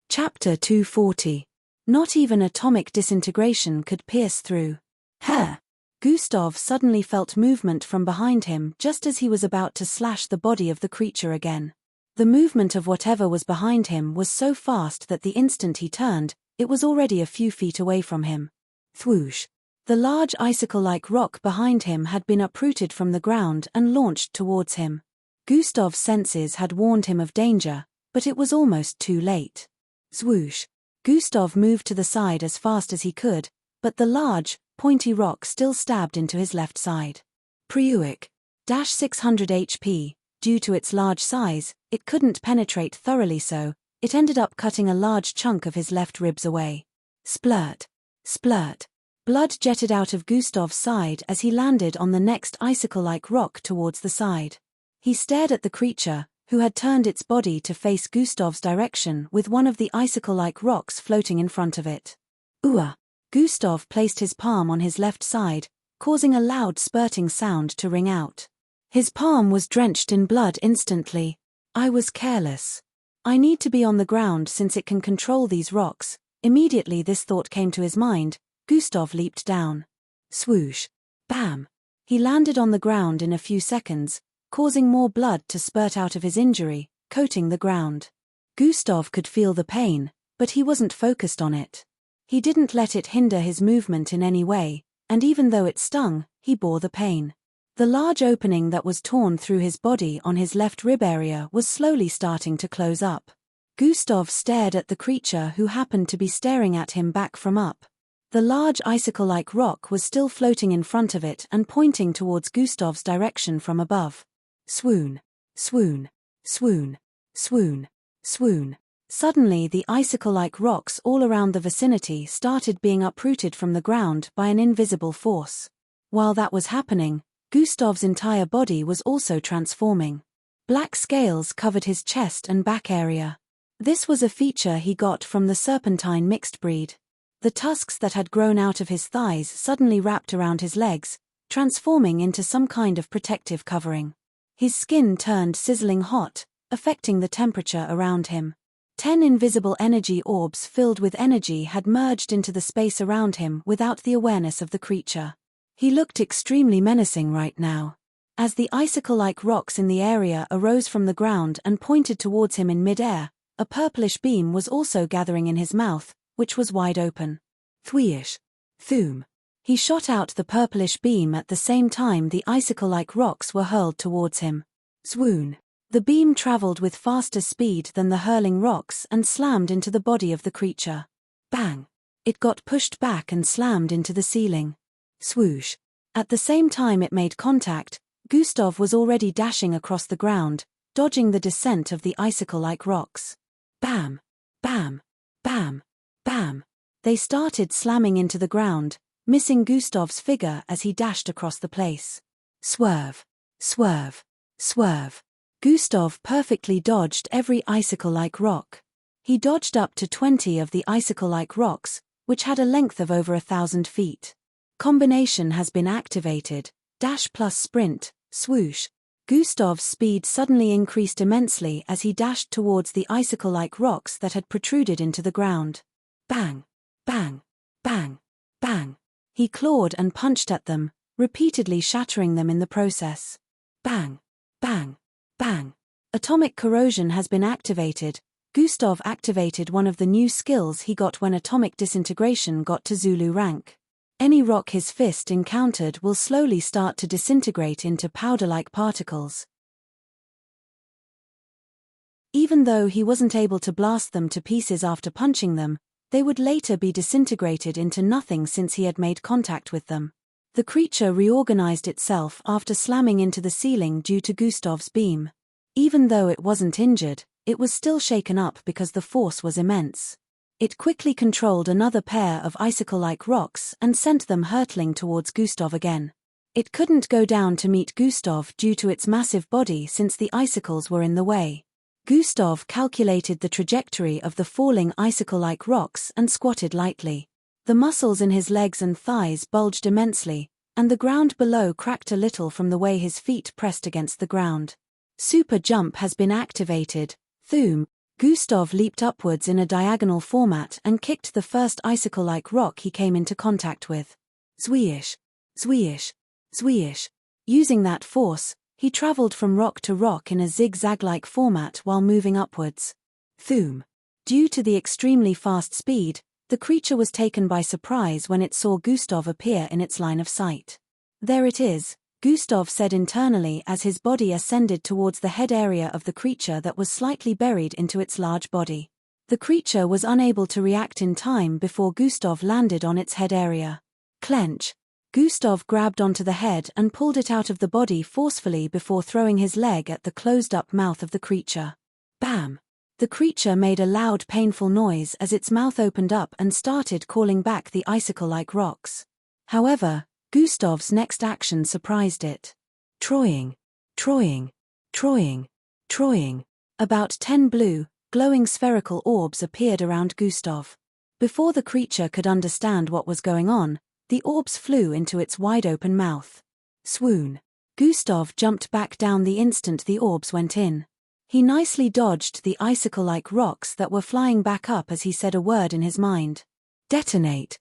Chapter 240. Not even atomic disintegration could pierce through. Hair. Gustav suddenly felt movement from behind him just as he was about to slash the body of the creature again. The movement of whatever was behind him was so fast that the instant he turned, it was already a few feet away from him. Thwoosh. The large icicle-like rock behind him had been uprooted from the ground and launched towards him. Gustav's senses had warned him of danger, but it was almost too late. Swoosh. Gustav moved to the side as fast as he could, but the large, pointy rock still stabbed into his left side. Preuic. 600 HP. Due to its large size, it couldn't penetrate thoroughly, so it ended up cutting a large chunk of his left ribs away. Splurt. Splurt. Blood jetted out of Gustav's side as he landed on the next icicle-like rock towards the side. He stared at the creature, who had turned its body to face Gustav's direction with one of the icicle-like rocks floating in front of it. Ooah! Gustav placed his palm on his left side, causing a loud spurting sound to ring out. His palm was drenched in blood instantly. I was careless. I need to be on the ground since it can control these rocks. Immediately this thought came to his mind. Gustav leaped down. Swoosh. Bam. He landed on the ground in a few seconds, causing more blood to spurt out of his injury, coating the ground. Gustav could feel the pain, but he wasn't focused on it. He didn't let it hinder his movement in any way, and even though it stung, he bore the pain. The large opening that was torn through his body on his left rib area was slowly starting to close up. Gustav stared at the creature who happened to be staring at him back from up. The large icicle-like rock was still floating in front of it and pointing towards Gustav's direction from above. Swoon. Swoon. Swoon. Swoon. Swoon. Suddenly the icicle-like rocks all around the vicinity started being uprooted from the ground by an invisible force. While that was happening, Gustav's entire body was also transforming. Black scales covered his chest and back area. This was a feature he got from the serpentine mixed breed. The tusks that had grown out of his thighs suddenly wrapped around his legs, transforming into some kind of protective covering. His skin turned sizzling hot, affecting the temperature around him. 10 invisible energy orbs filled with energy had merged into the space around him without the awareness of the creature. He looked extremely menacing right now. As the icicle-like rocks in the area arose from the ground and pointed towards him in mid-air, a purplish beam was also gathering in his mouth, which was wide open. Thweish. Thoom. He shot out the purplish beam at the same time the icicle-like rocks were hurled towards him. Swoon. The beam traveled with faster speed than the hurling rocks and slammed into the body of the creature. Bang. It got pushed back and slammed into the ceiling. Swoosh. At the same time it made contact, Gustav was already dashing across the ground, dodging the descent of the icicle-like rocks. Bam. Bam. Bam. Bam. They started slamming into the ground, missing Gustav's figure as he dashed across the place. Swerve. Swerve. Swerve. Gustav perfectly dodged every icicle-like rock. He dodged up to 20 of the icicle-like rocks, which had a length of over 1,000 feet. Combination has been activated. Dash plus sprint. Swoosh. Gustav's speed suddenly increased immensely as he dashed towards the icicle-like rocks that had protruded into the ground. Bang. Bang. Bang. Bang. He clawed and punched at them, repeatedly shattering them in the process. Bang. Bang. Bang. Atomic corrosion has been activated. Gustav activated one of the new skills he got when atomic disintegration got to Zulu rank. Any rock his fist encountered will slowly start to disintegrate into powder-like particles. Even though he wasn't able to blast them to pieces after punching them, they would later be disintegrated into nothing since he had made contact with them. The creature reorganized itself after slamming into the ceiling due to Gustav's beam. Even though it wasn't injured, it was still shaken up because the force was immense. It quickly controlled another pair of icicle-like rocks and sent them hurtling towards Gustav again. It couldn't go down to meet Gustav due to its massive body since the icicles were in the way. Gustav calculated the trajectory of the falling icicle-like rocks and squatted lightly. The muscles in his legs and thighs bulged immensely, and the ground below cracked a little from the way his feet pressed against the ground. Super jump has been activated. Thoom. Gustav leaped upwards in a diagonal format and kicked the first icicle-like rock he came into contact with. Zweish. Zweish. Zweish. Using that force, he traveled from rock to rock in a zigzag-like format while moving upwards. Thoom. Due to the extremely fast speed, the creature was taken by surprise when it saw Gustav appear in its line of sight. There it is, Gustav said internally as his body ascended towards the head area of the creature that was slightly buried into its large body. The creature was unable to react in time before Gustav landed on its head area. Clench. Gustav grabbed onto the head and pulled it out of the body forcefully before throwing his leg at the closed-up mouth of the creature. Bam! The creature made a loud painful noise as its mouth opened up and started calling back the icicle-like rocks. However, Gustav's next action surprised it. Troying. Troying. Troying. Troying. About 10 blue, glowing spherical orbs appeared around Gustav. Before the creature could understand what was going on, the orbs flew into its wide-open mouth. Swoon. Gustav jumped back down the instant the orbs went in. He nicely dodged the icicle-like rocks that were flying back up as he said a word in his mind. Detonate.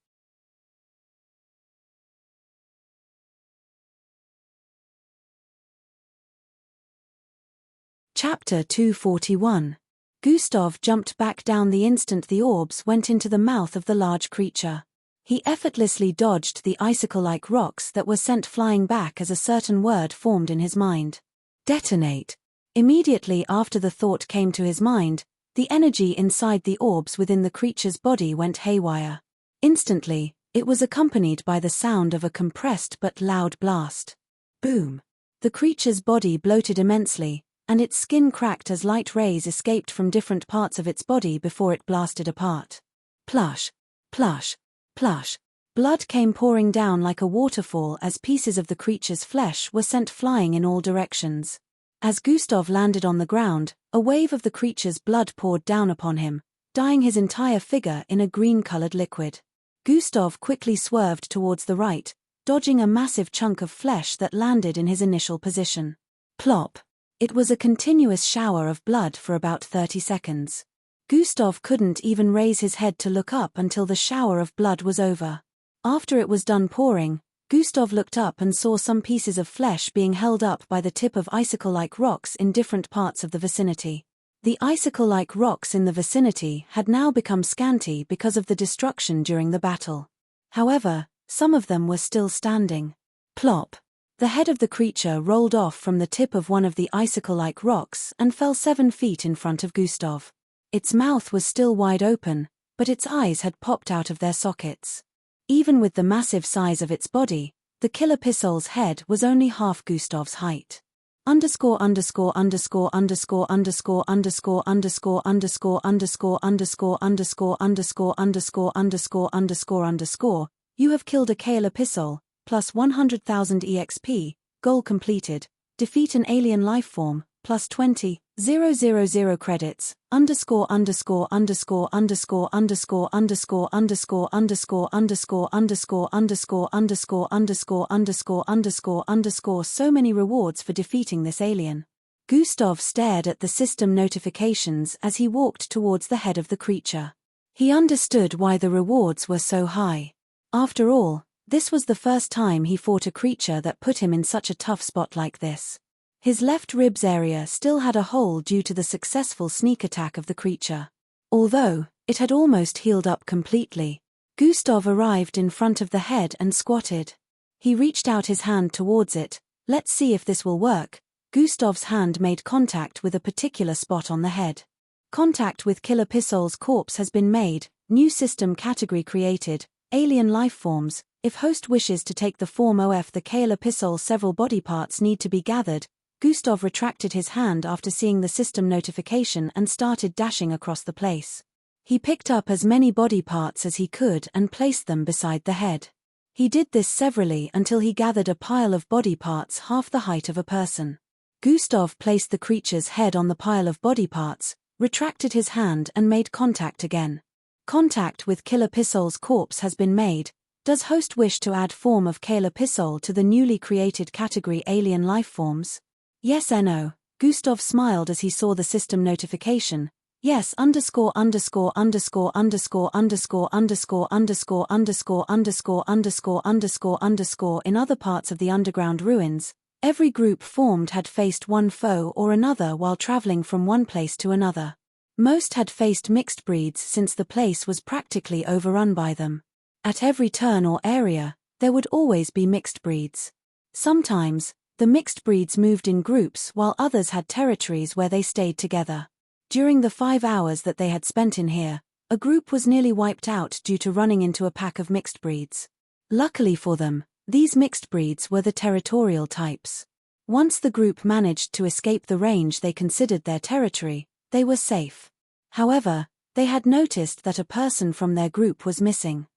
Chapter 241. Gustav jumped back down the instant the orbs went into the mouth of the large creature. He effortlessly dodged the icicle-like rocks that were sent flying back as a certain word formed in his mind. Detonate. Immediately after the thought came to his mind, the energy inside the orbs within the creature's body went haywire. Instantly, it was accompanied by the sound of a compressed but loud blast. Boom! The creature's body bloated immensely, and its skin cracked as light rays escaped from different parts of its body before it blasted apart. Plush! Plush! Plush! Blood came pouring down like a waterfall as pieces of the creature's flesh were sent flying in all directions. As Gustav landed on the ground, a wave of the creature's blood poured down upon him, dyeing his entire figure in a green-colored liquid. Gustav quickly swerved towards the right, dodging a massive chunk of flesh that landed in his initial position. Plop! It was a continuous shower of blood for about 30 seconds. Gustav couldn't even raise his head to look up until the shower of blood was over. After it was done pouring, Gustav looked up and saw some pieces of flesh being held up by the tip of icicle-like rocks in different parts of the vicinity. The icicle-like rocks in the vicinity had now become scanty because of the destruction during the battle. However, some of them were still standing. Plop! The head of the creature rolled off from the tip of one of the icicle-like rocks and fell 7 feet in front of Gustav. Its mouth was still wide open, but its eyes had popped out of their sockets. Even with the massive size of its body, the killer pissol's head was only half Gustav's height. Underscore underscore underscore underscore underscore underscore underscore underscore underscore underscore underscore underscore underscore underscore underscore underscore. You have killed a killer pissol, plus 100,000 EXP, goal completed. Defeat an alien lifeform, plus 20,000 credits. Underscore underscore underscore underscore underscore underscore underscore underscore underscore underscore underscore underscore underscore underscore underscore underscore. So many rewards for defeating this alien. Gustav stared at the system notifications as he walked towards the head of the creature. He understood why the rewards were so high. After all, this was the first time he fought a creature that put him in such a tough spot like this. His left ribs area still had a hole due to the successful sneak attack of the creature. Although, it had almost healed up completely. Gustav arrived in front of the head and squatted. He reached out his hand towards it. Let's see if this will work. Gustav's hand made contact with a particular spot on the head. Contact with Killer Pissol's corpse has been made. New system category created. Alien lifeforms. If host wishes to take the form of the Killer Pissol, several body parts need to be gathered. Gustav retracted his hand after seeing the system notification and started dashing across the place. He picked up as many body parts as he could and placed them beside the head. He did this severally until he gathered a pile of body parts half the height of a person. Gustav placed the creature's head on the pile of body parts, retracted his hand and made contact again. Contact with Killer Pissol's corpse has been made. Does host wish to add form of Killer Pissol to the newly created category Alien Lifeforms? Yes or no? Gustav smiled as he saw the system notification. Yes underscore underscore underscore underscore underscore underscore underscore underscore underscore underscore underscore underscore. In other parts of the underground ruins, every group formed had faced one foe or another while traveling from one place to another. Most had faced mixed breeds since the place was practically overrun by them. At every turn or area, there would always be mixed breeds. Sometimes, the mixed breeds moved in groups while others had territories where they stayed together. During the 5 hours that they had spent in here, a group was nearly wiped out due to running into a pack of mixed breeds. Luckily for them, these mixed breeds were the territorial types. Once the group managed to escape the range they considered their territory, they were safe. However, they had noticed that a person from their group was missing.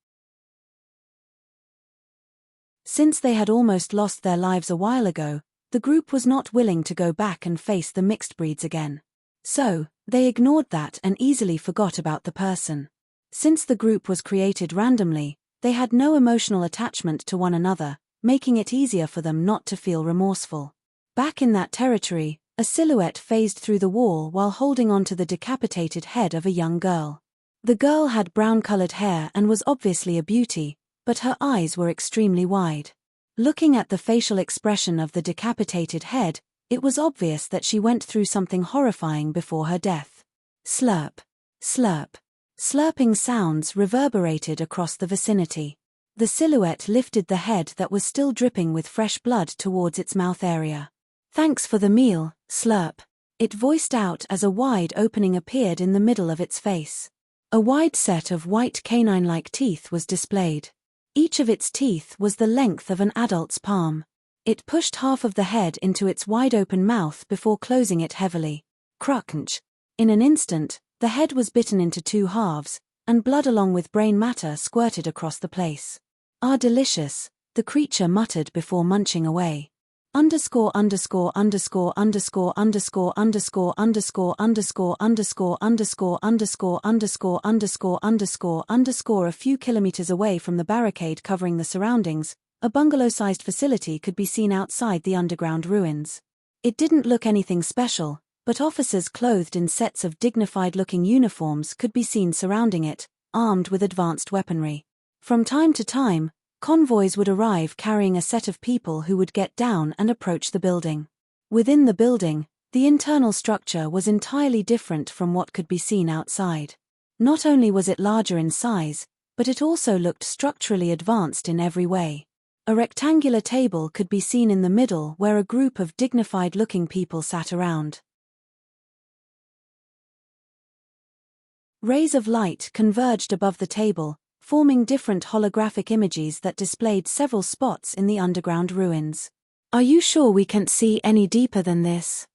Since they had almost lost their lives a while ago, the group was not willing to go back and face the mixed breeds again. So, they ignored that and easily forgot about the person. Since the group was created randomly, they had no emotional attachment to one another, making it easier for them not to feel remorseful. Back in that territory, A silhouette phased through the wall while holding onto the decapitated head of a young girl. The girl had brown-colored hair and was obviously a beauty, but her eyes were extremely wide. Looking at the facial expression of the decapitated head, it was obvious that she went through something horrifying before her death. Slurp. Slurp. Slurping sounds reverberated across the vicinity. The silhouette lifted the head that was still dripping with fresh blood towards its mouth area. "Thanks for the meal, slurp," it voiced out as a wide opening appeared in the middle of its face. A wide set of white canine-like teeth was displayed. Each of its teeth was the length of an adult's palm. It pushed half of the head into its wide-open mouth before closing it heavily. Crunch. In an instant, the head was bitten into two halves, and blood along with brain matter squirted across the place. "Ah, delicious," the creature muttered before munching away. Underscore underscore underscore underscore underscore underscore underscore underscore underscore underscore underscore underscore underscore underscore underscore. A few kilometers away from the barricade covering the surroundings, a bungalow-sized facility could be seen outside the underground ruins. It didn't look anything special, but officers clothed in sets of dignified-looking uniforms could be seen surrounding it, armed with advanced weaponry. From time to time, convoys would arrive carrying a set of people who would get down and approach the building. Within the building, the internal structure was entirely different from what could be seen outside. Not only was it larger in size, but it also looked structurally advanced in every way. A rectangular table could be seen in the middle where a group of dignified-looking people sat around. Rays of light converged above the table, forming different holographic images that displayed several spots in the underground ruins. "Are you sure we can't see any deeper than this?"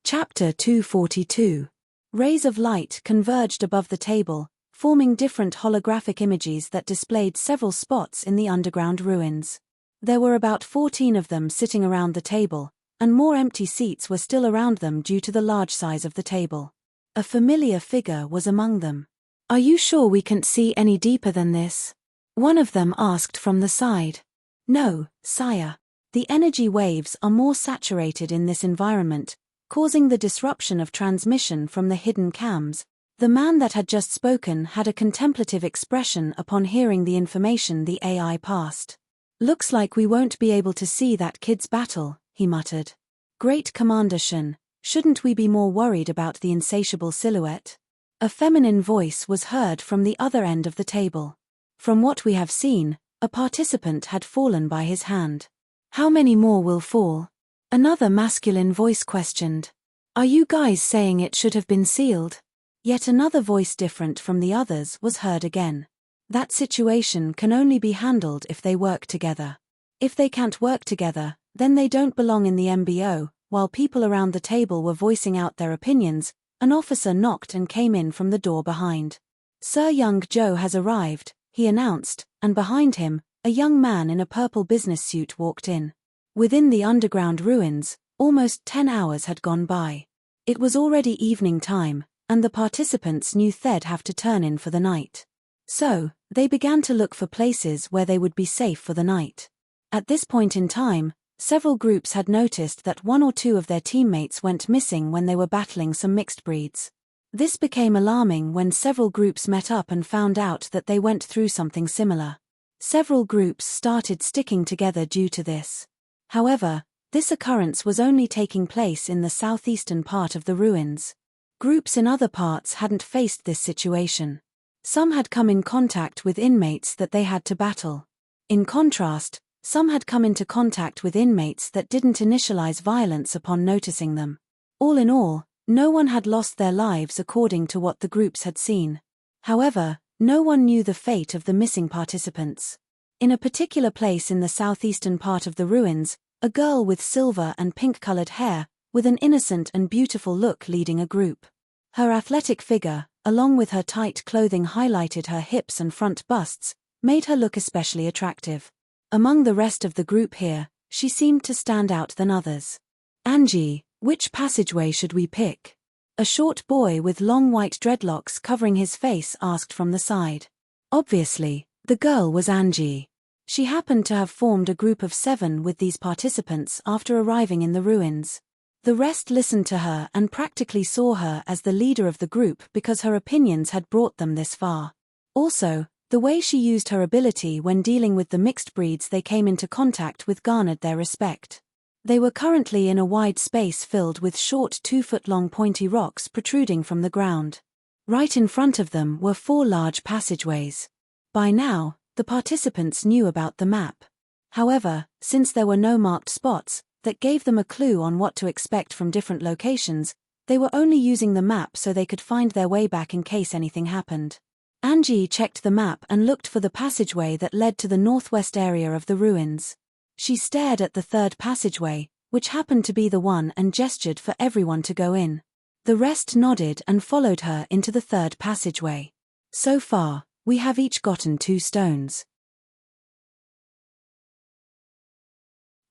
Chapter 242. Rays of light converged above the table, forming different holographic images that displayed several spots in the underground ruins. There were about 14 of them sitting around the table, and more empty seats were still around them due to the large size of the table. A familiar figure was among them. "Are you sure we can't see any deeper than this?" one of them asked from the side. "No, sire. The energy waves are more saturated in this environment, causing the disruption of transmission from the hidden cams." The man that had just spoken had a contemplative expression upon hearing the information the AI passed. "Looks like we won't be able to see that kid's battle," he muttered. "Great Commander Shen, shouldn't we be more worried about the insatiable silhouette?" A feminine voice was heard from the other end of the table. "From what we have seen, a participant had fallen by his hand. How many more will fall?" Another masculine voice questioned. "Are you guys saying it should have been sealed?" Yet another voice different from the others was heard again. "That situation can only be handled if they work together. If they can't work together, then they don't belong in the MBO." While people around the table were voicing out their opinions, an officer knocked and came in from the door behind. "Sir Young Joe has arrived," he announced, and behind him, a young man in a purple business suit walked in. Within the underground ruins, almost 10 hours had gone by. It was already evening time, and the participants knew they'd have to turn in for the night. So, they began to look for places where they would be safe for the night. At this point in time, several groups had noticed that one or two of their teammates went missing when they were battling some mixed breeds. This became alarming when several groups met up and found out that they went through something similar. Several groups started sticking together due to this. However, this occurrence was only taking place in the southeastern part of the ruins. Groups in other parts hadn't faced this situation. Some had come in contact with inmates that they had to battle. In contrast, some had come into contact with inmates that didn't initialize violence upon noticing them. All in all, no one had lost their lives according to what the groups had seen. However, no one knew the fate of the missing participants. In a particular place in the southeastern part of the ruins, a girl with silver and pink-colored hair, with an innocent and beautiful look leading a group. Her athletic figure, along with her tight clothing highlighted her hips and front busts, made her look especially attractive. Among the rest of the group here, she seemed to stand out than others. "Angie, which passageway should we pick?" A short boy with long white dreadlocks covering his face asked from the side. Obviously, The girl was Angie. She happened to have formed a group of 7 with these participants after arriving in the ruins. The rest listened to her and practically saw her as the leader of the group because her opinions had brought them this far. Also, the way she used her ability when dealing with the mixed breeds they came into contact with garnered their respect. They were currently in a wide space filled with short 2-foot-long pointy rocks protruding from the ground. Right in front of them were 4 large passageways. By now, the participants knew about the map. However, since there were no marked spots that gave them a clue on what to expect from different locations, they were only using the map so they could find their way back in case anything happened. Angie checked the map and looked for the passageway that led to the northwest area of the ruins. She stared at the 3rd passageway, which happened to be the one, and gestured for everyone to go in. The rest nodded and followed her into the 3rd passageway. So far, we have each gotten 2 stones.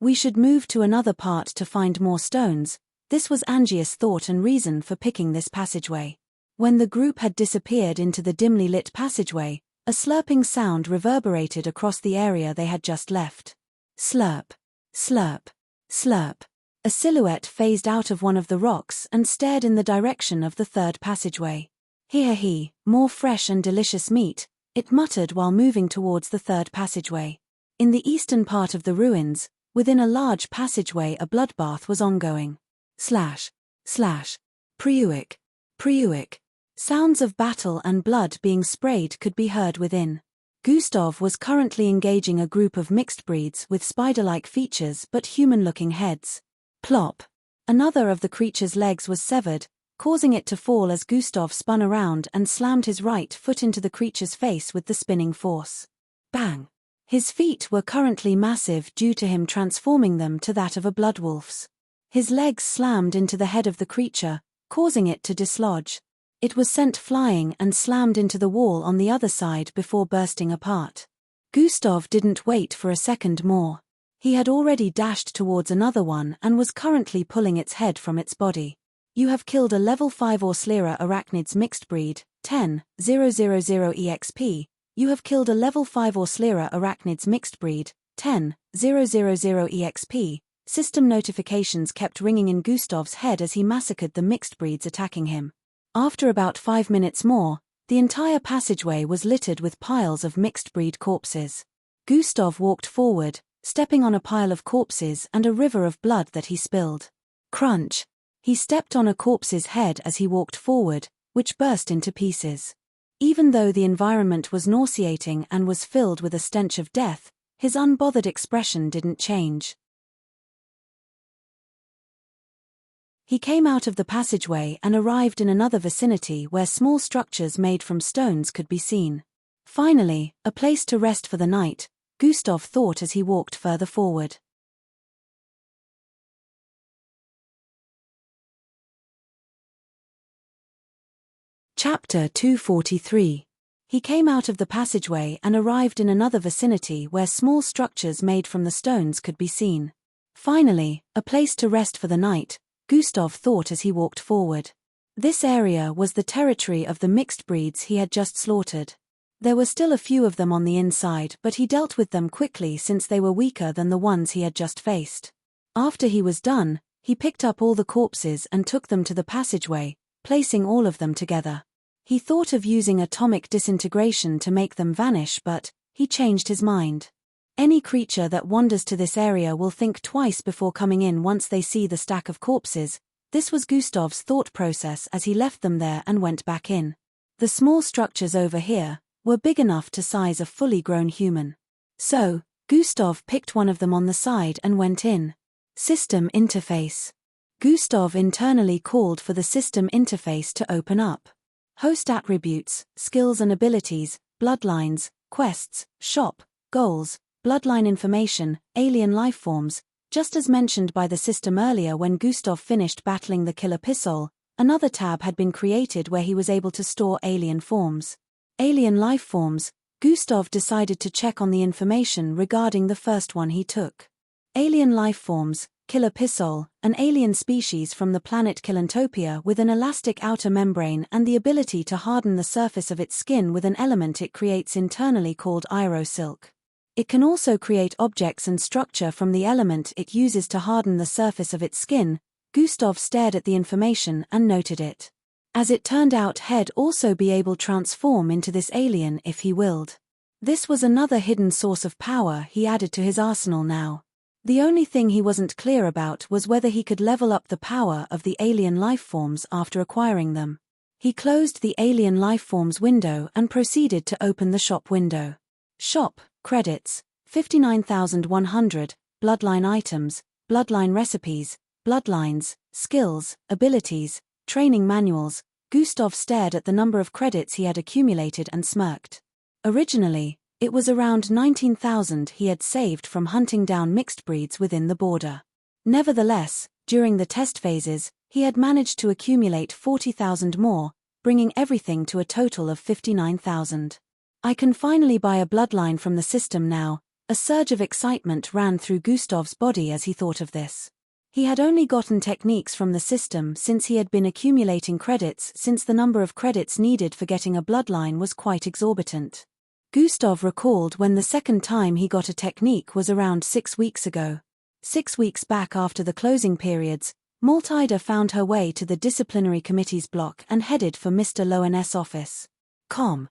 We should move to another part to find more stones. This was Angie's thought and reason for picking this passageway. When the group had disappeared into the dimly lit passageway, a slurping sound reverberated across the area they had just left. Slurp, slurp, slurp. A silhouette phased out of one of the rocks and stared in the direction of the 3rd passageway. He, more fresh and delicious meat, it muttered while moving towards the 3rd passageway. In the eastern part of the ruins, within a large passageway, a bloodbath was ongoing. Slash, slash, Priuic, Priuic. Sounds of battle and blood being sprayed could be heard within. Gustav was currently engaging a group of mixed breeds with spider-like features but human-looking heads. Plop. Another of the creature's legs was severed, causing it to fall as Gustav spun around and slammed his right foot into the creature's face with the spinning force. Bang! His feet were currently massive due to him transforming them to that of a bloodwolf's. His legs slammed into the head of the creature, causing it to dislodge. It was sent flying and slammed into the wall on the other side before bursting apart. Gustav didn't wait for a second more. He had already dashed towards another one and was currently pulling its head from its body. You have killed a level 5 Orslira arachnids mixed breed, 10,000 EXP. You have killed a level 5 Orslira arachnids mixed breed, 10,000 EXP. System notifications kept ringing in Gustav's head as he massacred the mixed breeds attacking him. After about 5 minutes more, the entire passageway was littered with piles of mixed breed corpses. Gustav walked forward, stepping on a pile of corpses and a river of blood that he spilled. Crunch! He stepped on a corpse's head as he walked forward, which burst into pieces. Even though the environment was nauseating and was filled with a stench of death, his unbothered expression didn't change. He came out of the passageway and arrived in another vicinity where small structures made from stones could be seen. Finally, a place to rest for the night, Gustav thought as he walked further forward. Chapter 243. He came out of the passageway and arrived in another vicinity where small structures made from the stones could be seen. Finally, a place to rest for the night, Gustav thought as he walked forward. This area was the territory of the mixed breeds he had just slaughtered. There were still a few of them on the inside, but he dealt with them quickly since they were weaker than the ones he had just faced. After he was done, he picked up all the corpses and took them to the passageway, placing all of them together. He thought of using atomic disintegration to make them vanish, but he changed his mind. Any creature that wanders to this area will think twice before coming in once they see the stack of corpses. This was Gustav's thought process as he left them there and went back in. The small structures over here were big enough to size a fully grown human. So, Gustav picked one of them on the side and went in. System interface. Gustav internally called for the system interface to open up. Host attributes, skills and abilities, bloodlines, quests, shop, goals, bloodline information, alien lifeforms. Just as mentioned by the system earlier when Gustav finished battling the killer Pissol, another tab had been created where he was able to store alien forms. Alien lifeforms. Gustav decided to check on the information regarding the first one he took. Alien lifeforms. Killer Pissol, an alien species from the planet Kilantopia with an elastic outer membrane and the ability to harden the surface of its skin with an element it creates internally called aerosilk. It can also create objects and structure from the element it uses to harden the surface of its skin. Gustav stared at the information and noted it. As it turned out, he'd also be able to transform into this alien if he willed. This was another hidden source of power he added to his arsenal now. The only thing he wasn't clear about was whether he could level up the power of the alien lifeforms after acquiring them. He closed the alien lifeforms window and proceeded to open the shop window. Shop, credits, 59,100, bloodline items, bloodline recipes, bloodlines, skills, abilities, training manuals. Gustav stared at the number of credits he had accumulated and smirked. Originally, it was around 19,000 he had saved from hunting down mixed breeds within the border. Nevertheless, during the test phases, he had managed to accumulate 40,000 more, bringing everything to a total of 59,000. I can finally buy a bloodline from the system now. A surge of excitement ran through Gustav's body as he thought of this. He had only gotten techniques from the system since he had been accumulating credits, since the number of credits needed for getting a bloodline was quite exorbitant. Gustav recalled when the second time he got a technique was around 6 weeks ago. 6 weeks back after the closing periods, Maltida found her way to the disciplinary committee's block and headed for Mr. Lowen's office. "Com.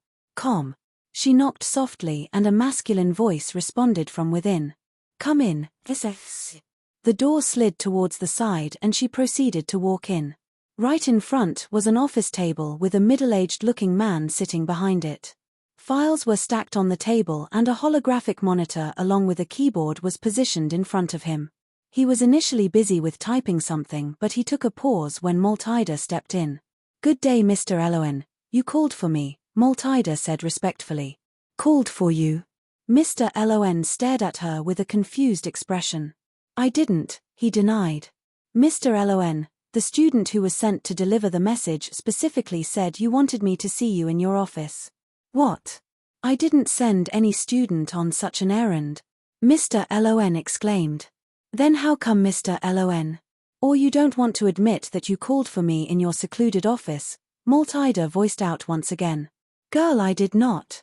She knocked softly and a masculine voice responded from within. "Come in, SS." The door slid towards the side and she proceeded to walk in. Right in front was an office table with a middle-aged looking man sitting behind it. Files were stacked on the table and a holographic monitor along with a keyboard was positioned in front of him. He was initially busy with typing something, but he took a pause when Maltida stepped in. "Good day, Mr. Lowen. You called for me," Maltida said respectfully. "Called for you?" Mr. Lowen stared at her with a confused expression. "I didn't," he denied. "Mr. Lowen, the student who was sent to deliver the message specifically said you wanted me to see you in your office." "What? I didn't send any student on such an errand," Mr. Lowen exclaimed. "Then how come, Mr. Lowen? Or you don't want to admit that you called for me in your secluded office?" Maltida voiced out once again. "Girl, I did not."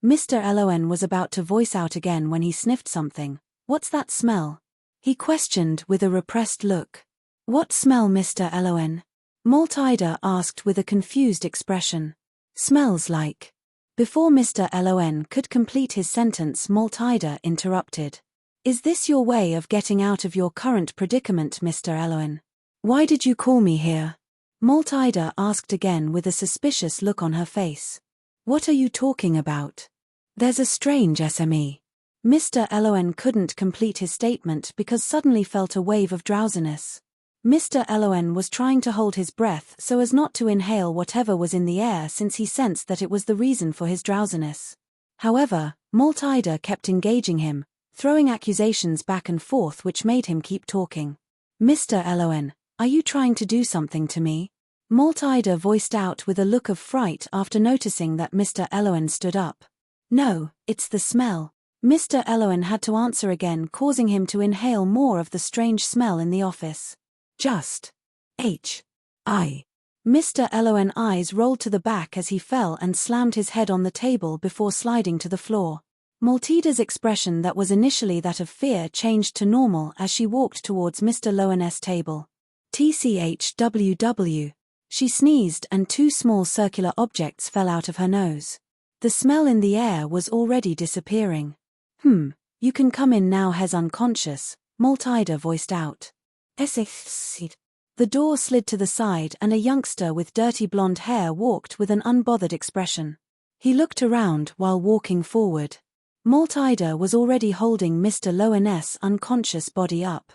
Mr. Lowen was about to voice out again when he sniffed something. "What's that smell?" he questioned with a repressed look. "What smell, Mr. Lowen?" Maltida asked with a confused expression. "Smells like." Before Mr. Lowen could complete his sentence, Maltida interrupted. "Is this your way of getting out of your current predicament, Mr. Lowen? Why did you call me here?" Maltida asked again with a suspicious look on her face. "What are you talking about? There's a strange SME." Mr. Lowen couldn't complete his statement because suddenly felt a wave of drowsiness. Mr. Lowen was trying to hold his breath so as not to inhale whatever was in the air since he sensed that it was the reason for his drowsiness. However, Maltida kept engaging him, throwing accusations back and forth which made him keep talking. "Mr. Lowen, are you trying to do something to me?" Maltida voiced out with a look of fright after noticing that Mr. Lowen stood up. "No, it's the smell." Mr. Lowen had to answer again, causing him to inhale more of the strange smell in the office. "Just H.I." Mr. Lowen's eyes rolled to the back as he fell and slammed his head on the table before sliding to the floor. Maltida's expression that was initially that of fear changed to normal as she walked towards Mr. Lowen's table. "TCHWW." She sneezed and 2 small circular objects fell out of her nose. The smell in the air was already disappearing. You can come in now, he's unconscious," Maltida voiced out. The door slid to the side and a youngster with dirty blonde hair walked with an unbothered expression. He looked around while walking forward. Maltida was already holding Mr. Lowen's unconscious body up.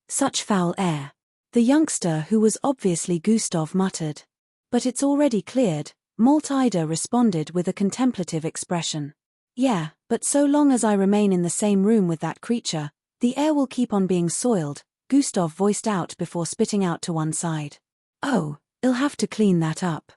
Such foul air." The youngster, who was obviously Gustav, muttered. "But it's already cleared," Maltida responded with a contemplative expression. "Yeah, but so long as I remain in the same room with that creature, the air will keep on being soiled," Gustav voiced out before spitting out to one side. "Oh, I'll have to clean that up.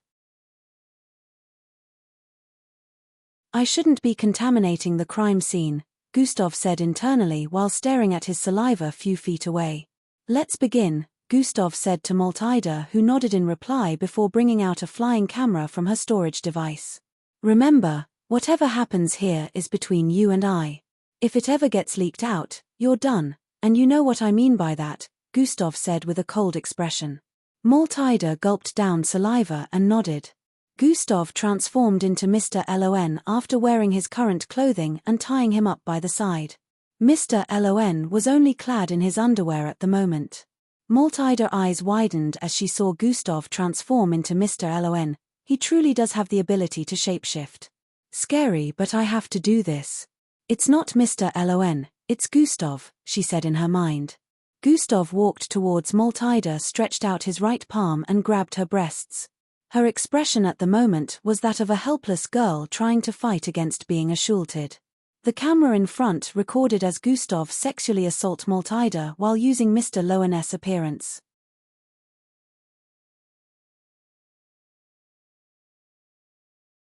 I shouldn't be contaminating the crime scene," Gustav said internally while staring at his saliva a few feet away. Let's begin, Gustav said to Maltida, who nodded in reply before bringing out a flying camera from her storage device. Remember, whatever happens here is between you and I. If it ever gets leaked out, you're done, and you know what I mean by that, Gustav said with a cold expression. Maltida gulped down saliva and nodded. Gustav transformed into Mr. Lon after wearing his current clothing and tying him up by the side. Mr. Lon was only clad in his underwear at the moment. Maltida's eyes widened as she saw Gustav transform into Mr. Lon. He truly does have the ability to shapeshift. Scary, but I have to do this. It's not Mr. Lon, it's Gustav, she said in her mind. Gustav walked towards Maltida, stretched out his right palm and grabbed her breasts. Her expression at the moment was that of a helpless girl trying to fight against being assaulted. The camera in front recorded as Gustav sexually assault Maltida while using Mr. Loan's appearance.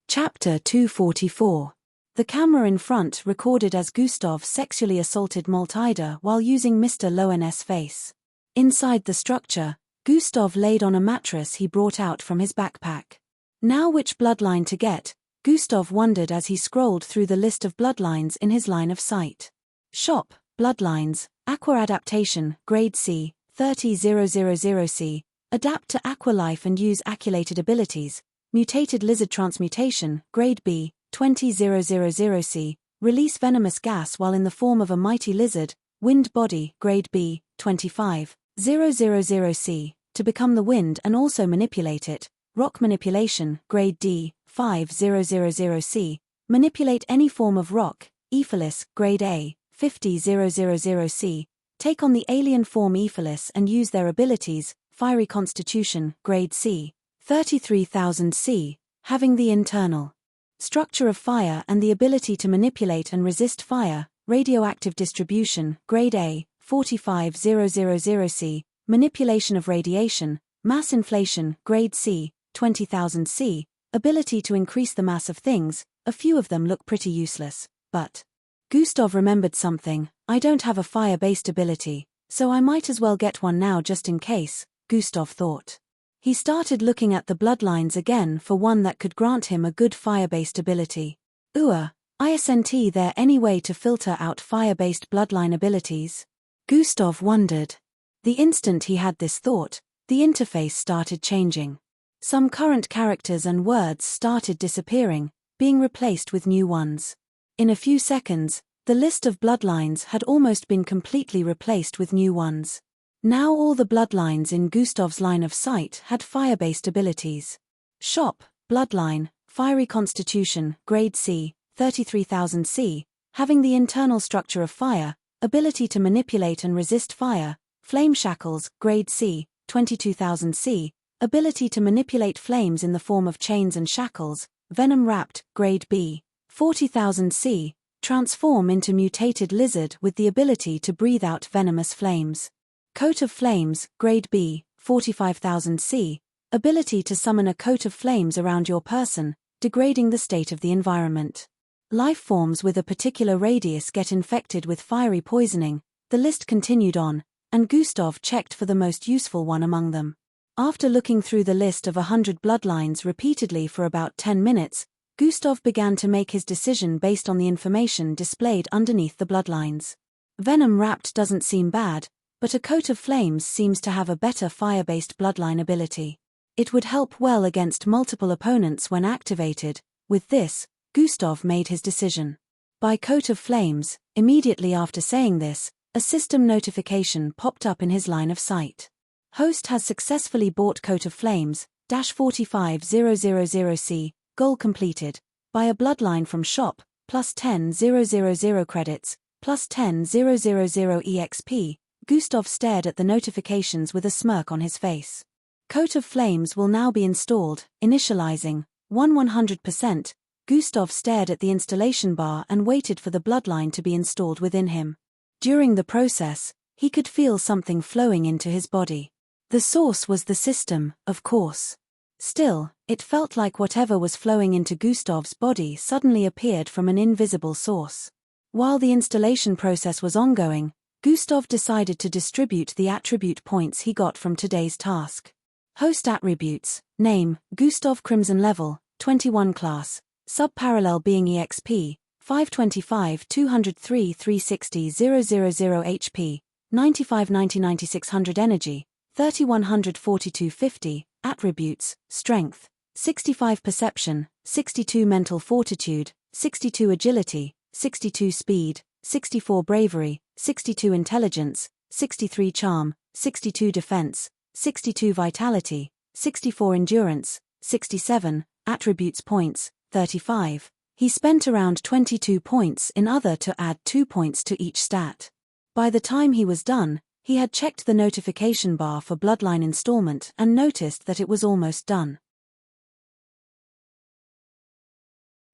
Chapter 244. The camera in front recorded as Gustav sexually assaulted Maltida while using Mr. Loan's face. Inside the structure, Gustav laid on a mattress he brought out from his backpack. Now which bloodline to get, Gustav wondered as he scrolled through the list of bloodlines in his line of sight. Shop, Bloodlines, Aqua Adaptation, Grade C, 30000C, Adapt to Aqua Life and use Acculated Abilities, Mutated Lizard Transmutation, Grade B, 20000C, Release Venomous Gas while in the form of a mighty lizard, Wind Body, Grade B, 25000C, to become the wind and also manipulate it, Rock Manipulation, Grade D, 5000C, manipulate any form of rock, Ephelis, Grade A, 50000C, take on the alien form Ephelis and use their abilities, Fiery Constitution, Grade C, 33000C, having the internal structure of fire and the ability to manipulate and resist fire, Radioactive Distribution, Grade A, 45000C, manipulation of radiation, mass inflation, Grade C, 20,000C, ability to increase the mass of things. A few of them look pretty useless, but Gustav remembered something. I don't have a fire-based ability, so I might as well get one now just in case, Gustav thought. He started looking at the bloodlines again for one that could grant him a good fire-based ability. Isn't there any way to filter out fire-based bloodline abilities? Gustav wondered. The instant he had this thought, the interface started changing. Some current characters and words started disappearing, being replaced with new ones. In a few seconds, the list of bloodlines had almost been completely replaced with new ones. Now all the bloodlines in Gustav's line of sight had fire-based abilities. Shop, Bloodline, Fiery Constitution, Grade C, 33000C, having the internal structure of fire, ability to manipulate and resist fire, Flame Shackles, Grade C, 22,000C, ability to manipulate flames in the form of chains and shackles, Venom Wrapped, Grade B, 40,000C, transform into Mutated Lizard with the ability to breathe out venomous flames. Coat of Flames, Grade B, 45,000C, ability to summon a coat of flames around your person, degrading the state of the environment. Life forms with a particular radius get infected with fiery poisoning. The list continued on, and Gustav checked for the most useful one among them. After looking through the list of 100 bloodlines repeatedly for about 10 minutes, Gustav began to make his decision based on the information displayed underneath the bloodlines. Venom Wrapped doesn't seem bad, but a coat of flames seems to have a better fire-based bloodline ability. It would help well against multiple opponents when activated. With this, Gustav made his decision. By coat of flames, immediately after saying this, a system notification popped up in his line of sight. Host has successfully bought Coat of Flames, -45000C, goal completed, by a bloodline from shop, +10,000 credits, +10,000 EXP. Gustav stared at the notifications with a smirk on his face. Coat of Flames will now be installed, initializing, 100%. Gustav stared at the installation bar and waited for the bloodline to be installed within him. During the process, he could feel something flowing into his body. The source was the system, of course. Still, it felt like whatever was flowing into Gustav's body suddenly appeared from an invisible source. While the installation process was ongoing, Gustav decided to distribute the attribute points he got from today's task. Host attributes: name, Gustav Crimson level, 21 class, subparallel being EXP, 525 203 360 000 HP, 95 90 9600 energy, 3100 4250, attributes: strength, 65 perception, 62 mental fortitude, 62 agility, 62 speed, 64 bravery, 62 intelligence, 63 charm, 62 defense, 62 vitality, 64 endurance, 67, attributes points, 35. He spent around 22 points in other to add 2 points to each stat. By the time he was done, he had checked the notification bar for Bloodline installment and noticed that it was almost done.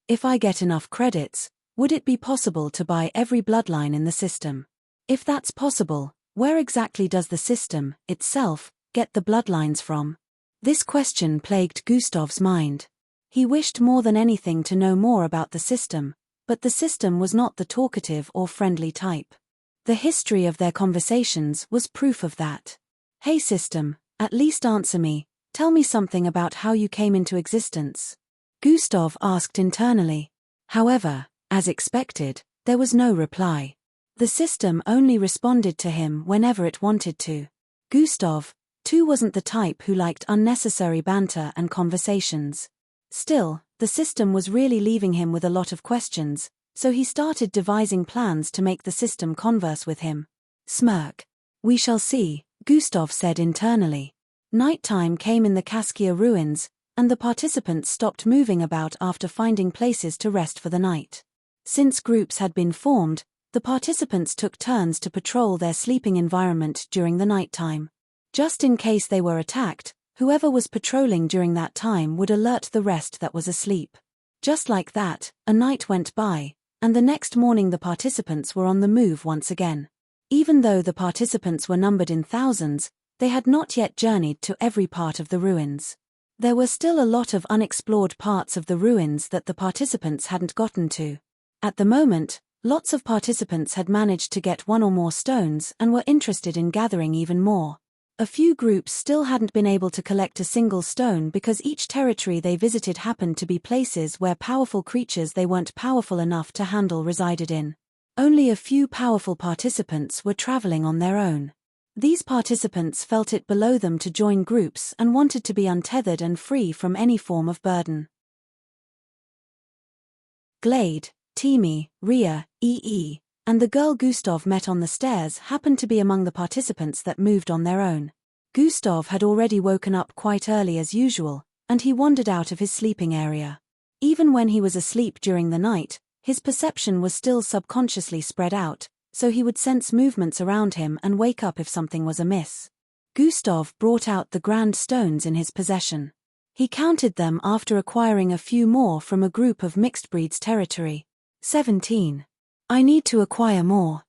If I get enough credits, would it be possible to buy every Bloodline in the system? If that's possible, where exactly does the system, itself, get the Bloodlines from? This question plagued Gustav's mind. He wished more than anything to know more about the system, but the system was not the talkative or friendly type. The history of their conversations was proof of that. Hey system, at least answer me, tell me something about how you came into existence. Gustav asked internally. However, as expected, there was no reply. The system only responded to him whenever it wanted to. Gustav, too, wasn't the type who liked unnecessary banter and conversations. Still, the system was really leaving him with a lot of questions, so he started devising plans to make the system converse with him. Smirk. We shall see, Gustav said internally. Nighttime came in the Kaskia ruins, and the participants stopped moving about after finding places to rest for the night. Since groups had been formed, the participants took turns to patrol their sleeping environment during the nighttime. Just in case they were attacked, whoever was patrolling during that time would alert the rest that was asleep. Just like that, a night went by, and the next morning the participants were on the move once again. Even though the participants were numbered in thousands, they had not yet journeyed to every part of the ruins. There were still a lot of unexplored parts of the ruins that the participants hadn't gotten to. At the moment, lots of participants had managed to get one or more stones and were interested in gathering even more. A few groups still hadn't been able to collect a single stone because each territory they visited happened to be places where powerful creatures they weren't powerful enough to handle resided in. Only a few powerful participants were traveling on their own. These participants felt it below them to join groups and wanted to be untethered and free from any form of burden. Glade, Timi, Ria, EE, and the girl Gustav met on the stairs happened to be among the participants that moved on their own. Gustav had already woken up quite early as usual, and he wandered out of his sleeping area. Even when he was asleep during the night, his perception was still subconsciously spread out, so he would sense movements around him and wake up if something was amiss. Gustav brought out the grand stones in his possession. He counted them after acquiring a few more from a group of mixed breeds territory. 17. I need to acquire more.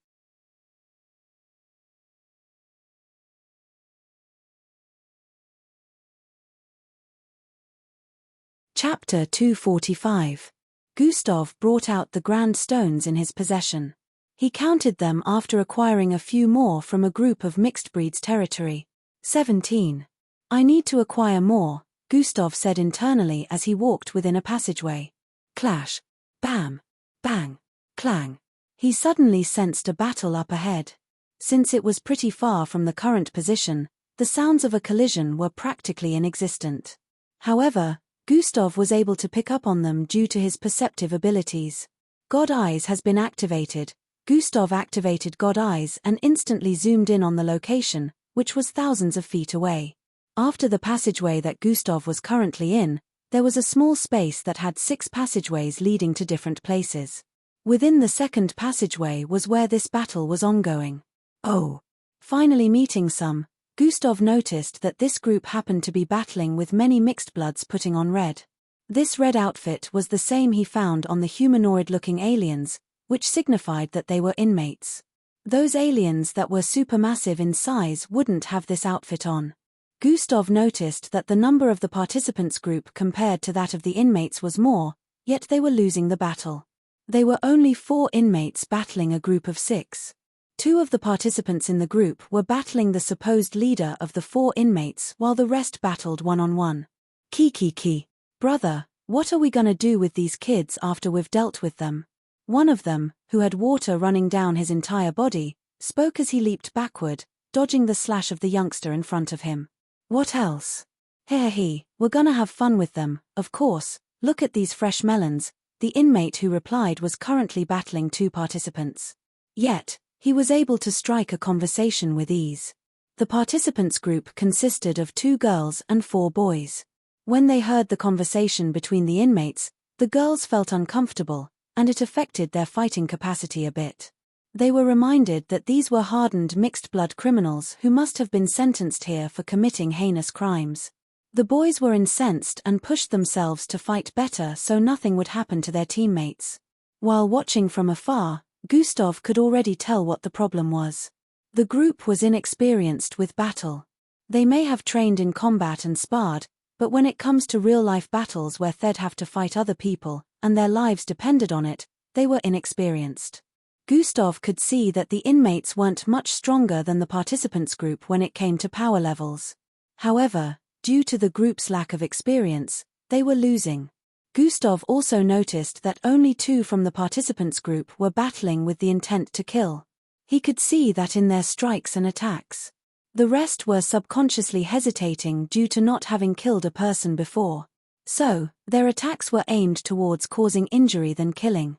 Chapter 245. Gustav brought out the grand stones in his possession. He counted them after acquiring a few more from a group of mixed breeds territory. 17. I need to acquire more, Gustav said internally as he walked within a passageway. Clash. Bam. Bang. Clang. He suddenly sensed a battle up ahead. Since it was pretty far from the current position, the sounds of a collision were practically inexistent. However, Gustav was able to pick up on them due to his perceptive abilities. God Eyes has been activated. Gustav activated God Eyes and instantly zoomed in on the location, which was thousands of feet away. After the passageway that Gustav was currently in, there was a small space that had 6 passageways leading to different places. Within the second passageway was where this battle was ongoing. Oh! Finally meeting some, Gustav noticed that this group happened to be battling with many mixed bloods putting on red. This red outfit was the same he found on the humanoid-looking aliens, which signified that they were inmates. Those aliens that were supermassive in size wouldn't have this outfit on. Gustav noticed that the number of the participants group compared to that of the inmates was more, yet they were losing the battle. They were only 4 inmates battling a group of 6. 2 of the participants in the group were battling the supposed leader of the 4 inmates while the rest battled one-on-one. Ki. Brother, what are we gonna do with these kids after we've dealt with them? One of them, who had water running down his entire body, spoke as he leaped backward, dodging the slash of the youngster in front of him. What else? We're gonna have fun with them, of course. Look at these fresh melons. The inmate who replied was currently battling 2 participants. Yet, he was able to strike a conversation with ease. The participants' group consisted of 2 girls and 4 boys. When they heard the conversation between the inmates, the girls felt uncomfortable, and it affected their fighting capacity a bit. They were reminded that these were hardened mixed-blood criminals who must have been sentenced here for committing heinous crimes. The boys were incensed and pushed themselves to fight better so nothing would happen to their teammates. While watching from afar, Gustav could already tell what the problem was. The group was inexperienced with battle. They may have trained in combat and sparred, but when it comes to real-life battles where they'd have to fight other people, and their lives depended on it, they were inexperienced. Gustav could see that the inmates weren't much stronger than the participants' group when it came to power levels. However, due to the group's lack of experience, they were losing. Gustav also noticed that only 2 from the participants' group were battling with the intent to kill. He could see that in their strikes and attacks. The rest were subconsciously hesitating due to not having killed a person before. So, their attacks were aimed towards causing injury than killing.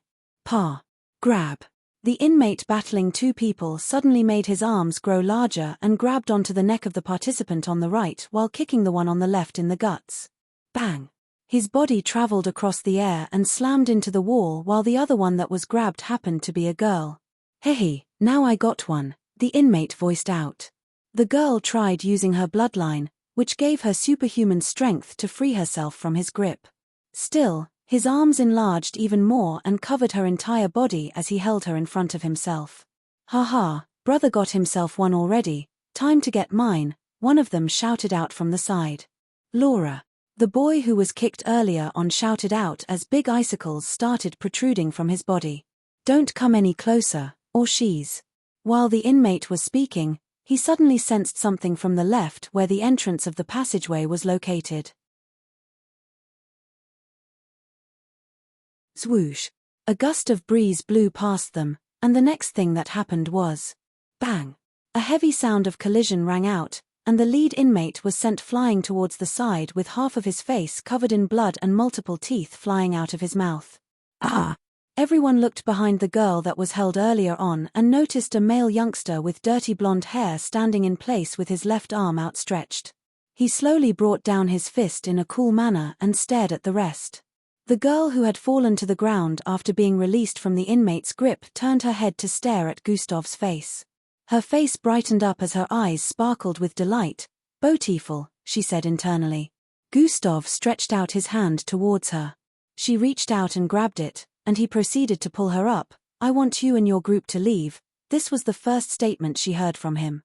Grab. The inmate battling 2 people suddenly made his arms grow larger and grabbed onto the neck of the participant on the right while kicking the one on the left in the guts. Bang! His body traveled across the air and slammed into the wall while the other one that was grabbed happened to be a girl. Now I got one, the inmate voiced out. The girl tried using her bloodline, which gave her superhuman strength to free herself from his grip. Still, his arms enlarged even more and covered her entire body as he held her in front of himself. Brother got himself one already, time to get mine, one of them shouted out from the side. Laura. The boy who was kicked earlier on shouted out as big icicles started protruding from his body. Don't come any closer, or she's. While the inmate was speaking, he suddenly sensed something from the left where the entrance of the passageway was located. Swoosh. A gust of breeze blew past them, and the next thing that happened was bang. A heavy sound of collision rang out, and the lead inmate was sent flying towards the side with half of his face covered in blood and multiple teeth flying out of his mouth. Everyone looked behind the girl that was held earlier on and noticed a male youngster with dirty blonde hair standing in place with his left arm outstretched. He slowly brought down his fist in a cool manner and stared at the rest. The girl who had fallen to the ground after being released from the inmate's grip turned her head to stare at Gustav's face. Her face brightened up as her eyes sparkled with delight. Beautiful, she said internally. Gustav stretched out his hand towards her. She reached out and grabbed it, and he proceeded to pull her up. I want you and your group to leave. This was the first statement she heard from him.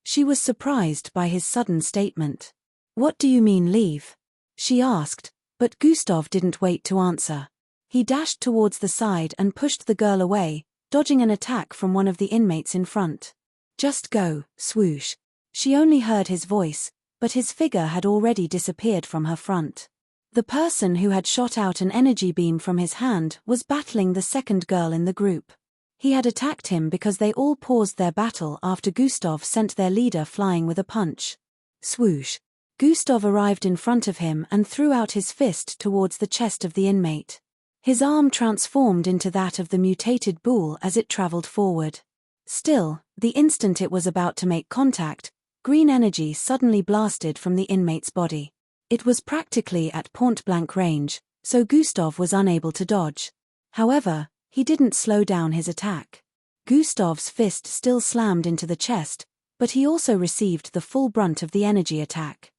She was surprised by his sudden statement. What do you mean leave? She asked, but Gustav didn't wait to answer. He dashed towards the side and pushed the girl away, dodging an attack from one of the inmates in front. Just go, swoosh. She only heard his voice, but his figure had already disappeared from her front. The person who had shot out an energy beam from his hand was battling the second girl in the group. He had attacked him because they all paused their battle after Gustav sent their leader flying with a punch. Swoosh. Gustav arrived in front of him and threw out his fist towards the chest of the inmate. His arm transformed into that of the mutated bull as it traveled forward. Still, the instant it was about to make contact, green energy suddenly blasted from the inmate's body. It was practically at point-blank range, so Gustav was unable to dodge. However, he didn't slow down his attack. Gustav's fist still slammed into the chest, but he also received the full brunt of the energy attack.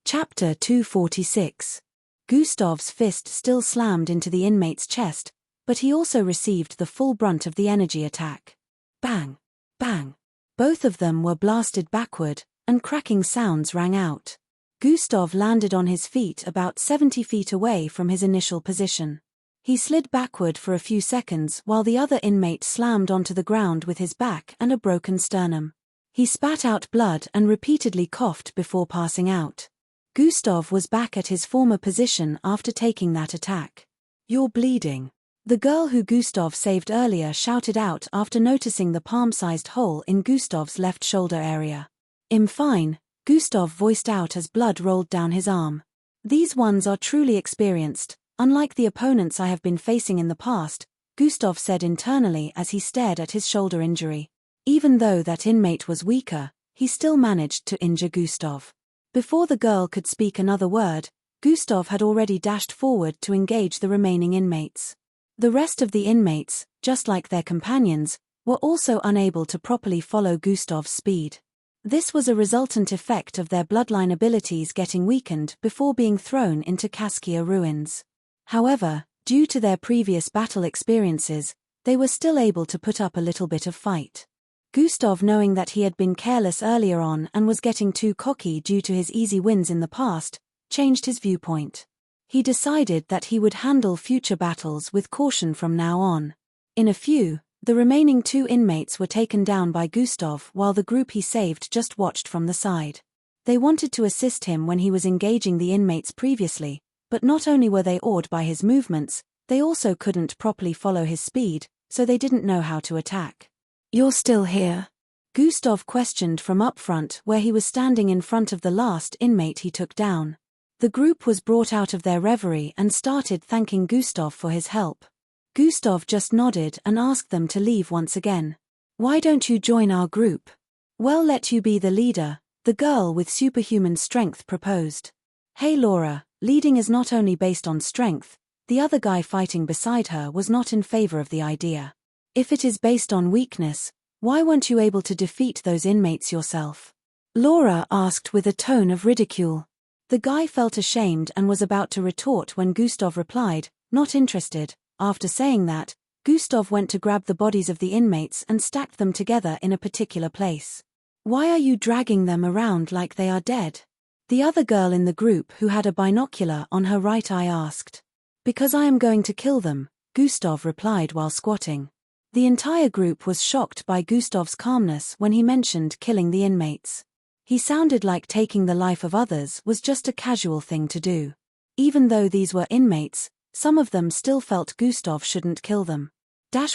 Chapter 246. Gustav's fist still slammed into the inmate's chest, but he also received the full brunt of the energy attack. Bang! Bang! Both of them were blasted backward, and cracking sounds rang out. Gustav landed on his feet about 70 feet away from his initial position. He slid backward for a few seconds while the other inmate slammed onto the ground with his back and a broken sternum. He spat out blood and repeatedly coughed before passing out. Gustav was back at his former position after taking that attack. "You're bleeding," the girl who Gustav saved earlier shouted out after noticing the palm-sized hole in Gustav's left shoulder area. "I'm fine," Gustav voiced out as blood rolled down his arm. "These ones are truly experienced, unlike the opponents I have been facing in the past," Gustav said internally as he stared at his shoulder injury. Even though that inmate was weaker, he still managed to injure Gustav. Before the girl could speak another word, Gustav had already dashed forward to engage the remaining inmates. The rest of the inmates, just like their companions, were also unable to properly follow Gustav's speed. This was a resultant effect of their bloodline abilities getting weakened before being thrown into Kaskia ruins. However, due to their previous battle experiences, they were still able to put up a little bit of fight. Gustav, knowing that he had been careless earlier on and was getting too cocky due to his easy wins in the past, changed his viewpoint. He decided that he would handle future battles with caution from now on. In a few, the remaining 2 inmates were taken down by Gustav while the group he saved just watched from the side. They wanted to assist him when he was engaging the inmates previously, but not only were they awed by his movements, they also couldn't properly follow his speed, so they didn't know how to attack. "You're still here?" Gustav questioned from up front where he was standing in front of the last inmate he took down. The group was brought out of their reverie and started thanking Gustav for his help. Gustav just nodded and asked them to leave once again. "Why don't you join our group? We'll let you be the leader," the girl with superhuman strength proposed. "Hey Laura, leading is not only based on strength," the other guy fighting beside her was not in favor of the idea. "If it is based on weakness, why weren't you able to defeat those inmates yourself?" Laura asked with a tone of ridicule. The guy felt ashamed and was about to retort when Gustav replied, "Not interested." After saying that, Gustav went to grab the bodies of the inmates and stacked them together in a particular place. "Why are you dragging them around like they are dead?" the other girl in the group who had a binocular on her right eye asked. "Because I am going to kill them," Gustav replied while squatting. The entire group was shocked by Gustav's calmness when he mentioned killing the inmates. He sounded like taking the life of others was just a casual thing to do. Even though these were inmates, some of them still felt Gustav shouldn't kill them.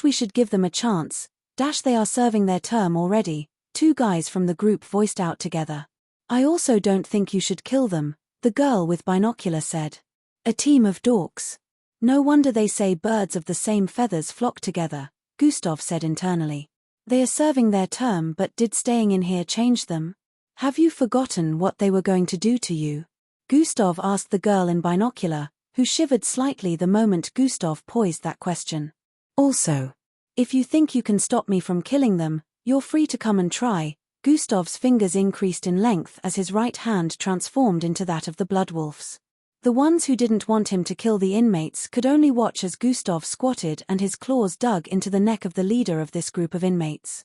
"We should give them a chance. They are serving their term already," 2 guys from the group voiced out together. "I also don't think you should kill them," the girl with binocular said. "A team of dorks. No wonder they say birds of the same feathers flock together," Gustav said internally. "They are serving their term, but did staying in here change them? Have you forgotten what they were going to do to you?" Gustav asked the girl in binocular, who shivered slightly the moment Gustav posed that question. "Also, if you think you can stop me from killing them, you're free to come and try." Gustav's fingers increased in length as his right hand transformed into that of the Bloodwolf's. The ones who didn't want him to kill the inmates could only watch as Gustav squatted and his claws dug into the neck of the leader of this group of inmates.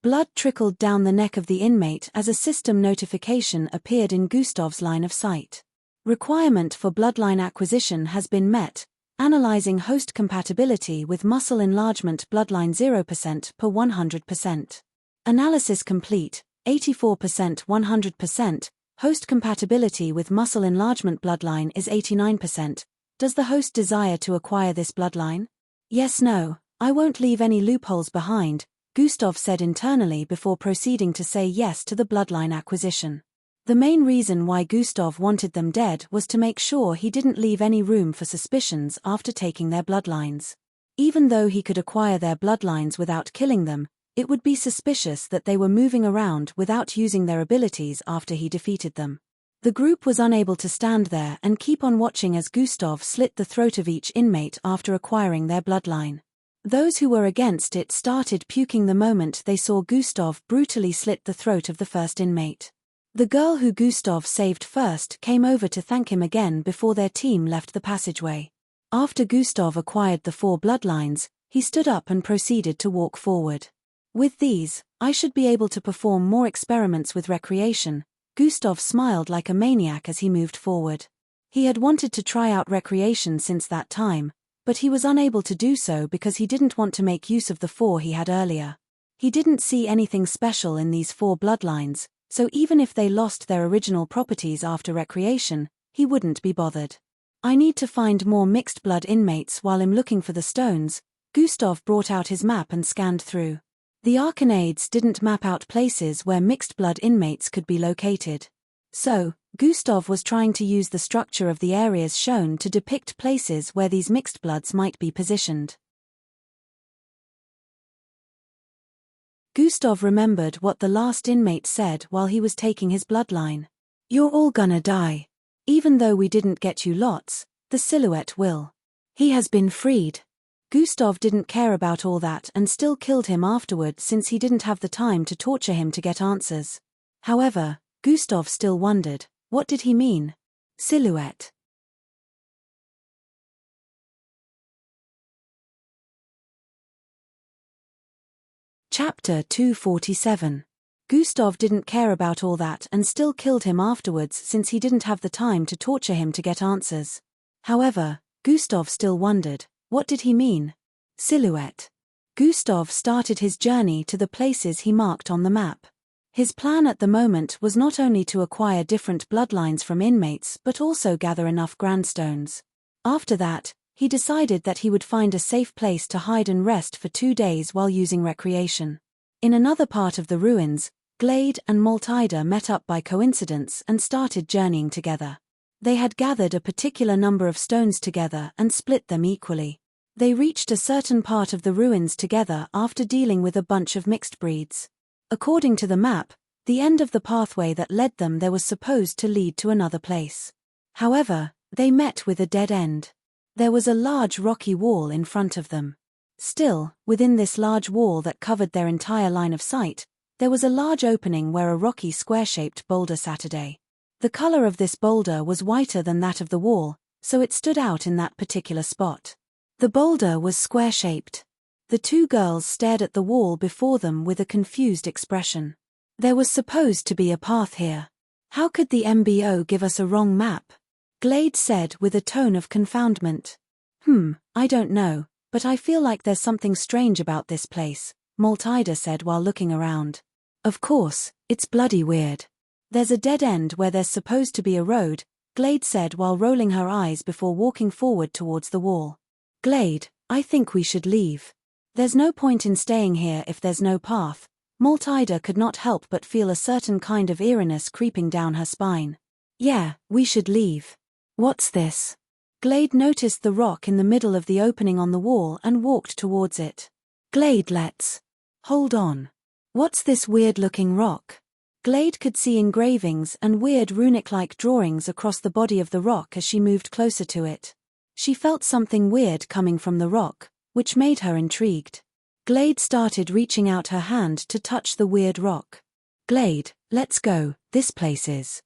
Blood trickled down the neck of the inmate as a system notification appeared in Gustav's line of sight. "Requirement for bloodline acquisition has been met. Analyzing host compatibility with muscle enlargement bloodline 0% per 100%. Analysis complete, 84% 100%. Host compatibility with muscle enlargement bloodline is 89%. Does the host desire to acquire this bloodline? Yes, no, I won't leave any loopholes behind," Gustav said internally before proceeding to say yes to the bloodline acquisition. The main reason why Gustav wanted them dead was to make sure he didn't leave any room for suspicions after taking their bloodlines. Even though he could acquire their bloodlines without killing them, it would be suspicious that they were moving around without using their abilities after he defeated them. The group was unable to stand there and keep on watching as Gustav slit the throat of each inmate after acquiring their bloodline. Those who were against it started puking the moment they saw Gustav brutally slit the throat of the first inmate. The girl who Gustav saved first came over to thank him again before their team left the passageway. After Gustav acquired the 4 bloodlines, he stood up and proceeded to walk forward. With these, I should be able to perform more experiments with recreation. Gustav smiled like a maniac as he moved forward. He had wanted to try out recreation since that time, but he was unable to do so because he didn't want to make use of the 4 he had earlier. He didn't see anything special in these 4 bloodlines, so even if they lost their original properties after recreation, he wouldn't be bothered. I need to find more mixed blood inmates while I'm looking for the stones. Gustav brought out his map and scanned through. The Arcanades didn't map out places where mixed blood inmates could be located. So, Gustav was trying to use the structure of the areas shown to depict places where these mixed bloods might be positioned. Gustav remembered what the last inmate said while he was taking his bloodline. "You're all gonna die. Even though we didn't get you lots, the silhouette will. He has been freed." Gustav didn't care about all that and still killed him afterward since he didn't have the time to torture him to get answers. However, Gustav still wondered, what did he mean? Silhouette. Chapter 247. Gustav didn't care about all that and still killed him afterwards since he didn't have the time to torture him to get answers. However, Gustav still wondered, what did he mean? Silhouette. Gustav started his journey to the places he marked on the map. His plan at the moment was not only to acquire different bloodlines from inmates but also gather enough grandstones. After that, he decided that he would find a safe place to hide and rest for 2 days while using recreation. In another part of the ruins, Glade and Maltida met up by coincidence and started journeying together. They had gathered a particular number of stones together and split them equally. They reached a certain part of the ruins together after dealing with a bunch of mixed breeds. According to the map, the end of the pathway that led them there was supposed to lead to another place. However, they met with a dead end. There was a large rocky wall in front of them. Still, within this large wall that covered their entire line of sight, there was a large opening where a rocky square-shaped boulder sat. The color of this boulder was whiter than that of the wall, so it stood out in that particular spot. The boulder was square-shaped. The 2 girls stared at the wall before them with a confused expression. There was supposed to be a path here. How could the MBO give us a wrong map? Glade said with a tone of confoundment. I don't know, but I feel like there's something strange about this place, Maltida said while looking around. Of course, it's bloody weird. There's a dead end where there's supposed to be a road, Glade said while rolling her eyes before walking forward towards the wall. Glade, I think we should leave. There's no point in staying here if there's no path. Maltida could not help but feel a certain kind of eeriness creeping down her spine. Yeah, we should leave. What's this? Glade noticed the rock in the middle of the opening on the wall and walked towards it. Glade, let's. Hold on. What's this weird-looking rock? Glade could see engravings and weird runic-like drawings across the body of the rock as she moved closer to it. She felt something weird coming from the rock, which made her intrigued. Glade started reaching out her hand to touch the weird rock. Glade, let's go, this place is.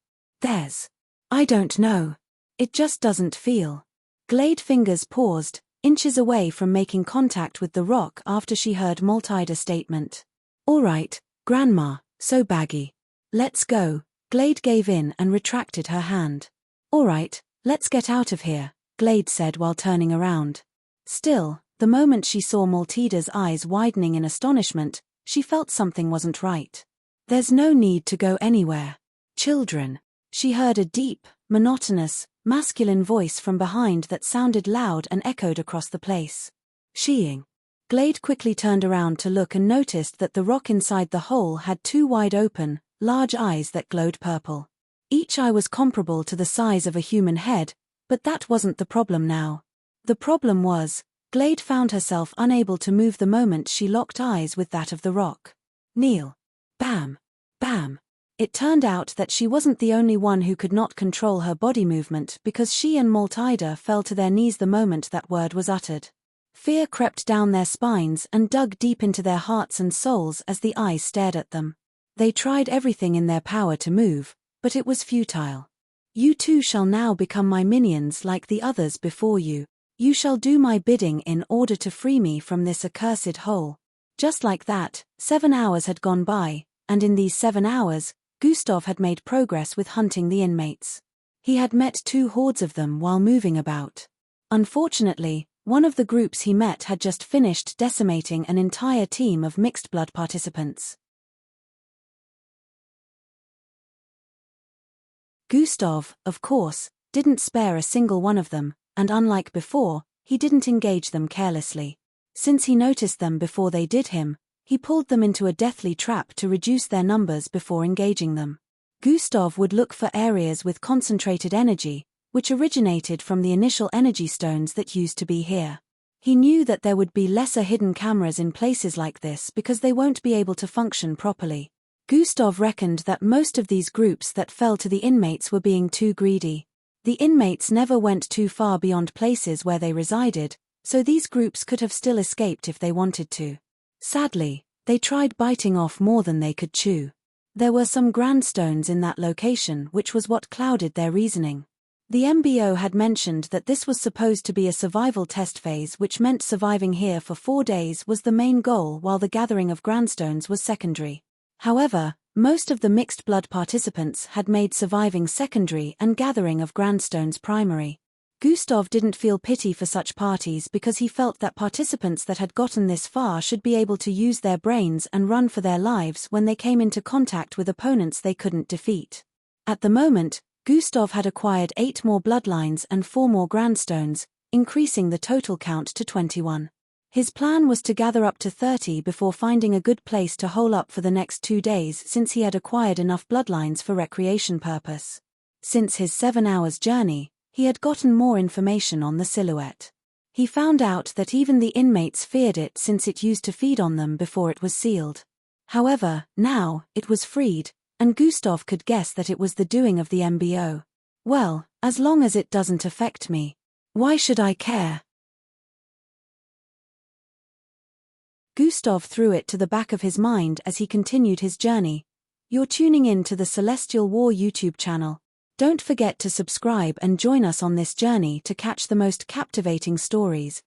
I don't know. It just doesn't feel. Glade fingers paused, inches away from making contact with the rock after she heard Maltida's statement. All right, Grandma, so baggy. Let's go. Glade gave in and retracted her hand. All right, let's get out of here, Glade said while turning around. Still, the moment she saw Maltida's eyes widening in astonishment, she felt something wasn't right. There's no need to go anywhere. Children. She heard a deep, monotonous, masculine voice from behind that sounded loud and echoed across the place. Sheeing. Glade quickly turned around to look and noticed that the rock inside the hole had 2 wide open, large eyes that glowed purple. Each eye was comparable to the size of a human head, but that wasn't the problem now. The problem was, Glade found herself unable to move the moment she locked eyes with that of the rock. Kneel. Bam. Bam. It turned out that she wasn't the only one who could not control her body movement because she and Maltida fell to their knees the moment that word was uttered. Fear crept down their spines and dug deep into their hearts and souls as the eyes stared at them. They tried everything in their power to move, but it was futile. You too shall now become my minions like the others before you. You shall do my bidding in order to free me from this accursed hole. Just like that, 7 hours had gone by, and in these 7 hours, Gustav had made progress with hunting the inmates. He had met 2 hordes of them while moving about. Unfortunately, one of the groups he met had just finished decimating an entire team of mixed blood participants. Gustav, of course, didn't spare a single one of them, and unlike before, he didn't engage them carelessly. Since he noticed them before they did him, he pulled them into a deathly trap to reduce their numbers before engaging them. Gustav would look for areas with concentrated energy, which originated from the initial energy stones that used to be here. He knew that there would be lesser hidden cameras in places like this because they won't be able to function properly. Gustav reckoned that most of these groups that fell to the inmates were being too greedy. The inmates never went too far beyond places where they resided, so these groups could have still escaped if they wanted to. Sadly, they tried biting off more than they could chew. There were some grandstones in that location, which was what clouded their reasoning. The MBO had mentioned that this was supposed to be a survival test phase, which meant surviving here for 4 days was the main goal while the gathering of grandstones was secondary. However, most of the mixed blood participants had made surviving secondary and gathering of grandstones primary. Gustav didn't feel pity for such parties because he felt that participants that had gotten this far should be able to use their brains and run for their lives when they came into contact with opponents they couldn't defeat. At the moment, Gustav had acquired 8 more bloodlines and 4 more grandstones, increasing the total count to 21. His plan was to gather up to 30 before finding a good place to hole up for the next 2 days, since he had acquired enough bloodlines for recreation purpose. Since his 7 hours journey, he had gotten more information on the silhouette. He found out that even the inmates feared it since it used to feed on them before it was sealed. However, now, it was freed, and Gustav could guess that it was the doing of the MBO. Well, as long as it doesn't affect me, why should I care? Gustav threw it to the back of his mind as he continued his journey. You're tuning in to the Celestial War YouTube channel. Don't forget to subscribe and join us on this journey to catch the most captivating stories.